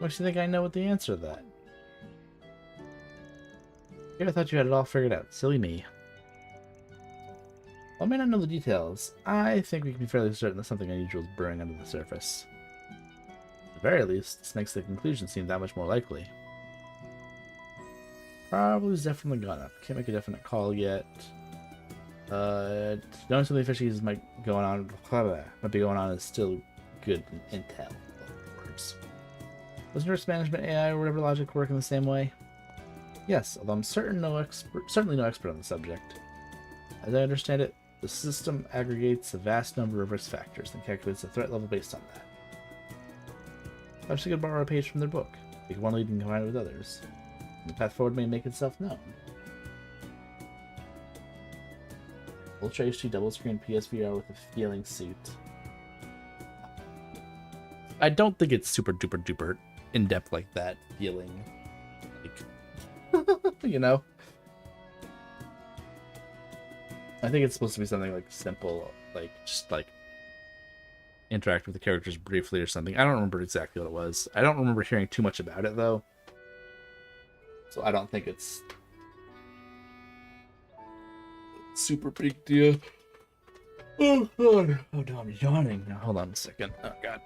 Makes you think I know what the answer to that? I thought you had it all figured out. Silly me. While I may not know the details, I think we can be fairly certain that something unusual is brewing under the surface. At the very least, this makes the conclusion seem that much more likely. Probably Zephyr from the gun up. Can't make a definite call yet. Knowing some of the fishies might be going on is still good intel. Words. Doesn't risk management AI or whatever logic work in the same way? Yes, although I'm certainly no expert on the subject. As I understand it, the system aggregates a vast number of risk factors and calculates the threat level based on that. Perhaps I could borrow a page from their book. Take one lead and combine it with others. And the path forward may make itself known. Ultra HD double screen PSVR with a feeling suit. I don't think it's super duper duper in depth like that feeling. Like, you know? I think it's supposed to be something like simple, like just like interact with the characters briefly or something. I don't remember exactly what it was. I don't remember hearing too much about it though. So I don't think it's super big deal. Oh god. Oh no, I'm yawning now. Hold on a second. Oh god.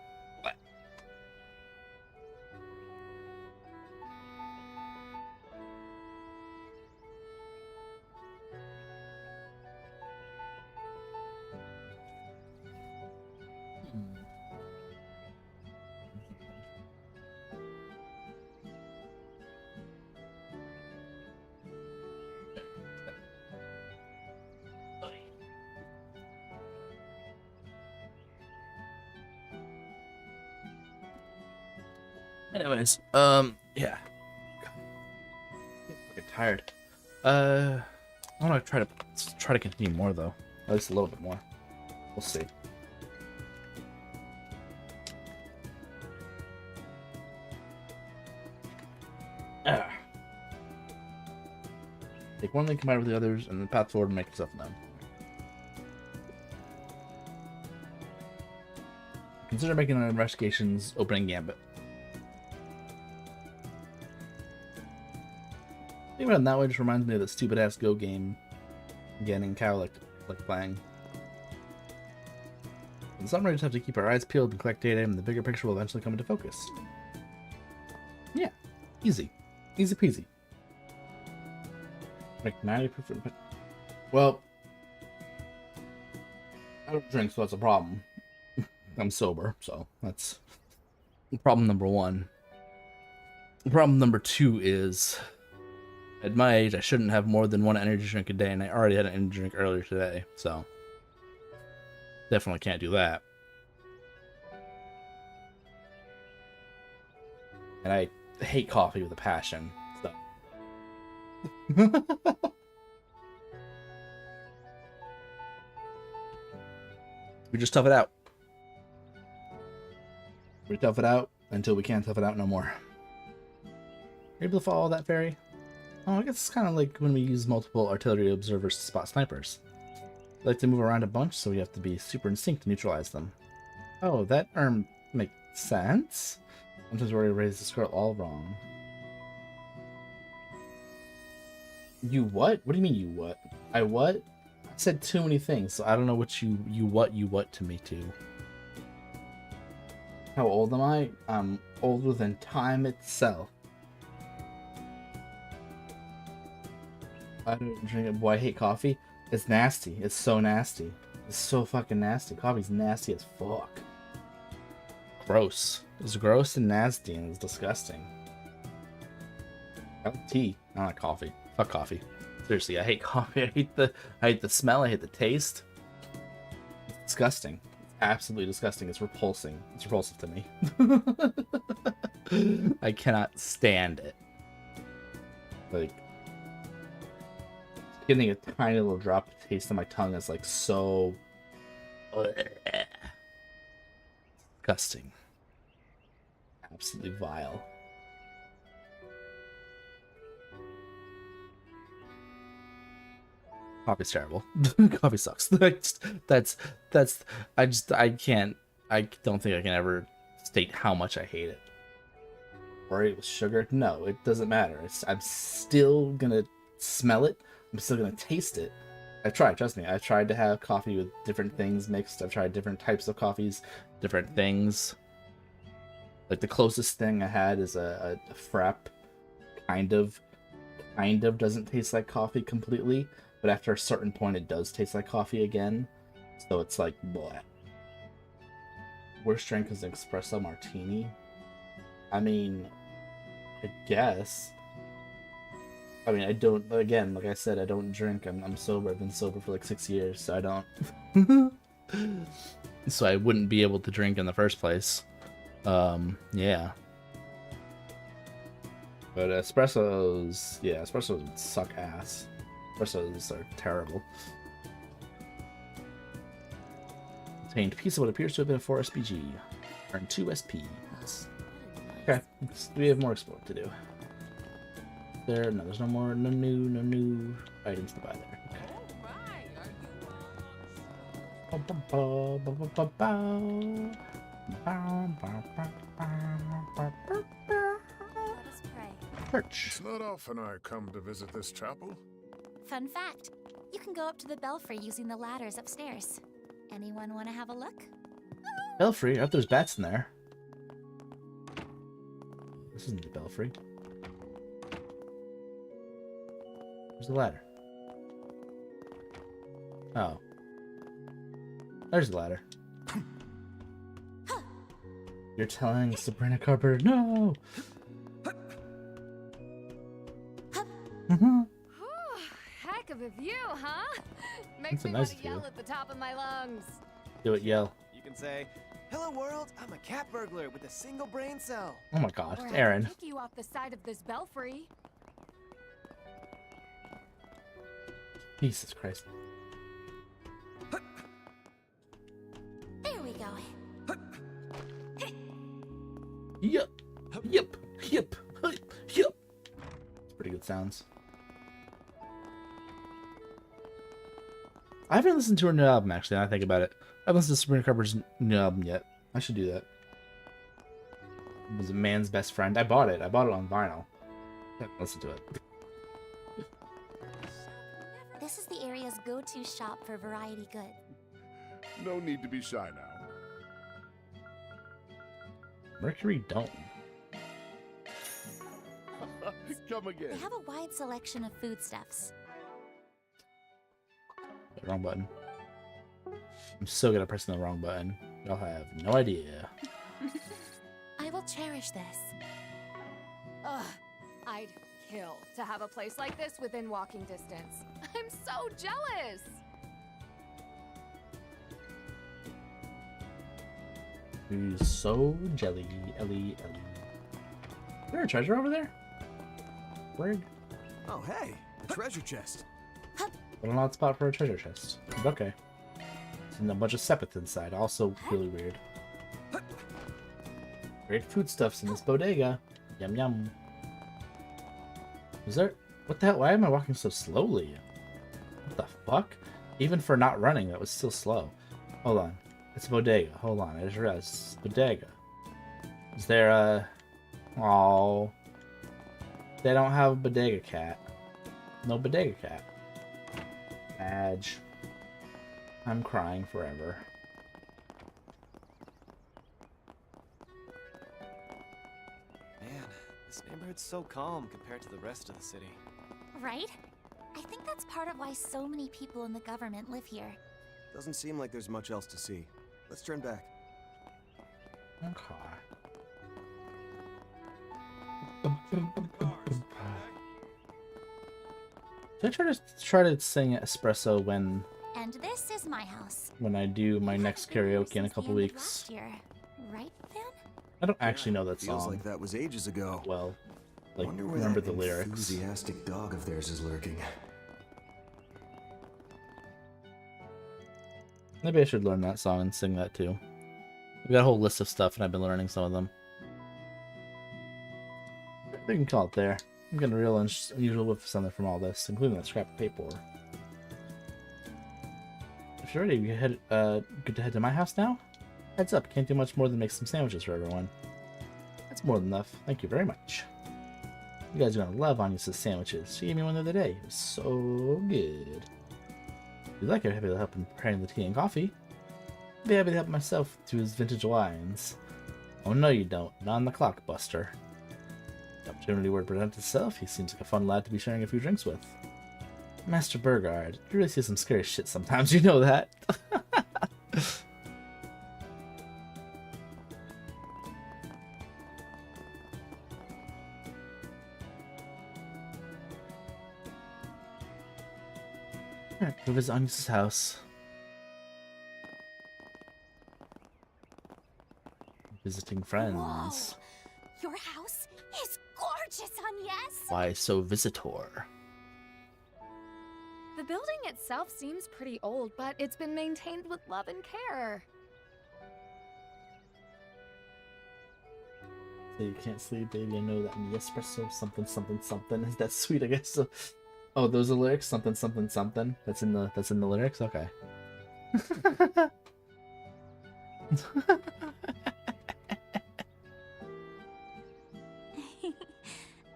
Anyways, yeah. I'm fucking tired. I want to try to continue more though. At least a little bit more. We'll see. Take one thing combined with the others, and then path forward and make yourself known. Consider making an investigations opening gambit. Think about it that way just reminds me of that stupid ass Go game again in Cow like playing. In summary, just have to keep our eyes peeled and collect data, and the bigger picture will eventually come into focus. Yeah, easy. Easy peasy. Like 90%. Well, I don't drink, so that's a problem. I'm sober, so that's problem number one. Problem number two is, at my age, I shouldn't have more than one energy drink a day, and I already had an energy drink earlier today, so definitely can't do that. And I hate coffee with a passion, so. We just tough it out. We tough it out until we can't tough it out no more. Are you able to follow that, Fairy? Oh, I guess it's kind of like when we use multiple artillery observers to spot snipers. They like to move around a bunch, so we have to be super in sync to neutralize them. Oh, that makes sense. Sometimes we already raised the score all wrong. You what? What do you mean you what? I what? I said too many things, so I don't know what you what to me to. How old am I? I'm older than time itself. I don't drink it. Boy, I hate coffee. It's nasty. It's so nasty. It's so fucking nasty. Coffee's nasty as fuck. Gross. It's gross and nasty and it's disgusting. I like tea. I like coffee. Fuck coffee. Seriously, I hate coffee. I hate the smell. I hate the taste. It's disgusting. It's absolutely disgusting. It's repulsing. It's repulsive to me. I cannot stand it. Like, getting a tiny little drop of taste on my tongue is like so disgusting. Absolutely vile. Coffee's terrible. Coffee sucks. I don't think I can ever state how much I hate it. Or it with sugar? No, it doesn't matter. I'm still gonna smell it. I'm still gonna taste it. I've tried, trust me. I've tried to have coffee with different things mixed. I've tried different types of coffees, different things. Like the closest thing I had is a frap. Kind of doesn't taste like coffee completely, but after a certain point it does taste like coffee again. So it's like, bleh. Worst drink is an espresso martini. I mean, I guess. I mean, I don't, again, like I said, I don't drink. I'm sober. I've been sober for like 6 years, so I don't. So I wouldn't be able to drink in the first place. Yeah. But espressos, yeah, espressos would suck ass. Espressos are terrible. Obtained piece of what appears to have been a 4 SPG. Earned 2 SPs. Okay, we have more exploring to do. There's no new items to buy there. Let us pray. It's not often I come to visit this chapel. Fun fact, You can go up to the belfry using the ladders upstairs. Anyone want to have a look? Belfry? I hope there's bats in there. This isn't the belfry. Where's the ladder? Oh. There's the ladder. You're telling Sabrina Carpenter, no! Heck of a view, huh? That's Makes a me nice want to yell view. at the top of my lungs. Do it, yell. You can say, "Hello world, I'm a cat burglar with a single brain cell." Oh my god, Or I Aaron. can kick you off the side of this belfry. Jesus Christ. There we go. Yep. Yep. Yep. Yep. It's pretty good sounds. I haven't listened to her new album, actually, now I think about it. I haven't listened to Sabrina Carpenter's new album yet. I should do that. It was a man's best friend. I bought it. I bought it on vinyl. I haven't listened to it. This is the area's go-to shop for variety goods. No need to be shy now. Mercury Dome. Come again. They have a wide selection of foodstuffs. Wrong button. I'm so good at pressing the wrong button. Y'all have no idea. I will cherish this. Ugh, I'd kill to have a place like this within walking distance. I'm so jealous. Who's so jelly, Ellie. Is there a treasure over there? Word. Oh, hey, a treasure chest. What an odd spot for a treasure chest. But okay. And a bunch of sepith inside. Also really weird. Great foodstuffs in this bodega. Yum yum. Is there... What the hell? Why am I walking so slowly? What the fuck? Even for not running, that was still slow. Hold on. It's a bodega. Hold on. I just realized it's a bodega. Is there a... Oh, they don't have a bodega cat. No bodega cat. Badge. I'm crying forever. Man, this neighborhood's so calm compared to the rest of the city. Right? I think that's part of why so many people in the government live here. Doesn't seem like there's much else to see. Let's turn back. Okay. Should I try to sing espresso when And this is my house. I do my next karaoke in a couple weeks? Last year, right, Van? I don't actually know that Feels song. like that was ages ago. Well, like Wonder where remember that the lyrics. enthusiastic dog of theirs is lurking. Maybe I should learn that song and sing that too. We've got a whole list of stuff, and I've been learning some of them. We can call it there. I'm getting a real unusual whiff of something from all this, including that scrap of paper. If you're ready, we head, good to head to my house now? Heads up, can't do much more than make some sandwiches for everyone. That's more than enough. Thank you very much. You guys are gonna love Anya's sandwiches. She gave me one the other day. It was so good. If you'd like, I'm happy to help in preparing the tea and coffee. I'd be happy to help myself to his vintage wines. Oh no you don't. Not on the clock, Buster. The opportunity word presents itself. He seems like a fun lad to be sharing a few drinks with. Master Burgard, you really see some scary shit sometimes, you know that. Alright, go visit Anya's house. Visiting friends. Whoa. Your house is gorgeous, Agnes. Why so visitor? The building itself seems pretty old, but it's been maintained with love and care. So you can't sleep, baby. I know that in the espresso something something something. Is that sweet? I guess so. Oh, those are lyrics. Something something something. That's in the lyrics. Okay.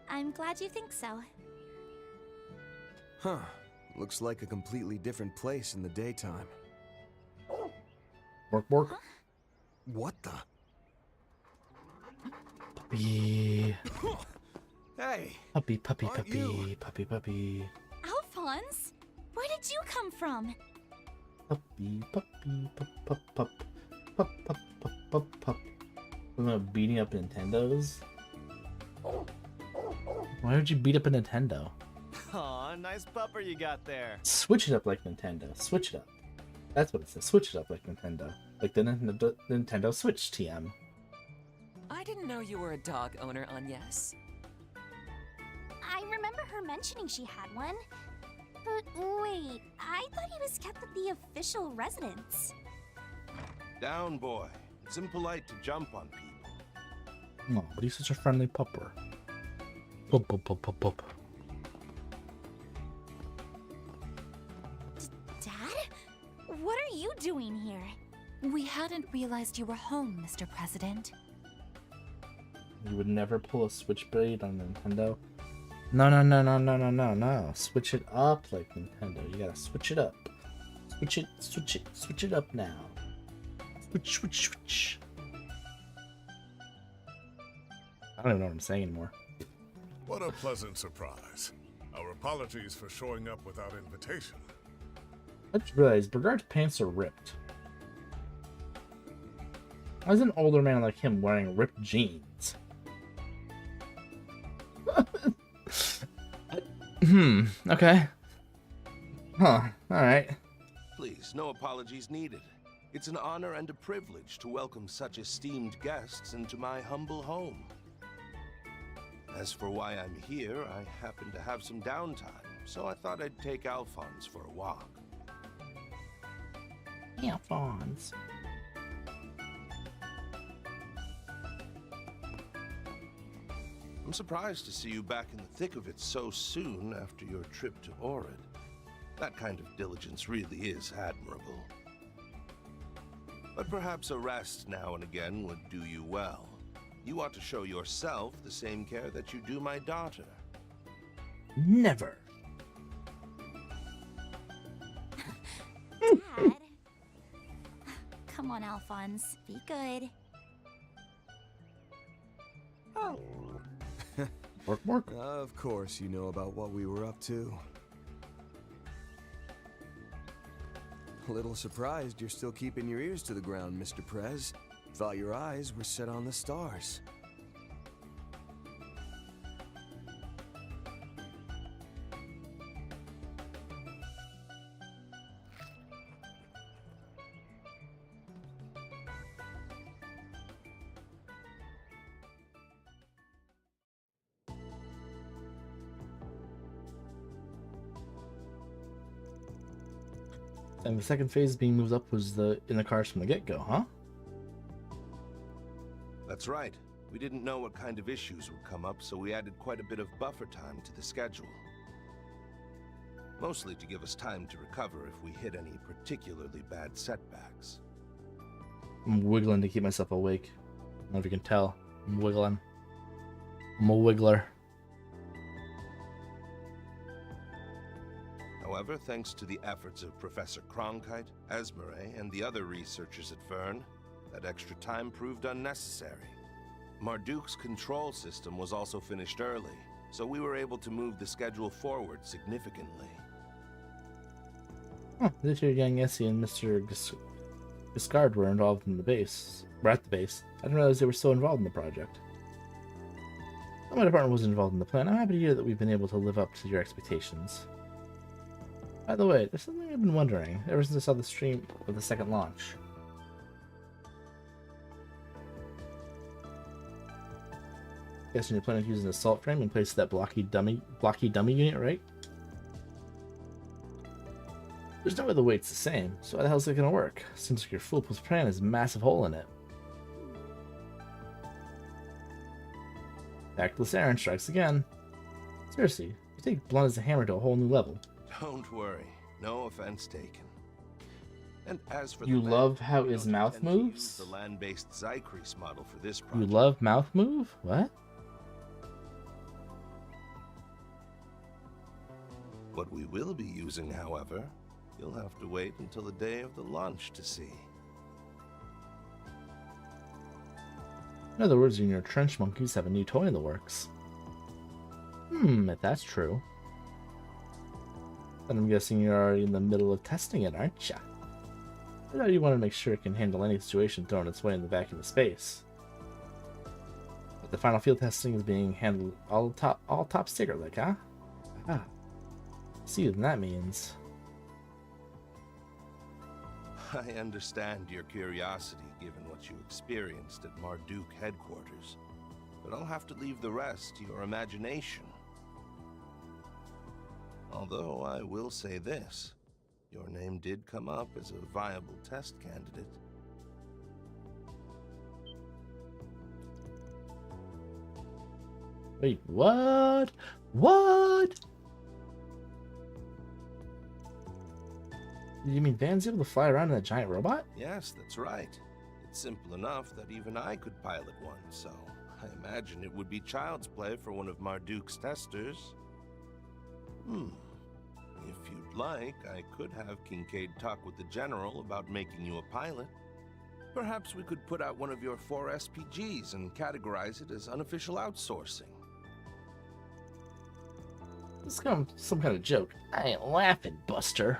I'm glad you think so. Huh. Looks like a completely different place in the daytime. Bork bork. What the? Puppy. Hey! Puppy, puppy, Aren't puppy, you? puppy, puppy. Alphonse? Where did you come from? Puppy, puppy, pup, pup, pup. Pup, pup, pup, pup, pup. I'm about beating up Nintendos. Why would you beat up a Nintendo? Aw, nice pupper you got there. Switch it up like Nintendo. Switch it up. That's what it says. Switch it up like Nintendo. Like the Nintendo Switch TM. I didn't know you were a dog owner, Agnes. I remember her mentioning she had one. But wait, I thought he was kept at the official residence. Down, boy. It's impolite to jump on people. Oh, but he's such a friendly pupper. Pup, pup, pup, pup, pup. Dad? What are you doing here? We hadn't realized you were home, Mr. President. You would never pull a switchblade on Nintendo. No, no, no, no, no, no, no, no. Switch it up like Nintendo. You gotta switch it up. Switch it up now. Switch. I don't even know what I'm saying anymore. What a pleasant surprise. Our apologies for showing up without invitation. I just realized Bregard's pants are ripped. Why is an older man like him wearing ripped jeans? Okay. Huh, alright. Please, no apologies needed. It's an honor and a privilege to welcome such esteemed guests into my humble home. As for why I'm here, I happen to have some downtime, so I thought I'd take Alphonse for a walk. Alphonse. I'm surprised to see you back in the thick of it so soon after your trip to Orid. That kind of diligence really is admirable. But perhaps a rest now and again would do you well. You ought to show yourself the same care that you do my daughter. Never. Dad? Come on, Alphonse. Be good. Oh. Work. Of course you know about what we were up to. A little surprised you're still keeping your ears to the ground, Mr. Prez. Thought your eyes were set on the stars. And the second phase being moved up was in the cars from the get-go, huh? That's right. We didn't know what kind of issues would come up, so we added quite a bit of buffer time to the schedule. Mostly to give us time to recover if we hit any particularly bad setbacks. I'm wiggling to keep myself awake. I don't know if you can tell. I'm wiggling. I'm a wiggler. However, thanks to the efforts of Professor Cronkite, Esmeralda, and the other researchers at Vern, that extra time proved unnecessary. Marduk's control system was also finished early, so we were able to move the schedule forward significantly. Oh, this year young Essie and Mr. Giscard were involved in the base. We're at the base. I didn't realize they were so involved in the project. Though my department wasn't involved in the plan, I'm happy to hear that we've been able to live up to your expectations. By the way, there's something I've been wondering ever since I saw the stream of the second launch. Guessing you're planning to use an assault frame in place of that blocky dummy unit, right? There's no way the weight's the same, so how the hell's it gonna work? Seems like your foolproof plan has a massive hole in it. Tactless Aaron strikes again. Seriously, you take blunt as a hammer to a whole new level. Don't worry, no offense taken. And as for You the love land, how we his don't mouth intend to use moves? the land-based Zycrease model for this You project. love mouth move? What? What we will be using, however, you'll have to wait until the day of the launch to see. In other words, you and your trench monkeys have a new toy in the works. If that's true. Then I'm guessing you're already in the middle of testing it, aren't ya? I thought you want to make sure it can handle any situation thrown its way in the vacuum of space. But the final field testing is being handled all top secret, like, huh? Ah. See what that means. I understand your curiosity given what you experienced at Marduk headquarters, but I'll have to leave the rest to your imagination. Although I will say this, your name did come up as a viable test candidate. Wait, what? What? You mean Van's able to fly around in a giant robot? Yes, that's right. It's simple enough that even I could pilot one, so I imagine it would be child's play for one of Marduk's testers. If you'd like, I could have Kincaid talk with the General about making you a pilot. Perhaps we could put out one of your 4 SPGs and categorize it as unofficial outsourcing. This is some kind of joke. I ain't laughing, Buster.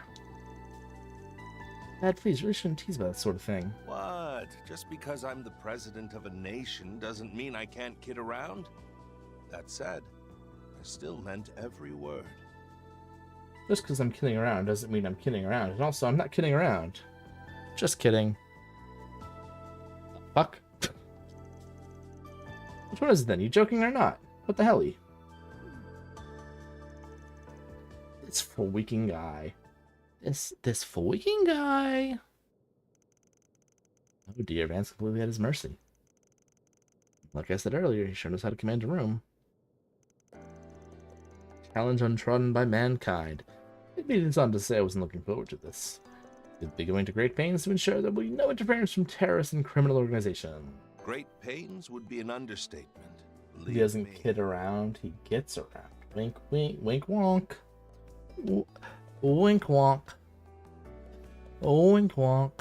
Dad, please, really shouldn't tease about that sort of thing. What? Just because I'm the president of a nation doesn't mean I can't kid around? That said, I still meant every word. Just because I'm kidding around doesn't mean I'm kidding around. And also, I'm not kidding around. Just kidding. Fuck. Which one is it then? You joking or not? What the hell-y? This freaking guy. This freaking guy. Oh dear, Van's completely at his mercy. Like I said earlier, he sure knows how to command a room. Challenge untrodden by mankind. It means on to say I wasn't looking forward to this. They'd be going to great pains to ensure there will be no interference from terrorists and criminal organizations. Great pains would be an understatement. He doesn't kid around, he gets around. Wink, wink, wink, wonk. Wink, wonk. Wink, wonk.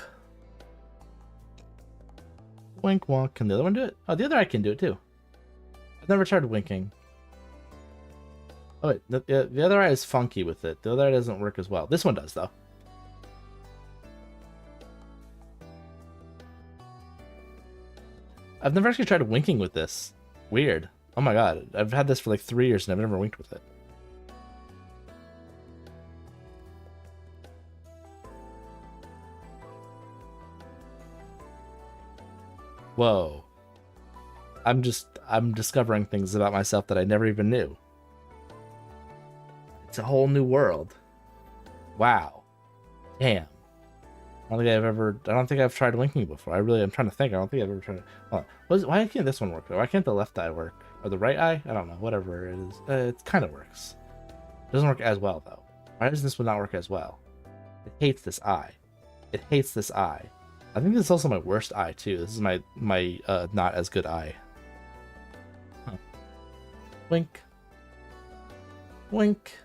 Wink, wonk. Can the other one do it? Oh, the other eye can do it too. I've never tried winking. Oh wait, the other eye is funky with it. The other eye doesn't work as well. This one does, though. I've never actually tried winking with this. Weird. Oh my god. I've had this for like 3 years and I've never winked with it. Whoa. I'm discovering things about myself that I never even knew. It's a whole new world. Wow. Damn. I don't think I've tried winking before. I'm trying to think. I don't think I've ever tried. Hold on. Why can't this one work? Why can't the left eye work? Or the right eye? I don't know. Whatever it is. It kind of works. It doesn't work as well, though. Why does this one not work as well? It hates this eye. It hates this eye. I think this is also my worst eye, too. This is my not as good eye. Huh. Wink. Wink.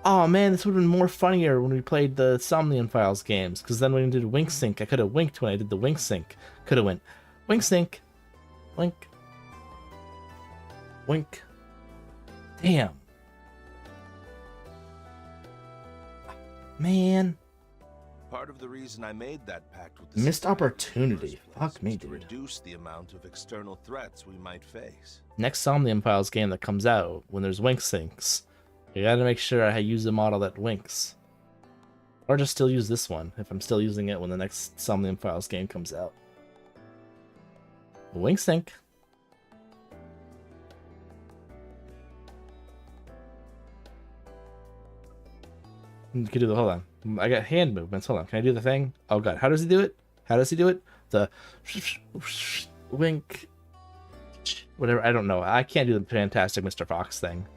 Oh man, this would have been more funnier when we played the Somnium Files games, because then when we did Wink Sync, I could have winked when I did the Wink Sync. Could have went, Wink Sync. Wink. Wink. Damn. Man. Part of the reason I made that pact with the missed opportunity. Fuck me, to dude. reduce the amount of external threats we might face. Next Somnium Files game that comes out, when there's Wink Syncs, you gotta make sure I use a model that winks. Or just still use this one, if I'm still using it when the next Somnium Files game comes out. Wink Sync. You can do the, hold on. I got hand movements, hold on. Can I do the thing? Oh god, how does he do it? How does he do it? The wink. Whatever, I don't know. I can't do the Fantastic Mr. Fox thing.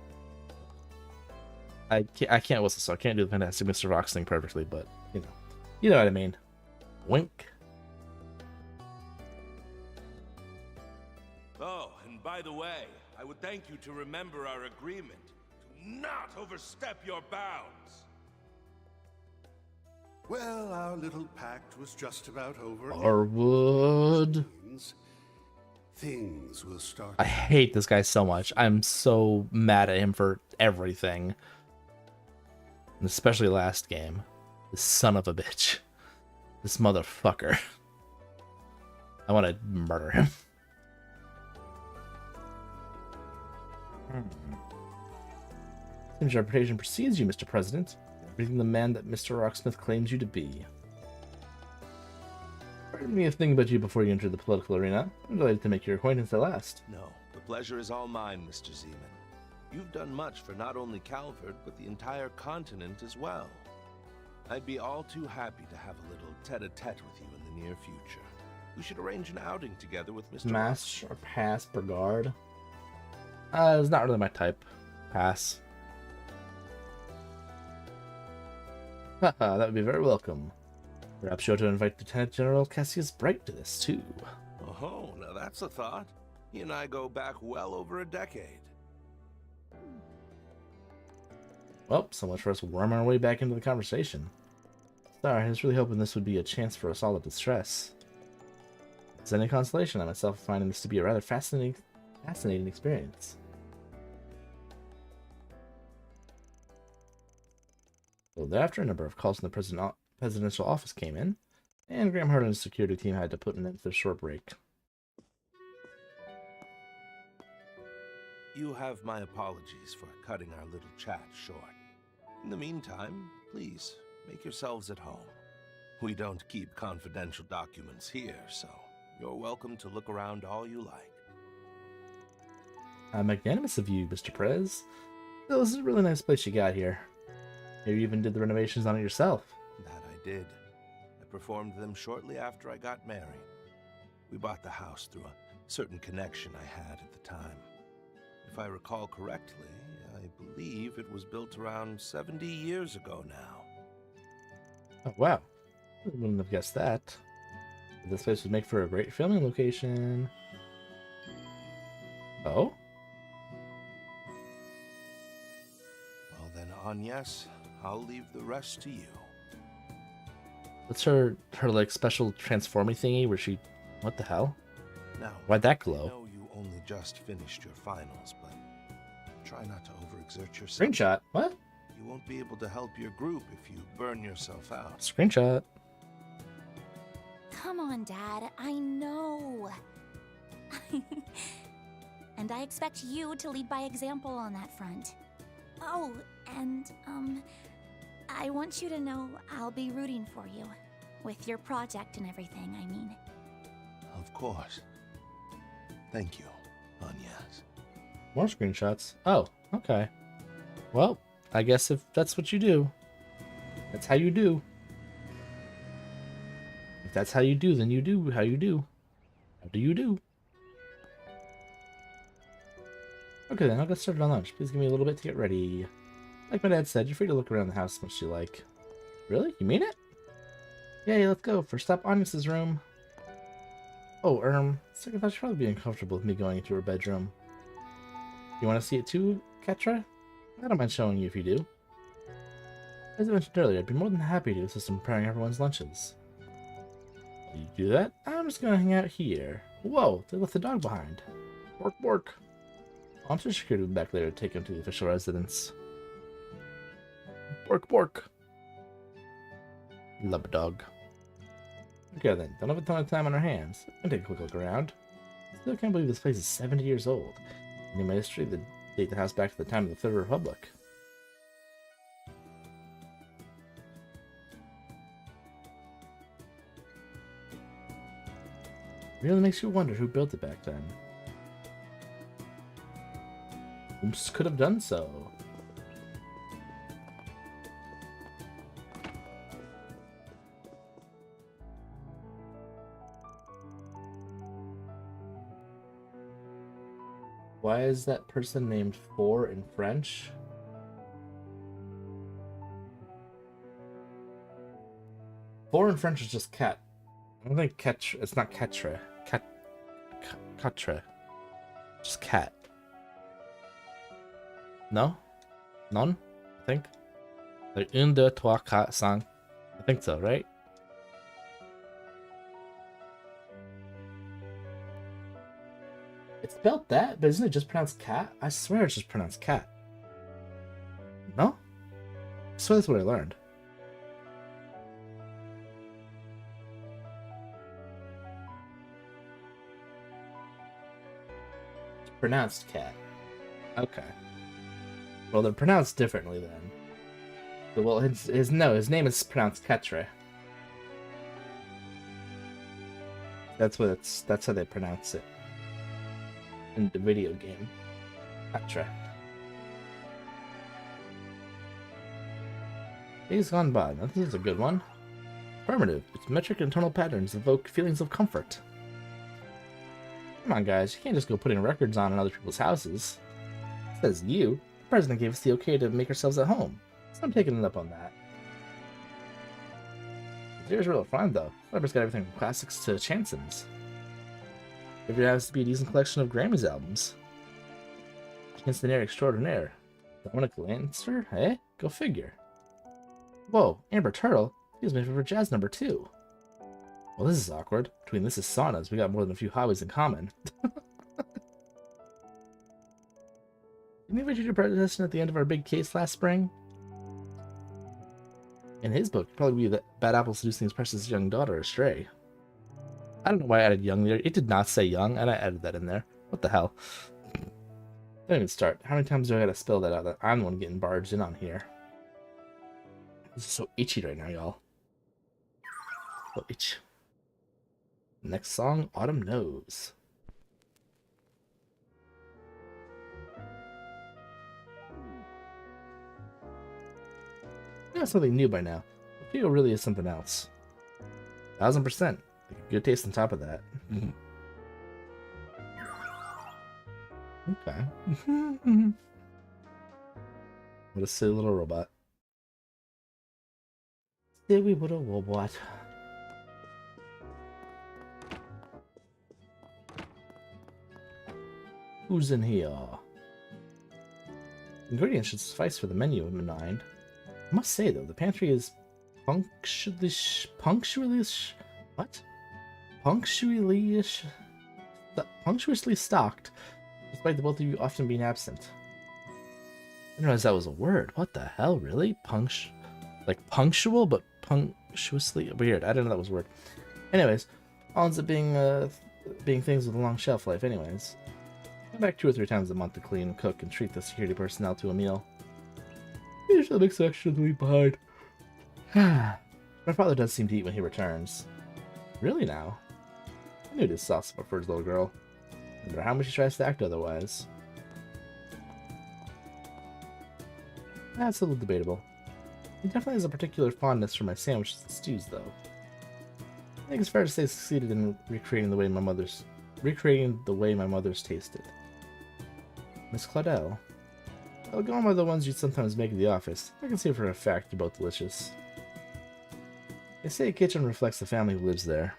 I can't whistle, so I can't do the Fantastic Mr. Fox thing perfectly, but, you know what I mean. Wink. Oh, and by the way, I would thank you to remember our agreement to not overstep your bounds. Well, our little pact was just about over. Arwood. Things will start. I hate this guy so much. I'm so mad at him for everything. And especially last game. This son of a bitch. This motherfucker. I want to murder him. Seems your reputation precedes you, Mr. President. Everything the man that Mr. Rocksmith claims you to be. Pardon me a thing about you before you enter the political arena. I'm delighted to make your acquaintance at last. No, the pleasure is all mine, Mr. Zeman. You've done much for not only Calvert, but the entire continent as well. I'd be all too happy to have a little tete-a-tete with you in the near future. We should arrange an outing together with Mr. Smash or pass, Brigard? It's not really my type. Pass. Haha, that would be very welcome. Perhaps you ought to invite Lieutenant General Cassius Bright to this, too. Oh, now that's a thought. He and I go back well over a decade. Well, so much for us worming our way back into the conversation. Sorry, I was really hoping this would be a chance for us all to distress. If it's any consolation, I myself finding this to be a rather fascinating experience. So thereafter, a number of calls from the presidential office came in, and Graham Hart and his security team had to put an end to their short break. You have my apologies for cutting our little chat short. In the meantime, please, make yourselves at home. We don't keep confidential documents here, so you're welcome to look around all you like. Magnanimous of you, Mr. Prez. Still, this is a really nice place you got here. You even did the renovations on it yourself. That I did. I performed them shortly after I got married. We bought the house through a certain connection I had at the time. If I recall correctly, I believe it was built around 70 years ago now. Oh, wow. I wouldn't have guessed that. But this place would make for a great filming location. Oh? Well then, Agnes, I'll leave the rest to you. What's her like special transforming thingy where she... What the hell? Now, Why'd that I glow? know you only just finished your finals, but try not to overexert yourself. Screenshot? What? You won't be able to help your group if you burn yourself out. Screenshot. Come on, Dad. I know. And I expect you to lead by example on that front. Oh, and, I want you to know I'll be rooting for you. With your project and everything, I mean. Of course. Thank you, Agnes. More screenshots. Oh, okay. Well, I guess if that's what you do, that's how you do. If that's how you do, then you do how you do. How do you do? Okay, then I'll get started on lunch. Please give me a little bit to get ready. Like my dad said, you're free to look around the house as much as you like. Really? You mean it? Yeah, let's go. First stop, Agnes's room. Oh, second thought, she'd probably be uncomfortable with me going into her bedroom. You want to see it too, Ketra? I don't mind showing you if you do. As I mentioned earlier, I'd be more than happy to assist in preparing everyone's lunches. Will you do that? I'm just gonna hang out here. Whoa, they left the dog behind. Bork, bork. I'm sure security will be back later to take him to the official residence. Bork, bork. Love a dog. Okay then, don't have a ton of time on our hands. I'll take a quick look around. Still can't believe this place is 70 years old. In my history, they date the house back to the time of the Third Republic. Really makes you wonder who built it back then. Oops, could have done so. Why is that person named For in French? For in French is just cat. I don't think catch. It's not catre. Catre. Just cat. No? None? I think. Like, 1, 2, 3, 4, 5. I think so, right? It's spelled that, but isn't it just pronounced cat? I swear it's just pronounced cat. No? I swear that's what I learned. It's pronounced cat. Okay. Well, they're pronounced differently then. Well, his name is pronounced Ketre. That's how they pronounce it in the video game. Ketre. Days gone by. Now this is a good one. Affirmative. Its metric internal patterns evoke feelings of comfort. Come on, guys. You can't just go putting records on in other people's houses. Says you. The president gave us the okay to make ourselves at home. So I'm taking it up on that. Zero's real fun, though. Weber's got everything from classics to chansons. Maybe it has to be a decent collection of Grammys albums. Chansonniere extraordinaire. Dominic Lancer? Eh? Go figure. Whoa, Amber Turtle? He was made for jazz number 2. Well, this is awkward. Between this and saunas, we got more than a few hobbies in common. Didn't you read your presentation at the end of our big case last spring? In his book, it'd probably be that bad apple seducing his precious young daughter astray. I don't know why I added young there. It did not say young, and I added that in there. What the hell? Don't even start. How many times do I gotta spell that out that I'm the one getting barged in on here? This is so itchy right now, y'all. So itch. Next song, Autumn Knows. You know something new by now. The feel really is something else. 1000%. Like a good taste on top of that. Okay. What a silly little robot. Silly little robot. Who's in here? Ingredients should suffice for the menu in mind. I must say, though, the pantry is punctuously stocked, despite the both of you often being absent. I didn't realize that was a word. What the hell, really? Like punctual, but punctuously weird. I didn't know that was a word. Anyways, all ends up being things with a long shelf life. Anyways, come back 2 or 3 times a month to clean, cook, and treat the security personnel to a meal. Usually makes an extra to leave behind. My father does seem to eat when he returns. Really now? I knew this soft spot for his little girl. No matter how much he tries to act otherwise. That's a little debatable. He definitely has a particular fondness for my sandwiches and stews, though. I think it's fair to say he succeeded in recreating the way my mother's tasted. Miss Claudel. I'll go on by the ones you'd sometimes make in the office. I can say for a fact they're both delicious. They say a kitchen reflects the family who lives there.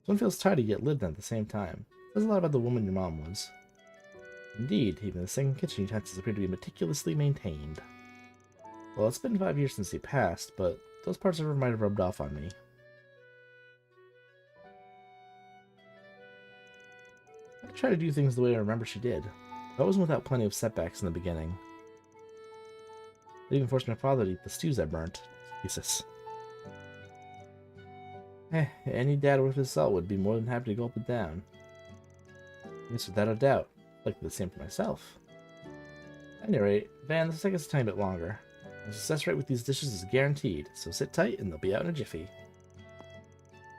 One feels tidy yet lived in at the same time. Says a lot about the woman your mom was. Indeed, even the second kitchen utensils appear to be meticulously maintained. Well, it's been 5 years since he passed, but those parts of her might have rubbed off on me. I try to do things the way I remember she did. I wasn't without plenty of setbacks in the beginning. It even forced my father to eat the stews I burnt. Jesus. Any dad worth his salt would be more than happy to gulp it down. Yes, without a doubt. I'd like to do the same for myself. At any rate, Van, this will take us a tiny bit longer. The success rate with these dishes is guaranteed, so sit tight and they'll be out in a jiffy.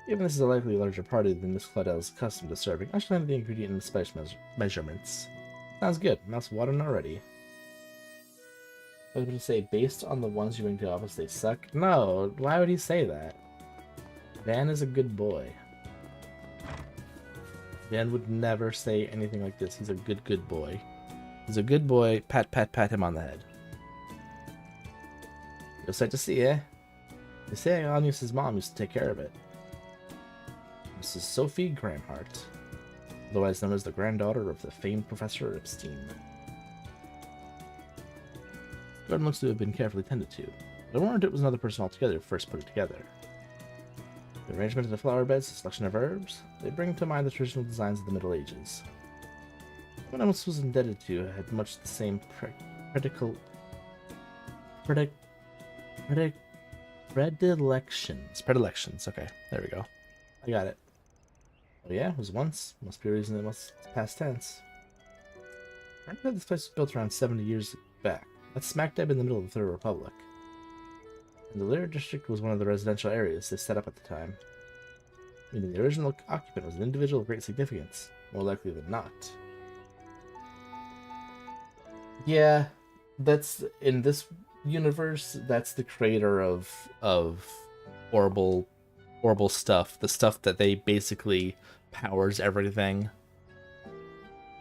Given this is a likely larger party than Miss Claudel is accustomed to serving, I shall have the ingredient and spice measurements. Sounds good. Mouth's watering already. I was going to say, based on the ones you bring to the office, they suck? No, why would he say that? Van is a good boy. Van would never say anything like this. He's a good boy. He's a good boy. Pat him on the head. You'll start to see, eh? They say Agnes's mom used to take care of it. Mrs. Sophie Granhart, otherwise known as the granddaughter of the famed Professor Epstein. garden looks to have been carefully tended to. But I warrant it was another person altogether who first put it together. The arrangement of the flower beds, the selection of herbs, they bring to mind the traditional designs of the Middle Ages. What else was indebted to had much the same predilections. Okay, there we go. I got it. Oh yeah, it was once. Must be a reason it must past tense. I heard this place was built around 70 years back. That's smack dab in the middle of the Third Republic. And the Lyra district was one of the residential areas they set up at the time. Meaning the original occupant was an individual of great significance, more likely than not. Yeah, that's in this universe. That's the creator of horrible stuff. The stuff that they basically powers everything.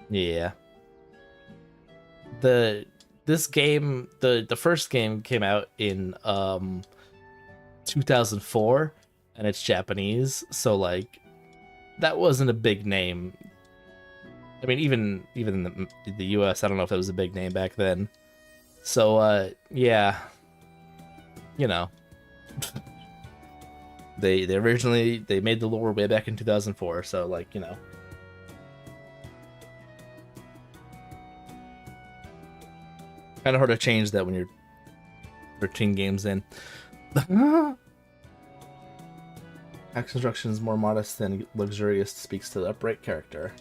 Yeah. This game, the first game came out in 2004, and it's Japanese, so like that wasn't a big name. I mean, even in the US, I don't know if that was a big name back then. So yeah, you know, they originally made the lore way back in 2004. So like, you know, kind of hard to change that when you're 13 games in. Axe construction is more modest than luxurious, speaks to the upright character.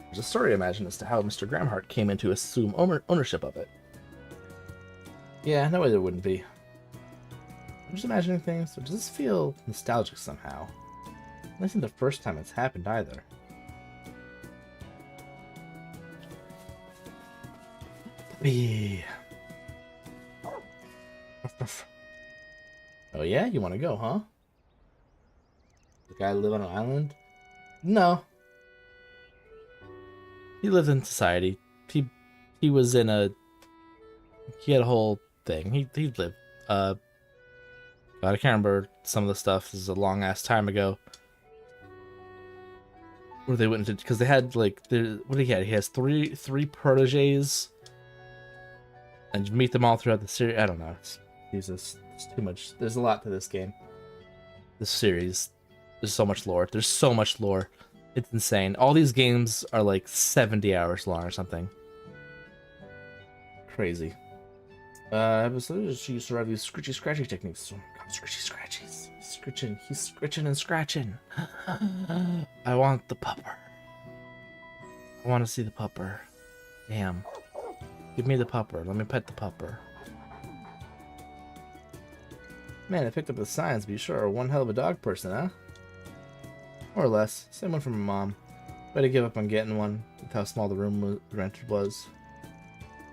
There's a story I imagine as to how Mr. Gramhart came in to assume ownership of it. Yeah, no way there wouldn't be. I'm just imagining things, but does this feel nostalgic somehow? This isn't the first time it's happened either. Puppy. Oh yeah? You want to go, huh? The guy live on an island? No. He lived in society. He was in a... He had a whole thing. He lived. God, I can't remember some of the stuff. This is a long-ass time ago. Where they went into... Because they had, like... What did he have? He has three proteges. And you meet them all throughout the series. I don't know. It's too much. There's a lot to this game. This series. There's so much lore. There's so much lore. It's insane. All these games are like 70 hours long or something. Crazy. Episode she used to write these scritchy scratchy techniques. Oh my god, scritchy scratchies. He's scritching and scratching. I want the pupper. I want to see the pupper. Damn. Give me the pupper. Let me pet the pupper. Man, I picked up the signs, but you sure are one hell of a dog person, huh? More or less. Same one from my mom. But I give up on getting one with how small the room rented was.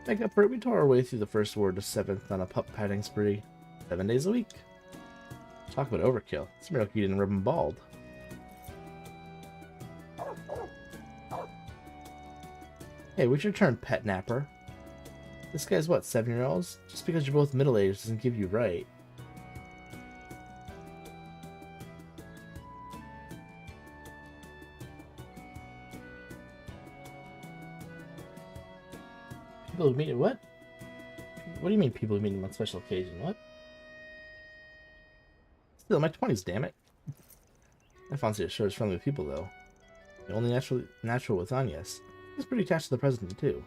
Make up for it, we tore our way through the first ward to 7th on a pup patting spree. 7 days a week. Talk about overkill. It's a miracle you didn't rub him bald. Hey, what's your turn, pet napper? This guy's what, 7-year-olds? Just because you're both middle-aged doesn't give you right. People who meet what? What do you mean people who meet him on special occasion? What? Still in my 20s, damn it. I fancy it sure is friendly with people though. The only natural with Agnes. He's pretty attached to the president too.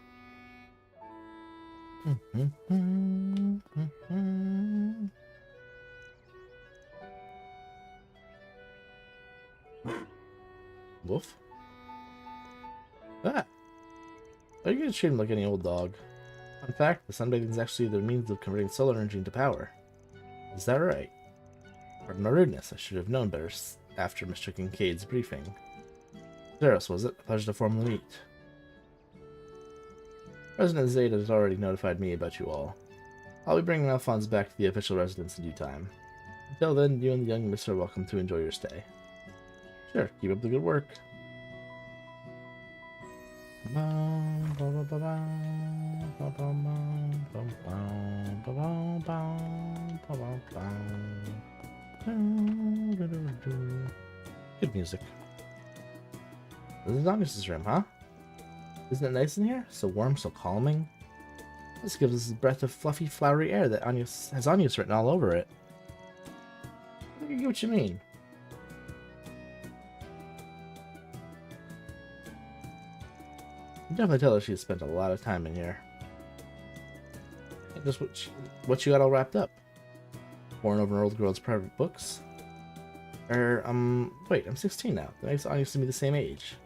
Wolf? Ah! Are you gonna treat him like any old dog? In fact, the sunbathing is actually the means of converting solar energy into power. Is that right? Pardon my rudeness, I should have known better after Mr. Kincaid's briefing. Zeros, was it? A pleasure to formally meet. President Zaid has already notified me about you all. I'll be bringing Alphonse back to the official residence in due time. Until then, you and the young miss are welcome to enjoy your stay. Sure, keep up the good work. Good music. This is Agnes' room, huh? Isn't it nice in here? So warm, so calming. This gives us a breath of fluffy, flowery air that has Anya's written all over it. I get what you mean. You definitely tell her she's spent a lot of time in here. And just what you got all wrapped up. Poring over an old girl's private books. Wait, I'm 16 now. That makes Anya to be the same age.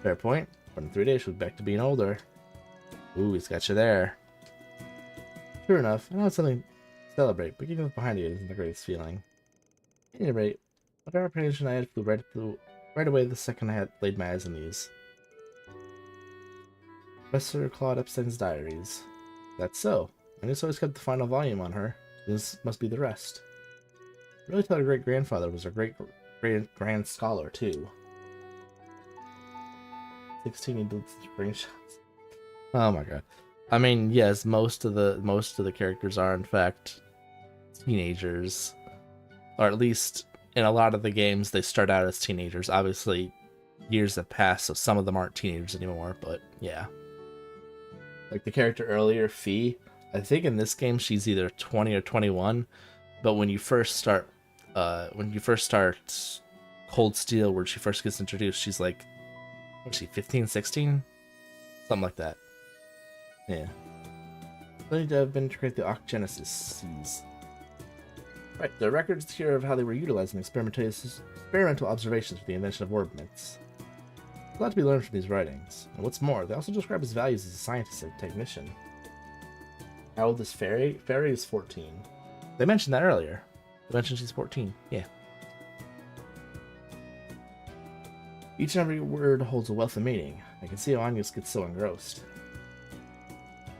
Fair point, but in 3 days she'll be back to being older. Ooh, he's got you there. True enough, I know it's something to celebrate, but getting left behind you isn't the greatest feeling. At any rate, whatever apprehension I had flew right away the second I had laid my eyes on these. Professor Claude Epstein's diaries. That's so. Agnes always kept the final volume on her. This must be the rest. I really thought her great-grandfather was a great-grand scholar, too. 16 he did screenshots. Oh my god. I mean, yes, most of the characters are in fact teenagers. Or at least in a lot of the games they start out as teenagers. Obviously, years have passed, so some of them aren't teenagers anymore, but yeah. Like the character earlier, Fee, I think in this game she's either 20 or 21, but when you first start Cold Steel, where she first gets introduced, she's like, what's she, 15, 16? Something like that. Yeah. They have been to create the Ocgenesis. Right, the records here of how they were utilizing experimental observations for the invention of orbits. A lot to be learned from these writings. And what's more, they also describe his values as a scientist and technician. How old is Fairy? Fairy is 14. They mentioned that earlier. They mentioned she's 14. Yeah. Each and every word holds a wealth of meaning. I can see how Agnes gets so engrossed.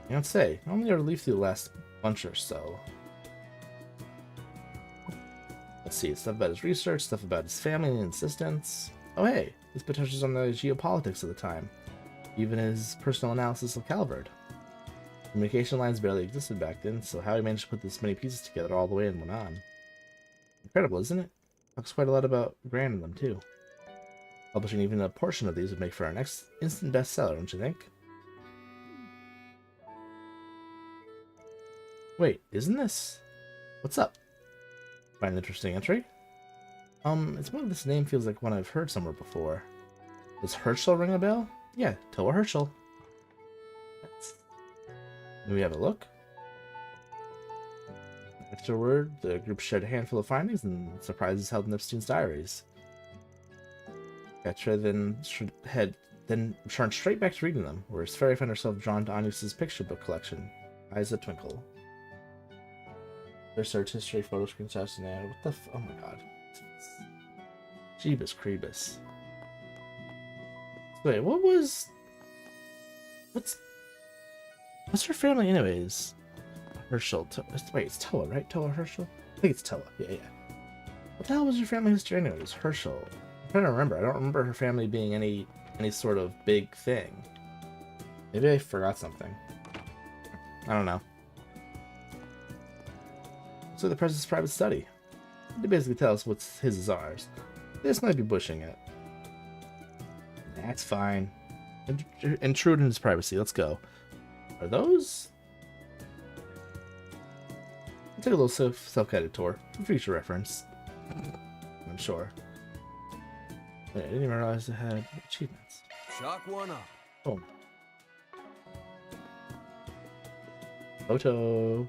You don't say. I only ever leaf through the last bunch or so. Let's see, stuff about his research, stuff about his family and insistence. Oh hey, this touches on the geopolitics of the time. Even his personal analysis of Calvard. Communication lines barely existed back then, so how he managed to put this many pieces together all the way and went on. Incredible, isn't it? Talks quite a lot about Grand in them, too. Publishing even a portion of these would make for our next instant bestseller, don't you think? Wait, isn't this? What's up? Find an interesting entry? It's one of this name feels like one I've heard somewhere before. Does Herschel ring a bell? Yeah, Toa Herschel. Can we have a look? Afterward, the group shared a handful of findings and surprises held in Epstein's diaries. Petra then turned straight back to reading them, where his fairy found herself drawn to Agnes's picture book collection. Eyes a twinkle. Their search history, photo screenshots, and what the oh my god. Jeebus Creebus. Wait, what's her family anyways? Herschel. Wait, it's Toa, right? Toa Herschel? I think it's Toa. Yeah. What the hell was your family history anyways? Herschel. I'm trying to remember. I don't remember her family being any sort of big thing. Maybe I forgot something. I don't know. So the president's private study. They basically tell us what's his is ours. This might be bushing it. That's fine. Intrude in his privacy. Let's go. Are those? I'll take a little self-guided tour for future reference. I'm sure. Wait, I didn't even realize it had achievements. Chalk one up. Oh. Photo.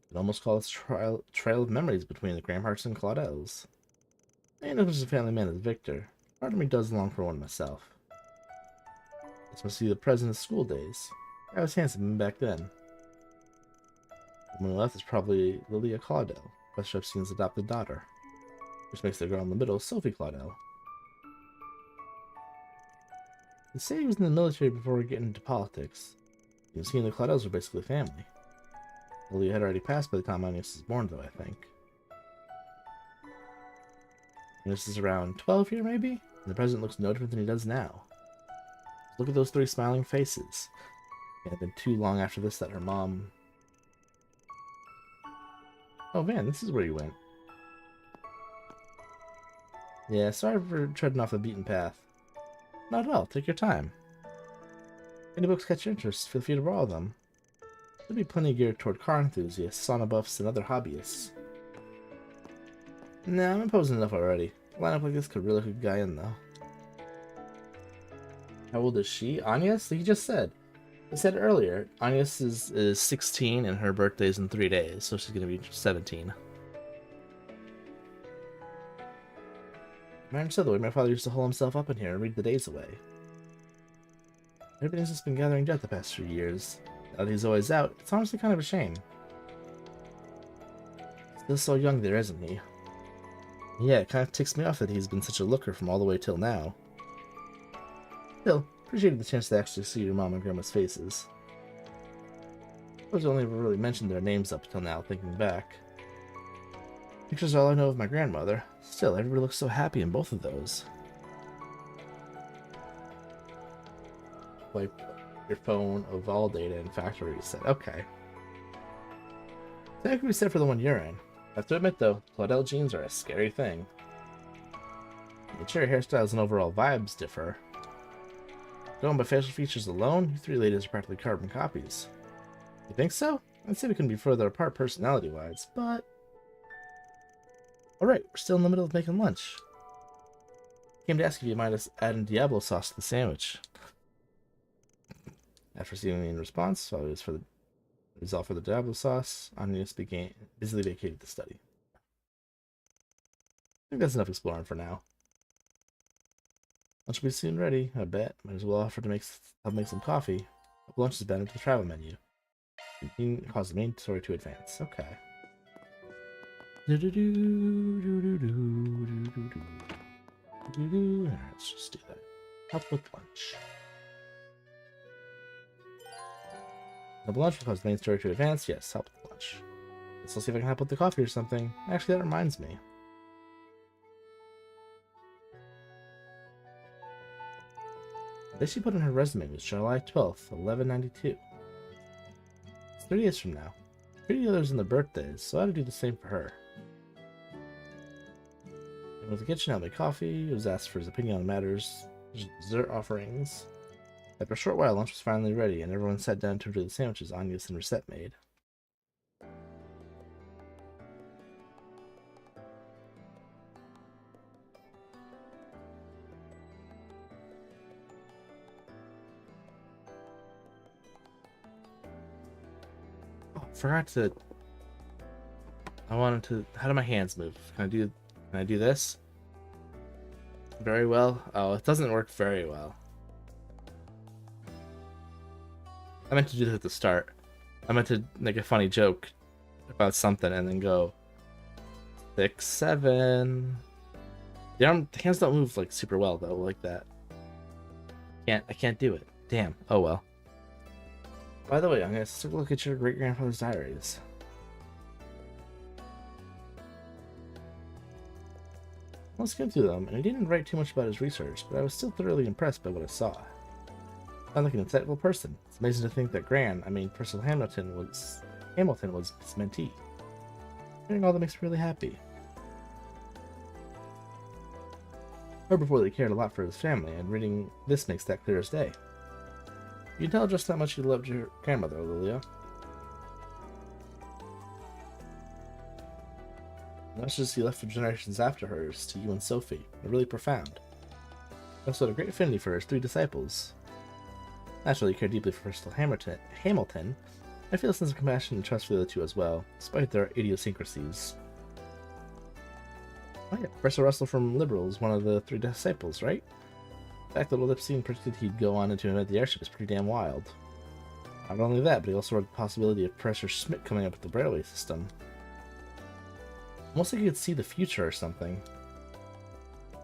Could almost call it a trail of memories between the Gramharts and Claudels. And if there's a family man as Victor, part of me does long for one myself. This must be the president's school days. I was handsome back then. The one on the left is probably Lilia Claudel, Professor Epstein's adopted daughter, which makes the girl in the middle Sophie Claudel. They say he was in the military before we get into politics. You can see the Claudels were basically family. Lilia had already passed by the time Agnes was born, though, I think. Agnes is around 12 here, maybe? And the president looks no different than he does now. Look at those three smiling faces. It had been too long after this that her mom... Oh man, this is where you went. Yeah, sorry for treading off the beaten path. Not at all. Take your time. If any books catch your interest, feel free to borrow them. There'll be plenty geared toward car enthusiasts, sauna buffs, and other hobbyists. Nah, I'm imposing enough already. A lineup like this could really hook a guy in, though. How old is she? Agnes? He just said. I said earlier, Agnes is 16 and her birthday's in 3 days, so she's gonna be 17. I understood the way my father used to hole himself up in here and read the days away. Everything's just been gathering dust the past few years. Now that he's always out, it's honestly kind of a shame. Still so young there, isn't he? Yeah, it kind of ticks me off that he's been such a looker from all the way till now. Still, appreciated the chance to actually see your mom and grandma's faces. I was only ever really mentioned their names up till now, thinking back. Pictures are all I know of my grandmother. Still, everybody looks so happy in both of those. Wipe your phone of all data and factory reset. Okay. That could be said for the one you're in. I have to admit though, Claudel jeans are a scary thing. The cherry hairstyles and overall vibes differ. Going by facial features alone, you three ladies are practically carbon copies. You think so? I'd say we couldn't be further apart personality-wise, but... Alright, we're still in the middle of making lunch. Came to ask if you might have added Diablo sauce to the sandwich. After receiving in response, while it was for the result for the Diablo sauce, Agnes busily vacated the study. I think that's enough exploring for now. Lunch will be soon ready, I bet. Might as well offer to help make some coffee. Hope lunch is better to the travel menu. Cause the main story to advance. Okay. Alright, let's just do that. Help with lunch. Help lunch will cause the main story to advance. Yes, help with lunch. Let's see if I can help with the coffee or something. Actually, that reminds me. This she put in her resume was July 12th, 1192. It's 30 years from now. 3 others in the birthdays, so I ought to do the same for her. And with the kitchen out my coffee, it was asked for his opinion on matters, dessert offerings. After a short while, lunch was finally ready, and everyone sat down to enjoy the sandwiches Agnes and Rosette made. Forgot to. I wanted to. How do my hands move? Can I do this? Very well. Oh, it doesn't work very well. I meant to do this at the start. I meant to make a funny joke about something and then go 6, 7. The hands don't move like super well though, like that. I can't do it. Damn. Oh well. By the way, I'm gonna take a look at your great-grandfather's diaries. I skimmed through them, and he didn't write too much about his research, but I was still thoroughly impressed by what I saw. Sounds like an insightful person. It's amazing to think that Percival Hamilton was his mentee. Hearing all that makes me really happy. I heard before that he cared a lot for his family, and reading this makes that clear as day. You can tell just how much you loved your grandmother, Lilia. The messages he left for generations after hers to you and Sophie are really profound. He also had a great affinity for his 3 disciples. Naturally, he cared deeply for Percival Hamilton. I feel a sense of compassion and trust for the other 2 as well, despite their idiosyncrasies. Oh yeah, Professor Russell from Liberal is one of the 3 disciples, right? The fact that old Epstein predicted he'd go on into invent the airship is pretty damn wild. Not only that, but he also had the possibility of Professor Schmidt coming up with the railway system. Almost like he could see the future or something.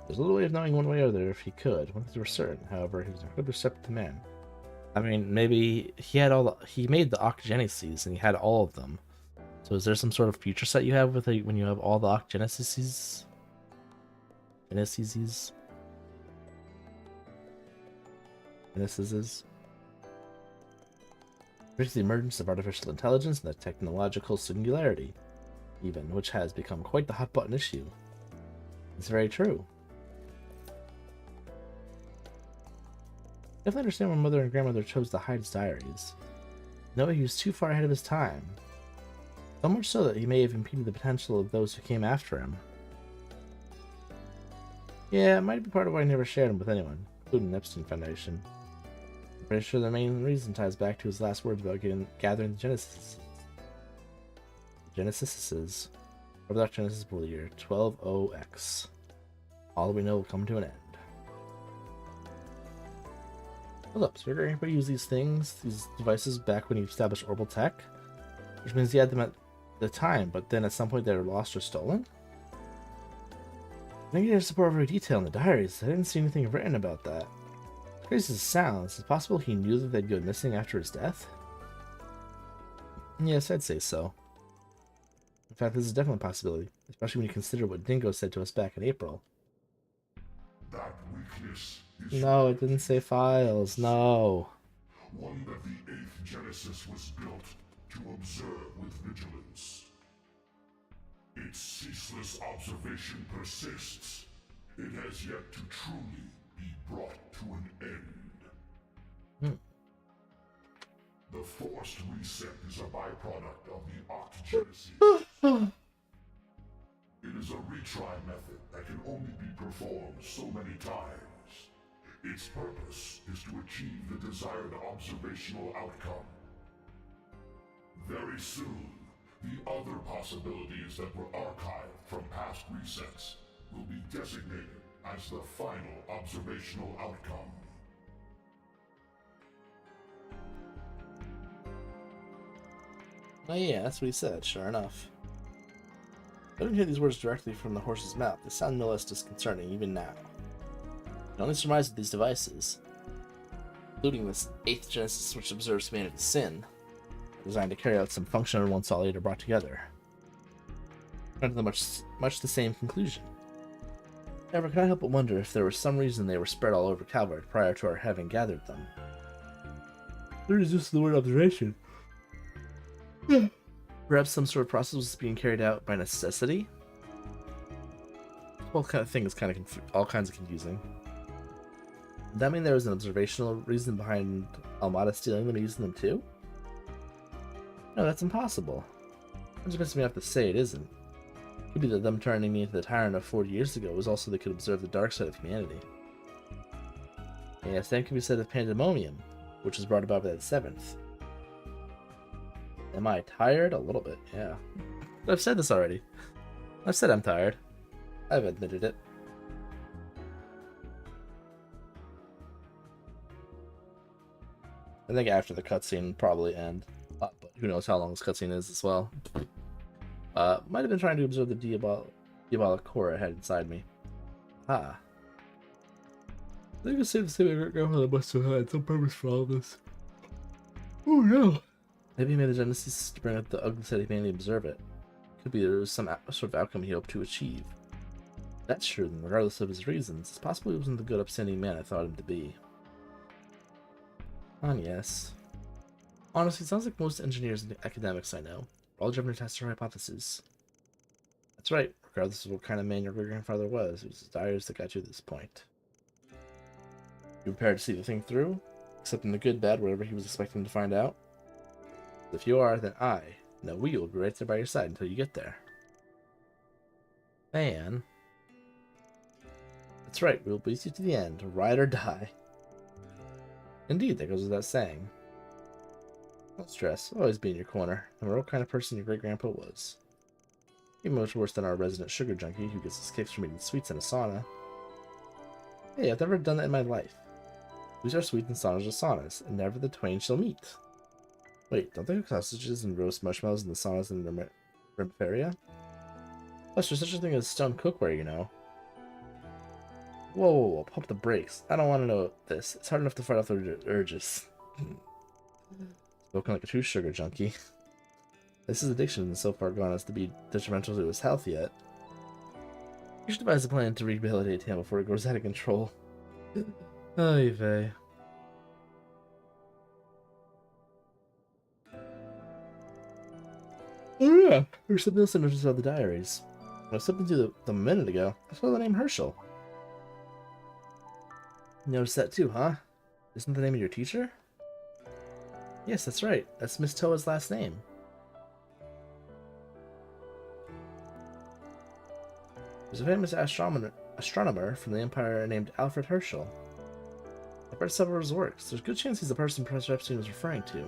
There's a little way of knowing one way or the other if he could. One thing for certain, however, he was an incredibly receptive man. I mean, maybe he made the octogeneses and he had all of them. So is there some sort of future set you have with when you have all the octogeneses? Genesis? There's the emergence of artificial intelligence and the technological singularity, even, which has become quite the hot-button issue. It's very true. Definitely understand why mother and grandmother chose to hide his diaries. No, he was too far ahead of his time. So much so that he may have impeded the potential of those who came after him. Yeah, it might be part of why he never shared him with anyone, including the Epstein Foundation. I'm pretty sure the main reason ties back to his last words about gathering the Genesis. Genesises. Orthodox Genesis Bull Year 120X. All that we know will come to an end. Hold up, so your grandpa used these devices back when he established Orbital Tech? Which means he had them at the time, but then at some point they were lost or stolen? I think you have to support every detail in the diaries. I didn't see anything written about that. As crazy as it sounds, is it possible he knew that they'd go missing after his death? Yes, I'd say so. In fact, this is definitely a possibility, especially when you consider what Dingo said to us back in April. That weakness is... No, it didn't say files, no. One that the 8th Genesis was built to observe with vigilance. Its ceaseless observation persists. It has yet to truly be brought to an end. The forced reset is a byproduct of the octogenesis. It is a retry method that can only be performed so many times. Its purpose is to achieve the desired observational outcome. Very soon, the other possibilities that were archived from past resets will be designated as the final observational outcome. Oh yeah, that's what he said, sure enough. I didn't hear these words directly from the horse's mouth. They sound no less disconcerting even now. I can only surmise that these devices, including this 8th Genesis which observes humanity's sin, are designed to carry out some function once all 8 are brought together. Come to the much the same conclusion. However, can I help but wonder if there was some reason they were spread all over Calvert prior to our having gathered them? There is just the word observation. Perhaps some sort of process was being carried out by necessity? The whole kind of thing is kind of all kinds of confusing. Does that mean there was an observational reason behind Almada stealing them and using them too? No, that's impossible. I'm just me have to say it isn't. It could be that them turning me into the tyrant of 40 years ago was also they could observe the dark side of humanity. Yeah, same can be said of Pandemonium, which was brought about by that 7th. Am I tired? A little bit, yeah. I've said this already. I've said I'm tired. I've admitted it. I think after the cutscene probably end. But who knows how long this cutscene is as well. Might have been trying to observe the diabolic core I had inside me. Ah. I think it's safe to say my great-grandmother must have had some purpose for all this. Oh no! Maybe he made the Genesis to bring out the ugly side of humanity and observe it. Could be there was some sort of outcome he hoped to achieve. If that's true, then regardless of his reasons, it's possible he wasn't the good, upstanding man I thought him to be. Yes. Honestly, it sounds like most engineers and academics I know are all driven to test their hypotheses. That's right, regardless of what kind of man your great-grandfather was, it was his diaries that got you to this point. You prepared to see the thing through? Accepting the good, bad, whatever he was expecting to find out? If you are, then we will be right there by your side until you get there. Man. That's right, we will beat you to the end, ride or die. Indeed, that goes without saying. Don't stress, I'll always be in your corner, no matter what kind of person your great-grandpa was. Even much worse than our resident sugar junkie who gets his kicks from eating sweets in a sauna. Hey, I've never done that in my life. Sweets are sweet and saunas are saunas, and never the twain shall meet. Wait, don't they cook sausages and roast marshmallows in the saunas in the Remiferia? Plus, there's such a thing as stone cookware, you know. Whoa, pump the brakes. I don't want to know this. It's hard enough to fight off the urges. Spoken like a true sugar junkie. This is addiction and so far gone as to be detrimental to his health yet. You should devise a plan to rehabilitate him before it goes out of control. Oy vey. Oh yeah, there's something else I noticed about the diaries. When I was flipping through them a minute ago, I saw the name Herschel. You noticed that too, huh? Isn't the name of your teacher? Yes, that's right. That's Miss Toa's last name. There's a famous astronomer from the Empire named Alfred Herschel. I've read several of his works. There's a good chance he's the person Professor Epstein was referring to.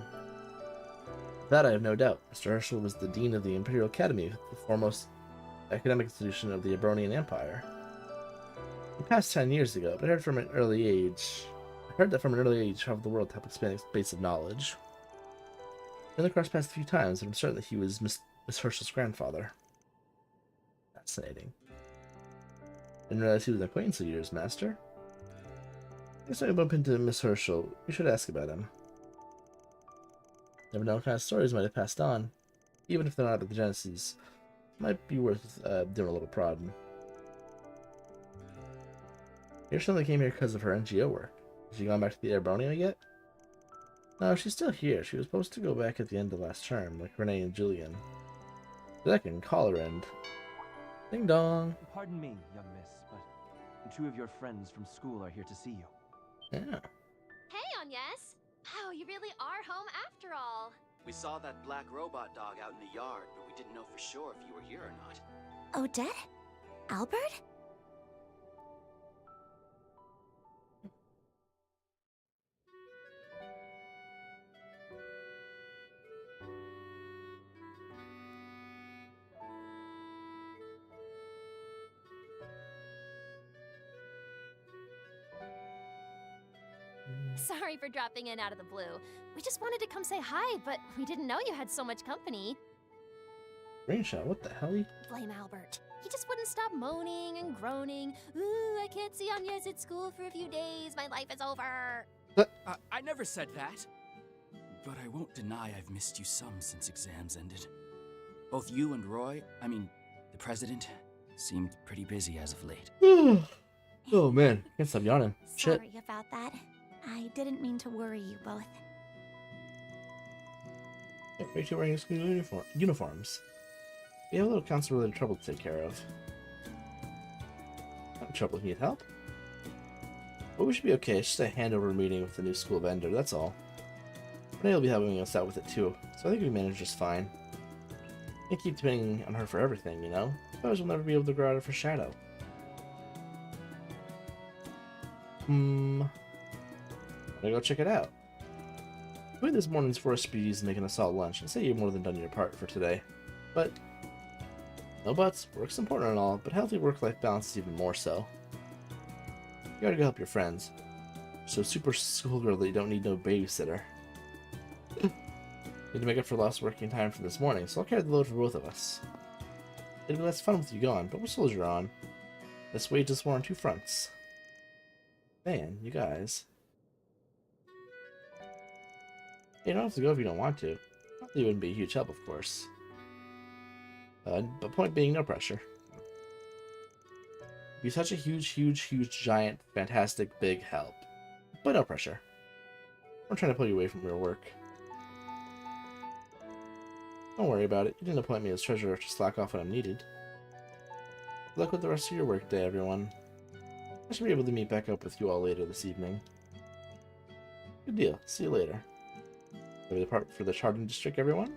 That I have no doubt. Mr. Herschel was the Dean of the Imperial Academy, the foremost academic institution of the Ebronian Empire. He passed 10 years ago, but I heard that from an early age, traveled the world to help expand its base of knowledge. I've been across paths a few times, and I'm certain that he was Miss Herschel's grandfather. Fascinating. Didn't realize he was an acquaintance of yours, Master. Next time I bump into Miss Herschel, we should ask about him. Never know what kind of stories might have passed on. Even if they're not at the Genesis, might be worth doing a little prodding. Your son came here because of her NGO work. Has she gone back to the Erbronia yet? No, she's still here. She was supposed to go back at the end of last term, like Renee and Julian. But I can call her and... Ding dong! Pardon me, young miss, but two of your friends from school are here to see you. Yeah. Hey, Agnes! Wow, you really are home after all. We saw that black robot dog out in the yard, but we didn't know for sure if you were here or not. Odette? Albert? Sorry for dropping in out of the blue. We just wanted to come say hi, but we didn't know you had so much company. Rainshot, what the hell? Blame Albert. He just wouldn't stop moaning and groaning. Ooh, I can't see Agnes at school for a few days. My life is over. I never said that. But I won't deny I've missed you some since exams ended. Both you and Roy, the president, seemed pretty busy as of late. Oh man, can't stop yawning. Shit. Sorry about that. I didn't mean to worry you both. Wait till wearing school uniforms. We have a little council-related trouble to take care of. Not trouble if you need help. But we should be okay. It's just a handover meeting with the new school vendor, that's all. Renee will be helping us out with it too, so I think we manage just fine. Can't keep depending on her for everything, you know? Otherwise we'll never be able to grow out of her shadow. I'm gonna go check it out. Wait this morning's for us to be used making us all lunch and say you've more than done your part for today. But no buts, work's important and all, but healthy work-life balance is even more so. You gotta go help your friends. So super schoolgirl that you don't need no babysitter. Need to make up for lost working time for this morning, so I'll carry the load for both of us. It'll be less fun with you gone, but we'll soldier on. This wage is war on two fronts. Man, you guys. You don't have to go if you don't want to. It wouldn't be a huge help, of course. But point being, no pressure. Be such a huge, giant, fantastic, big help. But no pressure. I'm trying to pull you away from your work. Don't worry about it. You didn't appoint me as treasurer to slack off when I'm needed. Good luck with the rest of your work day, everyone. I should be able to meet back up with you all later this evening. Good deal. See you later. Shall we depart for the Chardon District, everyone?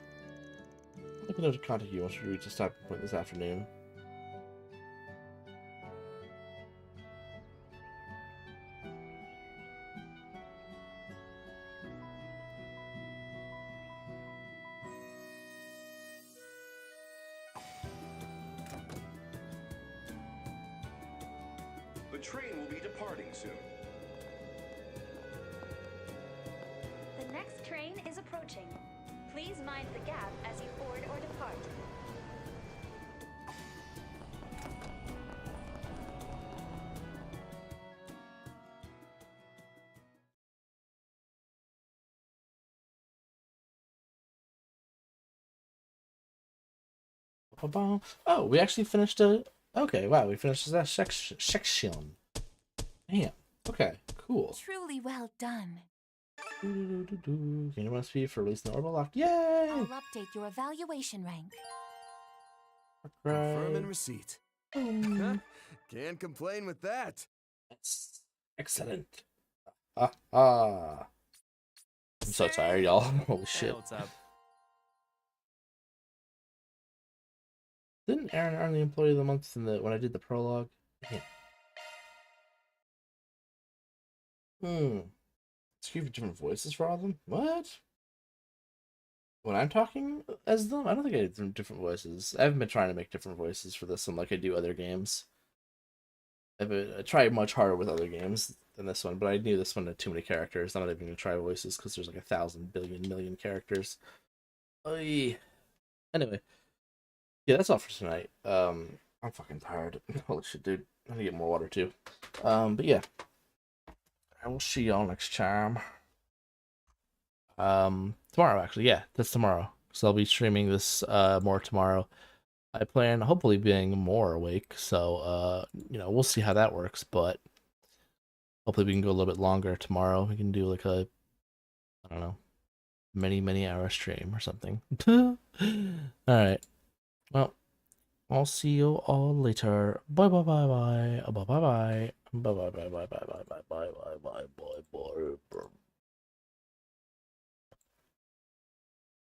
I can know to contact you once we reach a stopping point this afternoon. The train will be departing soon. The next train is approaching. Please mind the gap as you board or depart. Oh, we actually finished a... Okay, wow, we finished that section. Damn. Okay, cool. Truly well done. Anyone speed for releasing the orbital lock? Yay! I'll update your evaluation rank. Confirm and receipt. Can't complain with that. That's excellent. I'm so tired, y'all. Holy shit. what's up? Didn't Aaron earn the Employee of the Month when I did the prologue? Yeah. Excuse me, different voices for all of them? What? When I'm talking as them? I don't think I did different voices. I haven't been trying to make different voices for this one like I do other games. I try much harder with other games than this one, but I knew this one had too many characters. I'm not even gonna try voices because there's like 1,000 billion million characters. Oy. Anyway, yeah, that's all for tonight. I'm fucking tired. Holy shit, dude. I need to get more water too. But yeah, I will see y'all next time. Tomorrow actually, yeah, that's tomorrow. So I'll be streaming this more tomorrow. I plan hopefully being more awake, so we'll see how that works, but hopefully we can go a little bit longer tomorrow. We can do like a, I don't know, many hour stream or something. All right. Well, I'll see you all later. Bye bye bye bye. Bye bye bye. Bye bye bye bye bye bye bye bye bye bye bye bye bye.